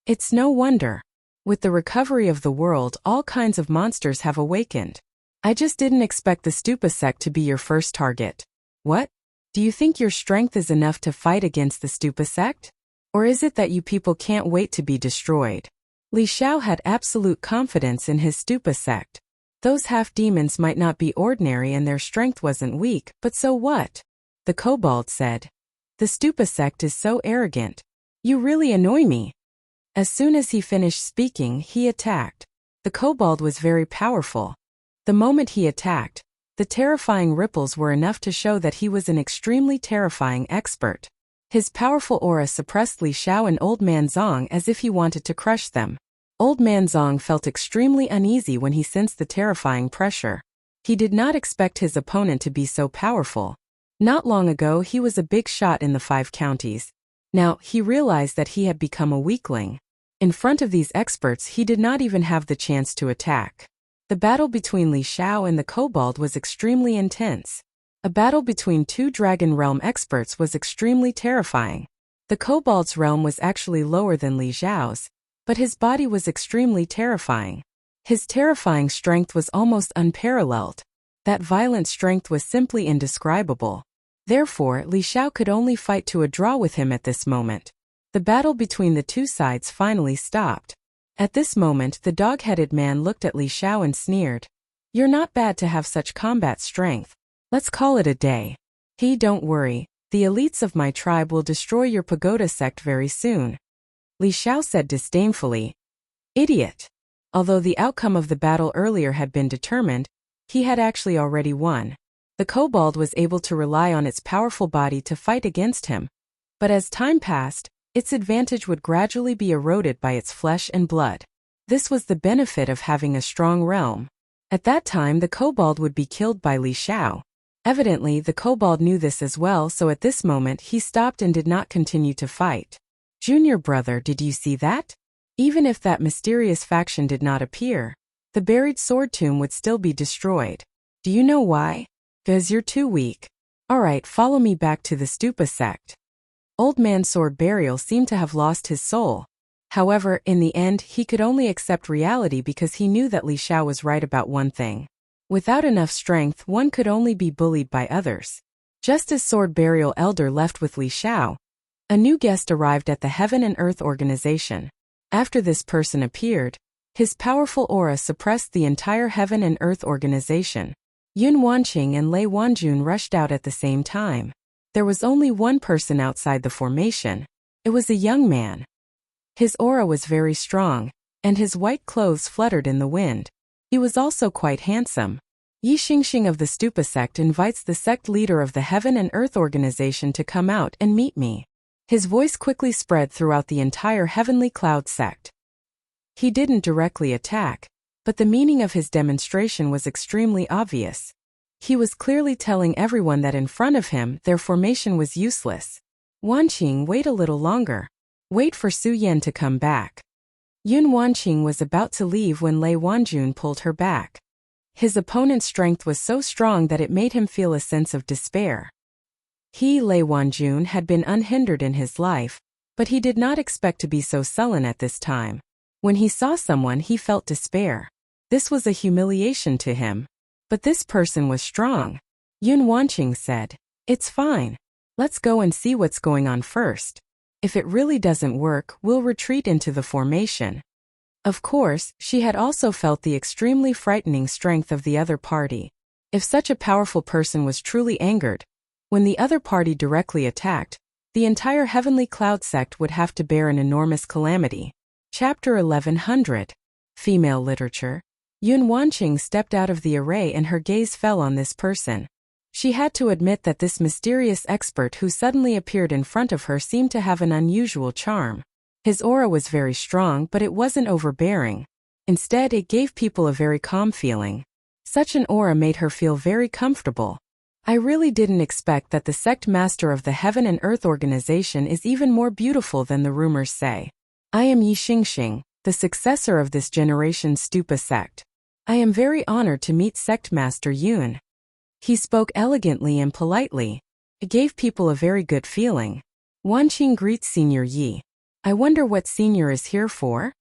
It's no wonder. With the recovery of the world, all kinds of monsters have awakened. I just didn't expect the Stupa sect to be your first target. What? Do you think your strength is enough to fight against the Stupa sect? Or is it that you people can't wait to be destroyed? Li Xiao had absolute confidence in his Stupa sect. Those half-demons might not be ordinary and their strength wasn't weak, but so what? The kobold said. The Stupa sect is so arrogant. You really annoy me. As soon as he finished speaking, he attacked. The kobold was very powerful. The moment he attacked, the terrifying ripples were enough to show that he was an extremely terrifying expert. His powerful aura suppressed Li Xiao and Old Man Zong as if he wanted to crush them. Old Man Zong felt extremely uneasy when he sensed the terrifying pressure. He did not expect his opponent to be so powerful. Not long ago he was a big shot in the 5 counties. Now, he realized that he had become a weakling. In front of these experts he did not even have the chance to attack. The battle between Li Xiao and the kobold was extremely intense. A battle between 2 Dragon Realm experts was extremely terrifying. The kobold's realm was actually lower than Li Xiao's, but his body was extremely terrifying. His terrifying strength was almost unparalleled. That violent strength was simply indescribable. Therefore, Li Xiao could only fight to a draw with him at this moment. The battle between the 2 sides finally stopped. At this moment, the dog-headed man looked at Li Xiao and sneered. You're not bad to have such combat strength. Let's call it a day. Don't worry. The elites of my tribe will destroy your pagoda sect very soon. Li Xiao said disdainfully. Idiot. Although the outcome of the battle earlier had been determined, he had actually already won. The kobold was able to rely on its powerful body to fight against him. But as time passed, its advantage would gradually be eroded by its flesh and blood. This was the benefit of having a strong realm. At that time the kobold would be killed by Li Xiao. Evidently the kobold knew this as well, so at this moment he stopped and did not continue to fight. Junior brother, did you see that? Even if that mysterious faction did not appear, the buried sword tomb would still be destroyed. Do you know why? Because you're too weak. Alright, follow me back to the Stupa sect. Old Man Sword Burial seemed to have lost his soul. However, in the end, he could only accept reality because he knew that Li Xiao was right about one thing. Without enough strength, one could only be bullied by others. Just as Sword Burial Elder left with Li Xiao, a new guest arrived at the Heaven and Earth organization. After this person appeared, his powerful aura suppressed the entire Heaven and Earth organization. Yun Wanqing and Lei Wanjun rushed out at the same time. There was only one person outside the formation. It was a young man. His aura was very strong, and his white clothes fluttered in the wind. He was also quite handsome. Yi Xingxing of the Stupa sect invites the sect leader of the Heaven and Earth organization to come out and meet me. His voice quickly spread throughout the entire Heavenly Cloud sect. He didn't directly attack, but the meaning of his demonstration was extremely obvious. He was clearly telling everyone that in front of him, their formation was useless. Wanqing, wait a little longer. Wait for Su Yan to come back. Yun Wanqing was about to leave when Lei Wanjun pulled her back. His opponent's strength was so strong that it made him feel a sense of despair. Lei Wanjun, had been unhindered in his life, but he did not expect to be so sullen at this time. When he saw someone, he felt despair. This was a humiliation to him. But this person was strong. Yun Wanqing said, "It's fine. Let's go and see what's going on first. If it really doesn't work, we'll retreat into the formation." Of course, she had also felt the extremely frightening strength of the other party. If such a powerful person was truly angered, when the other party directly attacked, the entire Heavenly Cloud sect would have to bear an enormous calamity. Chapter 1100. Female Literature. Yun Wanqing stepped out of the array and her gaze fell on this person. She had to admit that this mysterious expert who suddenly appeared in front of her seemed to have an unusual charm. His aura was very strong, but it wasn't overbearing. Instead, it gave people a very calm feeling. Such an aura made her feel very comfortable. I really didn't expect that the sect master of the Heaven and Earth organization is even more beautiful than the rumors say. I am Yi Xingxing, the successor of this generation's Stupa sect. I am very honored to meet Sect Master Yun. He spoke elegantly and politely. It gave people a very good feeling. Wanqing greets Senior Yi. I wonder what Senior is here for?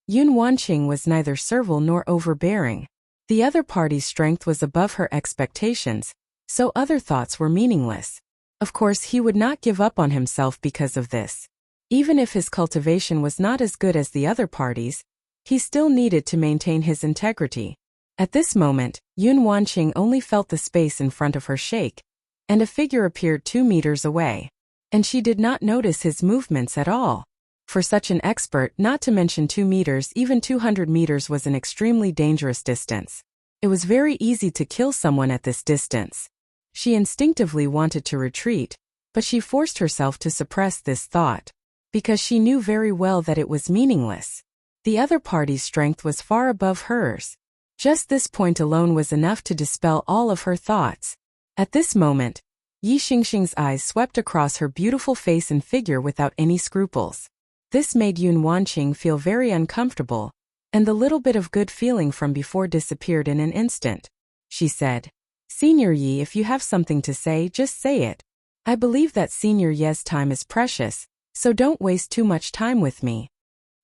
Yun Wanqing was neither servile nor overbearing. The other party's strength was above her expectations, so other thoughts were meaningless. Of course, he would not give up on himself because of this. Even if his cultivation was not as good as the other parties, he still needed to maintain his integrity. At this moment, Yun Wanqing only felt the space in front of her shake, and a figure appeared 2 meters away. And she did not notice his movements at all. For such an expert, not to mention 2 meters, even 200 meters was an extremely dangerous distance. It was very easy to kill someone at this distance. She instinctively wanted to retreat, but she forced herself to suppress this thought, because she knew very well that it was meaningless. The other party's strength was far above hers. Just this point alone was enough to dispel all of her thoughts. At this moment, Yi Xingxing's eyes swept across her beautiful face and figure without any scruples. This made Yun Wanqing feel very uncomfortable, and the little bit of good feeling from before disappeared in an instant. She said, Senior Yi, if you have something to say, just say it. I believe that Senior Ye's time is precious, so don't waste too much time with me.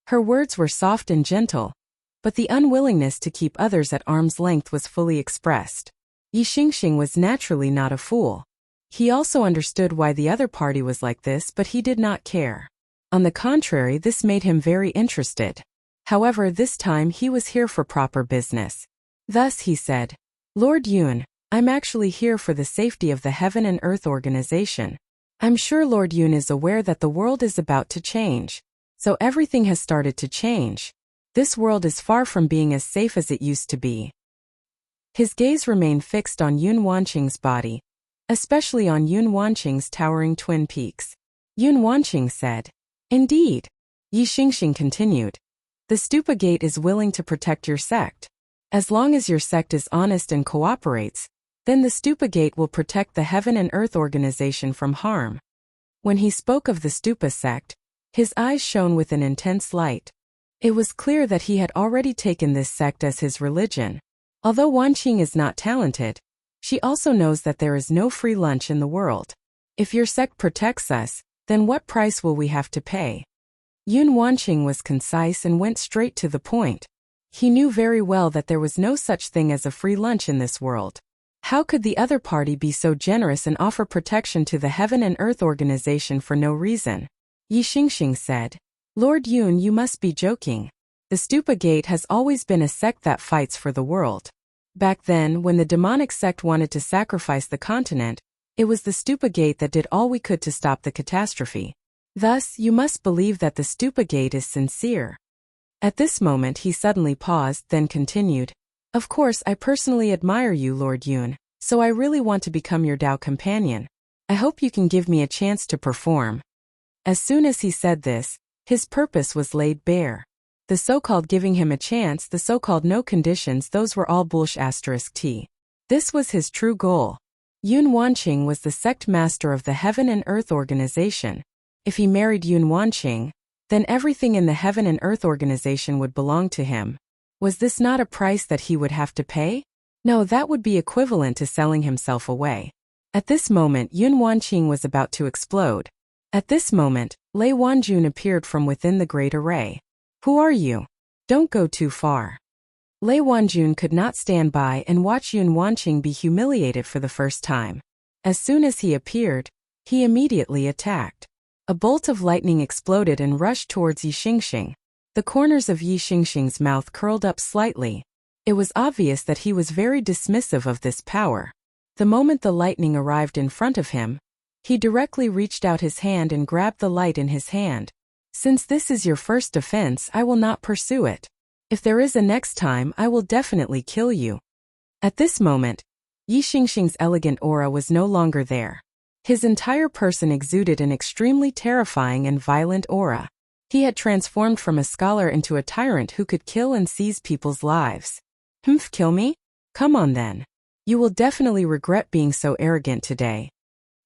Her words were soft and gentle, but the unwillingness to keep others at arm's length was fully expressed. Yi Xingxing was naturally not a fool. He also understood why the other party was like this, but he did not care. On the contrary, this made him very interested. However, this time he was here for proper business. Thus he said, Lord Yun, I'm actually here for the safety of the Heaven and Earth organization. I'm sure Lord Yun is aware that the world is about to change. So everything has started to change. This world is far from being as safe as it used to be. His gaze remained fixed on Yun Wanqing's body, especially on Yun Wanqing's towering twin peaks. Yun Wanqing said, Indeed. Yi Xingxing continued. The Stupa Gate is willing to protect your sect. As long as your sect is honest and cooperates, then the Stupa Gate will protect the Heaven and Earth organization from harm. When he spoke of the Stupa sect, his eyes shone with an intense light. It was clear that he had already taken this sect as his religion. Although Wanqing is not talented, she also knows that there is no free lunch in the world. If your sect protects us, then what price will we have to pay? Yun Wanqing was concise and went straight to the point. He knew very well that there was no such thing as a free lunch in this world. How could the other party be so generous and offer protection to the Heaven and Earth organization for no reason? Yi Xingxing said, Lord Yun, you must be joking. The Stupa Gate has always been a sect that fights for the world. Back then, when the demonic sect wanted to sacrifice the continent, it was the Stupa Gate that did all we could to stop the catastrophe. Thus, you must believe that the Stupa Gate is sincere. At this moment he suddenly paused, then continued, Of course, I personally admire you, Lord Yun, so I really want to become your Tao companion. I hope you can give me a chance to perform. As soon as he said this, his purpose was laid bare. The so-called giving him a chance, the so-called no conditions, those were all bullshit. This was his true goal. Yun Wanqing was the sect master of the Heaven and Earth organization. If he married Yun Wanqing, then everything in the Heaven and Earth organization would belong to him. Was this not a price that he would have to pay? No, that would be equivalent to selling himself away. At this moment, Yun Wanqing was about to explode. At this moment, Lei Wanjun appeared from within the great array. Who are you? Don't go too far. Lei Wanjun could not stand by and watch Yun Wanqing be humiliated for the first time. As soon as he appeared, he immediately attacked. A bolt of lightning exploded and rushed towards Yi Xingxing. The corners of Yi Xingxing's mouth curled up slightly. It was obvious that he was very dismissive of this power. The moment the lightning arrived in front of him, he directly reached out his hand and grabbed the light in his hand. Since this is your first offense, I will not pursue it. If there is a next time, I will definitely kill you. At this moment, Yi Xingxing's elegant aura was no longer there. His entire person exuded an extremely terrifying and violent aura. He had transformed from a scholar into a tyrant who could kill and seize people's lives. Kill me? Come on then. You will definitely regret being so arrogant today.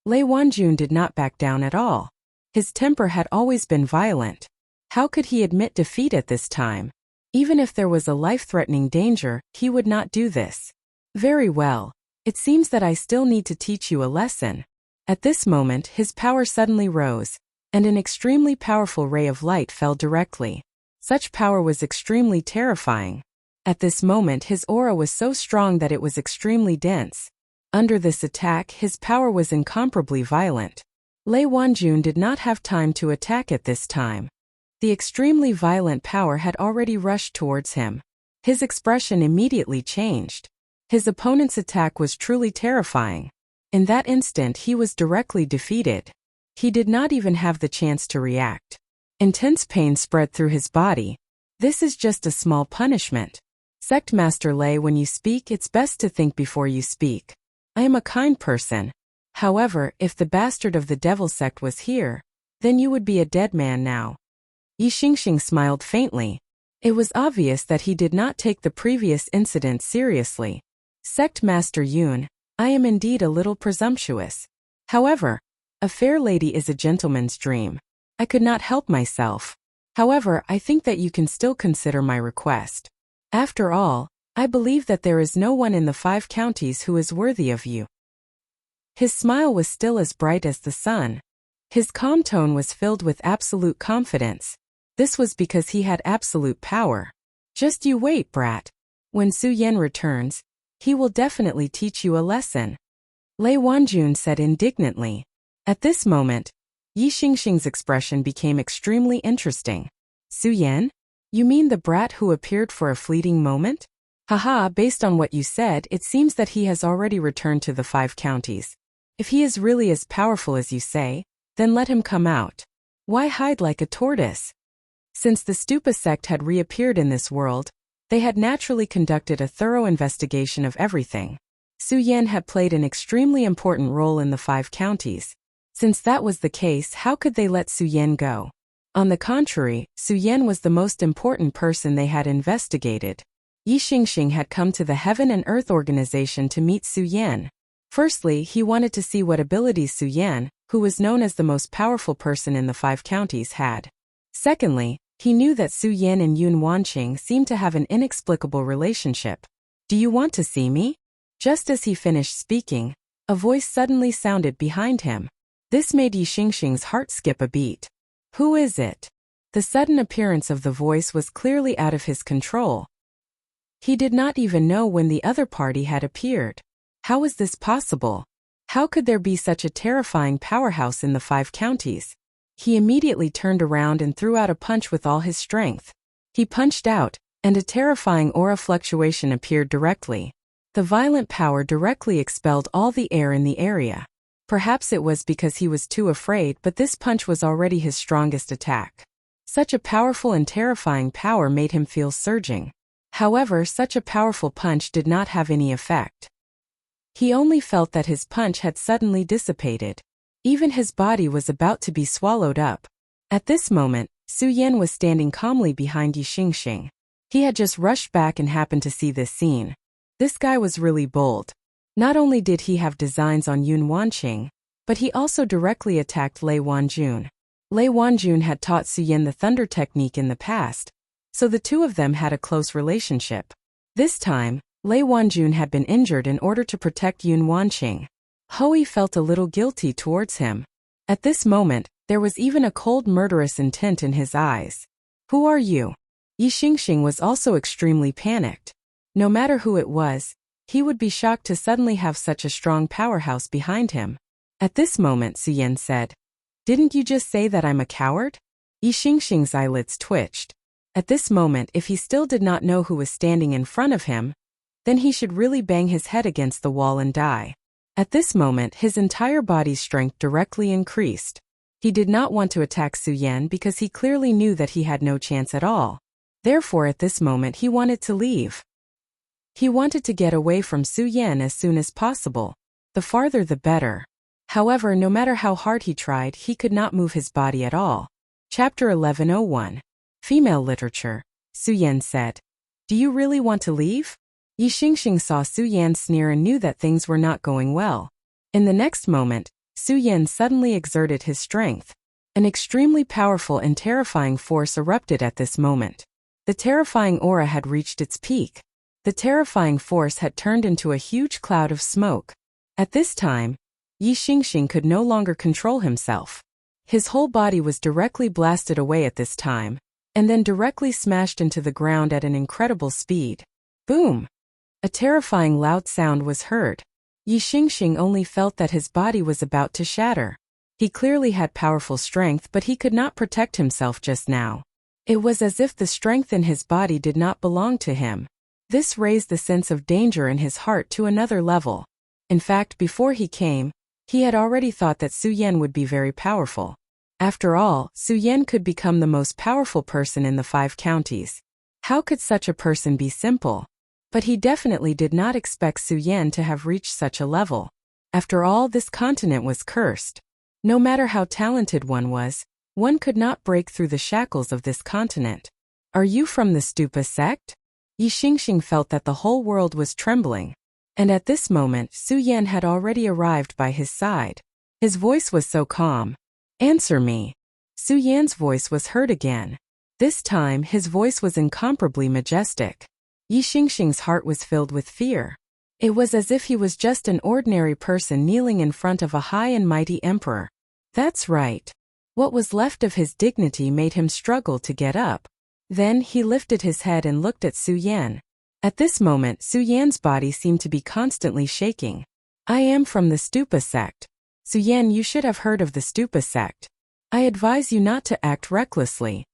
Lei Wanjun did not back down at all. His temper had always been violent. How could he admit defeat at this time? Even if there was a life-threatening danger, he would not do this. Very well. It seems that I still need to teach you a lesson. At this moment, his power suddenly rose, and an extremely powerful ray of light fell directly. Such power was extremely terrifying. At this moment, his aura was so strong that it was extremely dense. Under this attack, his power was incomparably violent. Lei Wanjun did not have time to attack at this time. The extremely violent power had already rushed towards him. His expression immediately changed. His opponent's attack was truly terrifying. In that instant, he was directly defeated. He did not even have the chance to react. Intense pain spread through his body. This is just a small punishment. Sect Master Lei, when you speak, it's best to think before you speak. I am a kind person. However, if the bastard of the devil sect was here, then you would be a dead man now. Yi Xingxing smiled faintly. It was obvious that he did not take the previous incident seriously. Sect Master Yun, I am indeed a little presumptuous. However, a fair lady is a gentleman's dream. I could not help myself. However, I think that you can still consider my request. After all, I believe that there is no one in the 5 counties who is worthy of you. His smile was still as bright as the sun. His calm tone was filled with absolute confidence. This was because he had absolute power. Just you wait, brat. When Su Yan returns, he will definitely teach you a lesson. Lei Wanjun said indignantly. At this moment, Yi Xingxing's expression became extremely interesting. Su Yan? You mean the brat who appeared for a fleeting moment? Haha, based on what you said, it seems that he has already returned to the 5 counties. If he is really as powerful as you say, then let him come out. Why hide like a tortoise? Since the Stupa sect had reappeared in this world, they had naturally conducted a thorough investigation of everything. Su Yan had played an extremely important role in the 5 counties. Since that was the case, how could they let Su Yan go? On the contrary, Su Yan was the most important person they had investigated. Yi Xingxing had come to the Heaven and Earth organization to meet Su Yan. Firstly, he wanted to see what abilities Su Yan, who was known as the most powerful person in the 5 counties, had. Secondly, he knew that Su Yan and Yun Wanqing seemed to have an inexplicable relationship. Do you want to see me? Just as he finished speaking, a voice suddenly sounded behind him. This made Yi Xingxing's heart skip a beat. Who is it? The sudden appearance of the voice was clearly out of his control. He did not even know when the other party had appeared. How was this possible? How could there be such a terrifying powerhouse in the 5 counties? He immediately turned around and threw out a punch with all his strength. He punched out, and a terrifying aura fluctuation appeared directly. The violent power directly expelled all the air in the area. Perhaps it was because he was too afraid, but this punch was already his strongest attack. Such a powerful and terrifying power made him feel surging. However, such a powerful punch did not have any effect. He only felt that his punch had suddenly dissipated. Even his body was about to be swallowed up. At this moment, Su Yan was standing calmly behind Yi Xingxing. He had just rushed back and happened to see this scene. This guy was really bold. Not only did he have designs on Yun Wanqing, but he also directly attacked Lei Wanjun. Lei Wanjun had taught Su Yan the thunder technique in the past, so the two of them had a close relationship. This time, Lei Wanjun had been injured in order to protect Yun Wanqing. Hui felt a little guilty towards him. At this moment, there was even a cold murderous intent in his eyes. Who are you? Yi Xingxing was also extremely panicked. No matter who it was, he would be shocked to suddenly have such a strong powerhouse behind him. At this moment, Su Yan said, "Didn't you just say that I'm a coward?" Yi Xingxing's eyelids twitched. At this moment, if he still did not know who was standing in front of him, then he should really bang his head against the wall and die. At this moment, his entire body's strength directly increased. He did not want to attack Su Yan because he clearly knew that he had no chance at all. Therefore, at this moment, he wanted to leave. He wanted to get away from Su Yan as soon as possible. The farther the better. However, no matter how hard he tried, he could not move his body at all. Chapter 1101. Female Literature. Su Yan said. Do you really want to leave? Yi Xingxing saw Su Yan sneer and knew that things were not going well. In the next moment, Su Yan suddenly exerted his strength. An extremely powerful and terrifying force erupted at this moment. The terrifying aura had reached its peak. The terrifying force had turned into a huge cloud of smoke. At this time, Yi Xingxing could no longer control himself. His whole body was directly blasted away at this time, and then directly smashed into the ground at an incredible speed. Boom! A terrifying loud sound was heard. Yi Xingxing only felt that his body was about to shatter. He clearly had powerful strength, but he could not protect himself just now. It was as if the strength in his body did not belong to him. This raised the sense of danger in his heart to another level. In fact, before he came, he had already thought that Su Yan would be very powerful. After all, Su Yan could become the most powerful person in the 5 counties. How could such a person be simple? But he definitely did not expect Su Yan to have reached such a level. After all, this continent was cursed. No matter how talented one could not break through the shackles of this continent. Are you from the Stupa sect? Yi Xingxing felt that the whole world was trembling. And at this moment, Su Yan had already arrived by his side. His voice was so calm. Answer me. Su Yan's voice was heard again. This time, his voice was incomparably majestic. Yi Xingxing's heart was filled with fear. It was as if he was just an ordinary person kneeling in front of a high and mighty emperor. That's right. What was left of his dignity made him struggle to get up. Then he lifted his head and looked at Su Yan. At this moment, Su Yan's body seemed to be constantly shaking. I am from the Stupa sect. Su Yan, you should have heard of the Stupa sect. I advise you not to act recklessly.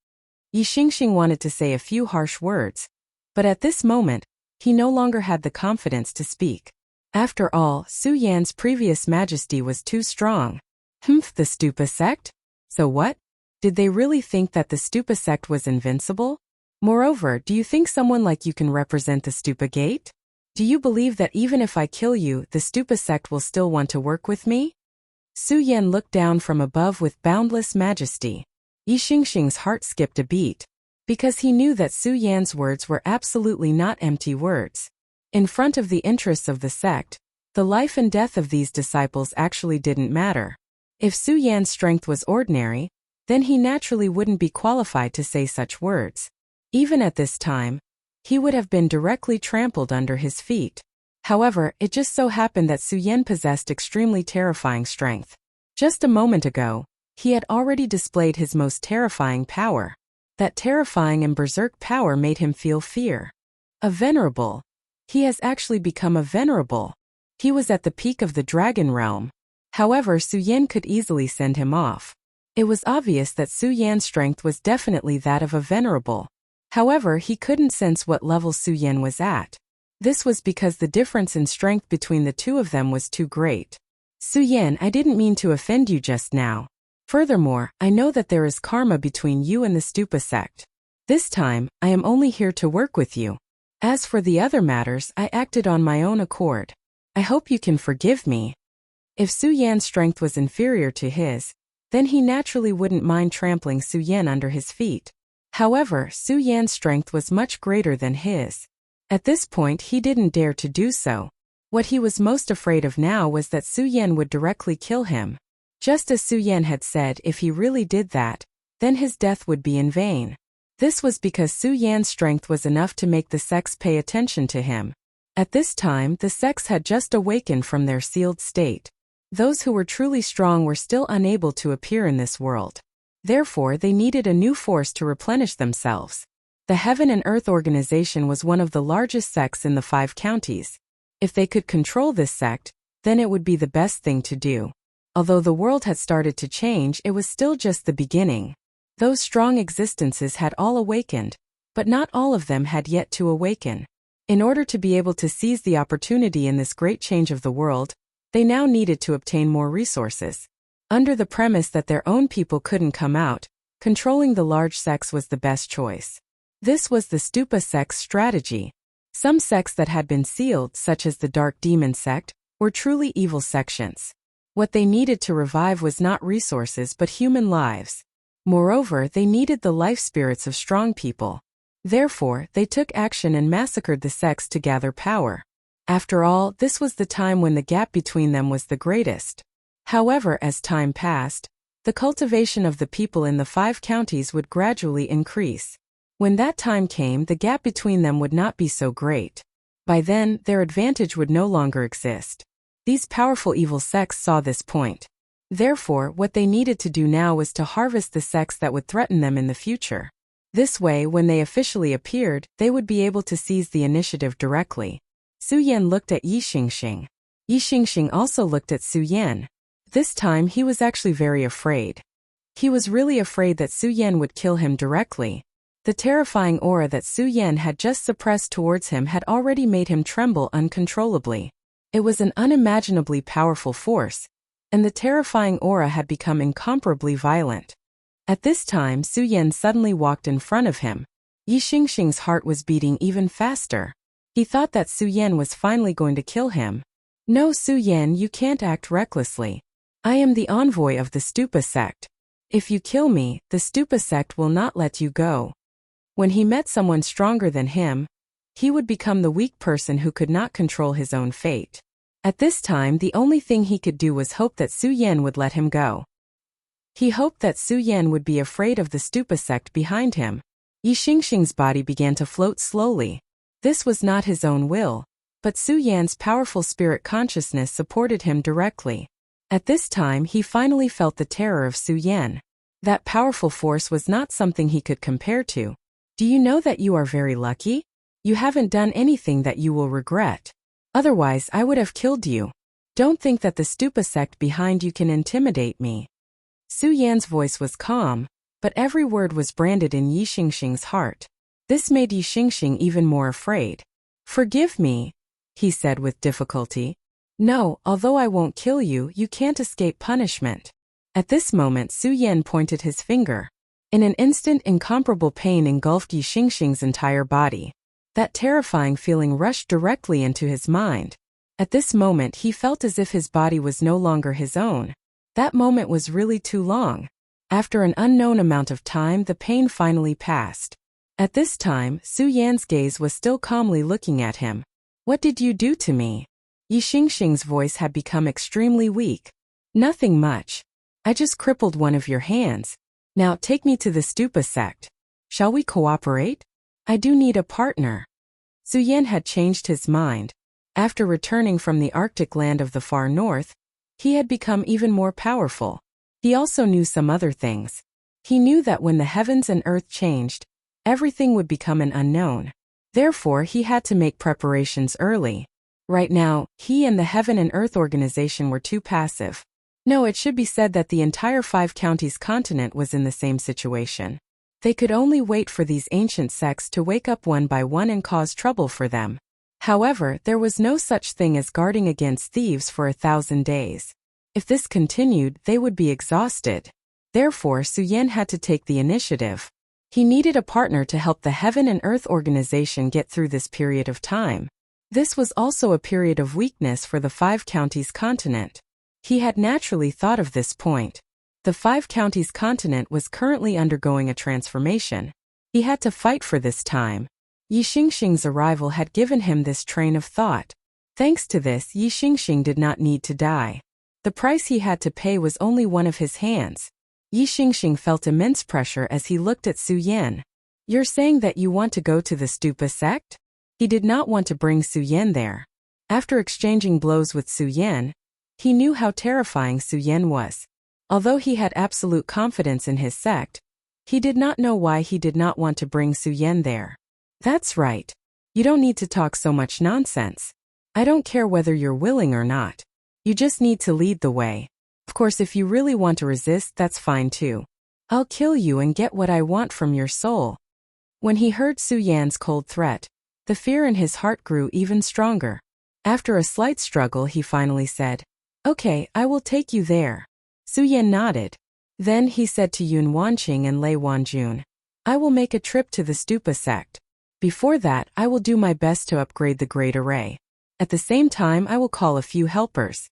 Yi Xingxing wanted to say a few harsh words, but at this moment, he no longer had the confidence to speak. After all, Su Yan's previous majesty was too strong. The Stupa sect? So what? Did they really think that the Stupa sect was invincible? Moreover, do you think someone like you can represent the Stupa gate? Do you believe that even if I kill you, the Stupa sect will still want to work with me? Su Yan looked down from above with boundless majesty. Yi Xingxing's heart skipped a beat, because he knew that Su Yan's words were absolutely not empty words. In front of the interests of the sect, the life and death of these disciples actually didn't matter. If Su Yan's strength was ordinary, then he naturally wouldn't be qualified to say such words. Even at this time, he would have been directly trampled under his feet. However, it just so happened that Su Yan possessed extremely terrifying strength. Just a moment ago, he had already displayed his most terrifying power. That terrifying and berserk power made him feel fear. A venerable. He has actually become a venerable. He was at the peak of the dragon realm. However, Su Yan could easily send him off. It was obvious that Su Yan's strength was definitely that of a venerable. However, he couldn't sense what level Su Yan was at. This was because the difference in strength between the two of them was too great. Su Yan, I didn't mean to offend you just now. Furthermore, I know that there is karma between you and the Stupa sect. This time, I am only here to work with you. As for the other matters, I acted on my own accord. I hope you can forgive me. If Su Yan's strength was inferior to his, then he naturally wouldn't mind trampling Su Yan under his feet. However, Su Yan's strength was much greater than his. At this point, he didn't dare to do so. What he was most afraid of now was that Su Yan would directly kill him. Just as Su Yan had said, if he really did that, then his death would be in vain. This was because Su Yan's strength was enough to make the sects pay attention to him. At this time, the sects had just awakened from their sealed state. Those who were truly strong were still unable to appear in this world. Therefore, they needed a new force to replenish themselves. The Heaven and Earth organization was one of the largest sects in the 5 counties. If they could control this sect, then it would be the best thing to do. Although the world had started to change, it was still just the beginning. Those strong existences had all awakened, but not all of them had yet to awaken. In order to be able to seize the opportunity in this great change of the world, they now needed to obtain more resources. Under the premise that their own people couldn't come out, controlling the large sects was the best choice. This was the Stupa sect's strategy. Some sects that had been sealed, such as the Dark Demon sect, were truly evil sections. What they needed to revive was not resources but human lives. Moreover, they needed the life spirits of strong people. Therefore, they took action and massacred the sects to gather power. After all, this was the time when the gap between them was the greatest. However, as time passed, the cultivation of the people in the 5 counties would gradually increase. When that time came, the gap between them would not be so great. By then, their advantage would no longer exist. These powerful evil sects saw this point. Therefore, what they needed to do now was to harvest the sects that would threaten them in the future. This way, when they officially appeared, they would be able to seize the initiative directly. Su Yan looked at Yi Xingxing. Yi Xingxing also looked at Su Yan. This time he was actually very afraid. He was really afraid that Su Yan would kill him directly. The terrifying aura that Su Yan had just suppressed towards him had already made him tremble uncontrollably. It was an unimaginably powerful force, and the terrifying aura had become incomparably violent. At this time, Su Yan suddenly walked in front of him. Yi Xingxing's heart was beating even faster. He thought that Su Yan was finally going to kill him. No, Su Yan, you can't act recklessly. I am the envoy of the Stupa sect. If you kill me, the Stupa sect will not let you go. When he met someone stronger than him, he would become the weak person who could not control his own fate. At this time, the only thing he could do was hope that Su Yan would let him go. He hoped that Su Yan would be afraid of the Stupa sect behind him. Yi Xingxing's body began to float slowly. This was not his own will, but Su Yan's powerful spirit consciousness supported him directly. At this time, he finally felt the terror of Su Yan. That powerful force was not something he could compare to. Do you know that you are very lucky? You haven't done anything that you will regret. Otherwise, I would have killed you. Don't think that the Stupa sect behind you can intimidate me. Su Yan's voice was calm, but every word was branded in Yi Xingxing's heart. This made Yi Xingxing even more afraid. Forgive me, he said with difficulty. No, although I won't kill you, you can't escape punishment. At this moment, Su Yan pointed his finger. In an instant, incomparable pain engulfed Yi Xingxing's entire body. That terrifying feeling rushed directly into his mind. At this moment, he felt as if his body was no longer his own. That moment was really too long. After an unknown amount of time, the pain finally passed. At this time, Su Yan's gaze was still calmly looking at him. What did you do to me? Yi Xingxing's voice had become extremely weak. Nothing much. I just crippled one of your hands. Now take me to the Stupa sect. Shall we cooperate? I do need a partner. Su Yan had changed his mind. After returning from the Arctic land of the far north, he had become even more powerful. He also knew some other things. He knew that when the heavens and earth changed, everything would become an unknown. Therefore, he had to make preparations early. Right now, he and the Heaven and Earth organization were too passive. No, it should be said that the entire 5 counties continent was in the same situation. They could only wait for these ancient sects to wake up one by one and cause trouble for them. However, there was no such thing as guarding against thieves for 1,000 days. If this continued, they would be exhausted. Therefore, Su Yan had to take the initiative. He needed a partner to help the Heaven and Earth organization get through this period of time. This was also a period of weakness for the 5 counties continent. He had naturally thought of this point. The 5 counties continent was currently undergoing a transformation. He had to fight for this time. Yi Xingxing's arrival had given him this train of thought. Thanks to this, Yi Xingxing did not need to die. The price he had to pay was only one of his hands. Yi Xingxing felt immense pressure as he looked at Su Yan. You're saying that you want to go to the Stupa sect? He did not want to bring Su Yan there. After exchanging blows with Su Yan, he knew how terrifying Su Yan was. Although he had absolute confidence in his sect, he did not know why he did not want to bring Su Yan there. That's right. You don't need to talk so much nonsense. I don't care whether you're willing or not. You just need to lead the way. Of course, if you really want to resist, that's fine too. I'll kill you and get what I want from your soul. When he heard Su Yan's cold threat, the fear in his heart grew even stronger. After a slight struggle, he finally said, Okay, I will take you there. Su Yan nodded. Then he said to Yun Wanqing and Lei Wanjun, I will make a trip to the Stupa sect. Before that, I will do my best to upgrade the Great Array. At the same time, I will call a few helpers.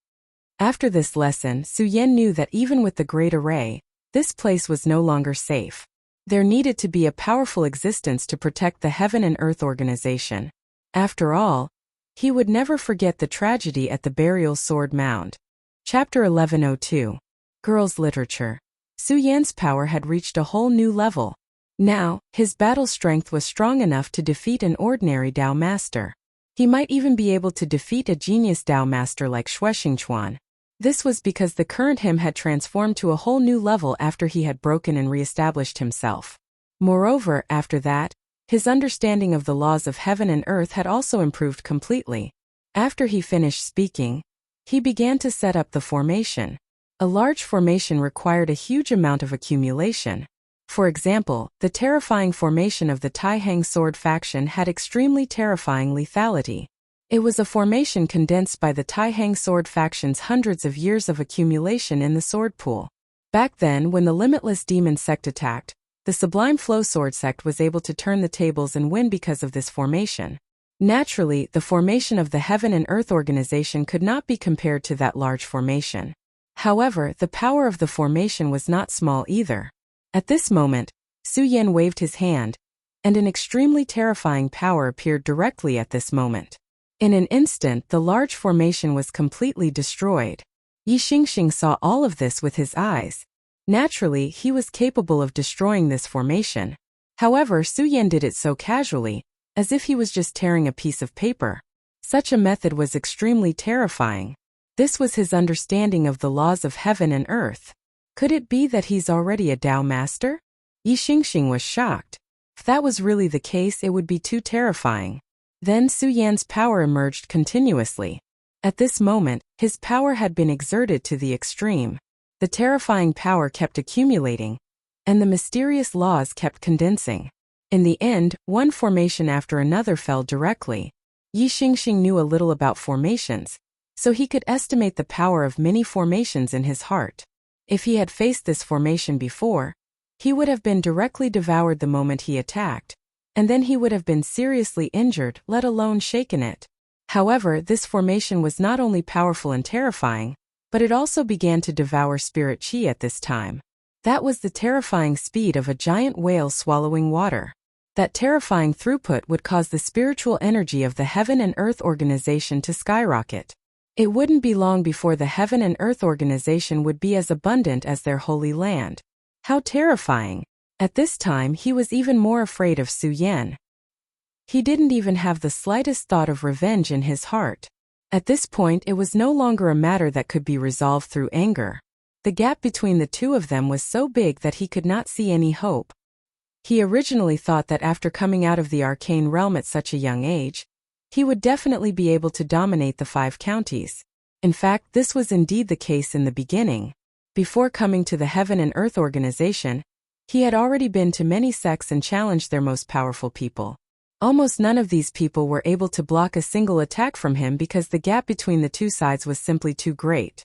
After this lesson, Su Yan knew that even with the Great Array, This place was no longer safe. There needed to be a powerful existence to protect the Heaven and Earth organization. After all, he would never forget the tragedy at the burial sword mound. Chapter 1102. Girls' Literature. Su Yan's power had reached a whole new level. Now, his battle strength was strong enough to defeat an ordinary Dao master. He might even be able to defeat a genius Dao master like Shuexingchuan. This was because the current him had transformed to a whole new level after he had broken and re-established himself. Moreover, after that, his understanding of the laws of heaven and earth had also improved completely. After he finished speaking, he began to set up the formation. A large formation required a huge amount of accumulation. For example, the terrifying formation of the Taihang sword faction had extremely terrifying lethality. It was a formation condensed by the Taihang sword faction's hundreds of years of accumulation in the sword pool. Back then, when the limitless demon sect attacked, the Sublime Flow Sword sect was able to turn the tables and win because of this formation. Naturally, the formation of the Heaven and Earth organization could not be compared to that large formation. However, the power of the formation was not small either. At this moment, Su Yan waved his hand, and an extremely terrifying power appeared directly at this moment. In an instant, the large formation was completely destroyed. Yi Xingxing saw all of this with his eyes. Naturally, he was capable of destroying this formation. However, Su Yan did it so casually, as if he was just tearing a piece of paper. Such a method was extremely terrifying. This was his understanding of the laws of heaven and earth. Could it be that he's already a Dao master? Yi Xingxing was shocked. If that was really the case, it would be too terrifying. Then Su Yan's power emerged continuously. At this moment, his power had been exerted to the extreme. The terrifying power kept accumulating, and the mysterious laws kept condensing. In the end, one formation after another fell directly. Yi Xingxing knew a little about formations, so he could estimate the power of many formations in his heart. If he had faced this formation before, he would have been directly devoured the moment he attacked, and then he would have been seriously injured, let alone shaken it. However, this formation was not only powerful and terrifying, but it also began to devour spirit qi at this time. That was the terrifying speed of a giant whale swallowing water. That terrifying throughput would cause the spiritual energy of the Heaven and Earth organization to skyrocket. It wouldn't be long before the Heaven and Earth organization would be as abundant as their holy land. How terrifying! At this time, he was even more afraid of Su Yan. He didn't even have the slightest thought of revenge in his heart. At this point, it was no longer a matter that could be resolved through anger. The gap between the two of them was so big that he could not see any hope. He originally thought that after coming out of the arcane realm at such a young age, he would definitely be able to dominate the 5 counties. In fact, this was indeed the case in the beginning. Before coming to the Heaven and Earth organization, he had already been to many sects and challenged their most powerful people. Almost none of these people were able to block a single attack from him because the gap between the two sides was simply too great.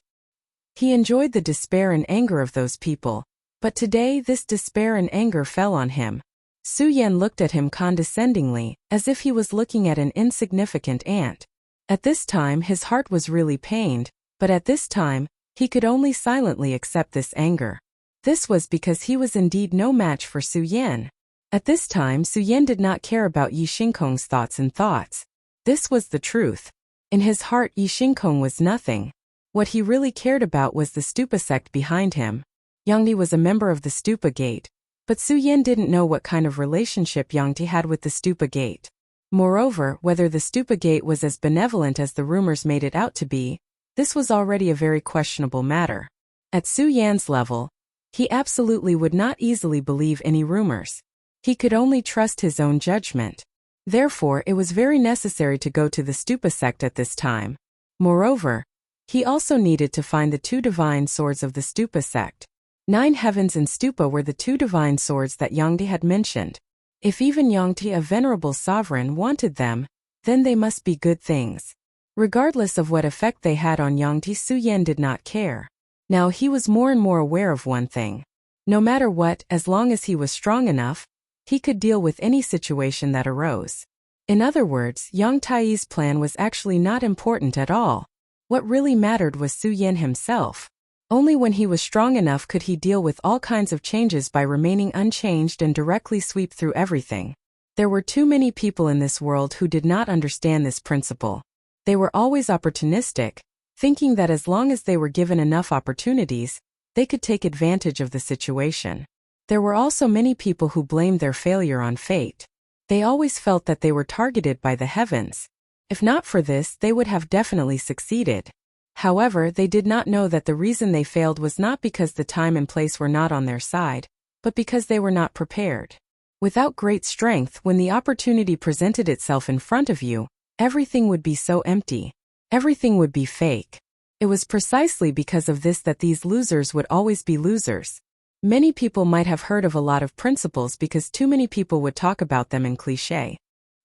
He enjoyed the despair and anger of those people, but today this despair and anger fell on him. Su Yan looked at him condescendingly, as if he was looking at an insignificant ant. At this time his heart was really pained, but at this time, he could only silently accept this anger. This was because he was indeed no match for Su Yan. At this time, Su Yan did not care about Yi Xingkong's thoughts. This was the truth. In his heart, Yi Xingkong was nothing. What he really cared about was the Stupa sect behind him. Yangdi was a member of the Stupa Gate, but Su Yan didn't know what kind of relationship Yangdi had with the Stupa Gate. Moreover, whether the Stupa Gate was as benevolent as the rumors made it out to be, this was already a very questionable matter. At Su Yan's level, he absolutely would not easily believe any rumors. He could only trust his own judgment. Therefore, it was very necessary to go to the Stupa sect at this time. Moreover, he also needed to find the 2 divine swords of the Stupa sect. 9 heavens and Stupa were the 2 divine swords that Yangdi had mentioned. If even Yangdi, a venerable sovereign, wanted them, then they must be good things. Regardless of what effect they had on Yangdi, Su Yan did not care. Now he was more and more aware of one thing. No matter what, as long as he was strong enough, he could deal with any situation that arose. In other words, Yang Tai's plan was actually not important at all. What really mattered was Su Yan himself. Only when he was strong enough could he deal with all kinds of changes by remaining unchanged and directly sweep through everything. There were too many people in this world who did not understand this principle. They were always opportunistic, thinking that as long as they were given enough opportunities, they could take advantage of the situation. There were also many people who blamed their failure on fate. They always felt that they were targeted by the heavens. If not for this, they would have definitely succeeded. However, they did not know that the reason they failed was not because the time and place were not on their side, but because they were not prepared. Without great strength, when the opportunity presented itself in front of you, everything would be so empty. Everything would be fake. It was precisely because of this that these losers would always be losers. Many people might have heard of a lot of principles because too many people would talk about them in cliché.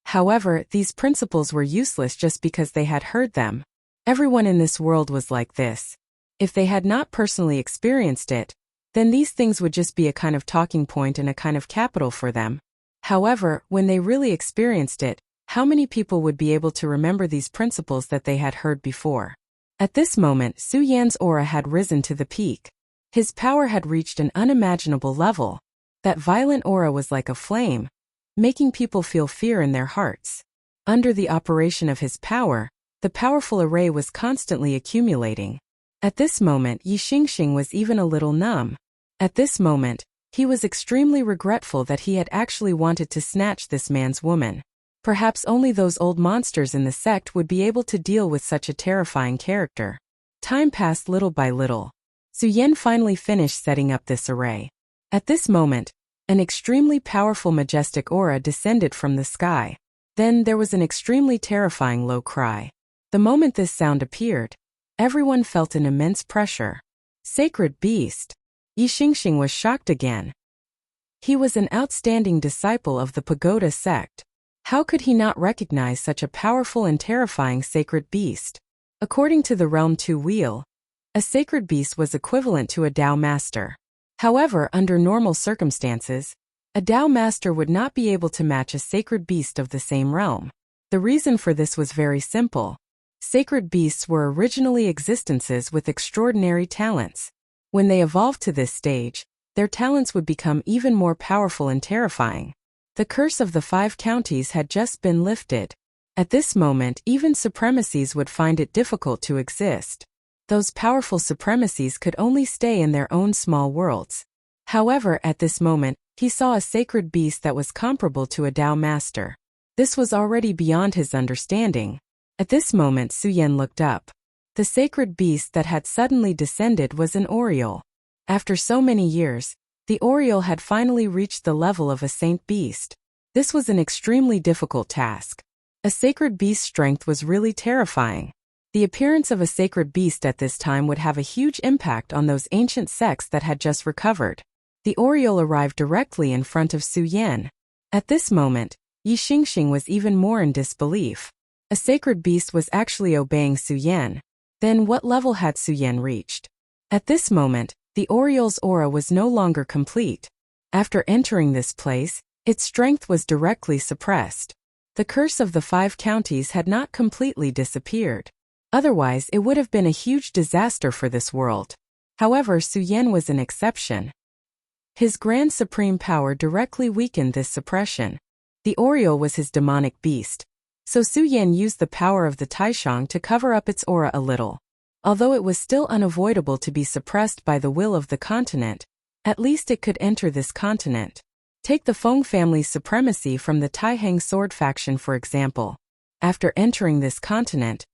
However, these principles were useless just because they had heard them. Everyone in this world was like this. If they had not personally experienced it, then these things would just be a kind of talking point and a kind of capital for them. However, when they really experienced it, how many people would be able to remember these principles that they had heard before? At this moment, Su Yan's aura had risen to the peak. His power had reached an unimaginable level. That violent aura was like a flame, making people feel fear in their hearts. Under the operation of his power, the powerful array was constantly accumulating. At this moment, Yi Xingxing was even a little numb. At this moment, he was extremely regretful that he had actually wanted to snatch this man's woman. Perhaps only those old monsters in the sect would be able to deal with such a terrifying character. Time passed little by little. Su Yan finally finished setting up this array. At this moment, an extremely powerful majestic aura descended from the sky. Then there was an extremely terrifying low cry. The moment this sound appeared, everyone felt an immense pressure. Sacred beast! Yi Xingxing was shocked again. He was an outstanding disciple of the Pagoda sect. How could he not recognize such a powerful and terrifying sacred beast? According to the Realm 2 wheel, a sacred beast was equivalent to a Tao master. However, under normal circumstances, a Tao master would not be able to match a sacred beast of the same realm. The reason for this was very simple. Sacred beasts were originally existences with extraordinary talents. When they evolved to this stage, their talents would become even more powerful and terrifying. The curse of the 5 counties had just been lifted. At this moment, even supremacies would find it difficult to exist. Those powerful supremacies could only stay in their own small worlds. However, at this moment, he saw a sacred beast that was comparable to a Tao master. This was already beyond his understanding. At this moment, Su Yan looked up. The sacred beast that had suddenly descended was an Oriole. After so many years, the Oriole had finally reached the level of a saint beast. This was an extremely difficult task. A sacred beast's strength was really terrifying. The appearance of a sacred beast at this time would have a huge impact on those ancient sects that had just recovered. The Oriole arrived directly in front of Su Yan. At this moment, Yi Xingxing was even more in disbelief. A sacred beast was actually obeying Su Yan. Then what level had Su Yan reached? At this moment, the Oriole's aura was no longer complete. After entering this place, its strength was directly suppressed. The curse of the 5 counties had not completely disappeared. Otherwise, it would have been a huge disaster for this world. However, Su Yan was an exception. His grand supreme power directly weakened this suppression. The Oriole was his demonic beast. So Su Yan used the power of the Taishang to cover up its aura a little. Although it was still unavoidable to be suppressed by the will of the continent, at least it could enter this continent. Take the Feng family's supremacy from the Taihang sword faction for example. After entering this continent,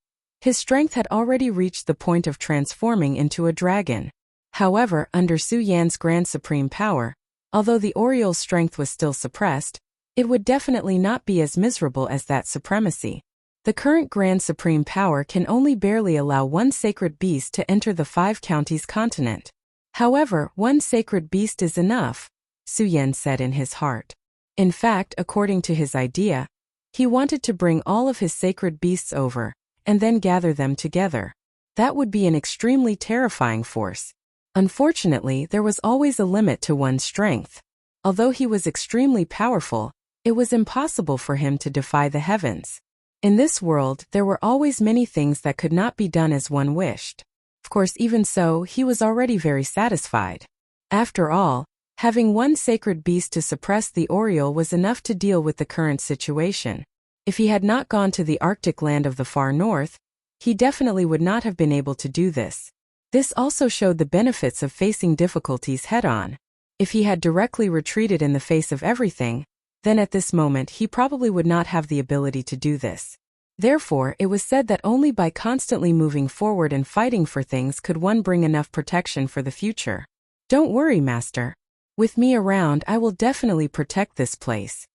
his strength had already reached the point of transforming into a dragon. However, under Su Yan's grand supreme power, although the Oriole's strength was still suppressed, it would definitely not be as miserable as that supremacy. The current Grand Supreme Power can only barely allow one sacred beast to enter the 5 counties continent. However, one sacred beast is enough, Su Yan said in his heart. In fact, according to his idea, he wanted to bring all of his sacred beasts over, and then gather them together. That would be an extremely terrifying force. Unfortunately, there was always a limit to one's strength. Although he was extremely powerful, it was impossible for him to defy the heavens. In this world, there were always many things that could not be done as one wished. Of course, even so, he was already very satisfied. After all, having one sacred beast to suppress the Oriole was enough to deal with the current situation. If he had not gone to the Arctic land of the far north, he definitely would not have been able to do this. This also showed the benefits of facing difficulties head-on. If he had directly retreated in the face of everything, then at this moment he probably would not have the ability to do this. Therefore, it was said that only by constantly moving forward and fighting for things could one bring enough protection for the future. Don't worry, Master. With me around, I will definitely protect this place.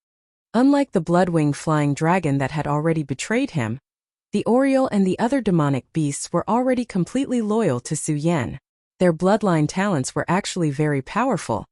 Unlike the blood-winged flying dragon that had already betrayed him, the Oriole and the other demonic beasts were already completely loyal to Su Yan. Their bloodline talents were actually very powerful,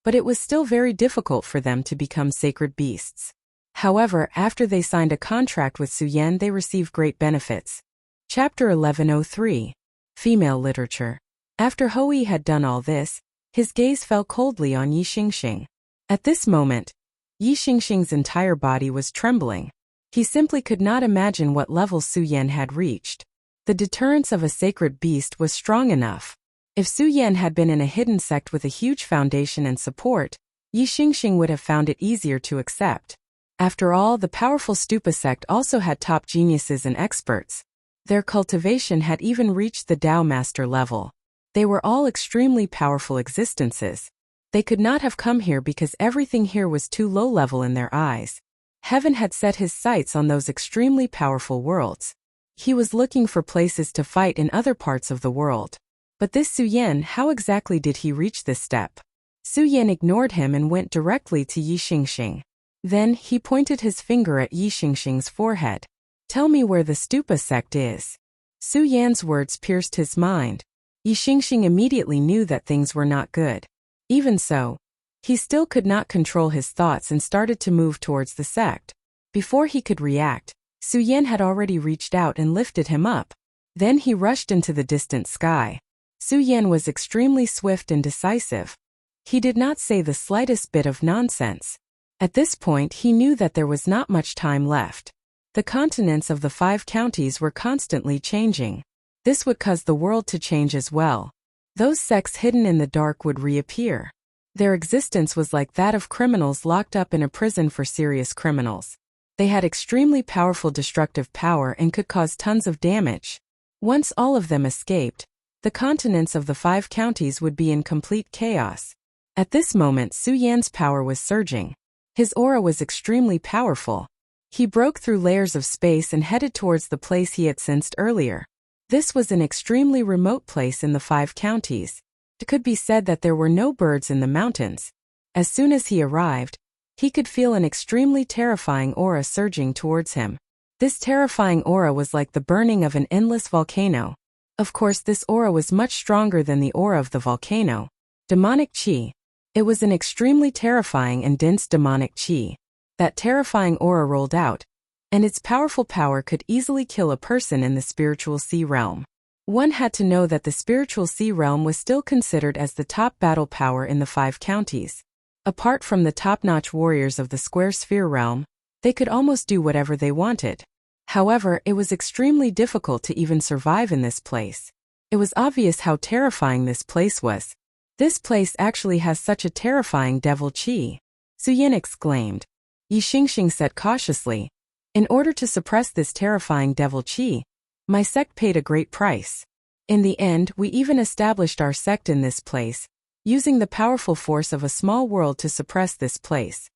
but it was still very difficult for them to become sacred beasts. However, after they signed a contract with Su Yan, they received great benefits. Chapter 1103. Female Literature. After Hou had done all this, his gaze fell coldly on Yi Xingxing. At this moment, Yi Xingxing's entire body was trembling. He simply could not imagine what level Su Yan had reached. The deterrence of a sacred beast was strong enough. If Su Yan had been in a hidden sect with a huge foundation and support, Yi Xingxing would have found it easier to accept. After all, the powerful Stupa sect also had top geniuses and experts. Their cultivation had even reached the Tao Master level. They were all extremely powerful existences. They could not have come here because everything here was too low level in their eyes. Heaven had set his sights on those extremely powerful worlds. He was looking for places to fight in other parts of the world. But this Su Yan, how exactly did he reach this step? Su Yan ignored him and went directly to Yi Xingxing. Then, he pointed his finger at Yi Xingxing's forehead. Tell me where the Stupa sect is. Su Yan's words pierced his mind. Yi Xingxing immediately knew that things were not good. Even so, he still could not control his thoughts and started to move towards the sect. Before he could react, Su Yan had already reached out and lifted him up. Then he rushed into the distant sky. Su Yan was extremely swift and decisive. He did not say the slightest bit of nonsense. At this point, he knew that there was not much time left. The continents of the 5 counties were constantly changing. This would cause the world to change as well. Those sects hidden in the dark would reappear. Their existence was like that of criminals locked up in a prison for serious criminals. They had extremely powerful destructive power and could cause tons of damage. Once all of them escaped, the continents of the 5 counties would be in complete chaos. At this moment, Su Yan's power was surging. His aura was extremely powerful. He broke through layers of space and headed towards the place he had sensed earlier. This was an extremely remote place in the 5 counties. It could be said that there were no birds in the mountains. As soon as he arrived, he could feel an extremely terrifying aura surging towards him. This terrifying aura was like the burning of an endless volcano. Of course, this aura was much stronger than the aura of the volcano. Demonic Qi. It was an extremely terrifying and dense demonic Qi. That terrifying aura rolled out, and its powerful power could easily kill a person in the spiritual sea realm. One had to know that the spiritual sea realm was still considered as the top battle power in the 5 counties. Apart from the top-notch warriors of the square sphere realm, they could almost do whatever they wanted. However, it was extremely difficult to even survive in this place. It was obvious how terrifying this place was. This place actually has such a terrifying devil Qi. Su Yan exclaimed. Yi Xingxing said cautiously, in order to suppress this terrifying devil Qi, my sect paid a great price. In the end, we even established our sect in this place, using the powerful force of a small world to suppress this place.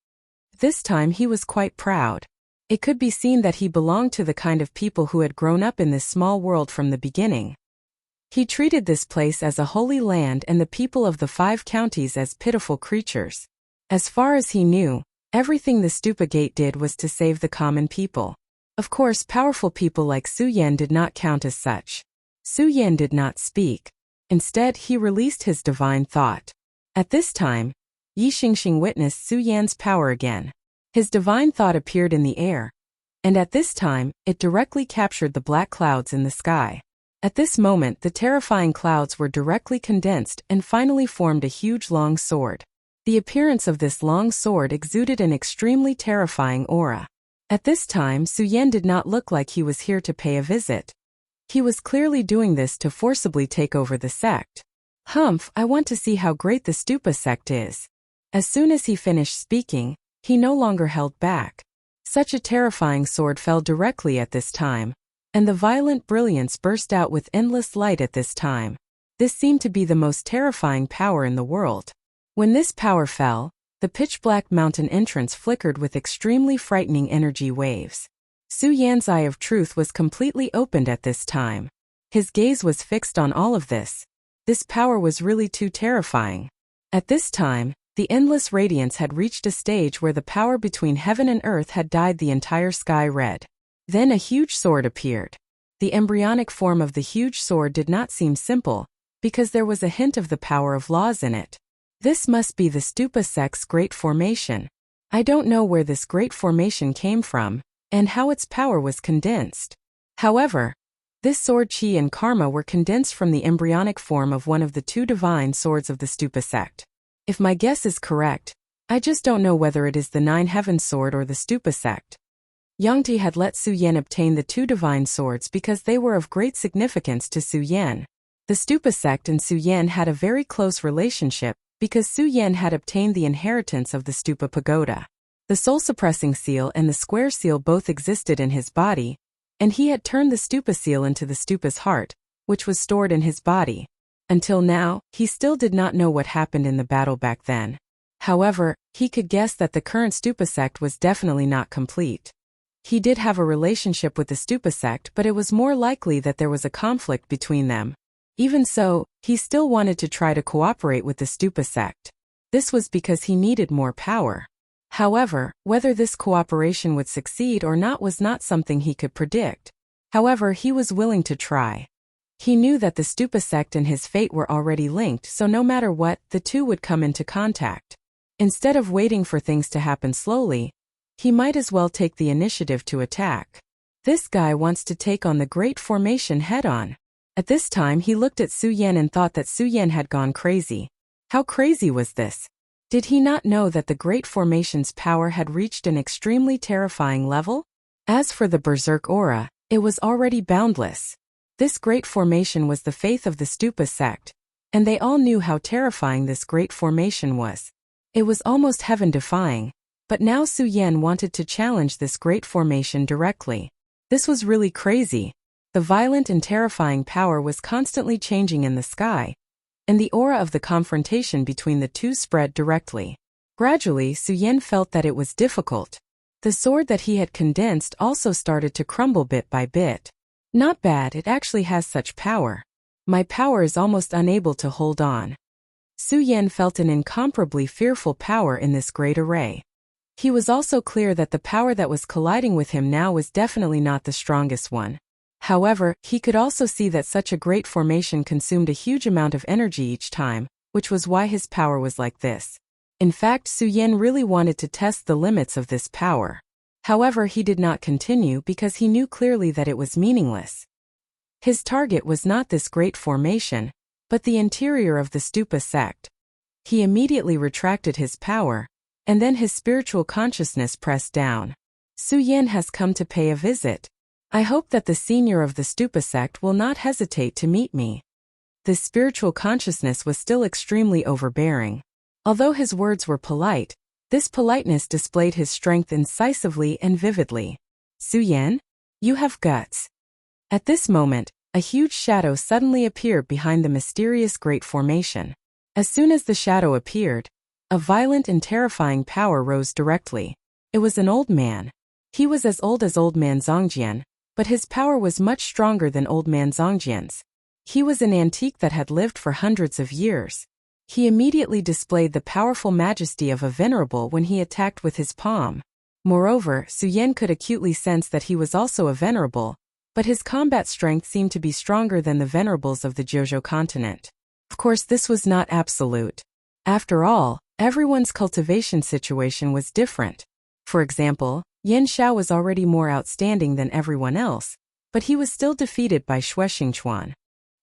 This time he was quite proud. It could be seen that he belonged to the kind of people who had grown up in this small world from the beginning. He treated this place as a holy land and the people of the 5 counties as pitiful creatures. As far as he knew, everything the Stupa Gate did was to save the common people. Of course, powerful people like Su Yan did not count as such. Su Yan did not speak. Instead, he released his divine thought. At this time, Yi Xingxing witnessed Su Yan's power again. His divine thought appeared in the air, and at this time, it directly captured the black clouds in the sky. At this moment, the terrifying clouds were directly condensed and finally formed a huge long sword. The appearance of this long sword exuded an extremely terrifying aura. At this time, Su Yan did not look like he was here to pay a visit. He was clearly doing this to forcibly take over the sect. Humph, I want to see how great the Stupa sect is. As soon as he finished speaking, he no longer held back. Such a terrifying sword fell directly at this time, and the violent brilliance burst out with endless light at this time. This seemed to be the most terrifying power in the world. When this power fell, the pitch-black mountain entrance flickered with extremely frightening energy waves. Su Yan's eye of truth was completely opened at this time. His gaze was fixed on all of this. This power was really too terrifying. At this time, the endless radiance had reached a stage where the power between heaven and earth had dyed the entire sky red. Then a huge sword appeared. The embryonic form of the huge sword did not seem simple, because there was a hint of the power of laws in it. This must be the Stupa sect's great formation. I don't know where this great formation came from, and how its power was condensed. However, this sword chi and karma were condensed from the embryonic form of one of the two divine swords of the Stupa sect. If my guess is correct, I just don't know whether it is the Nine Heavens sword or the Stupa sect. Yangti had let Su Yan obtain the two divine swords because they were of great significance to Su Yan. The Stupa sect and Su Yan had a very close relationship because Su Yan had obtained the inheritance of the Stupa pagoda. The soul-suppressing seal and the square seal both existed in his body, and he had turned the Stupa seal into the Stupa's heart, which was stored in his body. Until now, he still did not know what happened in the battle back then. However, he could guess that the current Stupa sect was definitely not complete. He did have a relationship with the Stupa sect, but it was more likely that there was a conflict between them. Even so, he still wanted to try to cooperate with the Stupa sect. This was because he needed more power. However, whether this cooperation would succeed or not was not something he could predict. However, he was willing to try. He knew that the Stupa sect and his fate were already linked, so no matter what, the two would come into contact. Instead of waiting for things to happen slowly, he might as well take the initiative to attack. This guy wants to take on the Great Formation head-on. At this time he looked at Su Yan and thought that Su Yan had gone crazy. How crazy was this? Did he not know that the Great Formation's power had reached an extremely terrifying level? As for the Berserk aura, it was already boundless. This Great Formation was the faith of the Stupa sect, and they all knew how terrifying this Great Formation was. It was almost heaven-defying, but now Su Yan wanted to challenge this Great Formation directly. This was really crazy. The violent and terrifying power was constantly changing in the sky, and the aura of the confrontation between the two spread directly. Gradually, Su Yan felt that it was difficult. The sword that he had condensed also started to crumble bit by bit. Not bad, it actually has such power. My power is almost unable to hold on. Su Yan felt an incomparably fearful power in this great array. He was also clear that the power that was colliding with him now was definitely not the strongest one. However, he could also see that such a great formation consumed a huge amount of energy each time, which was why his power was like this. In fact, Su Yan really wanted to test the limits of this power. However, he did not continue because he knew clearly that it was meaningless. His target was not this great formation, but the interior of the Stupa sect. He immediately retracted his power, and then his spiritual consciousness pressed down. Su Yan has come to pay a visit. I hope that the senior of the Stupa sect will not hesitate to meet me. This spiritual consciousness was still extremely overbearing. Although his words were polite, this politeness displayed his strength incisively and vividly. Su Yan? You have guts. At this moment, a huge shadow suddenly appeared behind the mysterious Great Formation. As soon as the shadow appeared, a violent and terrifying power rose directly. It was an old man. He was as old as Old Man Zongjian, but his power was much stronger than Old Man Zongjian's. He was an antique that had lived for hundreds of years. He immediately displayed the powerful majesty of a venerable when he attacked with his palm. Moreover, Su Yan could acutely sense that he was also a venerable, but his combat strength seemed to be stronger than the venerables of the Jojo continent. Of course, this was not absolute. After all, everyone's cultivation situation was different. For example, Yin Xiao was already more outstanding than everyone else, but he was still defeated by Xue Xingchuan.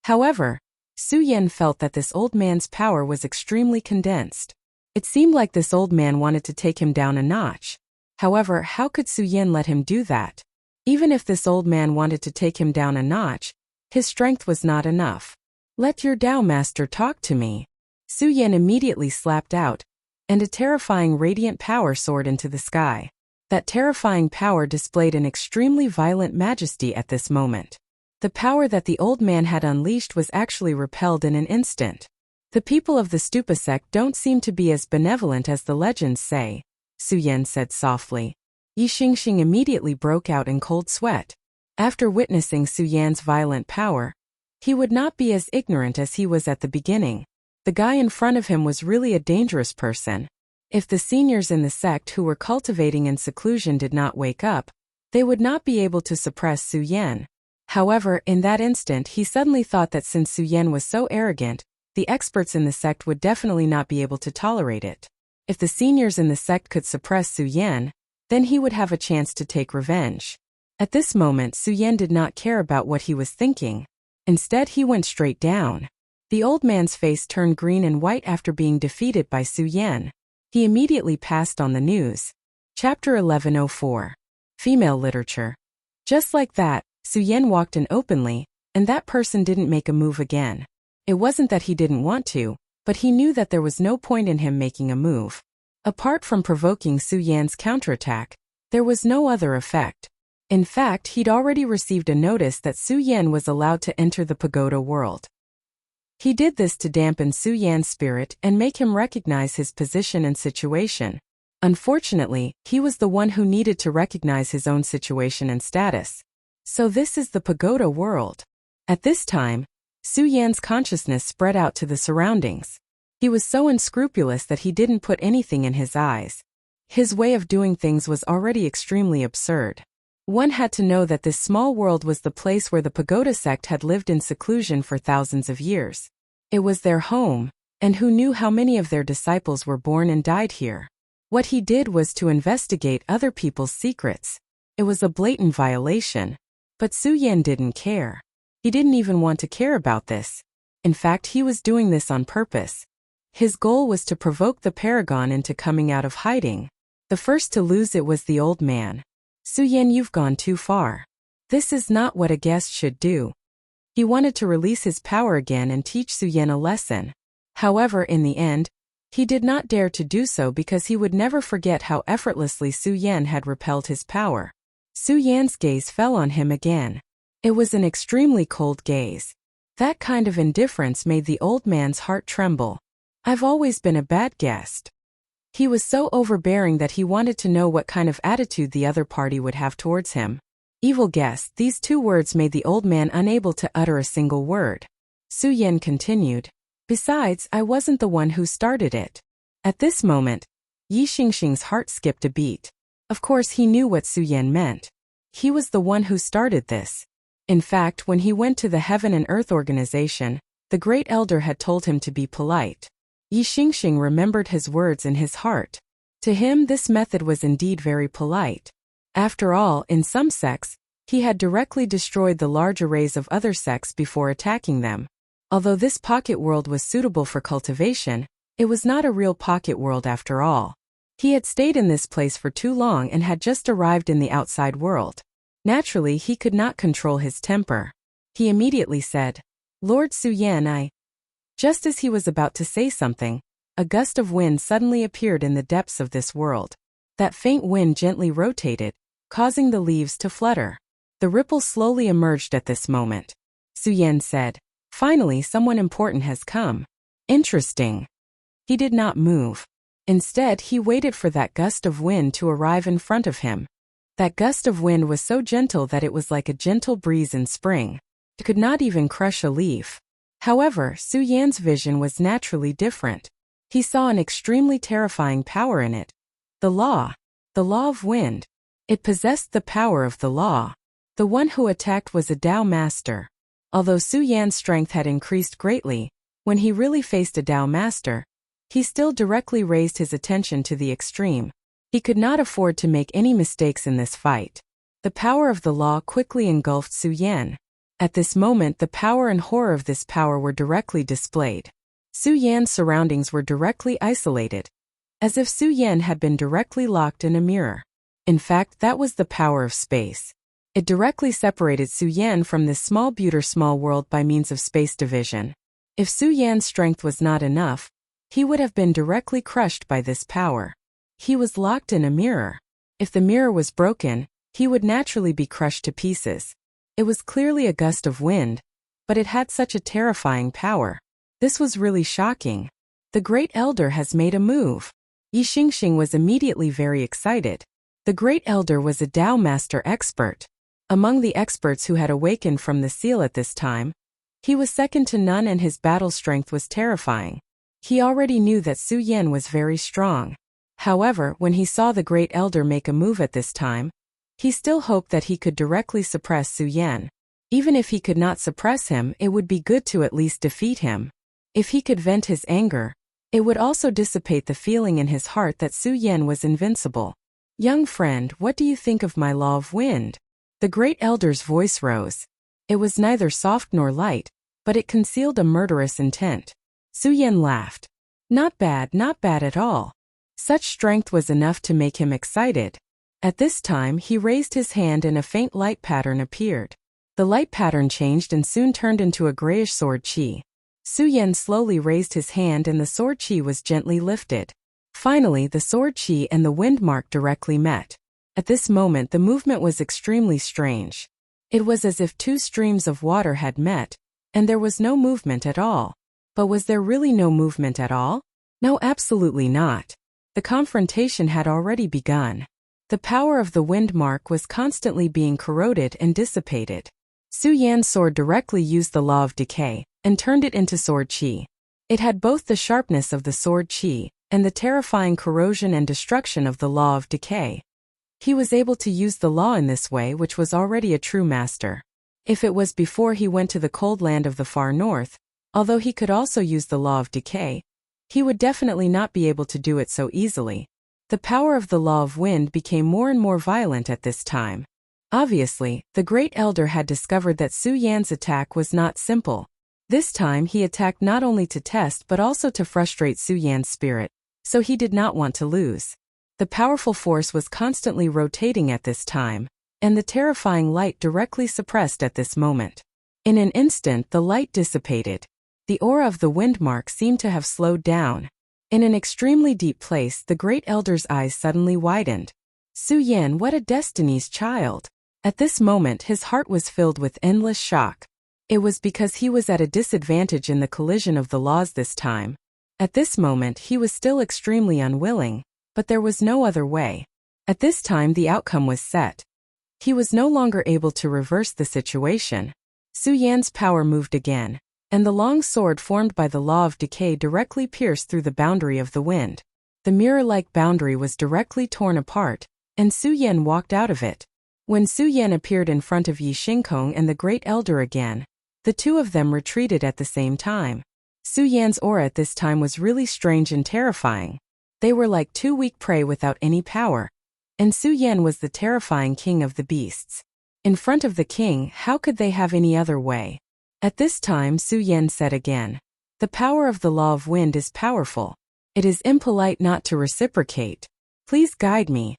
However, Su Yan felt that this old man's power was extremely condensed. It seemed like this old man wanted to take him down a notch. However, how could Su Yan let him do that? Even if this old man wanted to take him down a notch, His strength was not enough. "Let your Tao master talk to me," Su Yan immediately slapped out, and a terrifying radiant power soared into the sky. That terrifying power displayed an extremely violent majesty at this moment. The power that the old man had unleashed was actually repelled in an instant. "The people of the Stupa sect don't seem to be as benevolent as the legends say," Su Yan said softly. Yi Xingxing immediately broke out in cold sweat. After witnessing Su Yan's violent power, he would not be as ignorant as he was at the beginning. The guy in front of him was really a dangerous person. If the seniors in the sect who were cultivating in seclusion did not wake up, they would not be able to suppress Su Yan. However, in that instant he suddenly thought that since Su Yan was so arrogant, the experts in the sect would definitely not be able to tolerate it. If the seniors in the sect could suppress Su Yan, then he would have a chance to take revenge. At this moment Su Yan did not care about what he was thinking. Instead he went straight down. The old man's face turned green and white after being defeated by Su Yan. He immediately passed on the news. Chapter 1104. Female Literature. Just like that, Su Yan walked in openly, and that person didn't make a move again. It wasn't that he didn't want to, but he knew that there was no point in him making a move. Apart from provoking Su Yan's counterattack, there was no other effect. In fact, he'd already received a notice that Su Yan was allowed to enter the pagoda world. He did this to dampen Su Yan's spirit and make him recognize his position and situation. Unfortunately, he was the one who needed to recognize his own situation and status. So this is the pagoda world. At this time, Su Yan's consciousness spread out to the surroundings. He was so unscrupulous that he didn't put anything in his eyes. His way of doing things was already extremely absurd. One had to know that this small world was the place where the pagoda sect had lived in seclusion for thousands of years. It was their home, and who knew how many of their disciples were born and died here? What he did was to investigate other people's secrets. It was a blatant violation. But Su Yan didn't care. He didn't even want to care about this. In fact, he was doing this on purpose. His goal was to provoke the paragon into coming out of hiding. The first to lose it was the old man. "Su Yan, you've gone too far. This is not what a guest should do." He wanted to release his power again and teach Su Yan a lesson. However, in the end, he did not dare to do so because he would never forget how effortlessly Su Yan had repelled his power. Su Yan's gaze fell on him again. It was an extremely cold gaze. That kind of indifference made the old man's heart tremble. "I've always been a bad guest." He was so overbearing that he wanted to know what kind of attitude the other party would have towards him. "Evil guest," these two words made the old man unable to utter a single word. Su Yan continued, "Besides, I wasn't the one who started it." At this moment, Yi Xingxing's heart skipped a beat. Of course he knew what Su Yan meant. He was the one who started this. In fact, when he went to the Heaven and Earth organization, the Great Elder had told him to be polite. Yi Xingxing remembered his words in his heart. To him this method was indeed very polite. After all, in some sects, he had directly destroyed the large arrays of other sects before attacking them. Although this pocket world was suitable for cultivation, it was not a real pocket world after all. He had stayed in this place for too long and had just arrived in the outside world. Naturally, he could not control his temper. He immediately said, "Lord Su Yan, Just as he was about to say something, a gust of wind suddenly appeared in the depths of this world. That faint wind gently rotated, causing the leaves to flutter. The ripple slowly emerged at this moment. Su Yan said, "Finally, someone important has come. Interesting." He did not move. Instead, he waited for that gust of wind to arrive in front of him. That gust of wind was so gentle that it was like a gentle breeze in spring. It could not even crush a leaf. However, Su Yan's vision was naturally different. He saw an extremely terrifying power in it. The law of wind. It possessed the power of the law. The one who attacked was a Tao master. Although Su Yan's strength had increased greatly, when he really faced a Tao master, he still directly raised his attention to the extreme. He could not afford to make any mistakes in this fight. The power of the law quickly engulfed Su Yan. At this moment, the power and horror of this power were directly displayed. Su Yan's surroundings were directly isolated, as if Su Yan had been directly locked in a mirror. In fact, that was the power of space. It directly separated Su Yan from this small world by means of space division. If Su Yan's strength was not enough, he would have been directly crushed by this power. He was locked in a mirror. If the mirror was broken, he would naturally be crushed to pieces. It was clearly a gust of wind, but it had such a terrifying power. This was really shocking. The Great Elder has made a move. Yi Xingxing was immediately very excited. The Great Elder was a Tao Master expert. Among the experts who had awakened from the seal at this time, he was second to none and his battle strength was terrifying. He already knew that Su Yan was very strong. However, when he saw the Great Elder make a move at this time, he still hoped that he could directly suppress Su Yan. Even if he could not suppress him, it would be good to at least defeat him. If he could vent his anger, it would also dissipate the feeling in his heart that Su Yan was invincible. Young friend, what do you think of my law of wind? The Great Elder's voice rose. It was neither soft nor light, but it concealed a murderous intent. Su Yan laughed. Not bad at all. Such strength was enough to make him excited. At this time he raised his hand and a faint light pattern appeared. The light pattern changed and soon turned into a grayish sword qi. Su Yan slowly raised his hand and the sword qi was gently lifted. Finally, the sword qi and the wind mark directly met. At this moment the movement was extremely strange. It was as if two streams of water had met, and there was no movement at all. But was there really no movement at all? No, absolutely not. The confrontation had already begun. The power of the wind mark was constantly being corroded and dissipated. Su Yan's sword directly used the law of decay, and turned it into sword qi. It had both the sharpness of the sword qi, and the terrifying corrosion and destruction of the law of decay. He was able to use the law in this way, which was already a true master. If it was before he went to the cold land of the far north, although he could also use the law of decay, he would definitely not be able to do it so easily. The power of the law of wind became more and more violent at this time. Obviously, the Great Elder had discovered that Su Yan's attack was not simple. This time he attacked not only to test but also to frustrate Su Yan's spirit, so he did not want to lose. The powerful force was constantly rotating at this time, and the terrifying light directly suppressed at this moment. In an instant the light dissipated. The aura of the wind mark seemed to have slowed down. In an extremely deep place the Great Elder's eyes suddenly widened. Su Yan, what a destiny's child! At this moment his heart was filled with endless shock. It was because he was at a disadvantage in the collision of the laws this time. At this moment he was still extremely unwilling, but there was no other way. At this time the outcome was set. He was no longer able to reverse the situation. Su Yan's power moved again, and the long sword formed by the law of decay directly pierced through the boundary of the wind. The mirror-like boundary was directly torn apart, and Su Yan walked out of it. When Su Yan appeared in front of Yi Xingkong and the Great Elder again, the two of them retreated at the same time. Su Yan's aura at this time was really strange and terrifying. They were like two weak prey without any power. And Su Yan was the terrifying king of the beasts. In front of the king, how could they have any other way? At this time Su Yan said again, "The power of the law of wind is powerful. It is impolite not to reciprocate. Please guide me."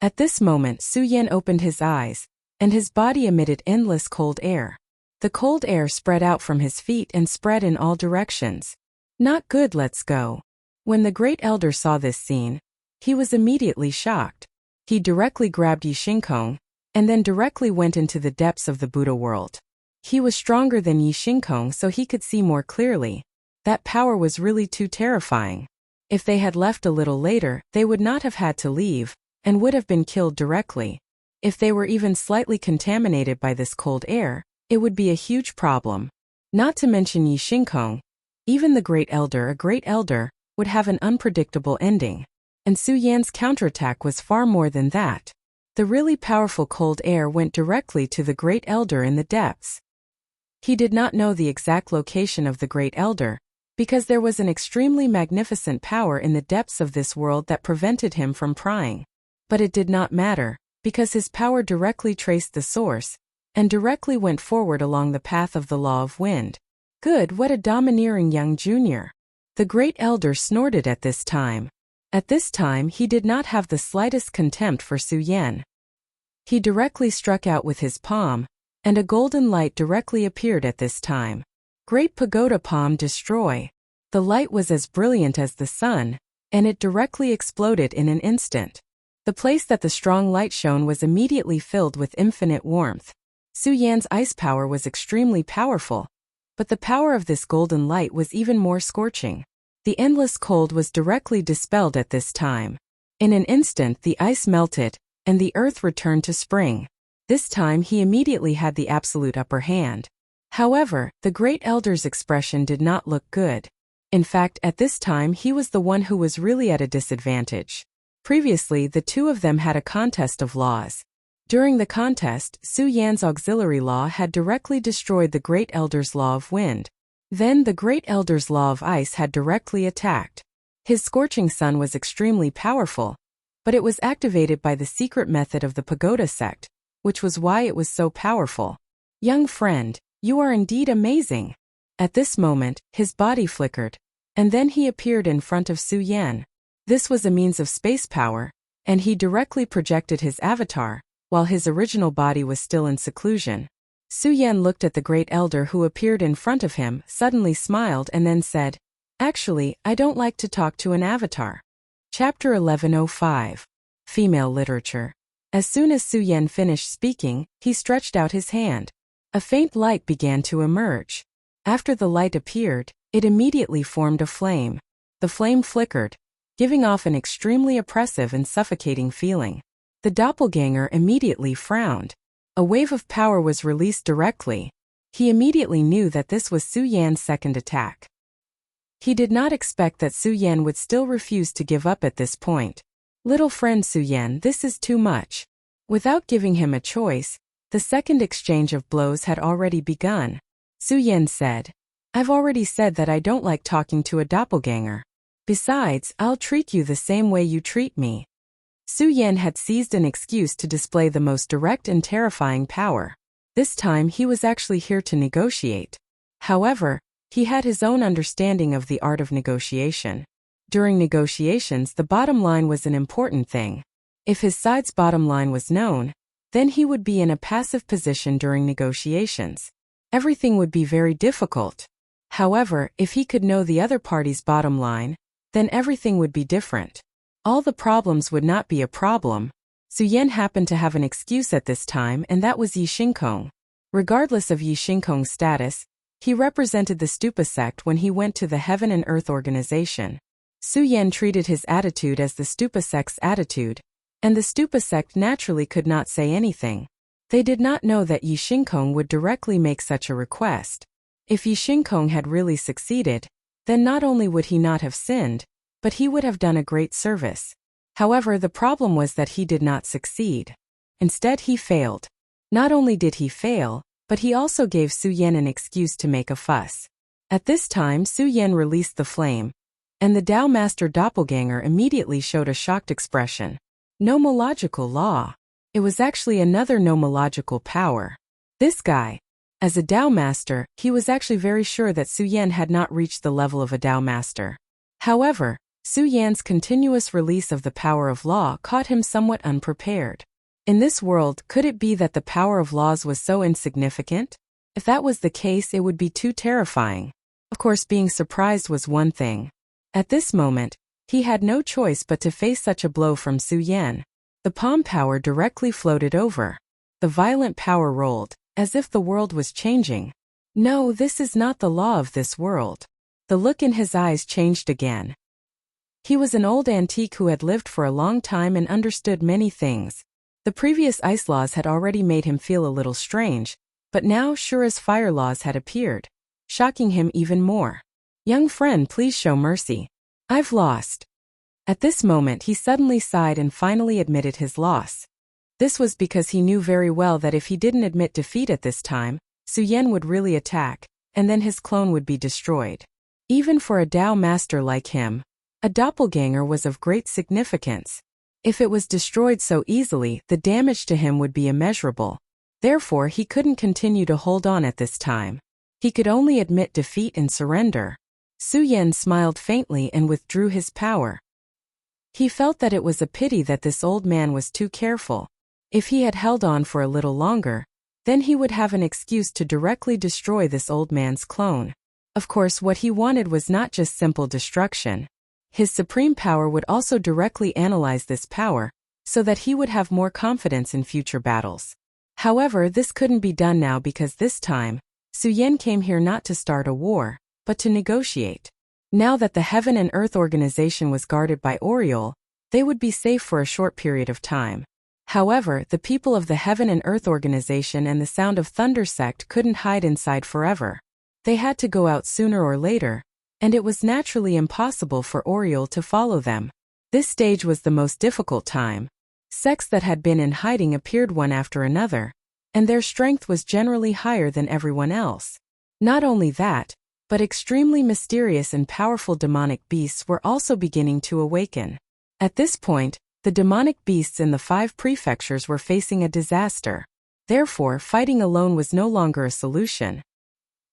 At this moment Su Yan opened his eyes, and his body emitted endless cold air. The cold air spread out from his feet and spread in all directions. Not good, let's go. When the Great Elder saw this scene, he was immediately shocked. He directly grabbed Yi Xingkong, and then directly went into the depths of the Buddha world. He was stronger than Yi Xingkong, so he could see more clearly. That power was really too terrifying. If they had left a little later, they would not have had to leave, and would have been killed directly. If they were even slightly contaminated by this cold air, it would be a huge problem. Not to mention Yi Xingkong, even the Great Elder, a Great Elder, would have an unpredictable ending. And Su Yan's counterattack was far more than that. The really powerful cold air went directly to the Great Elder in the depths. He did not know the exact location of the Great Elder, because there was an extremely magnificent power in the depths of this world that prevented him from prying. But it did not matter, because his power directly traced the source, and directly went forward along the path of the law of wind. Good, what a domineering young junior. The Great Elder snorted at this time. At this time he did not have the slightest contempt for Su Yan. He directly struck out with his palm, and a golden light directly appeared at this time. Great pagoda palm destroy. The light was as brilliant as the sun, and it directly exploded in an instant. The place that the strong light shone was immediately filled with infinite warmth. Su Yan's ice power was extremely powerful, but the power of this golden light was even more scorching. The endless cold was directly dispelled at this time. In an instant the ice melted, and the earth returned to spring. This time he immediately had the absolute upper hand. However, the great elder's expression did not look good. In fact, at this time he was the one who was really at a disadvantage. Previously, the two of them had a contest of laws. During the contest, Su Yan's auxiliary law had directly destroyed the great elder's law of wind. Then the great elder's law of ice had directly attacked. His scorching sun was extremely powerful, but it was activated by the secret method of the pagoda sect, which was why it was so powerful. Young friend, you are indeed amazing. At this moment, his body flickered, and then he appeared in front of Su Yan. This was a means of space power, and he directly projected his avatar, while his original body was still in seclusion. Su Yan looked at the great elder who appeared in front of him, suddenly smiled and then said, "Actually, I don't like to talk to an avatar." Chapter 1105. Female Literature. As soon as Su Yan finished speaking, he stretched out his hand. A faint light began to emerge. After the light appeared, it immediately formed a flame. The flame flickered, giving off an extremely oppressive and suffocating feeling. The doppelganger immediately frowned. A wave of power was released directly. He immediately knew that this was Su Yan's second attack. He did not expect that Su Yan would still refuse to give up at this point. Little friend Su Yan, this is too much. Without giving him a choice, the second exchange of blows had already begun. Su Yan said, "I've already said that I don't like talking to a doppelganger. Besides, I'll treat you the same way you treat me." Su Yan had seized an excuse to display the most direct and terrifying power. This time he was actually here to negotiate. However, he had his own understanding of the art of negotiation. During negotiations, the bottom line was an important thing. If his side's bottom line was known, then he would be in a passive position during negotiations. Everything would be very difficult. However, if he could know the other party's bottom line, then everything would be different. All the problems would not be a problem. Su Yan happened to have an excuse at this time, and that was Yi Xingkong. Regardless of Yi Xingkong's status, he represented the Stupa sect when he went to the Heaven and Earth organization. Su Yan treated his attitude as the Stupa sect's attitude, and the Stupa sect naturally could not say anything. They did not know that Yi Xingkong would directly make such a request. If Yi Xingkong had really succeeded, then not only would he not have sinned, but he would have done a great service. However, the problem was that he did not succeed. Instead, he failed. Not only did he fail, but he also gave Su Yan an excuse to make a fuss. At this time, Su Yan released the flame, and the Tao Master Doppelganger immediately showed a shocked expression. Nomological law. It was actually another nomological power. This guy, as a Tao Master, he was actually very sure that Su Yan had not reached the level of a Tao Master. However, Su Yan's continuous release of the power of law caught him somewhat unprepared. In this world, could it be that the power of laws was so insignificant? If that was the case, it would be too terrifying. Of course, being surprised was one thing. At this moment, he had no choice but to face such a blow from Su Yan. The palm power directly floated over. The violent power rolled, as if the world was changing. No, this is not the law of this world. The look in his eyes changed again. He was an old antique who had lived for a long time and understood many things. The previous ice laws had already made him feel a little strange, but now sure as fire laws had appeared, shocking him even more. Young friend, please show mercy. I've lost. At this moment he suddenly sighed and finally admitted his loss. This was because he knew very well that if he didn't admit defeat at this time, Su Yan would really attack, and then his clone would be destroyed. Even for a Tao Master like him, a doppelganger was of great significance. If it was destroyed so easily, the damage to him would be immeasurable. Therefore, he couldn't continue to hold on at this time. He could only admit defeat and surrender. Su Yan smiled faintly and withdrew his power. He felt that it was a pity that this old man was too careful. If he had held on for a little longer, then he would have an excuse to directly destroy this old man's clone. Of course, what he wanted was not just simple destruction. His supreme power would also directly analyze this power, so that he would have more confidence in future battles. However, this couldn't be done now because this time, Su Yan came here not to start a war, but to negotiate. Now that the Heaven and Earth organization was guarded by Oriole, they would be safe for a short period of time. However, the people of the Heaven and Earth organization and the Sound of Thunder sect couldn't hide inside forever. They had to go out sooner or later, and it was naturally impossible for Oriole to follow them. This stage was the most difficult time. Sects that had been in hiding appeared one after another, and their strength was generally higher than everyone else. Not only that, but extremely mysterious and powerful demonic beasts were also beginning to awaken. At this point, the demonic beasts in the 5 prefectures were facing a disaster. Therefore, fighting alone was no longer a solution.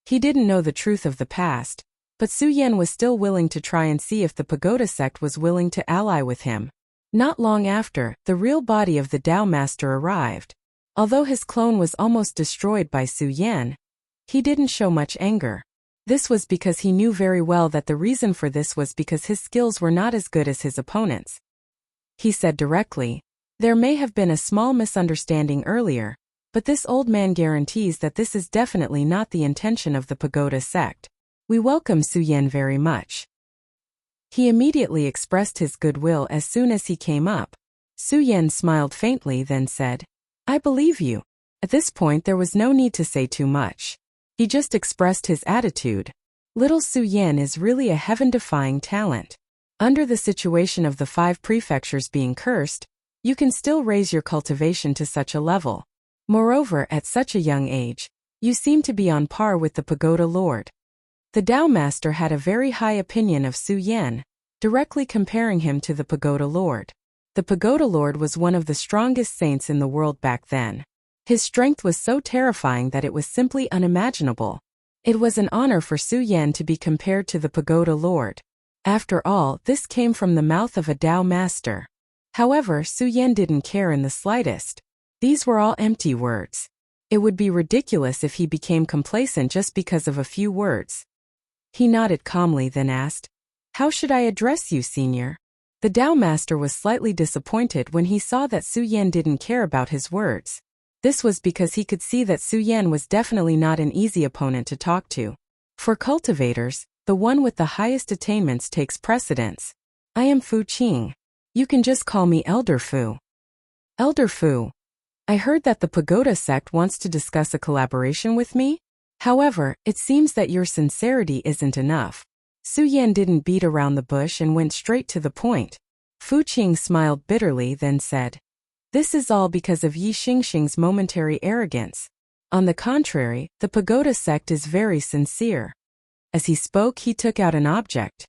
He didn't know the truth of the past, but Su Yan was still willing to try and see if the Pagoda sect was willing to ally with him. Not long after, the real body of the Tao Master arrived. Although his clone was almost destroyed by Su Yan, he didn't show much anger. This was because he knew very well that the reason for this was because his skills were not as good as his opponents. He said directly, "There may have been a small misunderstanding earlier, but this old man guarantees that this is definitely not the intention of the Pagoda sect. We welcome Su Yan very much." He immediately expressed his goodwill as soon as he came up. Su Yan smiled faintly, then said, "I believe you." At this point there was no need to say too much. He just expressed his attitude. Little Su Yan is really a heaven-defying talent. Under the situation of the 5 prefectures being cursed, you can still raise your cultivation to such a level. Moreover, at such a young age, you seem to be on par with the Pagoda Lord. The Tao Master had a very high opinion of Su Yan, directly comparing him to the Pagoda Lord. The Pagoda Lord was one of the strongest saints in the world back then. His strength was so terrifying that it was simply unimaginable. It was an honor for Su Yan to be compared to the Pagoda Lord. After all, this came from the mouth of a Tao Master. However, Su Yan didn't care in the slightest. These were all empty words. It would be ridiculous if he became complacent just because of a few words. He nodded calmly, then asked, "How should I address you, Senior?" The Tao Master was slightly disappointed when he saw that Su Yan didn't care about his words. This was because he could see that Su Yan was definitely not an easy opponent to talk to. For cultivators, the one with the highest attainments takes precedence. "I am Fu Qing. You can just call me Elder Fu." "Elder Fu, I heard that the Pagoda sect wants to discuss a collaboration with me. However, it seems that your sincerity isn't enough." Su Yan didn't beat around the bush and went straight to the point. Fu Qing smiled bitterly, then said, "This is all because of Yi Xingxing's momentary arrogance. On the contrary, the Pagoda sect is very sincere." As he spoke, he took out an object.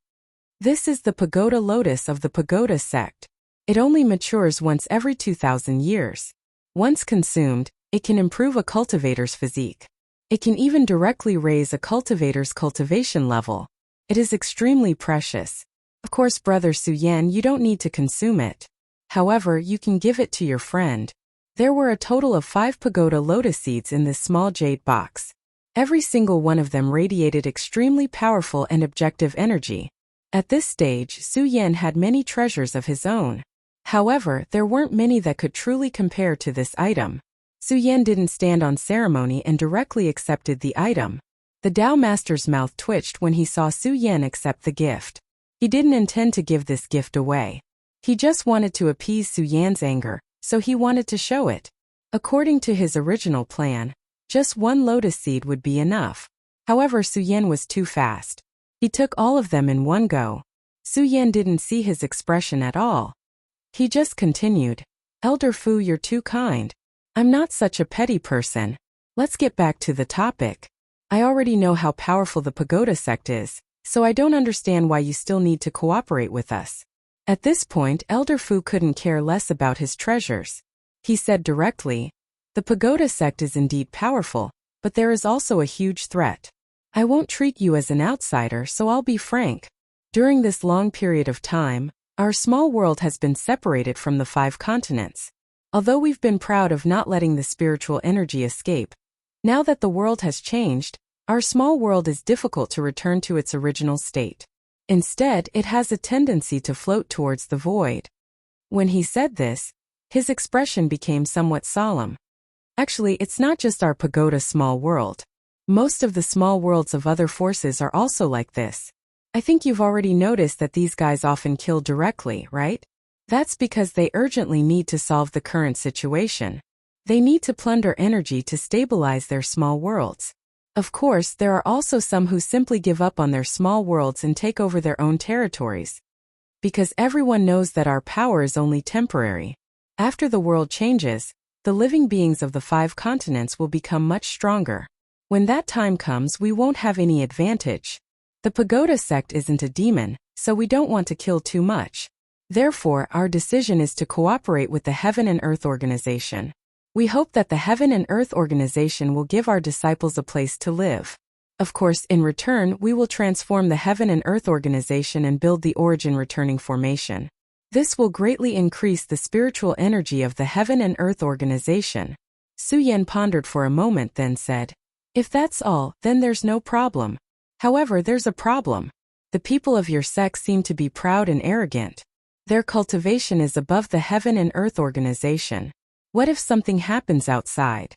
This is the Pagoda Lotus of the Pagoda sect. It only matures once every 2,000 years. Once consumed, it can improve a cultivator's physique. It can even directly raise a cultivator's cultivation level. It is extremely precious. Of course, Brother Su Yan, you don't need to consume it. However, you can give it to your friend. There were a total of 5 Pagoda Lotus seeds in this small jade box. Every single one of them radiated extremely powerful and objective energy. At this stage, Su Yan had many treasures of his own. However, there weren't many that could truly compare to this item. Su Yan didn't stand on ceremony and directly accepted the item. The Tao Master's mouth twitched when he saw Su Yan accept the gift. He didn't intend to give this gift away. He just wanted to appease Su Yan's anger, so he wanted to show it. According to his original plan, just 1 lotus seed would be enough. However, Su Yan was too fast. He took all of them in one go. Su Yan didn't see his expression at all. He just continued, "Elder Fu, you're too kind. I'm not such a petty person. Let's get back to the topic. I already know how powerful the Pagoda sect is, so I don't understand why you still need to cooperate with us." At this point, Elder Fu couldn't care less about his treasures. He said directly, "The Pagoda sect is indeed powerful, but there is also a huge threat. I won't treat you as an outsider, so I'll be frank. During this long period of time, our small world has been separated from the 5 continents. Although we've been proud of not letting the spiritual energy escape, now that the world has changed, our small world is difficult to return to its original state. Instead, it has a tendency to float towards the void. When he said this, his expression became somewhat solemn. Actually, it's not just our pagoda small world. Most of the small worlds of other forces are also like this. I think you've already noticed that these guys often kill directly, right? That's because they urgently need to solve the current situation. They need to plunder energy to stabilize their small worlds. Of course, there are also some who simply give up on their small worlds and take over their own territories. Because everyone knows that our power is only temporary. After the world changes, the living beings of the 5 continents will become much stronger. When that time comes, we won't have any advantage. The pagoda sect isn't a demon, so we don't want to kill too much. Therefore, our decision is to cooperate with the Heaven and Earth Organization. We hope that the Heaven and Earth Organization will give our disciples a place to live. Of course, in return, we will transform the Heaven and Earth Organization and build the Origin Returning Formation. This will greatly increase the spiritual energy of the Heaven and Earth Organization. Su Yan pondered for a moment, then said, "If that's all, then there's no problem. However, there's a problem. The people of your sect seem to be proud and arrogant. Their cultivation is above the Heaven and Earth Organization. What if something happens outside?"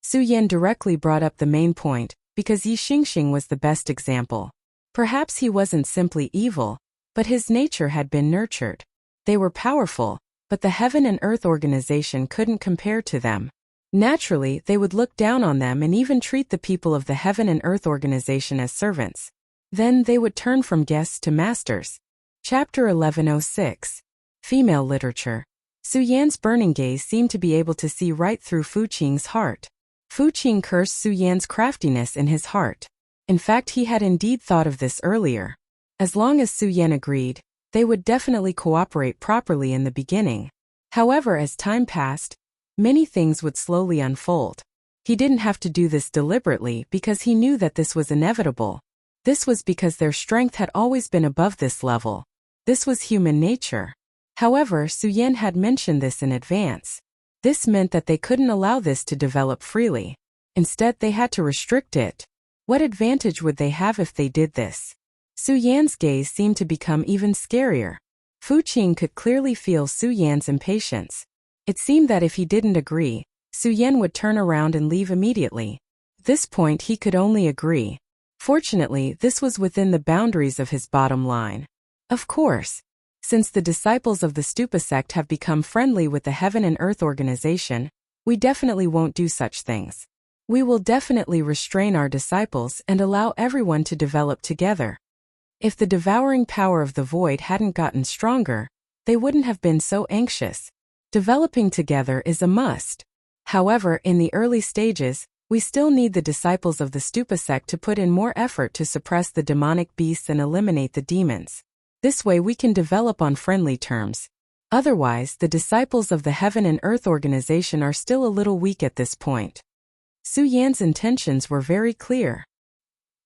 Su Yan directly brought up the main point, because Yi Xingxing was the best example. Perhaps he wasn't simply evil, but his nature had been nurtured. They were powerful, but the Heaven and Earth Organization couldn't compare to them. Naturally, they would look down on them and even treat the people of the Heaven and Earth Organization as servants. Then they would turn from guests to masters. Chapter 1106. Female Literature. Su Yan's burning gaze seemed to be able to see right through Fu Qing's heart. Fu Qing cursed Su Yan's craftiness in his heart. In fact, he had indeed thought of this earlier. As long as Su Yan agreed, they would definitely cooperate properly in the beginning. However, as time passed, many things would slowly unfold. He didn't have to do this deliberately because he knew that this was inevitable. This was because their strength had always been above this level. This was human nature. However, Su Yan had mentioned this in advance. This meant that they couldn't allow this to develop freely. Instead, they had to restrict it. What advantage would they have if they did this? Su Yan's gaze seemed to become even scarier. Fu Qing could clearly feel Su Yan's impatience. It seemed that if he didn't agree, Su Yan would turn around and leave immediately. At this point, he could only agree. Fortunately, this was within the boundaries of his bottom line. Of course, since the disciples of the Stupa sect have become friendly with the Heaven and Earth Organization, we definitely won't do such things. We will definitely restrain our disciples and allow everyone to develop together. If the devouring power of the void hadn't gotten stronger, they wouldn't have been so anxious. Developing together is a must. However, in the early stages, we still need the disciples of the Stupa sect to put in more effort to suppress the demonic beasts and eliminate the demons. This way we can develop on friendly terms. Otherwise, the disciples of the Heaven and Earth Organization are still a little weak at this point. Su Yan's intentions were very clear.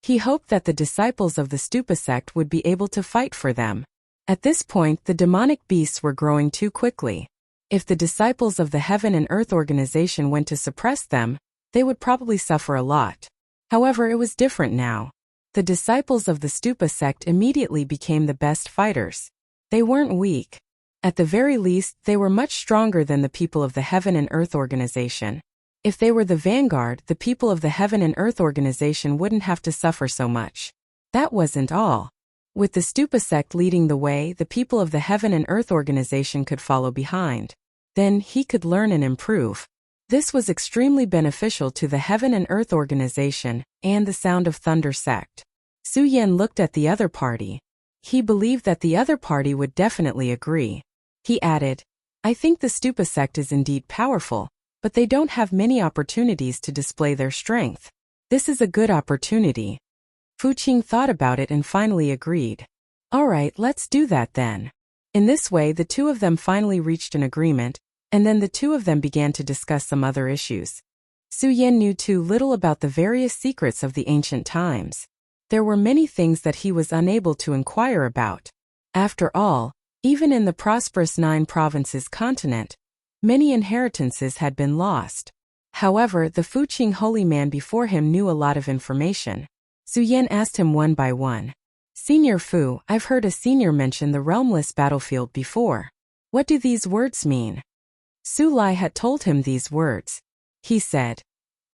He hoped that the disciples of the Stupa sect would be able to fight for them. At this point, the demonic beasts were growing too quickly. If the disciples of the Heaven and Earth Organization went to suppress them, they would probably suffer a lot. However, it was different now. The disciples of the Stupa sect immediately became the best fighters. They weren't weak. At the very least, they were much stronger than the people of the Heaven and Earth Organization. If they were the vanguard, the people of the Heaven and Earth Organization wouldn't have to suffer so much. That wasn't all. With the Stupa sect leading the way, the people of the Heaven and Earth Organization could follow behind. Then, he could learn and improve. This was extremely beneficial to the Heaven and Earth Organization and the Sound of Thunder sect. Su Yan looked at the other party. He believed that the other party would definitely agree. He added, "I think the Stupa sect is indeed powerful, but they don't have many opportunities to display their strength. This is a good opportunity." Fu Qing thought about it and finally agreed. "All right, let's do that then." In this way, the two of them finally reached an agreement, and then the two of them began to discuss some other issues. Su Yan knew too little about the various secrets of the ancient times. There were many things that he was unable to inquire about. After all, even in the prosperous 9 provinces continent, Many inheritances had been lost. However, the Fuqing holy man before him knew a lot of information. Su Yan asked him one by one. Senior Fu, I've heard a senior mention the realmless battlefield before. What do these words mean? Su Lai had told him these words. He said,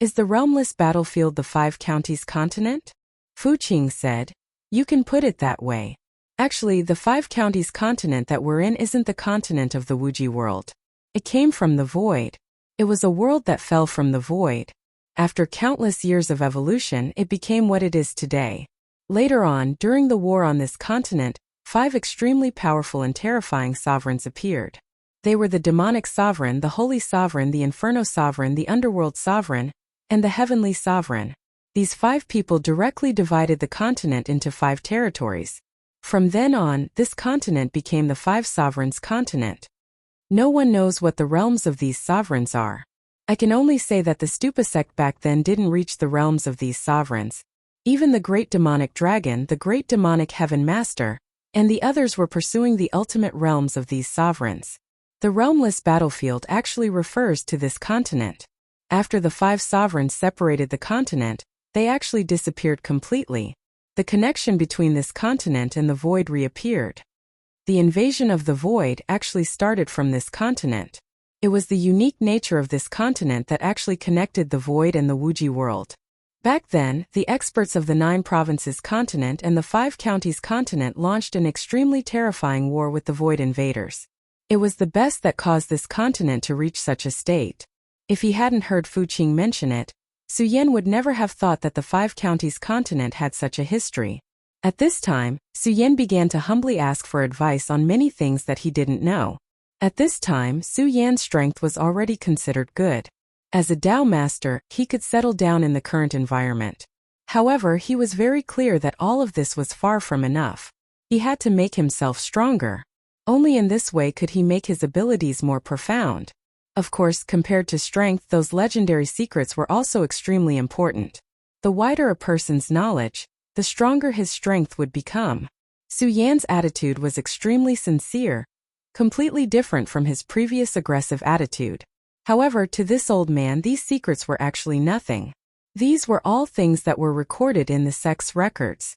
Is the realmless battlefield the 5 counties continent? Fuqing said, You can put it that way. Actually, the 5 counties continent that we're in isn't the continent of the Wuji world. It came from the void. It was a world that fell from the void. After countless years of evolution, it became what it is today. Later on, during the war on this continent, 5 extremely powerful and terrifying sovereigns appeared. They were the demonic sovereign, the holy sovereign, the inferno sovereign, the underworld sovereign, and the heavenly sovereign. These 5 people directly divided the continent into 5 territories. From then on, this continent became the 5 sovereigns' continent. No one knows what the realms of these sovereigns are. I can only say that the Stupa sect back then didn't reach the realms of these sovereigns. Even the great demonic dragon, the great demonic heaven master, and the others were pursuing the ultimate realms of these sovereigns. The realmless battlefield actually refers to this continent. After the 5 sovereigns separated the continent, they actually disappeared completely. The connection between this continent and the void reappeared. The invasion of the void actually started from this continent. It was the unique nature of this continent that actually connected the void and the Wuji world. Back then, the experts of the 9 provinces continent and the 5 counties continent launched an extremely terrifying war with the void invaders. It was the best that caused this continent to reach such a state. If he hadn't heard Fuqing mention it, Su Yan would never have thought that the 5 counties continent had such a history. At this time, Su Yan began to humbly ask for advice on many things that he didn't know. At this time, Su Yan's strength was already considered good. As a Tao master, he could settle down in the current environment. However, he was very clear that all of this was far from enough. He had to make himself stronger. Only in this way could he make his abilities more profound. Of course, compared to strength, those legendary secrets were also extremely important. The wider a person's knowledge, the stronger his strength would become. Su Yan's attitude was extremely sincere, completely different from his previous aggressive attitude. However, to this old man, these secrets were actually nothing. These were all things that were recorded in the sect's records.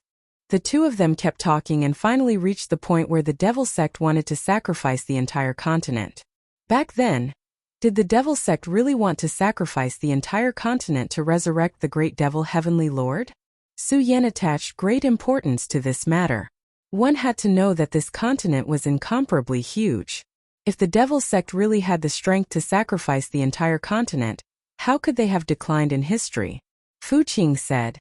The 2 of them kept talking and finally reached the point where the devil sect wanted to sacrifice the entire continent. Back then, did the devil sect really want to sacrifice the entire continent to resurrect the great devil heavenly lord? Su Yan attached great importance to this matter. One had to know that this continent was incomparably huge. If the devil sect really had the strength to sacrifice the entire continent, how could they have declined in history? Fuqing said,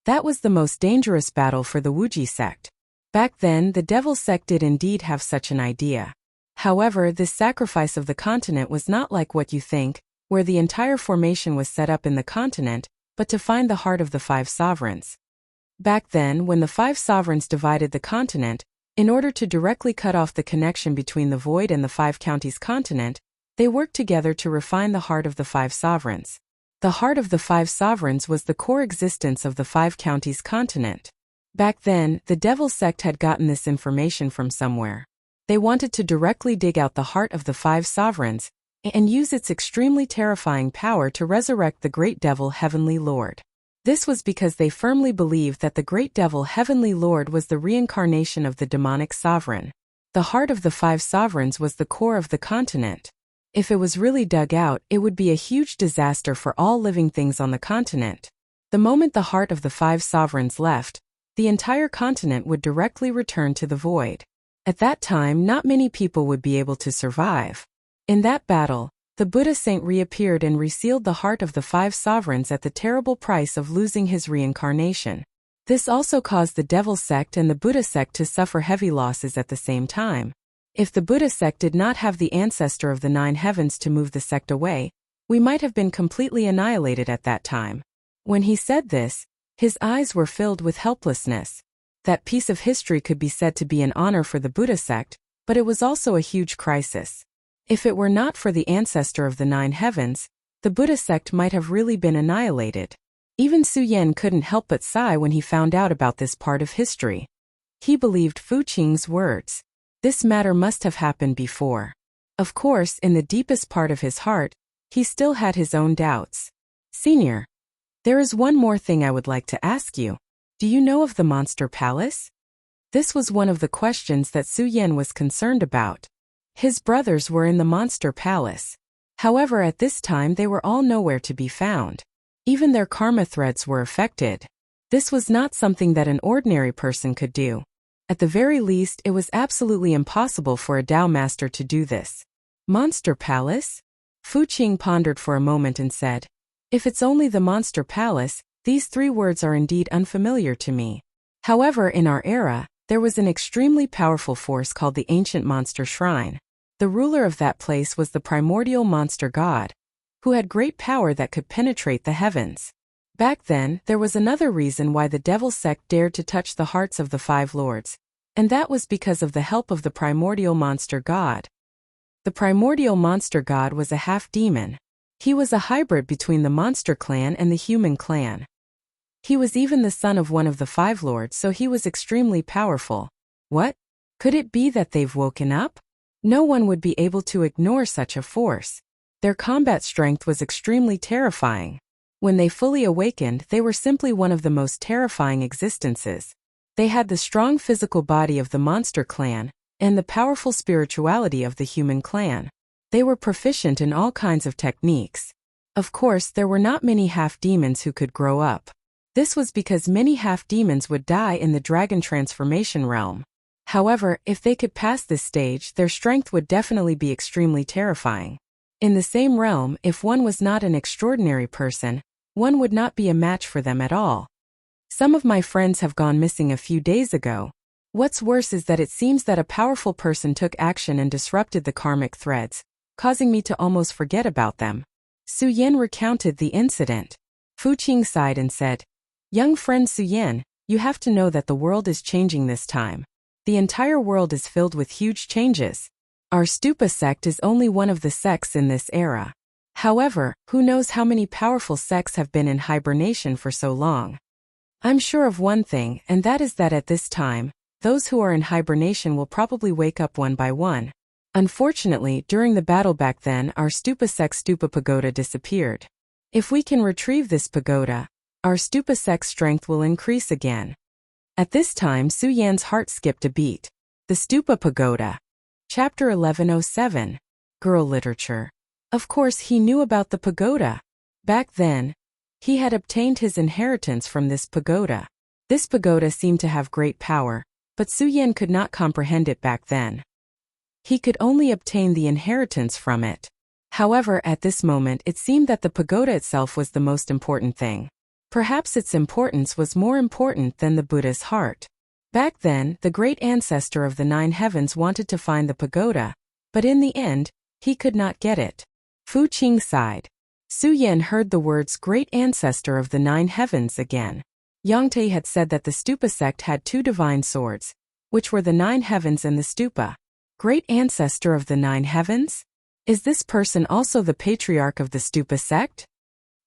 That was the most dangerous battle for the Wuji sect. Back then, the devil sect did indeed have such an idea. However, this sacrifice of the continent was not like what you think, where the entire formation was set up in the continent, but to find the heart of the 5 sovereigns. Back then, when the 5 sovereigns divided the continent, in order to directly cut off the connection between the void and the 5 counties continent, they worked together to refine the heart of the 5 sovereigns. The heart of the 5 sovereigns was the core existence of the 5 counties continent. Back then, the devil sect had gotten this information from somewhere. They wanted to directly dig out the heart of the 5 sovereigns and use its extremely terrifying power to resurrect the great devil heavenly lord. This was because they firmly believed that the great devil heavenly lord was the reincarnation of the demonic sovereign. The heart of the 5 sovereigns was the core of the continent. If it was really dug out, it would be a huge disaster for all living things on the continent. The moment the heart of the 5 sovereigns left, the entire continent would directly return to the void. At that time, not many people would be able to survive. In that battle, the Buddha saint reappeared and resealed the heart of the 5 sovereigns at the terrible price of losing his reincarnation. This also caused the devil sect and the Buddha sect to suffer heavy losses at the same time. If the Buddha sect did not have the ancestor of the 9 heavens to move the sect away, we might have been completely annihilated at that time. When he said this, his eyes were filled with helplessness. That piece of history could be said to be an honor for the Buddha sect, but it was also a huge crisis. If it were not for the ancestor of the 9 heavens, the Buddha sect might have really been annihilated. Even Su Yan couldn't help but sigh when he found out about this part of history. He believed Fuqing's words. This matter must have happened before. Of course, in the deepest part of his heart, he still had his own doubts. Senior, there is one more thing I would like to ask you. Do you know of the Monster Palace? This was one of the questions that Su Yan was concerned about. His brothers were in the Monster Palace. However, at this time they were all nowhere to be found. Even their karma threads were affected. This was not something that an ordinary person could do. At the very least, it was absolutely impossible for a Tao master to do this. Monster Palace? Fu Qing pondered for a moment and said, if it's only the Monster Palace, these three words are indeed unfamiliar to me. However, in our era, there was an extremely powerful force called the Ancient Monster Shrine. The ruler of that place was the primordial monster god, who had great power that could penetrate the heavens. Back then, there was another reason why the devil sect dared to touch the hearts of the five lords, and that was because of the help of the primordial monster god. The primordial monster god was a half-demon. He was a hybrid between the monster clan and the human clan. He was even the son of one of the five lords, so he was extremely powerful. What? Could it be that they've woken up? No one would be able to ignore such a force. Their combat strength was extremely terrifying. When they fully awakened, they were simply one of the most terrifying existences. They had the strong physical body of the monster clan, and the powerful spirituality of the human clan. They were proficient in all kinds of techniques. Of course, there were not many half-demons who could grow up. This was because many half-demons would die in the dragon transformation realm. However, if they could pass this stage, their strength would definitely be extremely terrifying. In the same realm, if one was not an extraordinary person, one would not be a match for them at all. Some of my friends have gone missing a few days ago. What's worse is that it seems that a powerful person took action and disrupted the karmic threads, causing me to almost forget about them. Su Yan recounted the incident. Fu Qing sighed and said, young friend Su Yan, you have to know that the world is changing this time. The entire world is filled with huge changes. Our Stupa sect is only one of the sects in this era. However, who knows how many powerful sects have been in hibernation for so long. I'm sure of one thing, and that is that at this time, those who are in hibernation will probably wake up one by one. Unfortunately, during the battle back then, our Stupa sect Stupa pagoda disappeared. If we can retrieve this pagoda, our Stupa sect strength will increase again. At this time, Su Yan's heart skipped a beat. The Stupa Pagoda. Chapter 1107. Girl Literature. Of course, he knew about the pagoda. Back then, he had obtained his inheritance from this pagoda. This pagoda seemed to have great power, but Su Yan could not comprehend it back then. He could only obtain the inheritance from it. However, at this moment it seemed that the pagoda itself was the most important thing. Perhaps its importance was more important than the Buddha's heart. Back then, the great ancestor of the nine heavens wanted to find the pagoda, but in the end, he could not get it. Fu Qing sighed. Su Yan heard the words great ancestor of the nine heavens again. Yang Te had said that the Stupa sect had two divine swords, which were the nine heavens and the Stupa. Great ancestor of the nine heavens? Is this person also the patriarch of the Stupa sect?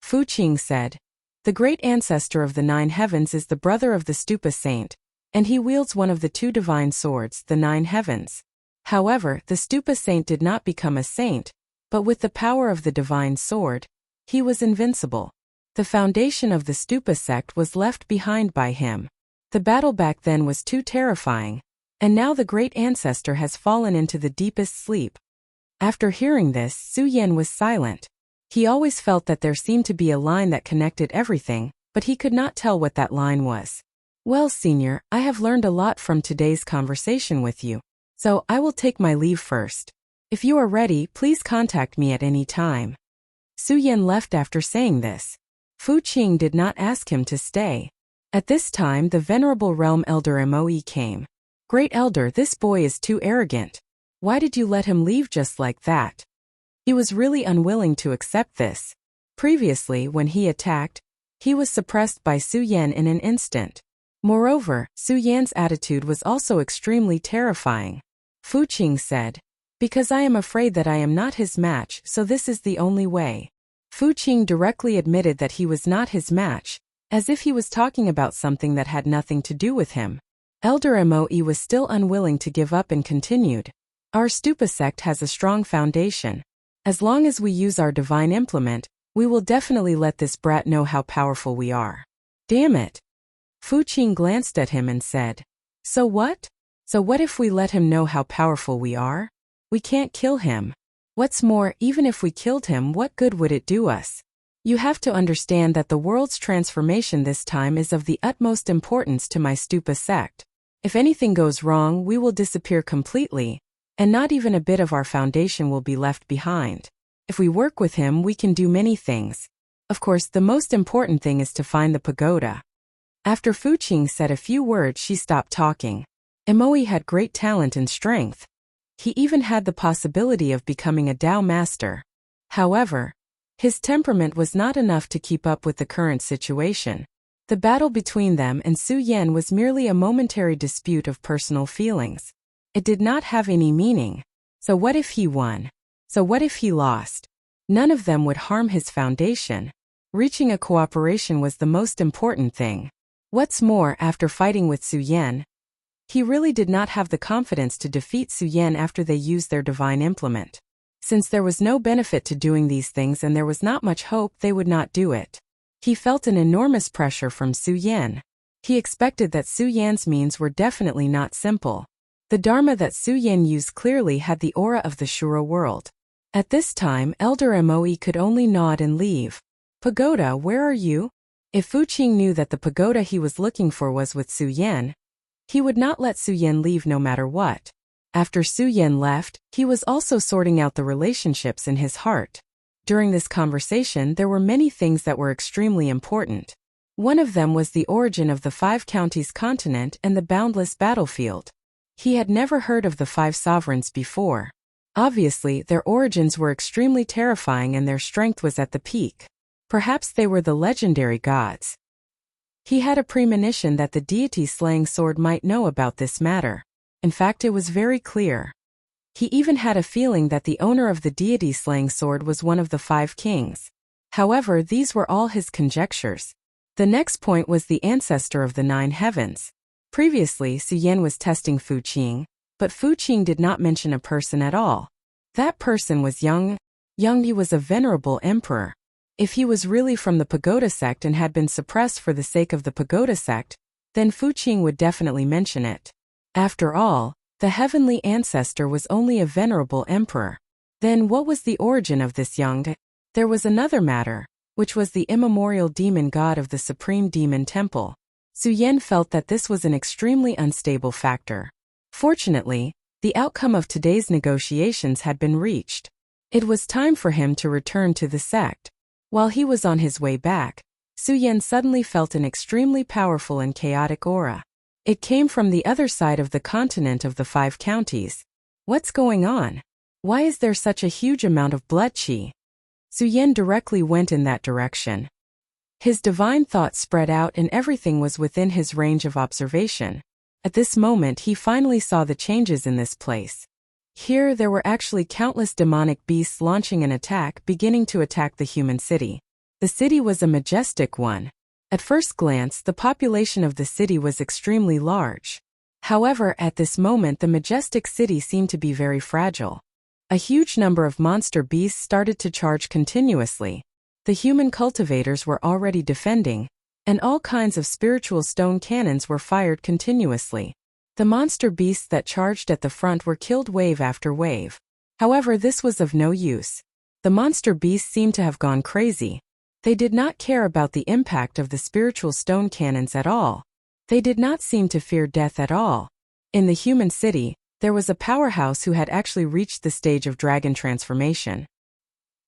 Fu Qing said. The great ancestor of the nine heavens is the brother of the Stupa saint, and he wields one of the two divine swords, the nine heavens. However, the Stupa saint did not become a saint, but with the power of the divine sword, he was invincible. The foundation of the Stupa sect was left behind by him. The battle back then was too terrifying, and now the great ancestor has fallen into the deepest sleep. After hearing this, Su Yan was silent. He always felt that there seemed to be a line that connected everything, but he could not tell what that line was. Well, Senior, I have learned a lot from today's conversation with you, so I will take my leave first. If you are ready, please contact me at any time. Su Yan left after saying this. Fu Qing did not ask him to stay. At this time, the venerable realm elder Moe came. Great elder, this boy is too arrogant. Why did you let him leave just like that? He was really unwilling to accept this. Previously, when he attacked, he was suppressed by Su Yan in an instant. Moreover, Su Yan's attitude was also extremely terrifying. Fu Qing said, because I am afraid that I am not his match, so this is the only way. Fu Qing directly admitted that he was not his match, as if he was talking about something that had nothing to do with him. Elder Moe was still unwilling to give up and continued. Our stupa sect has a strong foundation. As long as we use our divine implement, we will definitely let this brat know how powerful we are. Damn it. Fu Qing glanced at him and said, So what? So what if we let him know how powerful we are? We can't kill him. What's more, even if we killed him, what good would it do us? You have to understand that the world's transformation this time is of the utmost importance to my stupa sect. If anything goes wrong, we will disappear completely, and not even a bit of our foundation will be left behind. If we work with him, we can do many things. Of course, the most important thing is to find the pagoda. After Fu Qing said a few words, she stopped talking. Imoi had great talent and strength. He even had the possibility of becoming a Tao master. However, his temperament was not enough to keep up with the current situation. The battle between them and Su Yan was merely a momentary dispute of personal feelings. It did not have any meaning. So what if he won? So what if he lost? None of them would harm his foundation. Reaching a cooperation was the most important thing. What's more, after fighting with Su Yan, he really did not have the confidence to defeat Su Yan after they used their divine implement. Since there was no benefit to doing these things and there was not much hope, they would not do it. He felt an enormous pressure from Su Yan. He expected that Su Yan's means were definitely not simple. The Dharma that Su Yan used clearly had the aura of the Shura world. At this time, Elder Moe could only nod and leave. Pagoda, where are you? If Fu Qing knew that the pagoda he was looking for was with Su Yan, he would not let Su Yan leave no matter what. After Su Yan left, he was also sorting out the relationships in his heart. During this conversation, there were many things that were extremely important. One of them was the origin of the 5 counties continent and the boundless battlefield. He had never heard of the 5 sovereigns before. Obviously, their origins were extremely terrifying and their strength was at the peak. Perhaps they were the legendary gods. He had a premonition that the deity-slaying sword might know about this matter. In fact, it was very clear. He even had a feeling that the owner of the deity-slaying sword was one of the 5 kings. However, these were all his conjectures. The next point was the ancestor of the 9 heavens. Previously, Su Yan was testing Fu Qing, but Fu Qing did not mention a person at all. That person was Yang. Yang was a venerable emperor. If he was really from the pagoda sect and had been suppressed for the sake of the pagoda sect, then Fu Qing would definitely mention it. After all, the heavenly ancestor was only a venerable emperor. Then what was the origin of this Yang? There was another matter, which was the immemorial demon god of the Supreme Demon Temple. Su Yan felt that this was an extremely unstable factor. Fortunately, the outcome of today's negotiations had been reached. It was time for him to return to the sect. While he was on his way back, Su Yan suddenly felt an extremely powerful and chaotic aura. It came from the other side of the continent of the 5 counties. What's going on? Why is there such a huge amount of blood qi? Su Yan directly went in that direction. His divine thought spread out and everything was within his range of observation. At this moment he finally saw the changes in this place. Here there were actually countless demonic beasts launching an attack, beginning to attack the human city. The city was a majestic one. At first glance, the population of the city was extremely large. However, at this moment the majestic city seemed to be very fragile. A huge number of monster beasts started to charge continuously. The human cultivators were already defending, and all kinds of spiritual stone cannons were fired continuously. The monster beasts that charged at the front were killed wave after wave. However, this was of no use. The monster beasts seemed to have gone crazy. They did not care about the impact of the spiritual stone cannons at all. They did not seem to fear death at all. In the human city, there was a powerhouse who had actually reached the stage of dragon transformation.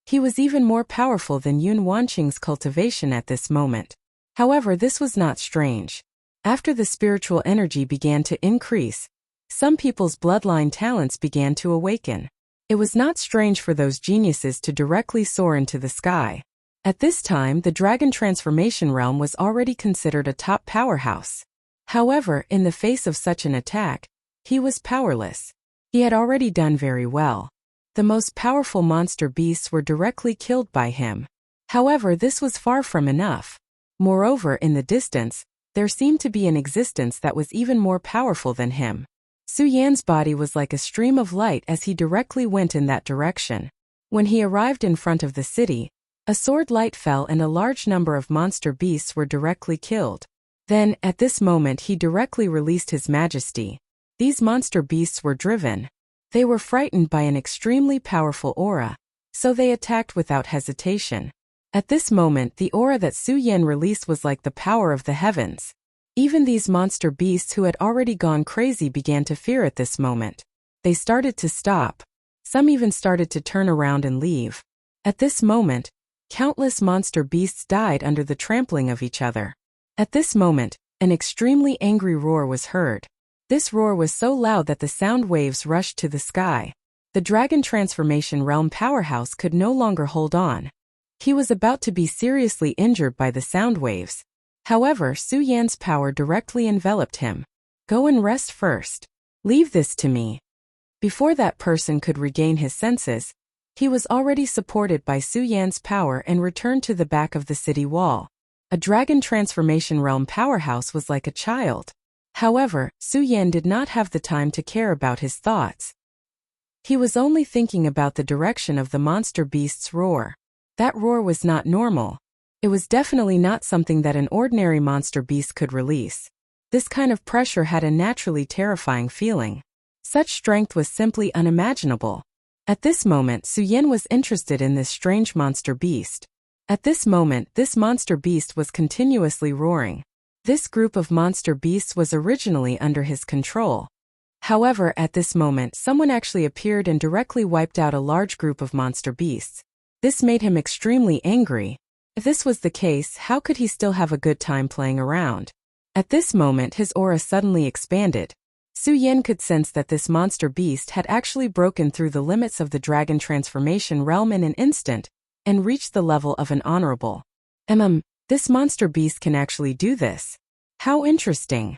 He was even more powerful than Yun Wanqing's cultivation at this moment. However, this was not strange. After the spiritual energy began to increase, some people's bloodline talents began to awaken. It was not strange for those geniuses to directly soar into the sky. At this time, the dragon transformation realm was already considered a top powerhouse. However, in the face of such an attack, he was powerless. He had already done very well. The most powerful monster beasts were directly killed by him. However, this was far from enough. Moreover, in the distance, there seemed to be an existence that was even more powerful than him. Su Yan's body was like a stream of light as he directly went in that direction. When he arrived in front of the city, a sword light fell and a large number of monster beasts were directly killed. Then, at this moment he directly released his majesty. These monster beasts were driven. They were frightened by an extremely powerful aura, so they attacked without hesitation. At this moment the aura that Su Yan released was like the power of the heavens. Even these monster beasts who had already gone crazy began to fear at this moment. They started to stop. Some even started to turn around and leave. At this moment, countless monster beasts died under the trampling of each other. At this moment, an extremely angry roar was heard. This roar was so loud that the sound waves rushed to the sky. The Dragon Transformation Realm powerhouse could no longer hold on. He was about to be seriously injured by the sound waves. However, Su Yan's power directly enveloped him. Go and rest first. Leave this to me. Before that person could regain his senses, he was already supported by Su Yan's power and returned to the back of the city wall. A Dragon Transformation Realm powerhouse was like a child. However, Su Yan did not have the time to care about his thoughts. He was only thinking about the direction of the monster beast's roar. That roar was not normal. It was definitely not something that an ordinary monster beast could release. This kind of pressure had a naturally terrifying feeling. Such strength was simply unimaginable. At this moment, Su Yan was interested in this strange monster beast. At this moment, this monster beast was continuously roaring. This group of monster beasts was originally under his control. However, at this moment, someone actually appeared and directly wiped out a large group of monster beasts. This made him extremely angry. If this was the case, how could he still have a good time playing around? At this moment, his aura suddenly expanded. Su Yan could sense that this monster beast had actually broken through the limits of the Dragon Transformation Realm in an instant, and reached the level of an honorable. This monster beast can actually do this. How interesting.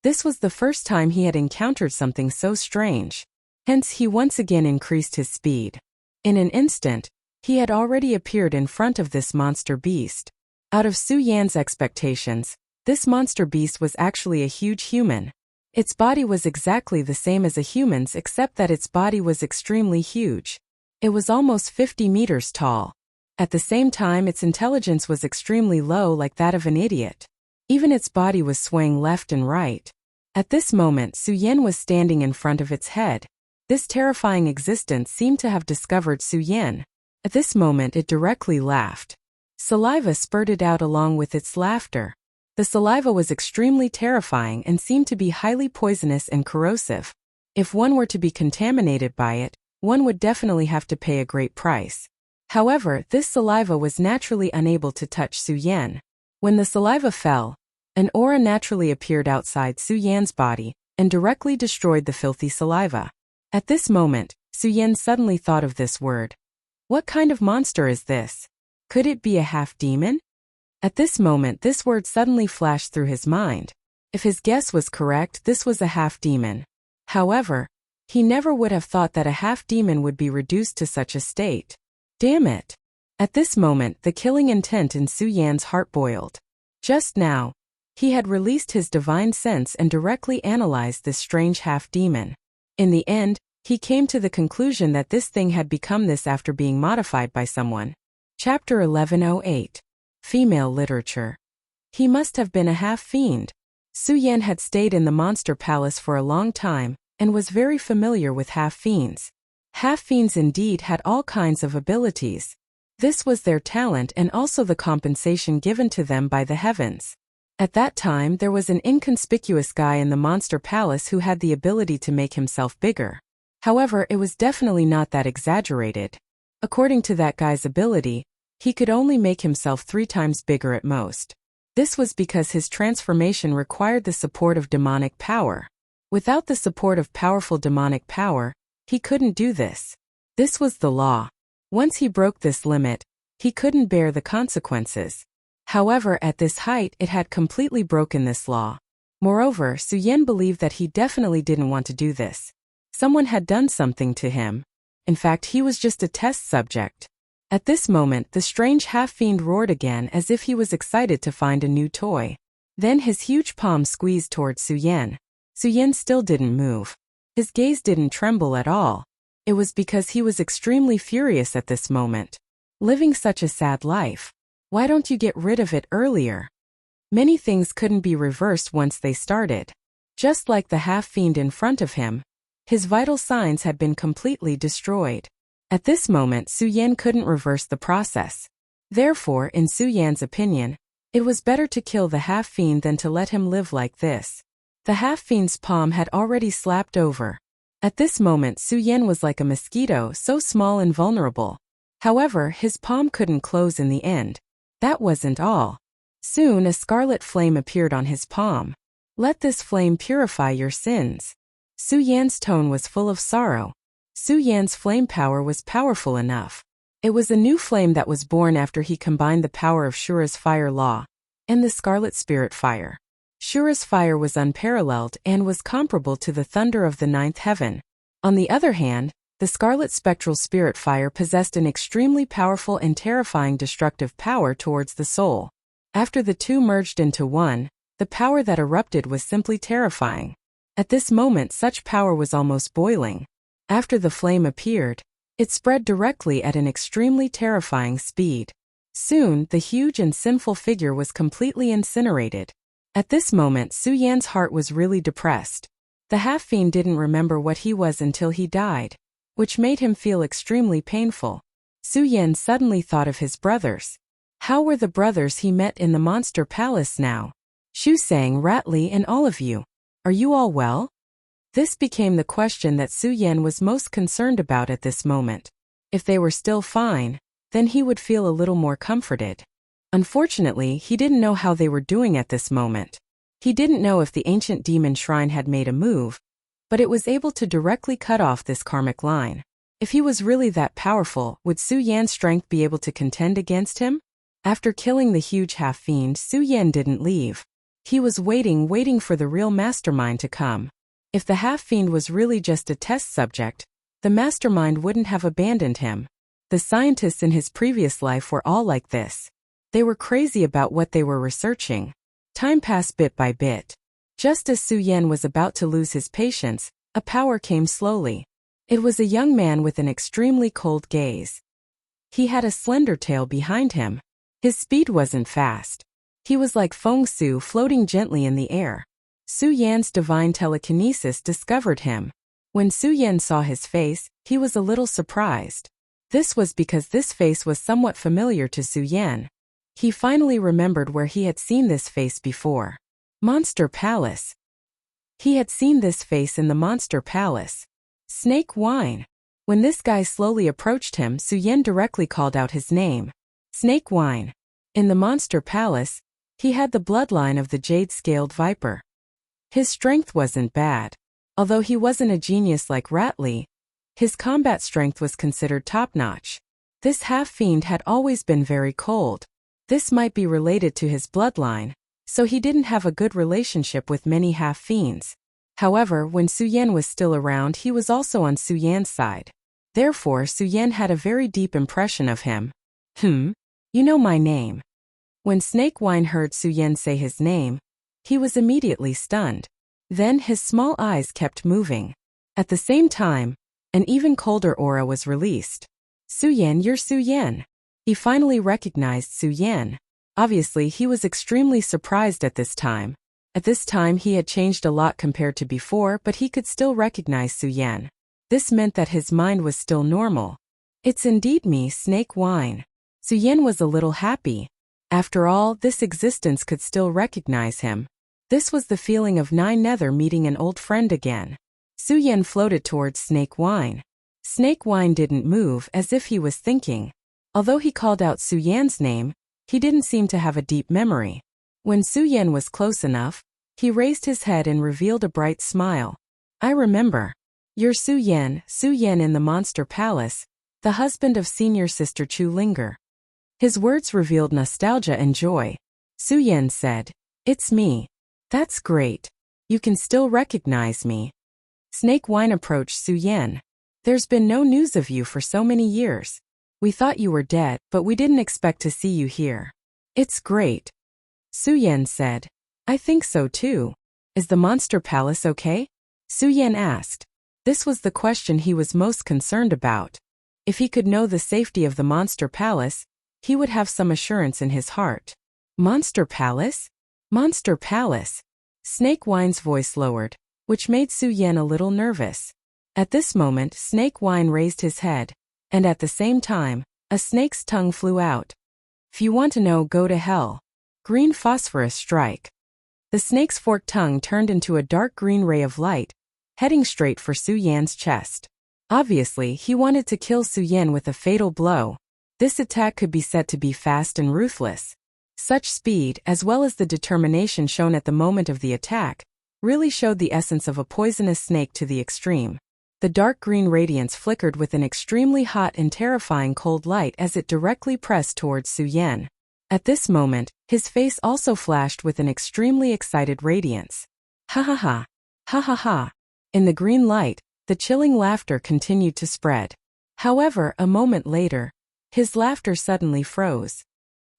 This was the first time he had encountered something so strange. Hence he once again increased his speed. In an instant, he had already appeared in front of this monster beast. Out of Su Yan's expectations, this monster beast was actually a huge human. Its body was exactly the same as a human's except that its body was extremely huge. It was almost 50 meters tall. At the same time, its intelligence was extremely low, like that of an idiot. Even its body was swaying left and right. At this moment, Su Yan was standing in front of its head. This terrifying existence seemed to have discovered Su Yan. At this moment it directly laughed. Saliva spurted out along with its laughter. The saliva was extremely terrifying and seemed to be highly poisonous and corrosive. If one were to be contaminated by it, one would definitely have to pay a great price. However, this saliva was naturally unable to touch Su Yan. When the saliva fell, an aura naturally appeared outside Su Yan's body and directly destroyed the filthy saliva. At this moment, Su Yan suddenly thought of this word. What kind of monster is this? Could it be a half-demon? At this moment this word suddenly flashed through his mind. If his guess was correct, this was a half-demon. However, he never would have thought that a half-demon would be reduced to such a state. Damn it! At this moment the killing intent in Su Yan's heart boiled. Just now, he had released his divine sense and directly analyzed this strange half-demon. In the end, he came to the conclusion that this thing had become this after being modified by someone. Chapter 1108. Female Literature. He must have been a half-fiend. Su Yan had stayed in the Monster Palace for a long time, and was very familiar with half-fiends. Half-fiends indeed had all kinds of abilities. This was their talent and also the compensation given to them by the heavens. At that time there was an inconspicuous guy in the Monster Palace who had the ability to make himself bigger. However, it was definitely not that exaggerated. According to that guy's ability, he could only make himself 3 times bigger at most. This was because his transformation required the support of demonic power. Without the support of powerful demonic power, he couldn't do this. This was the law. Once he broke this limit, he couldn't bear the consequences. However, at this height it had completely broken this law. Moreover, Su Yan believed that he definitely didn't want to do this. Someone had done something to him. In fact, he was just a test subject. At this moment, the strange half-fiend roared again as if he was excited to find a new toy. Then his huge palm squeezed towards Su Yan. Su Yan still didn't move. His gaze didn't tremble at all. It was because he was extremely furious at this moment. Living such a sad life. Why don't you get rid of it earlier? Many things couldn't be reversed once they started. Just like the half-fiend in front of him, his vital signs had been completely destroyed. At this moment, Su Yan couldn't reverse the process. Therefore, in Su Yan's opinion, it was better to kill the half-fiend than to let him live like this. The half-fiend's palm had already slapped over. At this moment, Su Yan was like a mosquito, so small and vulnerable. However, his palm couldn't close in the end. That wasn't all. Soon a scarlet flame appeared on his palm. Let this flame purify your sins. Su Yan's tone was full of sorrow. Su Yan's flame power was powerful enough. It was a new flame that was born after he combined the power of Shura's fire law and the scarlet spirit fire. Shura's fire was unparalleled and was comparable to the thunder of the ninth heaven. On the other hand, the scarlet spectral spirit fire possessed an extremely powerful and terrifying destructive power towards the soul. After the two merged into one, the power that erupted was simply terrifying. At this moment, such power was almost boiling. After the flame appeared, it spread directly at an extremely terrifying speed. Soon, the huge and sinful figure was completely incinerated. At this moment, Su Yan's heart was really depressed. The half-fiend didn't remember what he was until he died, which made him feel extremely painful. Su Yan suddenly thought of his brothers. How were the brothers he met in the monster palace now? Shu Sang, Ratli, and all of you. Are you all well? This became the question that Su Yan was most concerned about at this moment. If they were still fine, then he would feel a little more comforted. Unfortunately, he didn't know how they were doing at this moment. He didn't know if the ancient demon shrine had made a move, but it was able to directly cut off this karmic line. If he was really that powerful, would Su Yan's strength be able to contend against him? After killing the huge half-fiend, Su Yan didn't leave. He was waiting for the real mastermind to come. If the half-fiend was really just a test subject, the mastermind wouldn't have abandoned him. The scientists in his previous life were all like this. They were crazy about what they were researching. Time passed bit by bit. Just as Su Yan was about to lose his patience, a power came slowly. It was a young man with an extremely cold gaze. He had a slender tail behind him. His speed wasn't fast. He was like Feng Su floating gently in the air. Su Yan's divine telekinesis discovered him. When Su Yan saw his face, he was a little surprised. This was because this face was somewhat familiar to Su Yan. He finally remembered where he had seen this face before. Monster Palace. He had seen this face in the Monster Palace. Snake Wine. When this guy slowly approached him, Su Yan directly called out his name. Snake Wine. In the Monster Palace, he had the bloodline of the jade-scaled viper. His strength wasn't bad. Although he wasn't a genius like Ratli, his combat strength was considered top-notch. This half-fiend had always been very cold. This might be related to his bloodline, so he didn't have a good relationship with many half-fiends. However, when Su Yan was still around, he was also on Su Yan's side. Therefore, Su Yan had a very deep impression of him. You know my name. When Snake Wine heard Su Yan say his name, he was immediately stunned. Then his small eyes kept moving. At the same time, an even colder aura was released. Su Yan, you're Su Yan. He finally recognized Su Yan. Obviously, he was extremely surprised at this time. At this time, he had changed a lot compared to before, but he could still recognize Su Yan. This meant that his mind was still normal. It's indeed me, Snake Wine. Su Yan was a little happy. After all, this existence could still recognize him. This was the feeling of Nine Nether meeting an old friend again. Su Yan floated towards Snake Wine. Snake Wine didn't move, as if he was thinking. Although he called out Su Yan's name, he didn't seem to have a deep memory. When Su Yan was close enough, he raised his head and revealed a bright smile. I remember. You're Su Yan in the Monster Palace, the husband of senior sister Chu Linger. His words revealed nostalgia and joy. Su Yan said, It's me. That's great. You can still recognize me. Snake Wine approached Su Yan. There's been no news of you for so many years. We thought you were dead, but we didn't expect to see you here. It's great. Su Yan said, I think so too. Is the Monster Palace okay? Su Yan asked. This was the question he was most concerned about. If he could know the safety of the Monster Palace, he would have some assurance in his heart. Monster Palace? Monster Palace. Snake Wine's voice lowered, which made Su Yan a little nervous. At this moment, Snake Wine raised his head, and at the same time, a snake's tongue flew out. If you want to know, go to hell. Green phosphorus strike. The snake's forked tongue turned into a dark green ray of light, heading straight for Su Yan's chest. Obviously, he wanted to kill Su Yan with a fatal blow. This attack could be said to be fast and ruthless. Such speed, as well as the determination shown at the moment of the attack, really showed the essence of a poisonous snake to the extreme. The dark green radiance flickered with an extremely hot and terrifying cold light as it directly pressed towards Su Yan. At this moment, his face also flashed with an extremely excited radiance. Ha ha ha. Ha ha ha. In the green light, the chilling laughter continued to spread. However, a moment later, his laughter suddenly froze.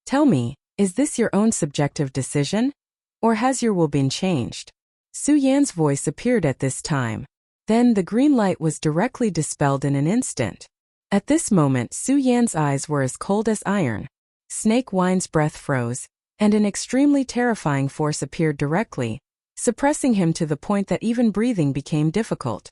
Tell me, is this your own subjective decision? Or has your will been changed? Su Yan's voice appeared at this time. Then the green light was directly dispelled in an instant. At this moment, Su Yan's eyes were as cold as iron. Snake Wine's breath froze, and an extremely terrifying force appeared directly, suppressing him to the point that even breathing became difficult.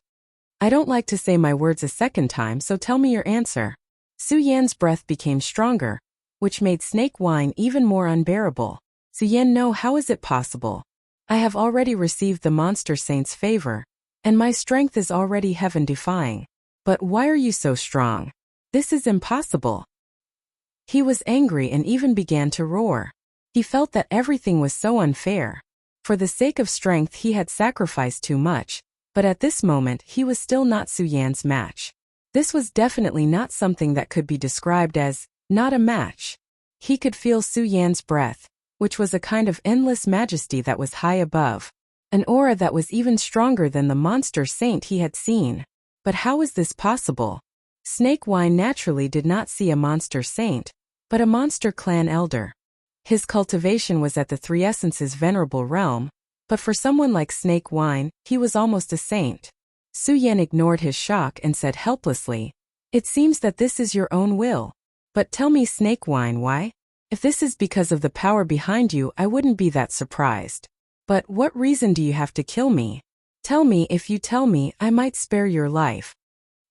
I don't like to say my words a second time, so tell me your answer. Su Yan's breath became stronger, which made Snake Wine even more unbearable. Su Yan, no, how is it possible? I have already received the Monster Saint's favor, and my strength is already heaven-defying. But why are you so strong? This is impossible. He was angry and even began to roar. He felt that everything was so unfair. For the sake of strength he had sacrificed too much, but at this moment he was still not Su Yan's match. This was definitely not something that could be described as not a match. He could feel Su Yan's breath, which was a kind of endless majesty that was high above, an aura that was even stronger than the Monster Saint he had seen. But how was this possible? Snake Wine naturally did not see a Monster Saint, but a Monster Clan elder. His cultivation was at the Three Essences venerable realm, but for someone like Snake Wine, he was almost a saint. Su Yan ignored his shock and said helplessly, "It seems that this is your own will. But tell me, Snake Wine, why? If this is because of the power behind you, I wouldn't be that surprised. But what reason do you have to kill me? Tell me, if you tell me, I might spare your life."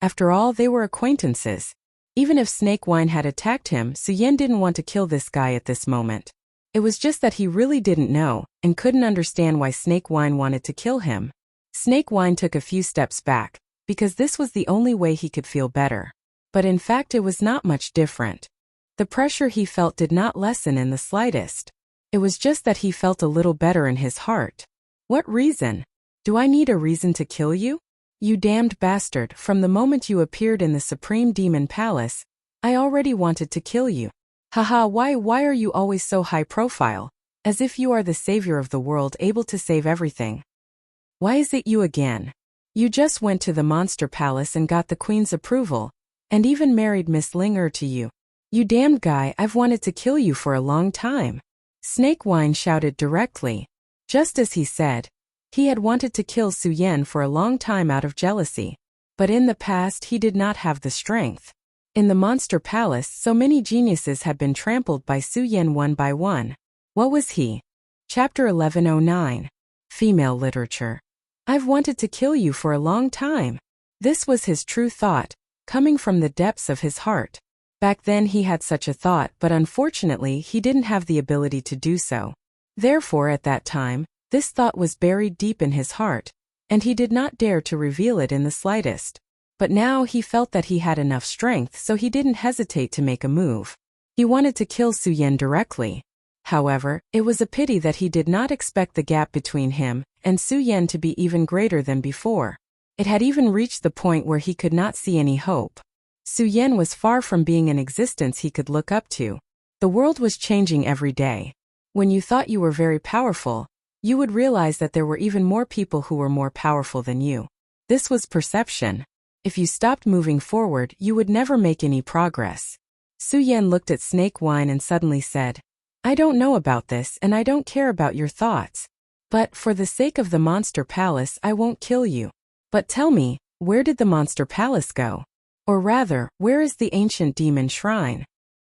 After all, they were acquaintances. Even if Snake Wine had attacked him, Su Yan didn't want to kill this guy at this moment. It was just that he really didn't know, and couldn't understand why Snake Wine wanted to kill him. Snake Wine took a few steps back, because this was the only way he could feel better. But in fact it was not much different. The pressure he felt did not lessen in the slightest. It was just that he felt a little better in his heart. What reason? Do I need a reason to kill you? You damned bastard, from the moment you appeared in the Supreme Demon Palace, I already wanted to kill you. Haha, why are you always so high profile? As if you are the savior of the world, able to save everything. Why is it you again? You just went to the Monster Palace and got the Queen's approval, and even married Miss Ling to you. You damned guy, I've wanted to kill you for a long time. Snake Wine shouted directly. Just as he said, he had wanted to kill Su Yan for a long time out of jealousy. But in the past he did not have the strength. In the Monster Palace, so many geniuses had been trampled by Su Yan one by one. What was he? Chapter 1109. Female Literature. I've wanted to kill you for a long time. This was his true thought, coming from the depths of his heart. Back then he had such a thought, but unfortunately he didn't have the ability to do so. Therefore at that time, this thought was buried deep in his heart, and he did not dare to reveal it in the slightest. But now he felt that he had enough strength, so he didn't hesitate to make a move. He wanted to kill Su Yan directly. However, it was a pity that he did not expect the gap between him and Su Yan to be even greater than before. It had even reached the point where he could not see any hope. Su Yan was far from being an existence he could look up to. The world was changing every day. When you thought you were very powerful, you would realize that there were even more people who were more powerful than you. This was perception. If you stopped moving forward, you would never make any progress. Su Yan looked at Snake Wine and suddenly said, I don't know about this and I don't care about your thoughts. But for the sake of the Monster Palace, I won't kill you. But tell me, Where did the monster palace go? Or rather, where is the ancient demon shrine?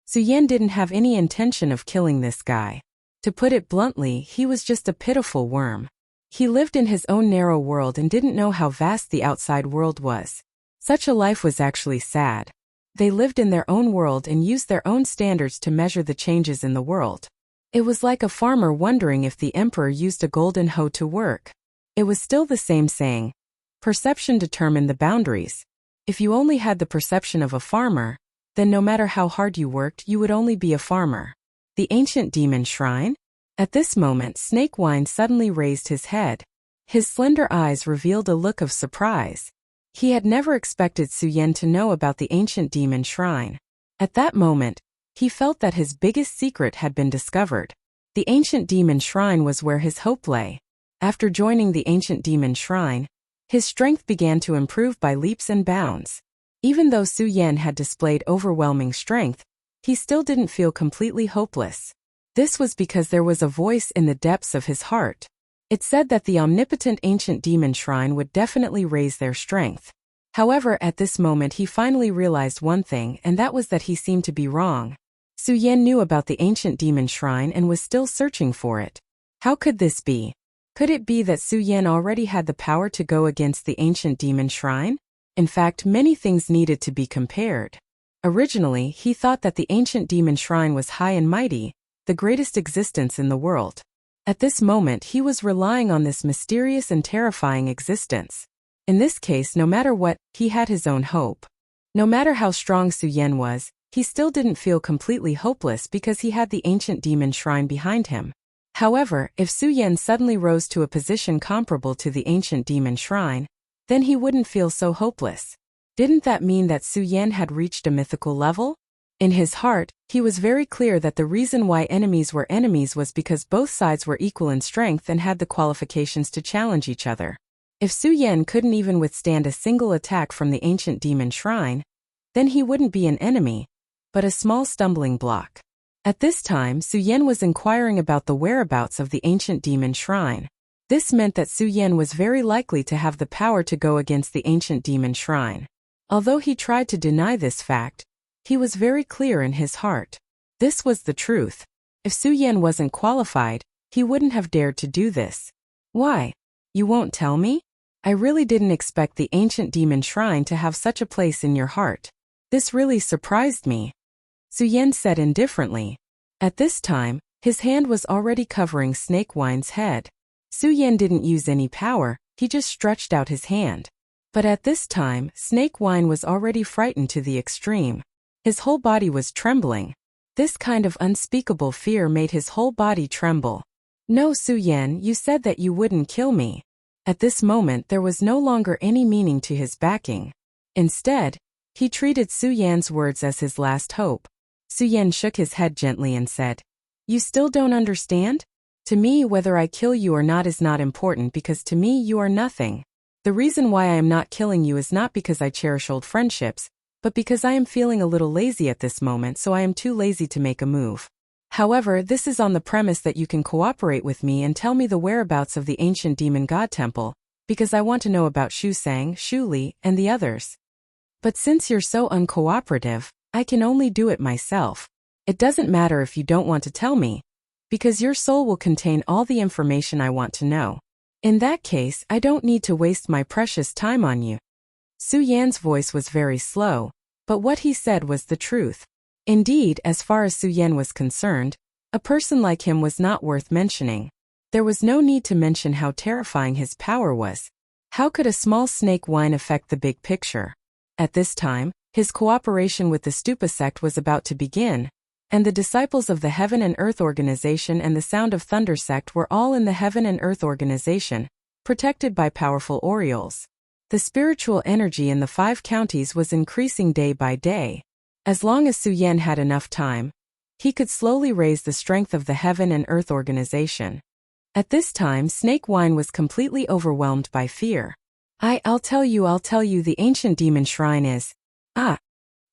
Su Yan didn't have any intention of killing this guy. To put it bluntly, he was just a pitiful worm. He lived in his own narrow world and didn't know how vast the outside world was. Such a life was actually sad. They lived in their own world and used their own standards to measure the changes in the world. It was like a farmer wondering if the emperor used a golden hoe to work. It was still the same saying. Perception determined the boundaries. If you only had the perception of a farmer, then no matter how hard you worked, you would only be a farmer. The ancient demon shrine? At this moment, Snake Wine suddenly raised his head. His slender eyes revealed a look of surprise. He had never expected Su Yan to know about the ancient demon shrine. At that moment, he felt that his biggest secret had been discovered. The ancient demon shrine was where his hope lay. After joining the ancient demon shrine, his strength began to improve by leaps and bounds. Even though Su Yan had displayed overwhelming strength, he still didn't feel completely hopeless. This was because there was a voice in the depths of his heart. It said that the omnipotent ancient demon shrine would definitely raise their strength. However, at this moment he finally realized one thing, and that was that he seemed to be wrong. Su Yan knew about the ancient demon shrine and was still searching for it. How could this be? Could it be that Su Yan already had the power to go against the ancient demon shrine? In fact, many things needed to be compared. Originally, he thought that the ancient demon shrine was high and mighty, the greatest existence in the world. At this moment, he was relying on this mysterious and terrifying existence. In this case, no matter what, he had his own hope. No matter how strong Su Yan was, he still didn't feel completely hopeless because he had the ancient demon shrine behind him. However, if Su Yan suddenly rose to a position comparable to the ancient demon shrine, then he wouldn't feel so hopeless. Didn't that mean that Su Yan had reached a mythical level? In his heart, he was very clear that the reason why enemies were enemies was because both sides were equal in strength and had the qualifications to challenge each other. If Su Yan couldn't even withstand a single attack from the ancient demon shrine, then he wouldn't be an enemy, but a small stumbling block. At this time, Su Yan was inquiring about the whereabouts of the ancient demon shrine. This meant that Su Yan was very likely to have the power to go against the ancient demon shrine. Although he tried to deny this fact, he was very clear in his heart. This was the truth. If Su Yan wasn't qualified, he wouldn't have dared to do this. Why? You won't tell me? I really didn't expect the ancient demon shrine to have such a place in your heart. This really surprised me. Su Yan said indifferently. At this time, his hand was already covering Snake Wine's head. Su Yan didn't use any power, he just stretched out his hand. But at this time, Snake Wine was already frightened to the extreme. His whole body was trembling. This kind of unspeakable fear made his whole body tremble. No, Su Yan, you said that you wouldn't kill me. At this moment there was no longer any meaning to his backing. Instead, he treated Su Yan's words as his last hope. Su Yan shook his head gently and said, "You still don't understand? To me, whether I kill you or not is not important because to me you are nothing. The reason why I am not killing you is not because I cherish old friendships, but because I am feeling a little lazy at this moment, so I am too lazy to make a move. However, this is on the premise that you can cooperate with me and tell me the whereabouts of the ancient demon god temple, because I want to know about Shu Sang, Shu Li, and the others. But since you're so uncooperative, I can only do it myself. It doesn't matter if you don't want to tell me, because your soul will contain all the information I want to know. In that case, I don't need to waste my precious time on you." Su Yan's voice was very slow, but what he said was the truth. Indeed, as far as Su Yan was concerned, a person like him was not worth mentioning. There was no need to mention how terrifying his power was. How could a small snake wine affect the big picture? At this time, his cooperation with the Stupa sect was about to begin, and the disciples of the Heaven and Earth Organization and the Sound of Thunder sect were all in the Heaven and Earth Organization, protected by powerful Orioles. The spiritual energy in the 5 counties was increasing day by day. As long as Su Yan had enough time, he could slowly raise the strength of the Heaven and Earth Organization. At this time, Snake Wine was completely overwhelmed by fear. I'll tell you, the ancient demon shrine is...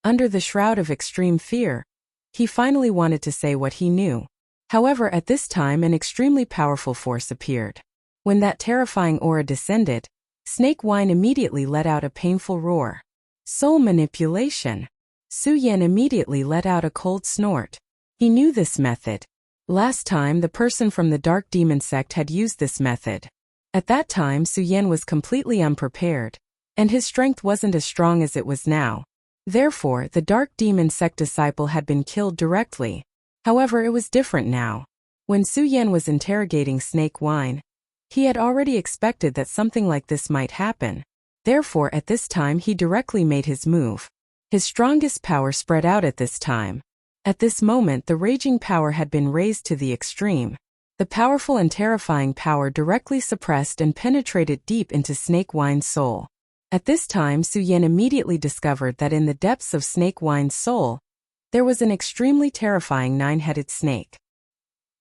Under the shroud of extreme fear, he finally wanted to say what he knew. However, at this time an extremely powerful force appeared. When that terrifying aura descended, Snake Wine immediately let out a painful roar. Soul manipulation. Su Yan immediately let out a cold snort. He knew this method. Last time the person from the Dark Demon sect had used this method. At that time Su Yan was completely unprepared, and his strength wasn't as strong as it was now. Therefore, the Dark Demon sect disciple had been killed directly. However, it was different now. When Su Yan was interrogating Snake Wine, he had already expected that something like this might happen. Therefore, at this time he directly made his move. His strongest power spread out at this time. At this moment the raging power had been raised to the extreme. The powerful and terrifying power directly suppressed and penetrated deep into Snake Wine's soul. At this time Su Yan immediately discovered that in the depths of Snake Wine's soul, there was an extremely terrifying 9-headed snake.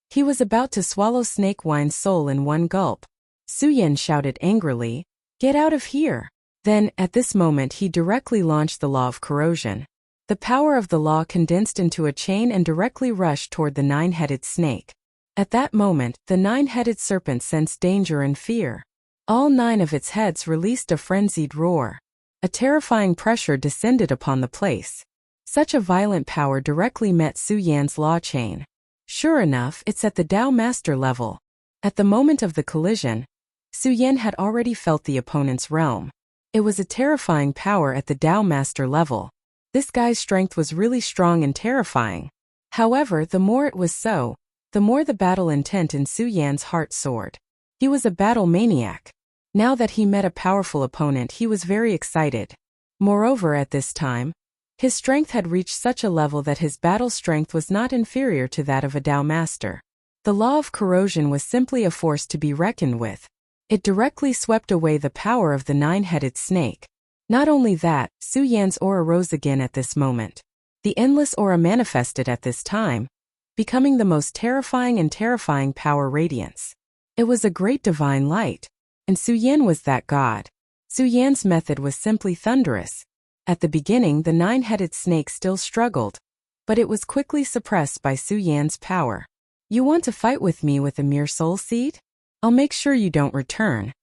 He was about to swallow Snake Wine's soul in one gulp. Su Yan shouted angrily, "Get out of here!" Then, at this moment he directly launched the law of corrosion. The power of the law condensed into a chain and directly rushed toward the 9-headed snake. At that moment, the 9-headed serpent sensed danger and fear. All 9 of its heads released a frenzied roar. A terrifying pressure descended upon the place. Such a violent power directly met Su Yan's law chain. Sure enough, it's at the Tao Master level. At the moment of the collision, Su Yan had already felt the opponent's realm. It was a terrifying power at the Tao Master level. This guy's strength was really strong and terrifying. However, the more it was so, the more the battle intent in Su Yan's heart soared. He was a battle maniac. Now that he met a powerful opponent, he was very excited. Moreover, at this time, his strength had reached such a level that his battle strength was not inferior to that of a Tao Master. The law of corrosion was simply a force to be reckoned with. It directly swept away the power of the 9-headed snake. Not only that, Su Yan's aura rose again at this moment. The endless aura manifested at this time, becoming the most terrifying power radiance. It was a great divine light, and Su Yan was that god. Su Yan's method was simply thunderous. At the beginning the 9-headed snake still struggled, but it was quickly suppressed by Su Yan's power. "You want to fight with me with a mere soul seed? I'll make sure you don't return."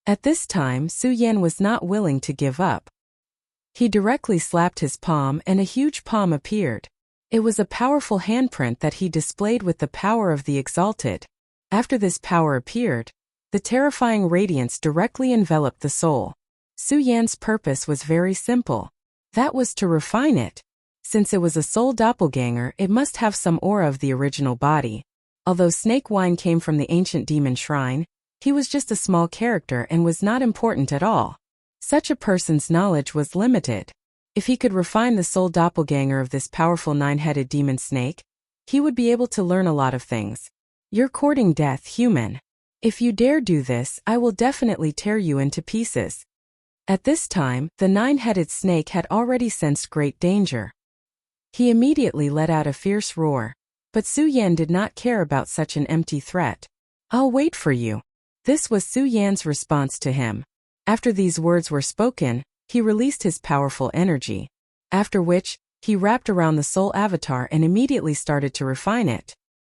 At this time Su Yan was not willing to give up. He directly slapped his palm and a huge palm appeared. It was a powerful handprint that he displayed with the power of the exalted. After this power appeared, the terrifying radiance directly enveloped the soul. Su Yan's purpose was very simple. That was to refine it. Since it was a soul doppelganger, it must have some aura of the original body. Although Snake Wine came from the ancient demon shrine, he was just a small character and was not important at all. Such a person's knowledge was limited. If he could refine the soul doppelganger of this powerful 9-headed demon snake, he would be able to learn a lot of things. "You're courting death, human. If you dare do this, I will definitely tear you into pieces." At this time, the 9-headed snake had already sensed great danger. He immediately let out a fierce roar. But Su Yan did not care about such an empty threat. "I'll wait for you." This was Su Yan's response to him. After these words were spoken, he released his powerful energy. After which, he wrapped around the soul avatar and immediately started to refine it.